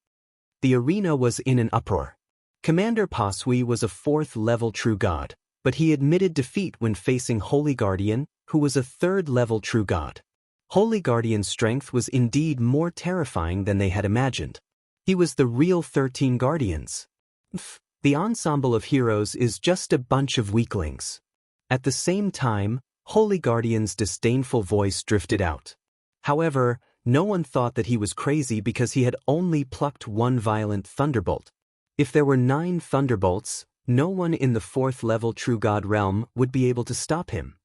The arena was in an uproar. Commander Pasui was a 4th-level true god, but he admitted defeat when facing Holy Guardian, who was a 3rd-level true god. Holy Guardian's strength was indeed more terrifying than they had imagined. He was the real 13 guardians. The ensemble of heroes is just a bunch of weaklings. At the same time, Holy Guardian's disdainful voice drifted out. However, no one thought that he was crazy because he had only plucked one violent thunderbolt. If there were 9 thunderbolts, no one in the 4th-level True God realm would be able to stop him.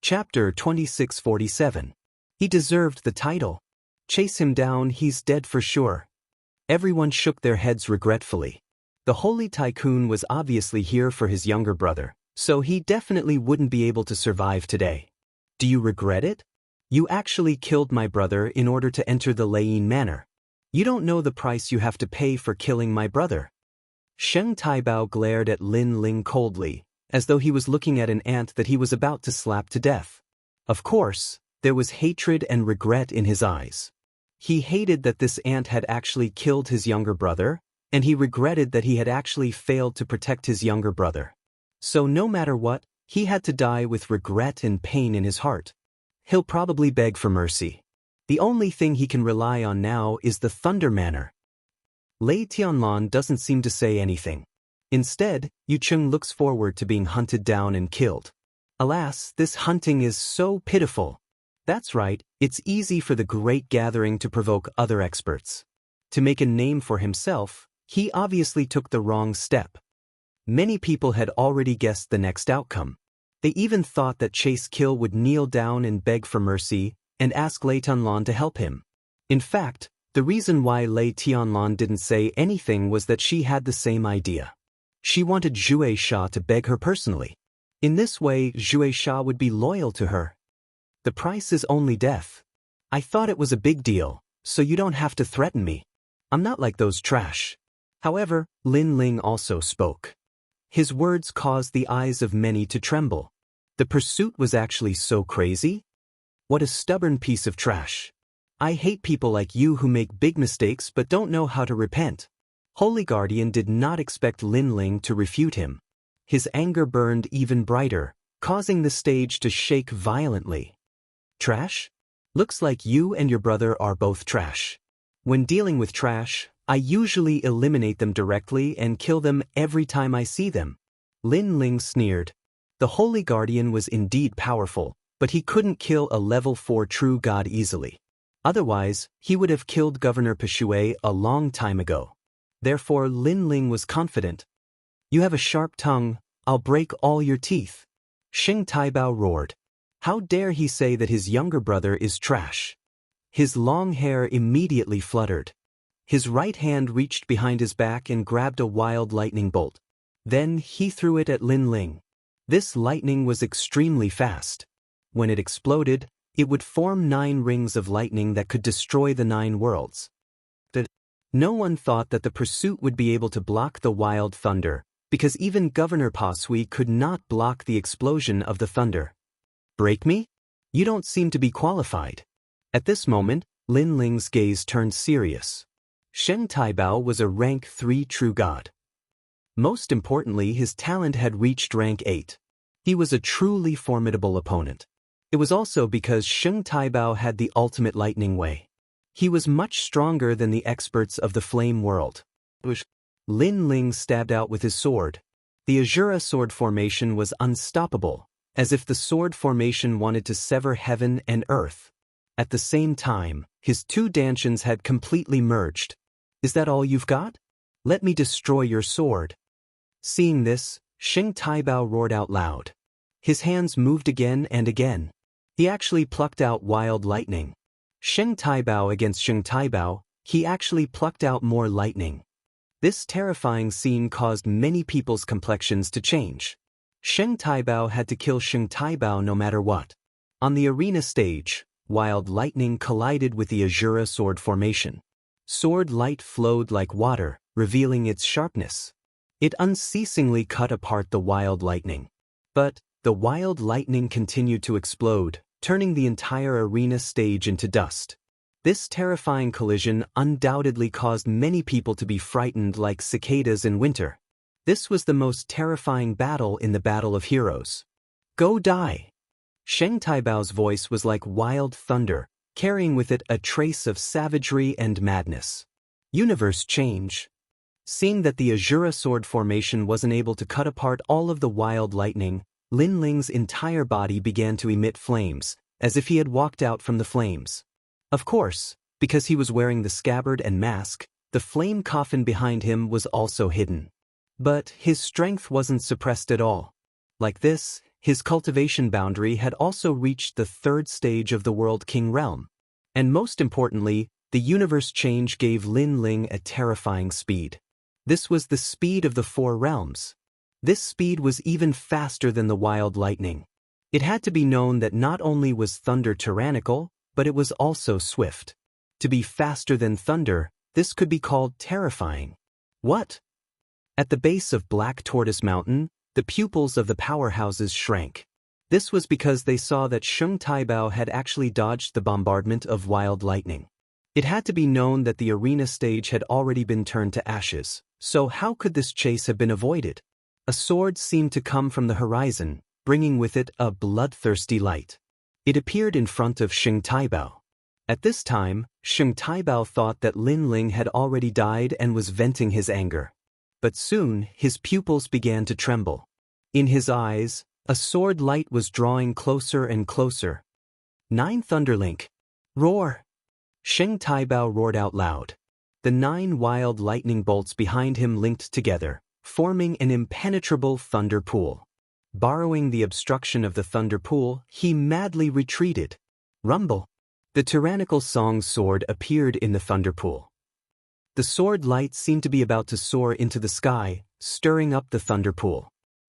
Chapter 2647. He deserved the title. Chase him down, he's dead for sure. Everyone shook their heads regretfully. The Holy Tycoon was obviously here for his younger brother, so he definitely wouldn't be able to survive today. Do you regret it? You actually killed my brother in order to enter the Lane Manor. You don't know the price you have to pay for killing my brother. Sheng Taibao glared at Lin Ling coldly, as though he was looking at an ant that he was about to slap to death. Of course, there was hatred and regret in his eyes. He hated that this ant had actually killed his younger brother, and he regretted that he had actually failed to protect his younger brother. So no matter what, he had to die with regret and pain in his heart. He'll probably beg for mercy. The only thing he can rely on now is the Thunder Manor. Lei Tianlan doesn't seem to say anything. Instead, Yu Cheng looks forward to being hunted down and killed. Alas, this hunting is so pitiful. That's right, it's easy for the Great Gathering to provoke other experts. To make a name for himself, he obviously took the wrong step. Many people had already guessed the next outcome. They even thought that Chase Kill would kneel down and beg for mercy and ask Lei Tianlan to help him. In fact, the reason why Lei Tianlan didn't say anything was that she had the same idea. She wanted Zhuai Sha to beg her personally. In this way, Zhuai Sha would be loyal to her. The price is only death. I thought it was a big deal, so you don't have to threaten me. I'm not like those trash. However, Lin Ling also spoke. His words caused the eyes of many to tremble. The pursuit was actually so crazy? What a stubborn piece of trash. I hate people like you who make big mistakes but don't know how to repent. Holy Guardian did not expect Lin Ling to refute him. His anger burned even brighter, causing the stage to shake violently. Trash? Looks like you and your brother are both trash. When dealing with trash, I usually eliminate them directly and kill them every time I see them. Lin Ling sneered. The Holy Guardian was indeed powerful, but he couldn't kill a level 4 true god easily. Otherwise, he would have killed Governor Peshuai a long time ago. Therefore, Lin Ling was confident. You have a sharp tongue, I'll break all your teeth. Sheng Taibao roared. How dare he say that his younger brother is trash? His long hair immediately fluttered. His right hand reached behind his back and grabbed a wild lightning bolt. Then he threw it at Lin Ling. This lightning was extremely fast. When it exploded, it would form 9 rings of lightning that could destroy the 9 worlds. No one thought that the pursuit would be able to block the wild thunder, because even Governor Pasui could not block the explosion of the thunder. Break me? You don't seem to be qualified. At this moment, Lin Ling's gaze turned serious. Sheng Taibao was a rank 3 true god. Most importantly, his talent had reached rank 8. He was a truly formidable opponent. It was also because Sheng Taibao had the ultimate lightning way. He was much stronger than the experts of the flame world. Lin Ling stabbed out with his sword. The Azura sword formation was unstoppable, as if the sword formation wanted to sever heaven and earth. At the same time, his 2 dantians had completely merged. Is that all you've got? Let me destroy your sword. Seeing this, Sheng Taibao roared out loud. His hands moved again and again. He actually plucked out wild lightning. Sheng Taibao against Sheng Taibao, He actually plucked out more lightning. This terrifying scene caused many people's complexions to change. Sheng Taibao had to kill Sheng Taibao no matter what. On the arena stage, wild lightning collided with the Azura sword formation. Sword light flowed like water, revealing its sharpness. It unceasingly cut apart the wild lightning. But the wild lightning continued to explode, turning the entire arena stage into dust. This terrifying collision undoubtedly caused many people to be frightened like cicadas in winter. This was the most terrifying battle in the Battle of Heroes. Go die! Sheng Taibao's voice was like wild thunder, carrying with it a trace of savagery and madness. Universe change. Seeing that the Azura sword formation wasn't able to cut apart all of the wild lightning, Lin Ling's entire body began to emit flames, as if he had walked out from the flames. Of course, because he was wearing the scabbard and mask, the flame coffin behind him was also hidden. But his strength wasn't suppressed at all. Like this, his cultivation boundary had also reached the third stage of the World King realm. And most importantly, the universe change gave Lin Ling a terrifying speed. This was the speed of the four realms. This speed was even faster than the wild lightning. It had to be known that not only was thunder tyrannical, but it was also swift. To be faster than thunder, this could be called terrifying. What? At the base of Black Tortoise Mountain, the pupils of the powerhouses shrank. This was because they saw that Sheng Taibao had actually dodged the bombardment of wild lightning. It had to be known that the arena stage had already been turned to ashes, so how could this chase have been avoided? A sword seemed to come from the horizon, bringing with it a bloodthirsty light. It appeared in front of Sheng Taibao. At this time, Sheng Taibao thought that Lin Ling had already died and was venting his anger. But soon, his pupils began to tremble. In his eyes, a sword light was drawing closer and closer. 9 Thunderlink. Roar! Sheng Taibao roared out loud. The 9 wild lightning bolts behind him linked together, forming an impenetrable thunder pool. Borrowing the obstruction of the thunder pool, he madly retreated. Rumble! The tyrannical Song's sword appeared in the thunder pool. The sword light seemed to be about to soar into the sky, stirring up the thunder pool.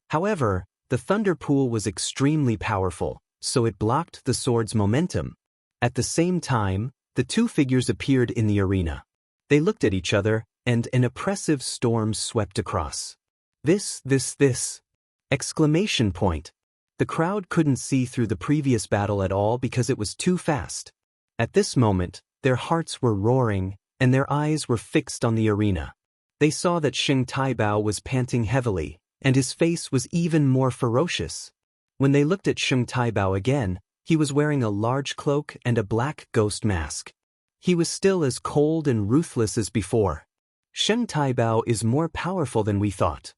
However, the thunder pool was extremely powerful, so it blocked the sword's momentum. At the same time, the 2 figures appeared in the arena. They looked at each other, and an oppressive storm swept across. This. Exclamation point. The crowd couldn't see through the previous battle at all because it was too fast. At this moment, their hearts were roaring, and their eyes were fixed on the arena. They saw that Sheng Taibao was panting heavily, and his face was even more ferocious. When they looked at Sheng Taibao again, he was wearing a large cloak and a black ghost mask. He was still as cold and ruthless as before. Sheng Taibao is more powerful than we thought.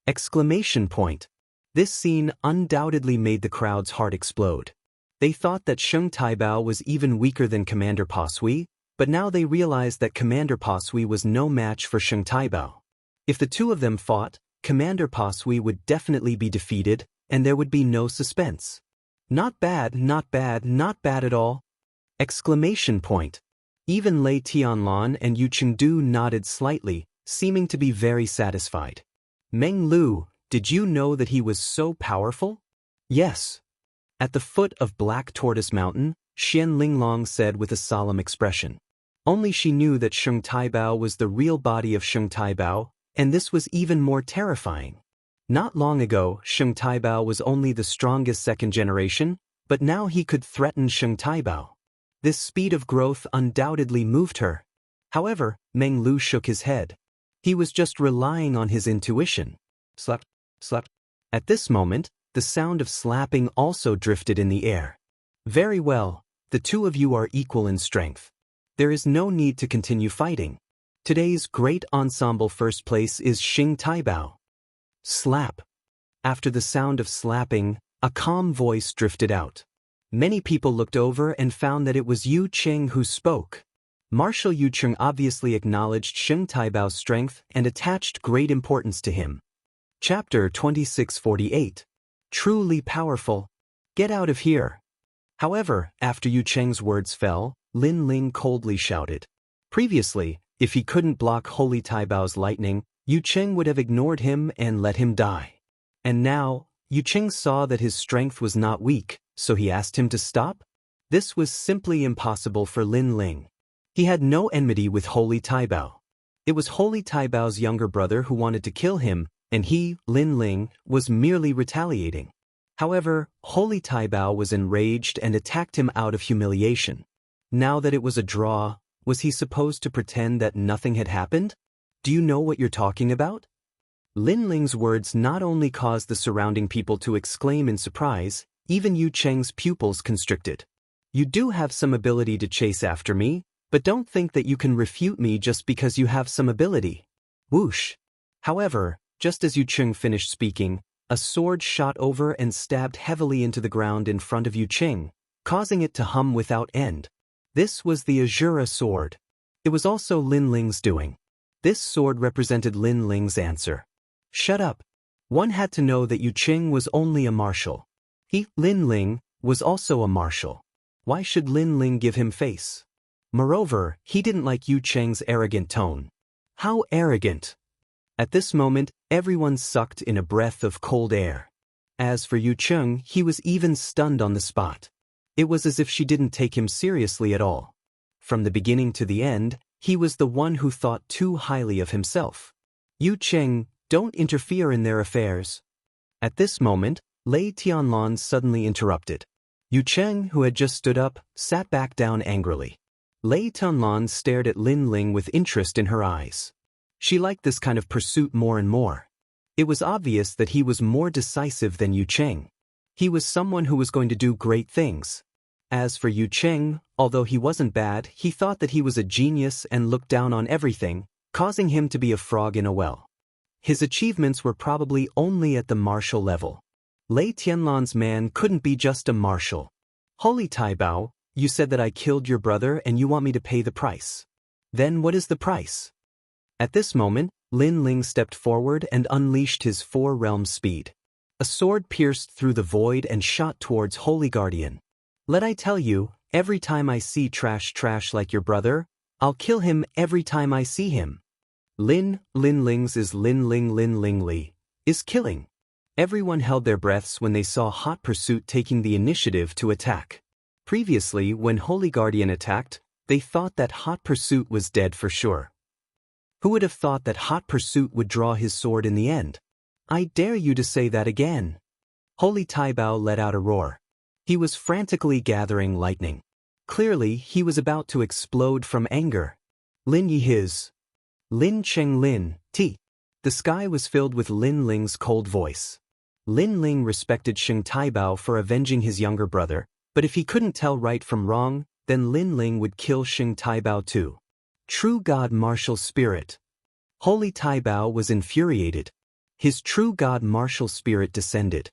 Exclamation point. This scene undoubtedly made the crowd's heart explode. They thought that Sheng Taibao was even weaker than Commander Pasui, but now they realized that Commander Pasui was no match for Sheng Taibao. If the 2 of them fought, Commander Pasui would definitely be defeated, and there would be no suspense. Not bad at all. Exclamation point. Even Lei Tianlan and Yu Chengdu nodded slightly, seeming to be very satisfied. Meng Lu, did you know that he was so powerful? Yes. At the foot of Black Tortoise Mountain, Xian Linglong said with a solemn expression. Only she knew that Sheng Taibao was the real body of Sheng Taibao, and this was even more terrifying. Not long ago, Sheng Taibao was only the strongest 2nd generation, but now he could threaten Sheng Taibao. This speed of growth undoubtedly moved her. However, Meng Lu shook his head. He was just relying on his intuition. Slap. At this moment, the sound of slapping also drifted in the air. Very well, the 2 of you are equal in strength. There is no need to continue fighting. Today's great ensemble first place is Sheng Taibao. Slap. After the sound of slapping, a calm voice drifted out. Many people looked over and found that it was Yu Cheng who spoke. Marshal Yu Cheng obviously acknowledged Sheng Taibao's strength and attached great importance to him. Chapter 2648. Truly powerful. Get out of here. However, after Yu Cheng's words fell, Lin Ling coldly shouted. Previously, if he couldn't block Holy Taibao's lightning, Yu Cheng would have ignored him and let him die. And now, Yu Cheng saw that his strength was not weak, so he asked him to stop? This was simply impossible for Lin Ling. He had no enmity with Holy Taibao. It was Holy Taibao's younger brother who wanted to kill him, and he, Lin Ling, was merely retaliating. However, Holy Taibao was enraged and attacked him out of humiliation. Now that it was a draw, was he supposed to pretend that nothing had happened? Do you know what you're talking about? Lin Ling's words not only caused the surrounding people to exclaim in surprise, even Yu Cheng's pupils constricted. You do have some ability to chase after me, but don't think that you can refute me just because you have some ability. Whoosh! However, just as Yu Cheng finished speaking, a sword shot over and stabbed heavily into the ground in front of Yu Cheng, causing it to hum without end. This was the Azura sword. It was also Lin Ling's doing. This sword represented Lin Ling's answer. Shut up. One had to know that Yu Cheng was only a martial. He, Lin Ling, was also a martial. Why should Lin Ling give him face? Moreover, he didn't like Yu Cheng's arrogant tone. How arrogant! At this moment, everyone sucked in a breath of cold air. As for Yu Cheng, he was even stunned on the spot. It was as if she didn't take him seriously at all. From the beginning to the end, he was the one who thought too highly of himself. Yu Cheng, don't interfere in their affairs. At this moment, Lei Tianlan suddenly interrupted. Yu Cheng, who had just stood up, sat back down angrily. Lei Tianlan stared at Lin Ling with interest in her eyes. She liked this kind of pursuit more and more. It was obvious that he was more decisive than Yu Cheng. He was someone who was going to do great things. As for Yu Cheng, although he wasn't bad, he thought that he was a genius and looked down on everything, causing him to be a frog in a well. His achievements were probably only at the martial level. Lei Tianlan's man couldn't be just a martial. Holy Taibao, you said that I killed your brother and you want me to pay the price. Then what is the price? At this moment, Lin Ling stepped forward and unleashed his 4-realm speed. A sword pierced through the void and shot towards Holy Guardian. Let I tell you, every time I see trash like your brother, I'll kill him every time I see him. Lin Ling's is Lin Ling Li, is killing. Everyone held their breaths when they saw Hot Pursuit taking the initiative to attack. Previously, when Holy Guardian attacked, they thought that Hot Pursuit was dead for sure. Who would have thought that Hot Pursuit would draw his sword in the end? I dare you to say that again. Holy Taibao let out a roar. He was frantically gathering lightning. Clearly, he was about to explode from anger. Lin Yi his. Lin Cheng Lin, T. The sky was filled with Lin Ling's cold voice. Lin Ling respected Xing Taibao for avenging his younger brother, but if he couldn't tell right from wrong, then Lin Ling would kill Xing Taibao too. True God martial spirit. Holy Taibao was infuriated. His true God martial spirit descended.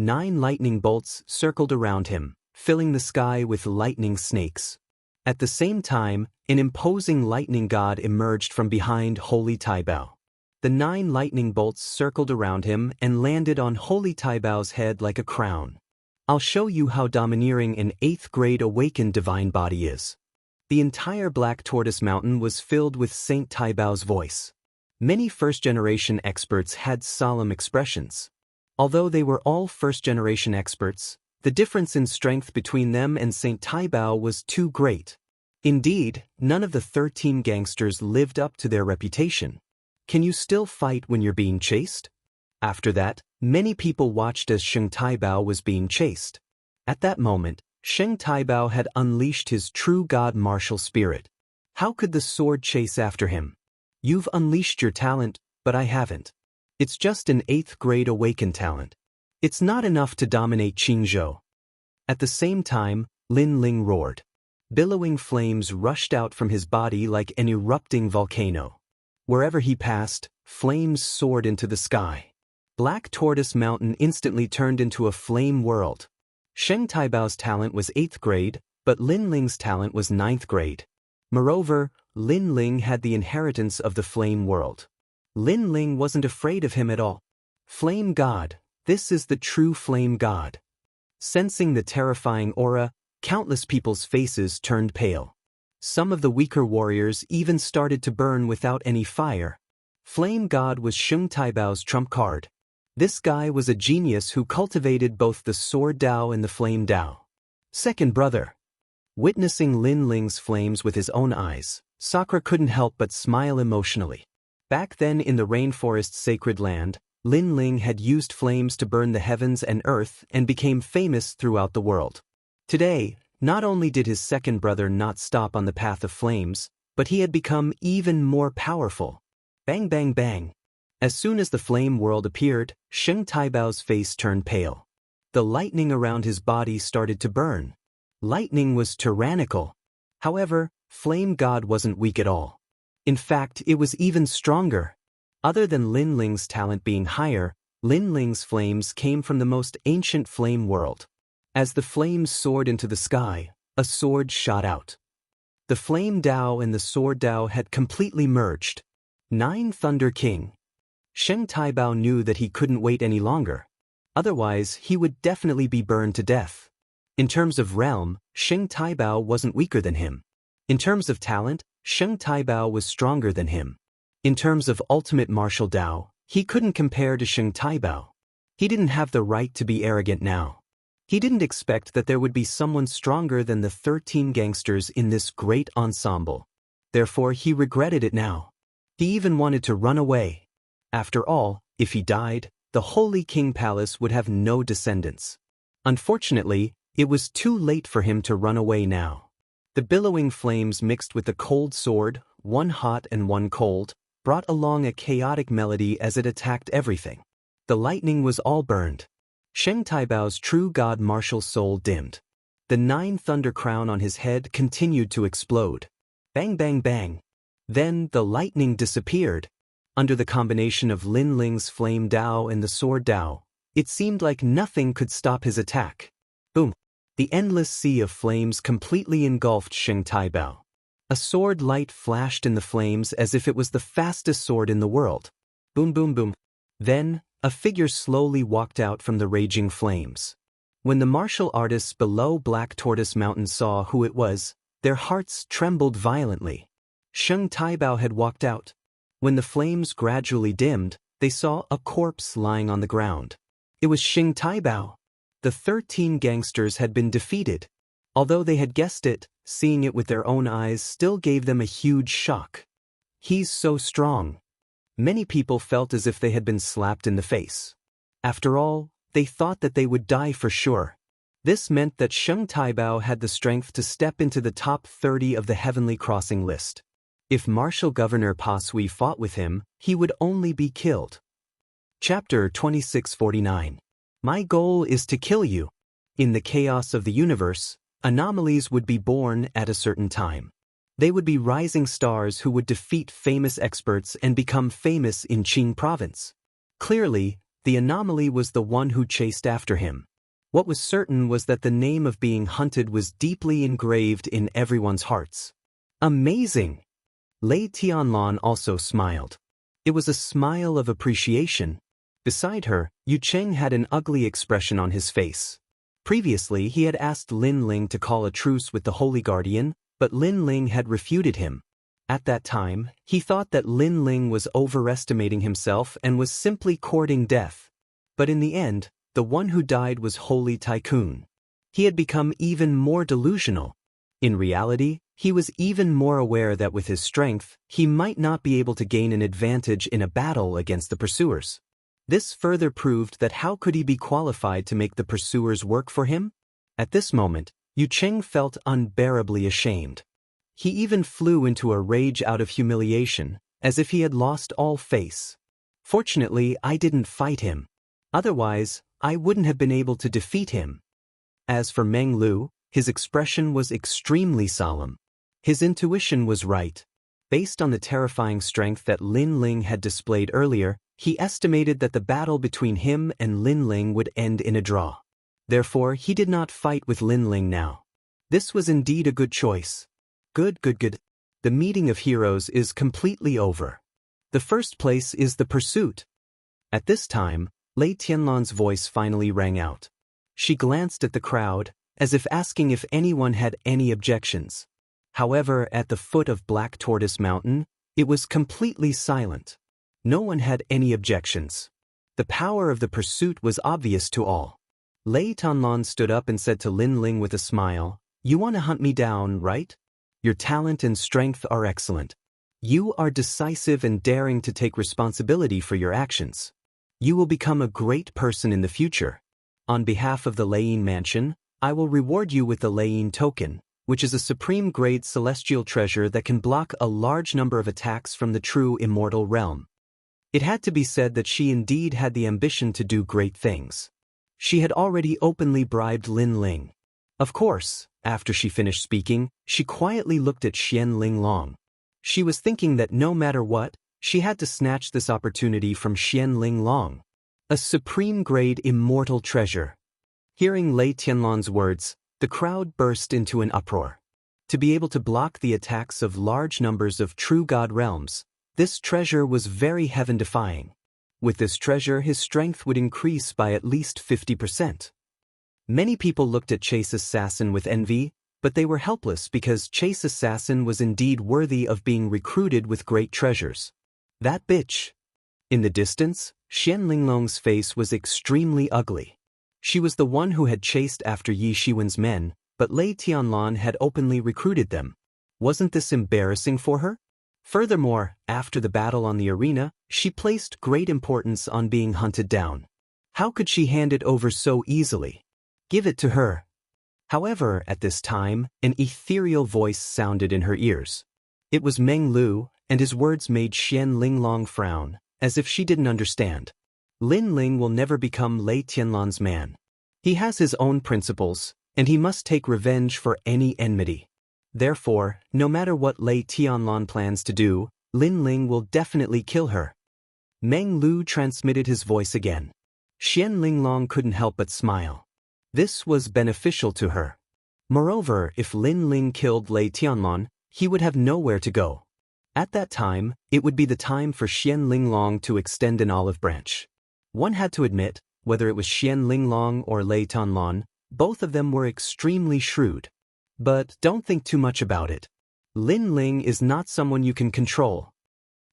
9 lightning bolts circled around him, filling the sky with lightning snakes. At the same time, an imposing lightning god emerged from behind Holy Taibao. The 9 lightning bolts circled around him and landed on Holy Taibao's head like a crown. I'll show you how domineering an 8th grade awakened divine body is. The entire Black Tortoise Mountain was filled with Saint Taibao's voice. Many first-generation experts had solemn expressions. Although they were all first-generation experts, the difference in strength between them and Saint Taibao was too great. Indeed, none of the 13 gangsters lived up to their reputation. Can you still fight when you're being chased? After that, many people watched as Xing Taibao was being chased. At that moment, Xing Taibao had unleashed his true God martial spirit. How could the sword chase after him? You've unleashed your talent, but I haven't. It's just an 8th grade awakened talent. It's not enough to dominate Qingzhou. At the same time, Lin Ling roared. Billowing flames rushed out from his body like an erupting volcano. Wherever he passed, flames soared into the sky. Black Tortoise Mountain instantly turned into a flame world. Xing Taibao's talent was 8th grade, but Lin Ling's talent was 9th grade. Moreover, Lin Ling had the inheritance of the flame world. Lin Ling wasn't afraid of him at all. Flame God, this is the true flame God. Sensing the terrifying aura, countless people's faces turned pale. Some of the weaker warriors even started to burn without any fire. Flame God was Sheng Taibao's trump card. This guy was a genius who cultivated both the sword Dao and the flame Dao. Second brother. Witnessing Lin Ling's flames with his own eyes, Sakura couldn't help but smile emotionally. Back then in the rainforest's sacred land, Lin Ling had used flames to burn the heavens and earth and became famous throughout the world. Today, not only did his second brother not stop on the path of flames, but he had become even more powerful. Bang bang bang. As soon as the flame world appeared, Sheng Taibao's face turned pale. The lightning around his body started to burn. Lightning was tyrannical. However, Flame God wasn't weak at all. In fact, it was even stronger. Other than Lin Ling's talent being higher, Lin Ling's flames came from the most ancient flame world. As the flames soared into the sky, a sword shot out. The flame Dao and the sword Dao had completely merged. 9 Thunder King. Sheng Taibao knew that he couldn't wait any longer. Otherwise, he would definitely be burned to death. In terms of realm, Sheng Taibao wasn't weaker than him. In terms of talent, Sheng Taibao was stronger than him. In terms of ultimate martial Dao, he couldn't compare to Sheng Taibao. He didn't have the right to be arrogant now. He didn't expect that there would be someone stronger than the 13 gangsters in this great ensemble. Therefore, he regretted it now. He even wanted to run away. After all, if he died, the Holy King Palace would have no descendants. Unfortunately, it was too late for him to run away now. The billowing flames mixed with the cold sword, one hot and one cold, brought along a chaotic melody as it attacked everything. The lightning was all burned. Sheng Taibao's true god martial soul dimmed. The 9 thunder crown on his head continued to explode. Bang bang bang. Then the lightning disappeared. Under the combination of Lin Ling's flame Dao and the sword Dao, it seemed like nothing could stop his attack. Boom. The endless sea of flames completely engulfed Sheng Taibao. A sword light flashed in the flames as if it was the fastest sword in the world. Boom boom boom. Then, a figure slowly walked out from the raging flames. When the martial artists below Black Tortoise Mountain saw who it was, their hearts trembled violently. Sheng Taibao had walked out. When the flames gradually dimmed, they saw a corpse lying on the ground. It was Sheng Taibao. The 13 gangsters had been defeated. Although they had guessed it, seeing it with their own eyes still gave them a huge shock. He's so strong. Many people felt as if they had been slapped in the face. After all, they thought that they would die for sure. This meant that Sheng Taibao had the strength to step into the top 30 of the Heavenly Crossing list. If Martial Governor Pa Sui fought with him, he would only be killed. Chapter 2649. My goal is to kill you. In the chaos of the universe, anomalies would be born at a certain time. They would be rising stars who would defeat famous experts and become famous in Qing province. Clearly, the anomaly was the one who chased after him. What was certain was that the name of being hunted was deeply engraved in everyone's hearts. Amazing! Lei Tianlan also smiled. It was a smile of appreciation. Beside her, Yu Cheng had an ugly expression on his face. Previously, he had asked Lin Ling to call a truce with the Holy Guardian, but Lin Ling had refuted him. At that time, he thought that Lin Ling was overestimating himself and was simply courting death. But in the end, the one who died was Holy Tycoon. He had become even more delusional. In reality, he was even more aware that with his strength, he might not be able to gain an advantage in a battle against the pursuers. This further proved that how could he be qualified to make the pursuers work for him? At this moment, Yu Cheng felt unbearably ashamed. He even flew into a rage out of humiliation, as if he had lost all face. Fortunately, I didn't fight him. Otherwise, I wouldn't have been able to defeat him. As for Meng Lu, his expression was extremely solemn. His intuition was right. Based on the terrifying strength that Lin Ling had displayed earlier, he estimated that the battle between him and Lin Ling would end in a draw. Therefore, he did not fight with Lin Ling now. This was indeed a good choice. Good. The meeting of heroes is completely over. The first place is the pursuit. At this time, Lei Tianlan's voice finally rang out. She glanced at the crowd, as if asking if anyone had any objections. However, at the foot of Black Tortoise Mountain, it was completely silent. No one had any objections. The power of the pursuit was obvious to all. Lei Tianlan stood up and said to Lin Ling with a smile, "You want to hunt me down, right? Your talent and strength are excellent. You are decisive and daring to take responsibility for your actions. You will become a great person in the future. On behalf of the Leiyin Mansion, I will reward you with the Leiyin Token, which is a supreme-grade celestial treasure that can block a large number of attacks from the true immortal realm." It had to be said that she indeed had the ambition to do great things. She had already openly bribed Lin Ling. Of course, after she finished speaking, she quietly looked at Xian Linglong. She was thinking that no matter what, she had to snatch this opportunity from Xian Linglong. A supreme-grade immortal treasure. Hearing Lei Tianlan's words, the crowd burst into an uproar. To be able to block the attacks of large numbers of true god realms, this treasure was very heaven-defying. With this treasure, his strength would increase by at least 50%. Many people looked at Chase Assassin with envy, but they were helpless because Chase Assassin was indeed worthy of being recruited with great treasures. That bitch. In the distance, Xian Linglong's face was extremely ugly. She was the one who had chased after Yi Shiwen's men, but Lei Tianlan had openly recruited them. Wasn't this embarrassing for her? Furthermore, after the battle on the arena, she placed great importance on being hunted down. How could she hand it over so easily? Give it to her. However, at this time, an ethereal voice sounded in her ears. It was Meng Lu, and his words made Xian Linglong frown, as if she didn't understand. Lin Ling will never become Lei Tianlan's man. He has his own principles, and he must take revenge for any enmity. Therefore, no matter what Lei Tianlan plans to do, Lin Ling will definitely kill her. Meng Lu transmitted his voice again. Xian Linglong couldn't help but smile. This was beneficial to her. Moreover, if Lin Ling killed Lei Tianlan, he would have nowhere to go. At that time, it would be the time for Xian Linglong to extend an olive branch. One had to admit, whether it was Xian Linglong or Lei Tianlan, both of them were extremely shrewd. But don't think too much about it. Lin Ling is not someone you can control.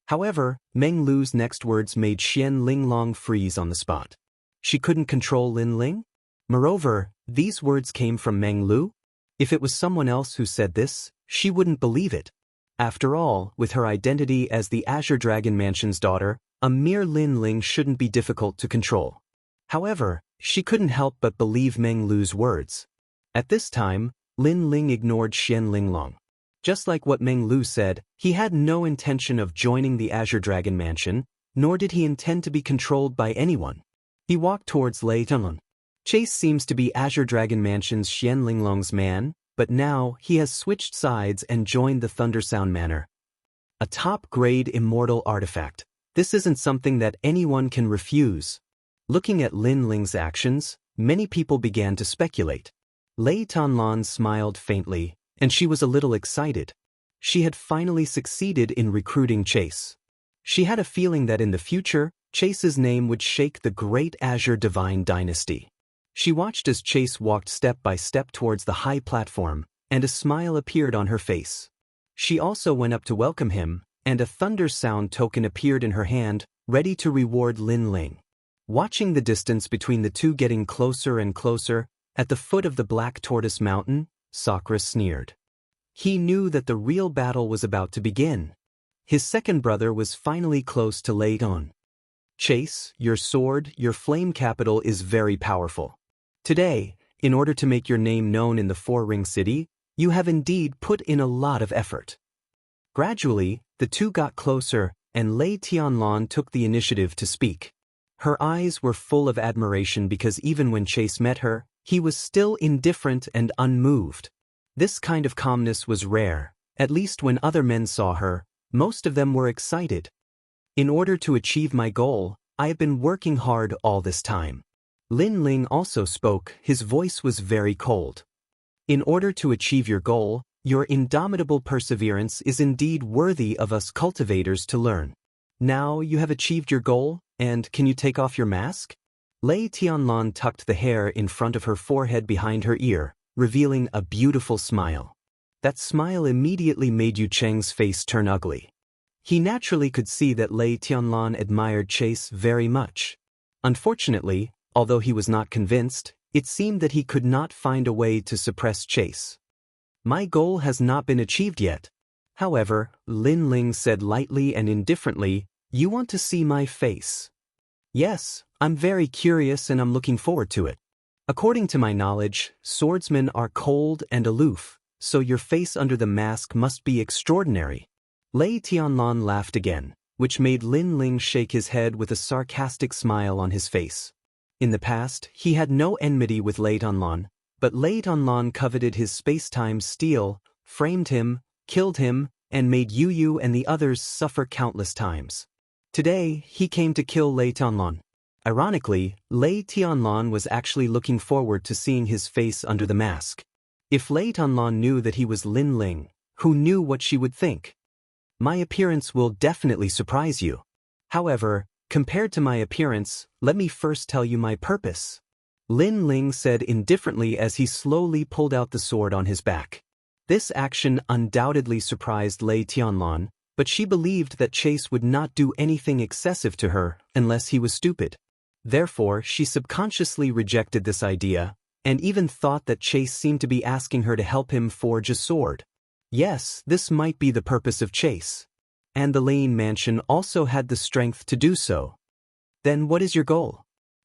However, Meng Lu's next words made Xian Linglong freeze on the spot. She couldn't control Lin Ling? Moreover, these words came from Meng Lu? If it was someone else who said this, she wouldn't believe it. After all, with her identity as the Azure Dragon Mansion's daughter, a mere Lin Ling shouldn't be difficult to control. However, she couldn't help but believe Meng Lu's words. At this time, Lin Ling ignored Xian Linglong. Just like what Meng Lu said, he had no intention of joining the Azure Dragon Mansion, nor did he intend to be controlled by anyone. He walked towards Lei Tianlan. Chase seems to be Azure Dragon Mansion's Xian Linglong's man, but now he has switched sides and joined the Thundersound Manor. A top-grade immortal artifact. This isn't something that anyone can refuse. Looking at Lin Ling's actions, many people began to speculate. Lei Tianlan smiled faintly, and she was a little excited. She had finally succeeded in recruiting Chase. She had a feeling that in the future, Chase's name would shake the great Azure Divine Dynasty. She watched as Chase walked step by step towards the high platform, and a smile appeared on her face. She also went up to welcome him, and a thunder sound token appeared in her hand, ready to reward Lin Ling. Watching the distance between the two getting closer and closer, at the foot of the Black Tortoise Mountain, Sakura sneered. He knew that the real battle was about to begin. His second brother was finally close to Lei Tianlan. Chase, your sword, your flame capital is very powerful. Today, in order to make your name known in the Four-Ring City, you have indeed put in a lot of effort. Gradually, the two got closer, and Lei Tianlan took the initiative to speak. Her eyes were full of admiration because even when Chase met her, he was still indifferent and unmoved. This kind of calmness was rare, at least when other men saw her, most of them were excited. In order to achieve my goal, I have been working hard all this time. Lin Ling also spoke, his voice was very cold. In order to achieve your goal, your indomitable perseverance is indeed worthy of us cultivators to learn. Now you have achieved your goal, and can you take off your mask? Lei Tianlan tucked the hair in front of her forehead behind her ear, revealing a beautiful smile. That smile immediately made Yu Cheng's face turn ugly. He naturally could see that Lei Tianlan admired Chase very much. Unfortunately, although he was not convinced, it seemed that he could not find a way to suppress Chase. My goal has not been achieved yet. However, Lin Ling said lightly and indifferently, you want to see my face? Yes, I'm very curious and I'm looking forward to it. According to my knowledge, swordsmen are cold and aloof, so your face under the mask must be extraordinary. Lei Tianlan laughed again, which made Lin Ling shake his head with a sarcastic smile on his face. In the past, he had no enmity with Lei Tianlan, but Lei Tianlan coveted his space-time steel, framed him, killed him, and made Yu and the others suffer countless times. Today, he came to kill Lei Tianlan. Ironically, Lei Tianlan was actually looking forward to seeing his face under the mask. If Lei Tianlan knew that he was Lin Ling, who knew what she would think? My appearance will definitely surprise you. However, compared to my appearance, let me first tell you my purpose. Lin Ling said indifferently as he slowly pulled out the sword on his back. This action undoubtedly surprised Lei Tianlan, but she believed that Chase would not do anything excessive to her unless he was stupid. Therefore, she subconsciously rejected this idea, and even thought that Chase seemed to be asking her to help him forge a sword. Yes, this might be the purpose of Chase. And the Lane mansion also had the strength to do so. Then what is your goal?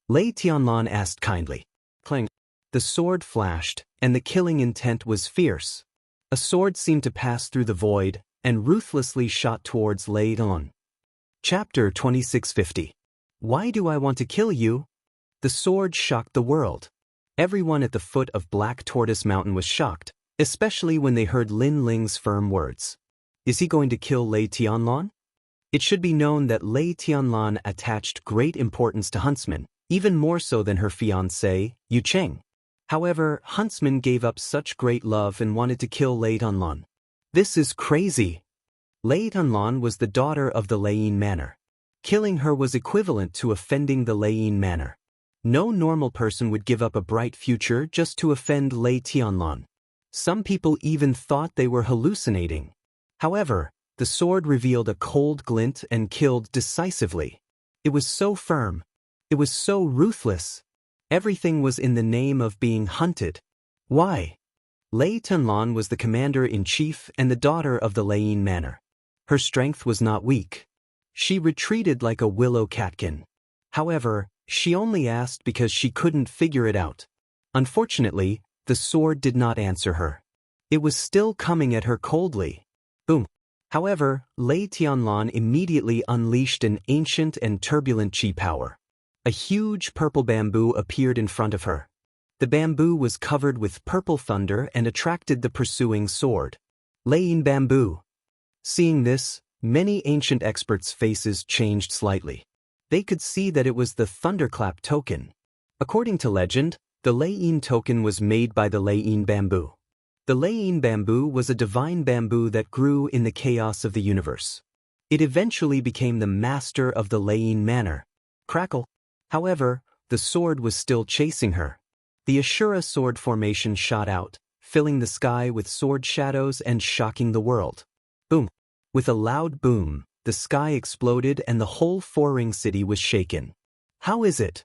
Lei Tianlan asked kindly. Clang. The sword flashed, and the killing intent was fierce. A sword seemed to pass through the void, and ruthlessly shot towards Lei Tianlan. Chapter 2650. Why do I want to kill you? The sword shocked the world. Everyone at the foot of Black Tortoise Mountain was shocked, especially when they heard Lin Ling's firm words. Is he going to kill Lei Tianlan? It should be known that Lei Tianlan attached great importance to Huntsman, even more so than her fiancé, Yu Cheng. However, Huntsman gave up such great love and wanted to kill Lei Tianlan. This is crazy. Lei Tianlan was the daughter of the Leiyin Manor. Killing her was equivalent to offending the Leiyin Manor. No normal person would give up a bright future just to offend Lei Tianlan. Some people even thought they were hallucinating. However, the sword revealed a cold glint and killed decisively. It was so firm. It was so ruthless. Everything was in the name of being hunted. Why? Lei Tianlan was the commander-in-chief and the daughter of the Leiyin Manor. Her strength was not weak. She retreated like a willow catkin. However, she only asked because she couldn't figure it out. Unfortunately, the sword did not answer her. It was still coming at her coldly. Boom. However, Lei Tianlan immediately unleashed an ancient and turbulent chi power. A huge purple bamboo appeared in front of her. The bamboo was covered with purple thunder and attracted the pursuing sword. Leiyin bamboo. Seeing this, many ancient experts' faces changed slightly. They could see that it was the thunderclap token. According to legend, the Leiyin token was made by the Leiyin bamboo. The Leiyin bamboo was a divine bamboo that grew in the chaos of the universe. It eventually became the master of the Leiyin Manor. Crackle. However, the sword was still chasing her. The Ashura sword formation shot out, filling the sky with sword shadows and shocking the world. Boom. With a loud boom, the sky exploded and the whole four-ring city was shaken. How is it?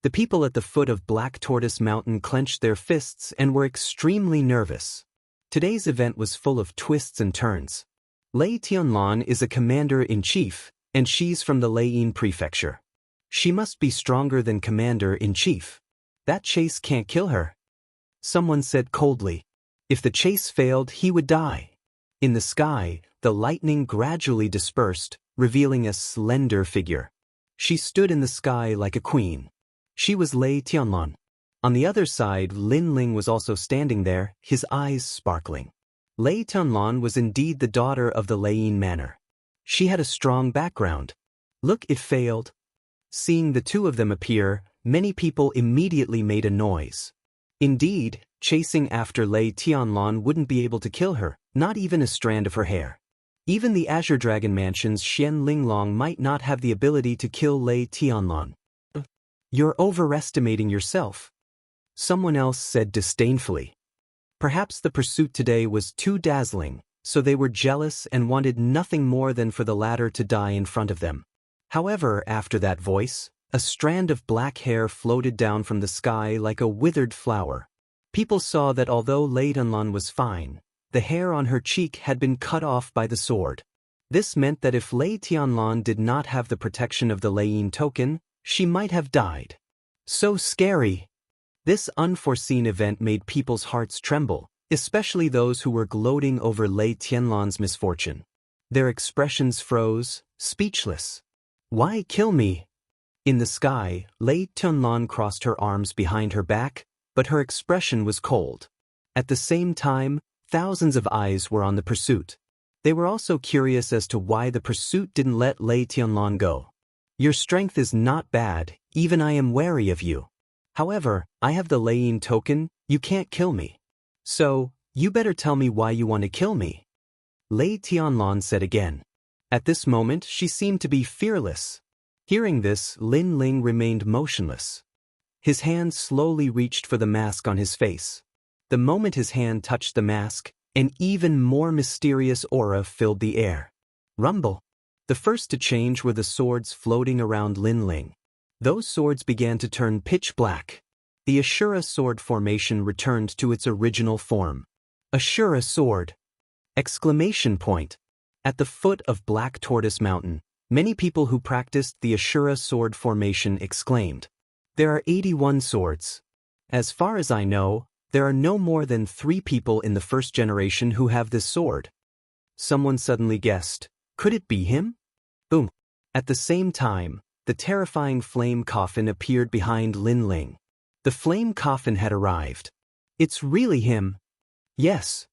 The people at the foot of Black Tortoise Mountain clenched their fists and were extremely nervous. Today's event was full of twists and turns. Lei Tianlan is a commander-in-chief, and she's from the Leiyin prefecture. She must be stronger than commander-in-chief. That Chase can't kill her. Someone said coldly. If the chase failed, he would die. In the sky, the lightning gradually dispersed, revealing a slender figure. She stood in the sky like a queen. She was Lei Tianlan. On the other side, Lin Ling was also standing there, his eyes sparkling. Lei Tianlan was indeed the daughter of the Leiyin Manor. She had a strong background. Look, it failed. Seeing the two of them appear, many people immediately made a noise. Indeed, chasing after Lei Tianlan wouldn't be able to kill her, not even a strand of her hair. Even the Azure Dragon Mansion's Xian Linglong might not have the ability to kill Lei Tianlan. You're overestimating yourself. Someone else said disdainfully. Perhaps the pursuit today was too dazzling, so they were jealous and wanted nothing more than for the latter to die in front of them. However, after that voice, a strand of black hair floated down from the sky like a withered flower. People saw that although Lei Tianlan was fine, the hair on her cheek had been cut off by the sword. This meant that if Lei Tianlan did not have the protection of the Lei Yin token, she might have died. So scary! This unforeseen event made people's hearts tremble, especially those who were gloating over Lei Tianlan's misfortune. Their expressions froze, speechless. Why kill me? In the sky, Lei Tianlan crossed her arms behind her back, but her expression was cold. At the same time, thousands of eyes were on the pursuit. They were also curious as to why the pursuit didn't let Lei Tianlan go. Your strength is not bad, even I am wary of you. However, I have the Lei Yin token, you can't kill me. So, you better tell me why you want to kill me. Lei Tianlan said again. At this moment, she seemed to be fearless. Hearing this, Lin Ling remained motionless. His hand slowly reached for the mask on his face. The moment his hand touched the mask, an even more mysterious aura filled the air. Rumble. The first to change were the swords floating around Lin Ling. Those swords began to turn pitch black. The Ashura sword formation returned to its original form. Ashura sword! Exclamation point! At the foot of Black Tortoise Mountain, many people who practiced the Ashura sword formation exclaimed. There are 81 swords. As far as I know, there are no more than 3 people in the first generation who have this sword. Someone suddenly guessed, could it be him? Boom! At the same time, the terrifying flame coffin appeared behind Lin Ling. The flame coffin had arrived. It's really him. Yes.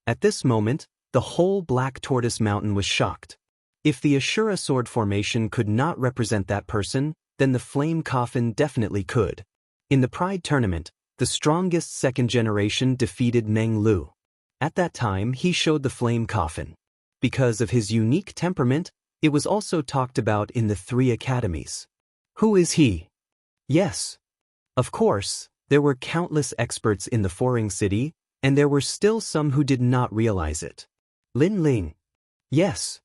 At this moment, the whole Black Tortoise Mountain was shocked. If the Ashura sword formation could not represent that person, then the flame coffin definitely could. In the Pride tournament, the strongest second generation defeated Meng Lu. At that time, he showed the flame coffin. Because of his unique temperament, it was also talked about in the 3 academies. Who is he? Yes. Of course, there were countless experts in the Foring City, and there were still some who did not realize it. Lin Ling. Yes.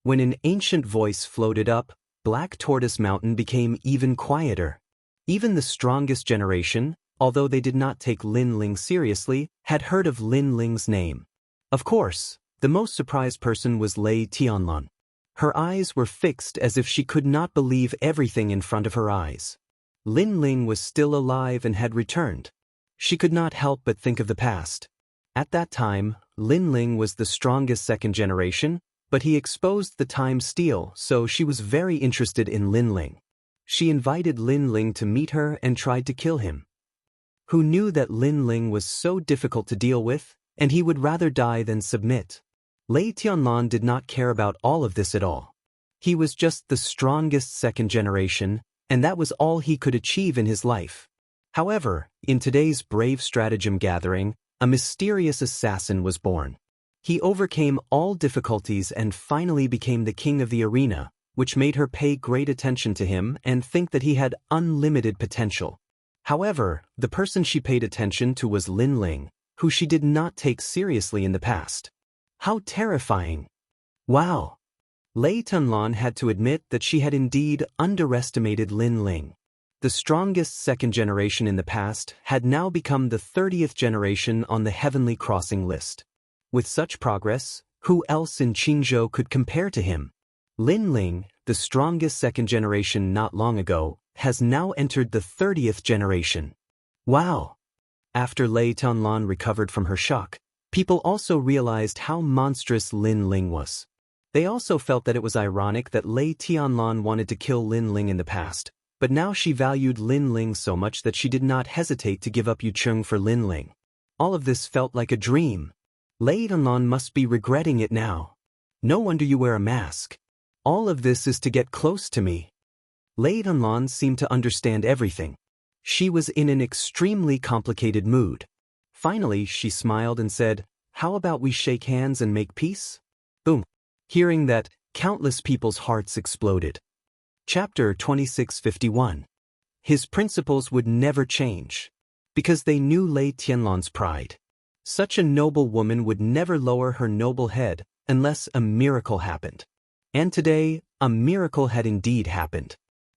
When an ancient voice floated up, Black Tortoise Mountain became even quieter. Even the strongest generation, although they did not take Lin Ling seriously, had heard of Lin Ling's name. Of course, the most surprised person was Lei Tianlan. Her eyes were fixed as if she could not believe everything in front of her eyes. Lin Ling was still alive and had returned. She could not help but think of the past. At that time, Lin Ling was the strongest second generation, but he exposed the time steal, so she was very interested in Lin Ling. She invited Lin Ling to meet her and tried to kill him. Who knew that Lin Ling was so difficult to deal with, and he would rather die than submit? Lei Tianlan did not care about all of this at all. He was just the strongest second generation, and that was all he could achieve in his life. However, in today's brave stratagem gathering, a mysterious assassin was born. He overcame all difficulties and finally became the king of the arena, which made her pay great attention to him and think that he had unlimited potential. However, the person she paid attention to was Lin Ling, who she did not take seriously in the past. How terrifying! Wow! Lei Tianlan had to admit that she had indeed underestimated Lin Ling. The strongest second generation in the past had now become the 30th generation on the Heavenly Crossing list. With such progress, who else in Qingzhou could compare to him? Lin Ling, the strongest second generation not long ago, has now entered the 30th generation. Wow! After Lei Tianlan recovered from her shock, people also realized how monstrous Lin Ling was. They also felt that it was ironic that Lei Tianlan wanted to kill Lin Ling in the past, but now she valued Lin Ling so much that she did not hesitate to give up Yucheng for Lin Ling. All of this felt like a dream. Lei Tianlan must be regretting it now. No wonder you wear a mask. All of this is to get close to me. Lei Tianlan seemed to understand everything. She was in an extremely complicated mood. Finally, she smiled and said, "How about we shake hands and make peace?" Boom. Hearing that, countless people's hearts exploded. Chapter 2651. His principles would never change. Because they knew Lei Tianlan's pride. Such a noble woman would never lower her noble head unless a miracle happened. And today, a miracle had indeed happened.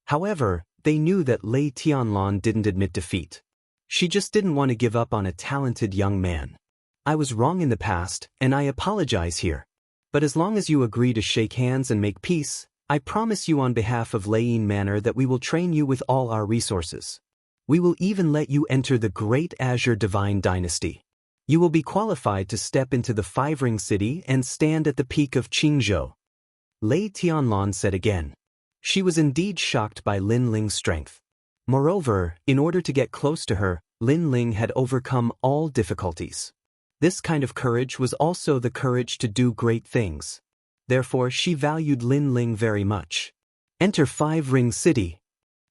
However, they knew that Lei Tianlan didn't admit defeat. She just didn't want to give up on a talented young man. I was wrong in the past, and I apologize here. But as long as you agree to shake hands and make peace, I promise you on behalf of Leiyin Manor that we will train you with all our resources. We will even let you enter the great Azure Divine Dynasty. You will be qualified to step into the Five-Ring City and stand at the peak of Qingzhou. Lei Tianlan said again. She was indeed shocked by Lin Ling's strength. Moreover, in order to get close to her, Lin Ling had overcome all difficulties. This kind of courage was also the courage to do great things. Therefore, she valued Lin Ling very much. Enter Five-Ring City.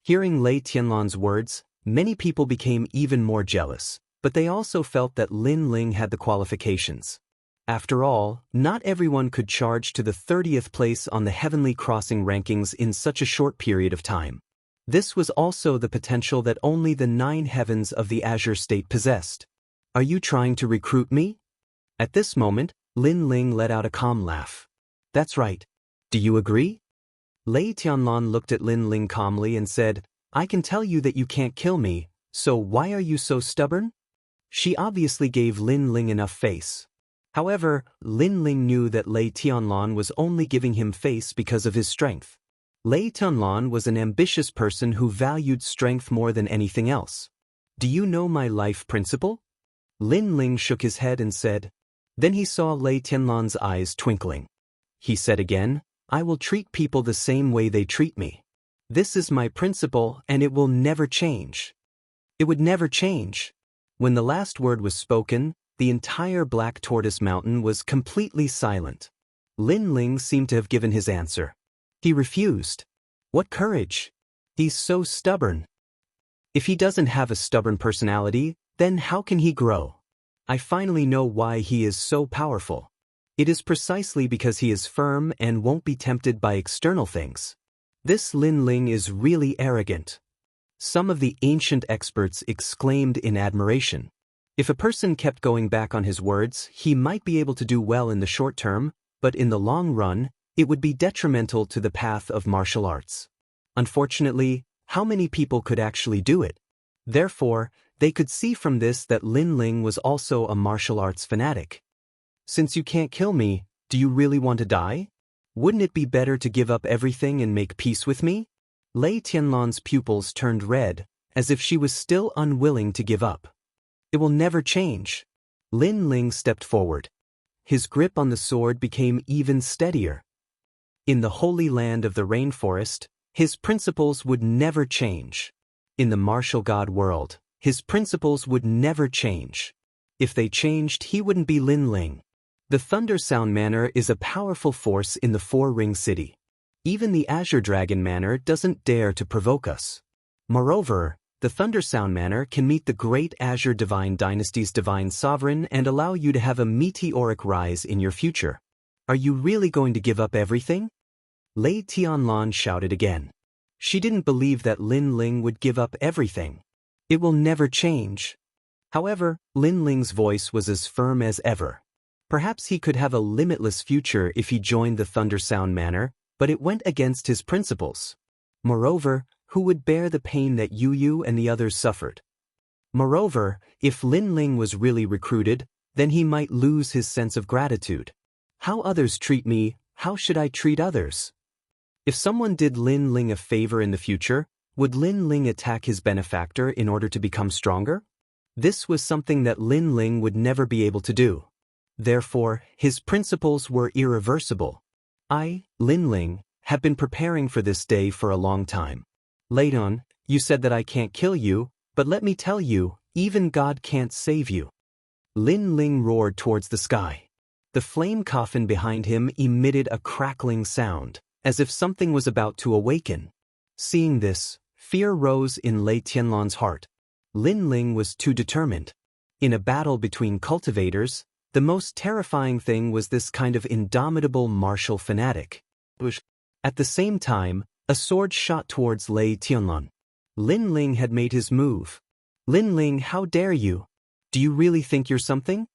Hearing Lei Tianlan's words, many people became even more jealous, but they also felt that Lin Ling had the qualifications. After all, not everyone could charge to the 30th place on the Heavenly Crossing rankings in such a short period of time. This was also the potential that only the 9 heavens of the Azure State possessed. Are you trying to recruit me? At this moment, Lin Ling let out a calm laugh. That's right. Do you agree? Lei Tianlan looked at Lin Ling calmly and said, I can tell you that you can't kill me, so why are you so stubborn? She obviously gave Lin Ling enough face. However, Lin Ling knew that Lei Tianlan was only giving him face because of his strength. Lei Tianlan was an ambitious person who valued strength more than anything else. Do you know my life principle? Lin Ling shook his head and said. Then he saw Lei Tianlan's eyes twinkling. He said again, I will treat people the same way they treat me. This is my principle and it will never change. It would never change. When the last word was spoken, the entire Black Tortoise Mountain was completely silent. Lin Ling seemed to have given his answer. He refused. What courage! He's so stubborn. If he doesn't have a stubborn personality, then how can he grow? I finally know why he is so powerful. It is precisely because he is firm and won't be tempted by external things. This Lin Ling is really arrogant. Some of the ancient experts exclaimed in admiration. If a person kept going back on his words, he might be able to do well in the short term, but in the long run, it would be detrimental to the path of martial arts. Unfortunately, how many people could actually do it? Therefore, they could see from this that Lin Ling was also a martial arts fanatic. Since you can't kill me, do you really want to die? Wouldn't it be better to give up everything and make peace with me? Lei Tianlan's pupils turned red, as if she was still unwilling to give up. It will never change. Lin Ling stepped forward. His grip on the sword became even steadier. In the holy land of the rainforest, his principles would never change. In the martial god world, his principles would never change. If they changed, he wouldn't be Lin Ling. The Thunder Sound Manor is a powerful force in the Four-Ring City. Even the Azure Dragon Manor doesn't dare to provoke us. Moreover, the Thunder Sound Manor can meet the great Azure Divine Dynasty's Divine Sovereign and allow you to have a meteoric rise in your future. Are you really going to give up everything? Lei Tianlan shouted again. She didn't believe that Lin Ling would give up everything. It will never change. However, Lin Ling's voice was as firm as ever. Perhaps he could have a limitless future if he joined the Thunder Sound Manor, but it went against his principles. Moreover, who would bear the pain that Yu and the others suffered? Moreover, if Lin Ling was really recruited, then he might lose his sense of gratitude. How others treat me, how should I treat others? If someone did Lin Ling a favor in the future, would Lin Ling attack his benefactor in order to become stronger? This was something that Lin Ling would never be able to do. Therefore, his principles were irreversible. I, Lin Ling, have been preparing for this day for a long time. Late on, you said that I can't kill you, but let me tell you, even God can't save you. Lin Ling roared towards the sky. The flame coffin behind him emitted a crackling sound, as if something was about to awaken. Seeing this, fear rose in Lei Tianlan's heart. Lin Ling was too determined. In a battle between cultivators, the most terrifying thing was this kind of indomitable martial fanatic. At the same time, a sword shot towards Lei Tianlan. Lin Ling had made his move. Lin Ling, how dare you? Do you really think you're something?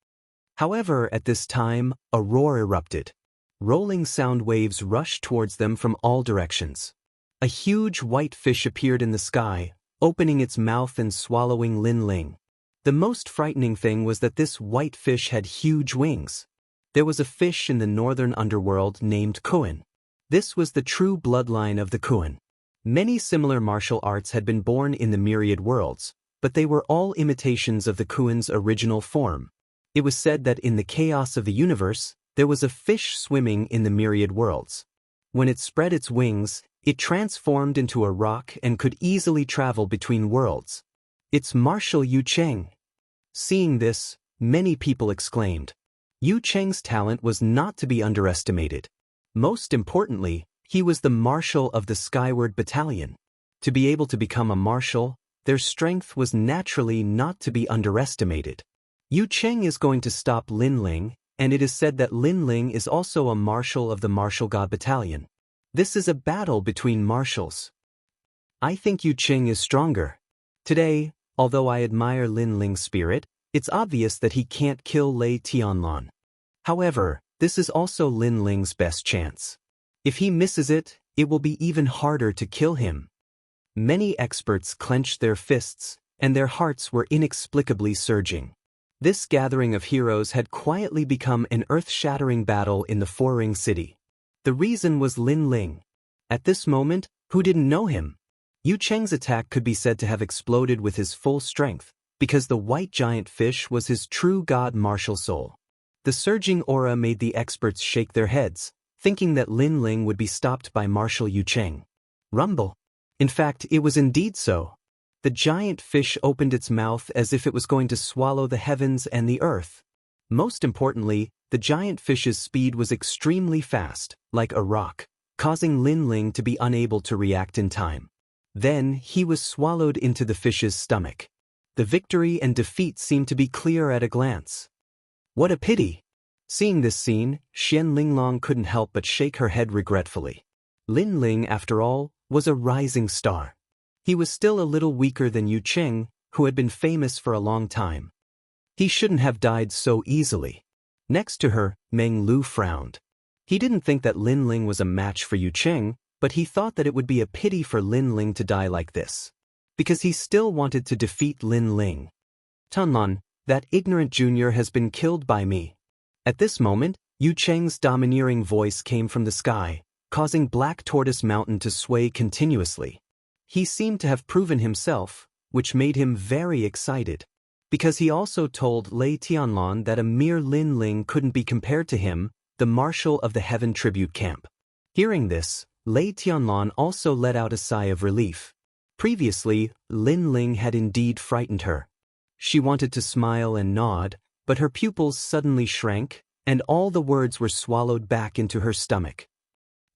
However, at this time, a roar erupted. Rolling sound waves rushed towards them from all directions. A huge white fish appeared in the sky, opening its mouth and swallowing Lin Ling. The most frightening thing was that this white fish had huge wings. There was a fish in the northern underworld named Kuan. This was the true bloodline of the Kuan. Many similar martial arts had been born in the myriad worlds, but they were all imitations of the Kuan's original form. It was said that in the chaos of the universe, there was a fish swimming in the myriad worlds. When it spread its wings, it transformed into a rock and could easily travel between worlds. It's Martial Yu Cheng. Seeing this, many people exclaimed. Yu Cheng's talent was not to be underestimated. Most importantly, he was the marshal of the Skyward Battalion. To be able to become a marshal, their strength was naturally not to be underestimated. Yu Cheng is going to stop Lin Ling, and it is said that Lin Ling is also a marshal of the Martial God Battalion. This is a battle between marshals. I think Yu Cheng is stronger. Today, although I admire Lin Ling's spirit, it's obvious that he can't kill Lei Tianlan. However, this is also Lin Ling's best chance. If he misses it, it will be even harder to kill him. Many experts clenched their fists, and their hearts were inexplicably surging. This gathering of heroes had quietly become an earth-shattering battle in the Four-Ring City. The reason was Lin Ling. At this moment, who didn't know him? Yu Cheng's attack could be said to have exploded with his full strength, because the white giant fish was his true god martial soul. The surging aura made the experts shake their heads, thinking that Lin Ling would be stopped by Martial Yu Cheng. Rumble. In fact, it was indeed so. The giant fish opened its mouth as if it was going to swallow the heavens and the earth. Most importantly, the giant fish's speed was extremely fast, like a rock, causing Lin Ling to be unable to react in time. Then, he was swallowed into the fish's stomach. The victory and defeat seemed to be clear at a glance. What a pity! Seeing this scene, Xian Linglong couldn't help but shake her head regretfully. Lin Ling, after all, was a rising star. He was still a little weaker than Yu Cheng, who had been famous for a long time. He shouldn't have died so easily. Next to her, Meng Lu frowned. He didn't think that Lin Ling was a match for Yu Cheng, but he thought that it would be a pity for Lin Ling to die like this. Because he still wanted to defeat Lin Ling. Tunlan, that ignorant junior has been killed by me. At this moment, Yu Cheng's domineering voice came from the sky, causing Black Tortoise Mountain to sway continuously. He seemed to have proven himself, which made him very excited. Because he also told Lei Tianlan that a mere Lin Ling couldn't be compared to him, the marshal of the Heaven Tribute Camp. Hearing this, Lei Tianlan also let out a sigh of relief. Previously, Lin Ling had indeed frightened her. She wanted to smile and nod, but her pupils suddenly shrank, and all the words were swallowed back into her stomach.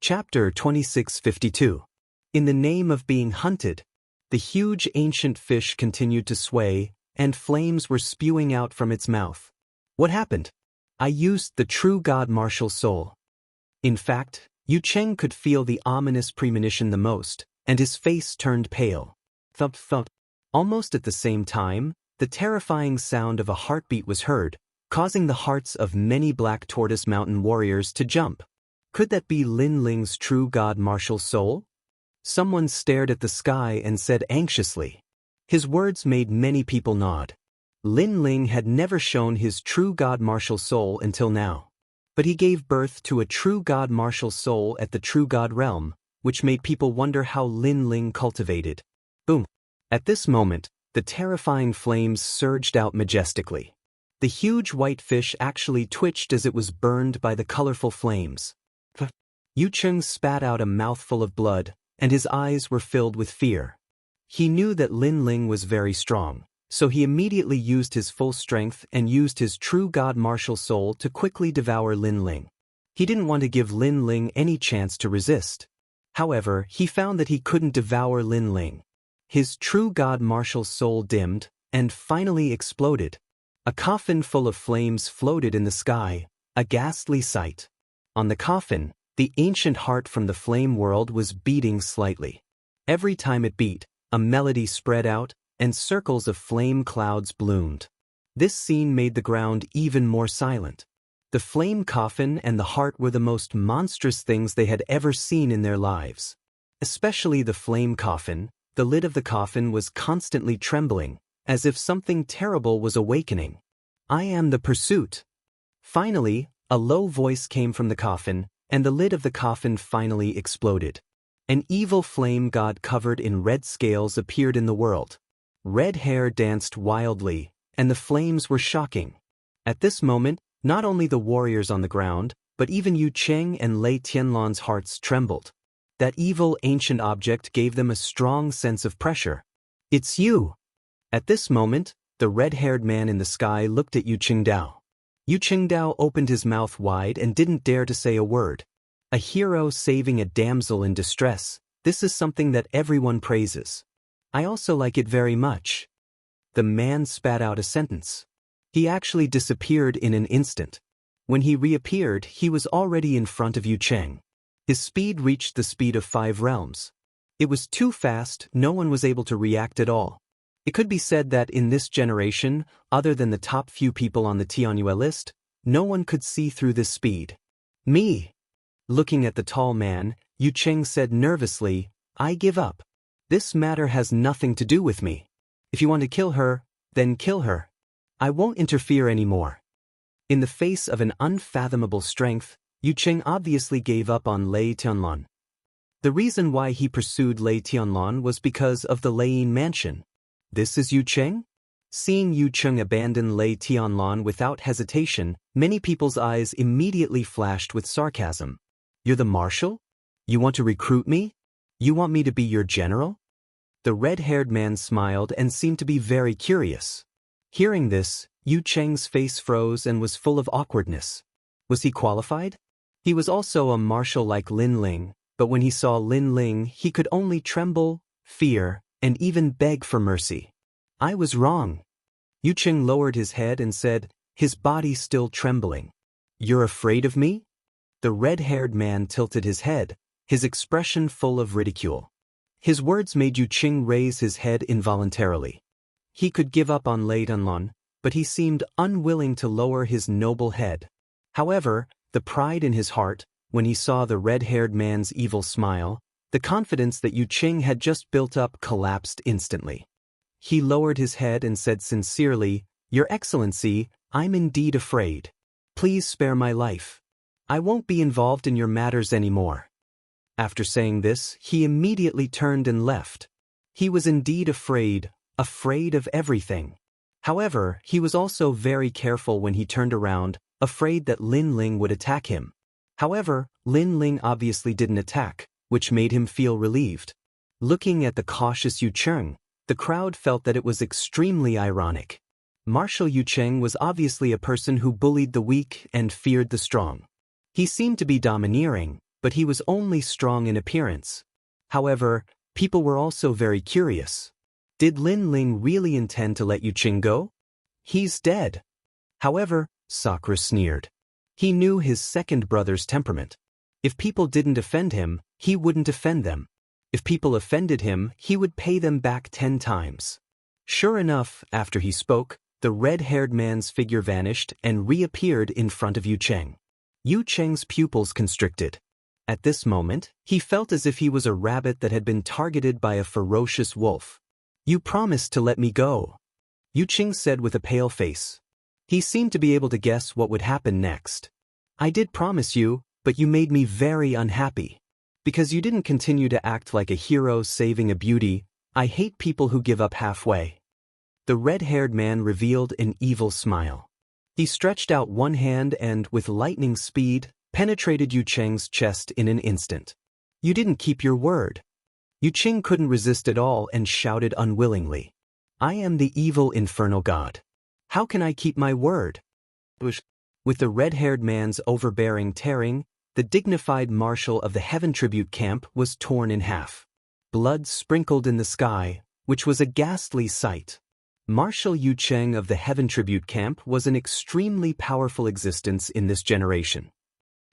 Chapter 2652. In the name of being hunted, the huge ancient fish continued to sway, and flames were spewing out from its mouth. What happened? I used the true god martial soul. In fact, Yu Cheng could feel the ominous premonition the most, and his face turned pale. Thump thump. Almost at the same time, the terrifying sound of a heartbeat was heard, causing the hearts of many Black Tortoise Mountain warriors to jump. Could that be Lin Ling's true god martial soul? Someone stared at the sky and said anxiously. His words made many people nod. Lin Ling had never shown his true god martial soul until now. But he gave birth to a true god martial soul at the true god realm, which made people wonder how Lin Ling cultivated. Boom! At this moment, the terrifying flames surged out majestically. The huge white fish actually twitched as it was burned by the colorful flames. Yu Cheng spat out a mouthful of blood, and his eyes were filled with fear. He knew that Lin Ling was very strong, so he immediately used his full strength and used his true god martial soul to quickly devour Lin Ling. He didn't want to give Lin Ling any chance to resist. However, he found that he couldn't devour Lin Ling. His true god martial soul dimmed, and finally exploded. A coffin full of flames floated in the sky, a ghastly sight. On the coffin, the ancient heart from the flame world was beating slightly. Every time it beat, a melody spread out, and circles of flame clouds bloomed. This scene made the ground even more silent. The flame coffin and the heart were the most monstrous things they had ever seen in their lives. Especially the flame coffin, the lid of the coffin was constantly trembling, as if something terrible was awakening. I am the pursuit. Finally, a low voice came from the coffin, and the lid of the coffin finally exploded. An evil flame god covered in red scales appeared in the world. Red hair danced wildly, and the flames were shocking. At this moment, not only the warriors on the ground, but even Yu Cheng and Lei Tianlan's hearts trembled. That evil ancient object gave them a strong sense of pressure. It's you! At this moment, the red-haired man in the sky looked at Yu Qingdao. Yu Qingdao opened his mouth wide and didn't dare to say a word. A hero saving a damsel in distress, this is something that everyone praises. I also like it very much. The man spat out a sentence. He actually disappeared in an instant. When he reappeared, he was already in front of Yu Cheng. His speed reached the speed of 5 realms. It was too fast, no one was able to react at all. It could be said that in this generation, other than the top few people on the Tianyue list, no one could see through this speed. Me! Looking at the tall man, Yu Cheng said nervously, I give up. This matter has nothing to do with me. If you want to kill her, then kill her. I won't interfere anymore. In the face of an unfathomable strength, Yu Cheng obviously gave up on Lei Tianlan. The reason why he pursued Lei Tianlan was because of the Leiyin mansion. This is Yu Cheng? Seeing Yu Cheng abandon Lei Tianlan without hesitation, many people's eyes immediately flashed with sarcasm. You're the marshal? You want to recruit me? You want me to be your general? The red-haired man smiled and seemed to be very curious. Hearing this, Yu Cheng's face froze and was full of awkwardness. Was he qualified? He was also a marshal like Lin Ling, but when he saw Lin Ling, he could only tremble, fear, and even beg for mercy. I was wrong. Yu Cheng lowered his head and said, his body still trembling. You're afraid of me? The red-haired man tilted his head, his expression full of ridicule. His words made Yu Cheng raise his head involuntarily. He could give up on Lei Tianlan, but he seemed unwilling to lower his noble head. However, the pride in his heart, when he saw the red-haired man's evil smile, the confidence that Yu Cheng had just built up collapsed instantly. He lowered his head and said sincerely, Your Excellency, I'm indeed afraid. Please spare my life. I won't be involved in your matters anymore. After saying this, he immediately turned and left. He was indeed afraid of everything. However, he was also very careful when he turned around, afraid that Lin Ling would attack him. However, Lin Ling obviously didn't attack, which made him feel relieved. Looking at the cautious Yu Cheng, the crowd felt that it was extremely ironic. Marshal Yu Cheng was obviously a person who bullied the weak and feared the strong. He seemed to be domineering, but he was only strong in appearance. However, people were also very curious. Did Lin Ling really intend to let Yu Cheng go? He's dead. However, Sakura sneered. He knew his second brother's temperament. If people didn't offend him, he wouldn't offend them. If people offended him, he would pay them back 10 times. Sure enough, after he spoke, the red-haired man's figure vanished and reappeared in front of Yu Cheng. Yu Cheng's pupils constricted. At this moment, he felt as if he was a rabbit that had been targeted by a ferocious wolf. You promised to let me go, Yu Cheng said with a pale face. He seemed to be able to guess what would happen next. I did promise you, but you made me very unhappy. Because you didn't continue to act like a hero saving a beauty. I hate people who give up halfway. The red-haired man revealed an evil smile. He stretched out one hand and, with lightning speed, penetrated Yu Cheng's chest in an instant. You didn't keep your word. Yu Cheng couldn't resist at all and shouted unwillingly. I am the evil infernal god. How can I keep my word? With the red-haired man's overbearing tearing, the dignified marshal of the Heaven Tribute camp was torn in half. Blood sprinkled in the sky, which was a ghastly sight. Marshal Yu Cheng of the Heaven Tribute camp was an extremely powerful existence in this generation.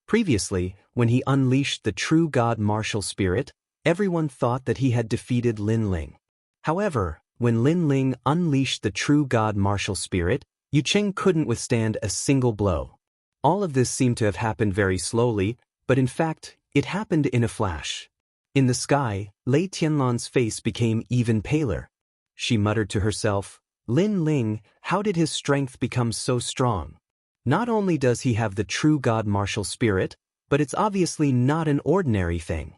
Previously, when he unleashed the true god martial spirit, everyone thought that he had defeated Lin Ling. However, when Lin Ling unleashed the true god martial spirit, Yu Cheng couldn't withstand a single blow. All of this seemed to have happened very slowly, but in fact, it happened in a flash. In the sky, Lei Tianlan's face became even paler. She muttered to herself, "Lin Ling, how did his strength become so strong? Not only does he have the true god martial spirit, but it's obviously not an ordinary thing."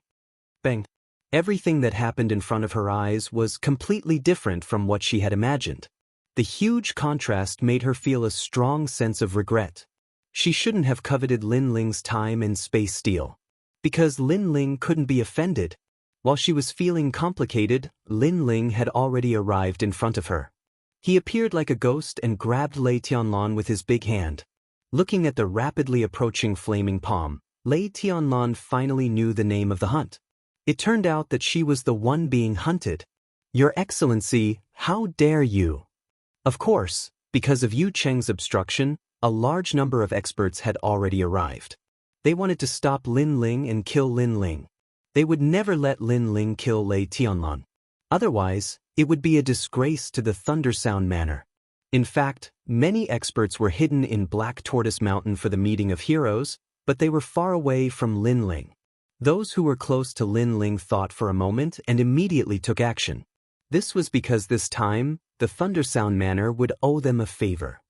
Bang! Everything that happened in front of her eyes was completely different from what she had imagined. The huge contrast made her feel a strong sense of regret. She shouldn't have coveted Lin Ling's time and space steel. Because Lin Ling couldn't be offended. While she was feeling complicated, Lin Ling had already arrived in front of her. He appeared like a ghost and grabbed Lei Tianlan with his big hand. Looking at the rapidly approaching flaming palm, Lei Tianlan finally knew the name of the hunt. It turned out that she was the one being hunted. "Your Excellency, how dare you?" Of course, because of Yu Cheng's obstruction, a large number of experts had already arrived. They wanted to stop Lin Ling and kill Lin Ling. They would never let Lin Ling kill Lei Tianlan. Otherwise, it would be a disgrace to the Thundersound Manor. In fact, many experts were hidden in Black Tortoise Mountain for the meeting of heroes, but they were far away from Lin Ling. Those who were close to Lin Ling thought for a moment and immediately took action. This was because this time, the Thundersound Manor would owe them a favor.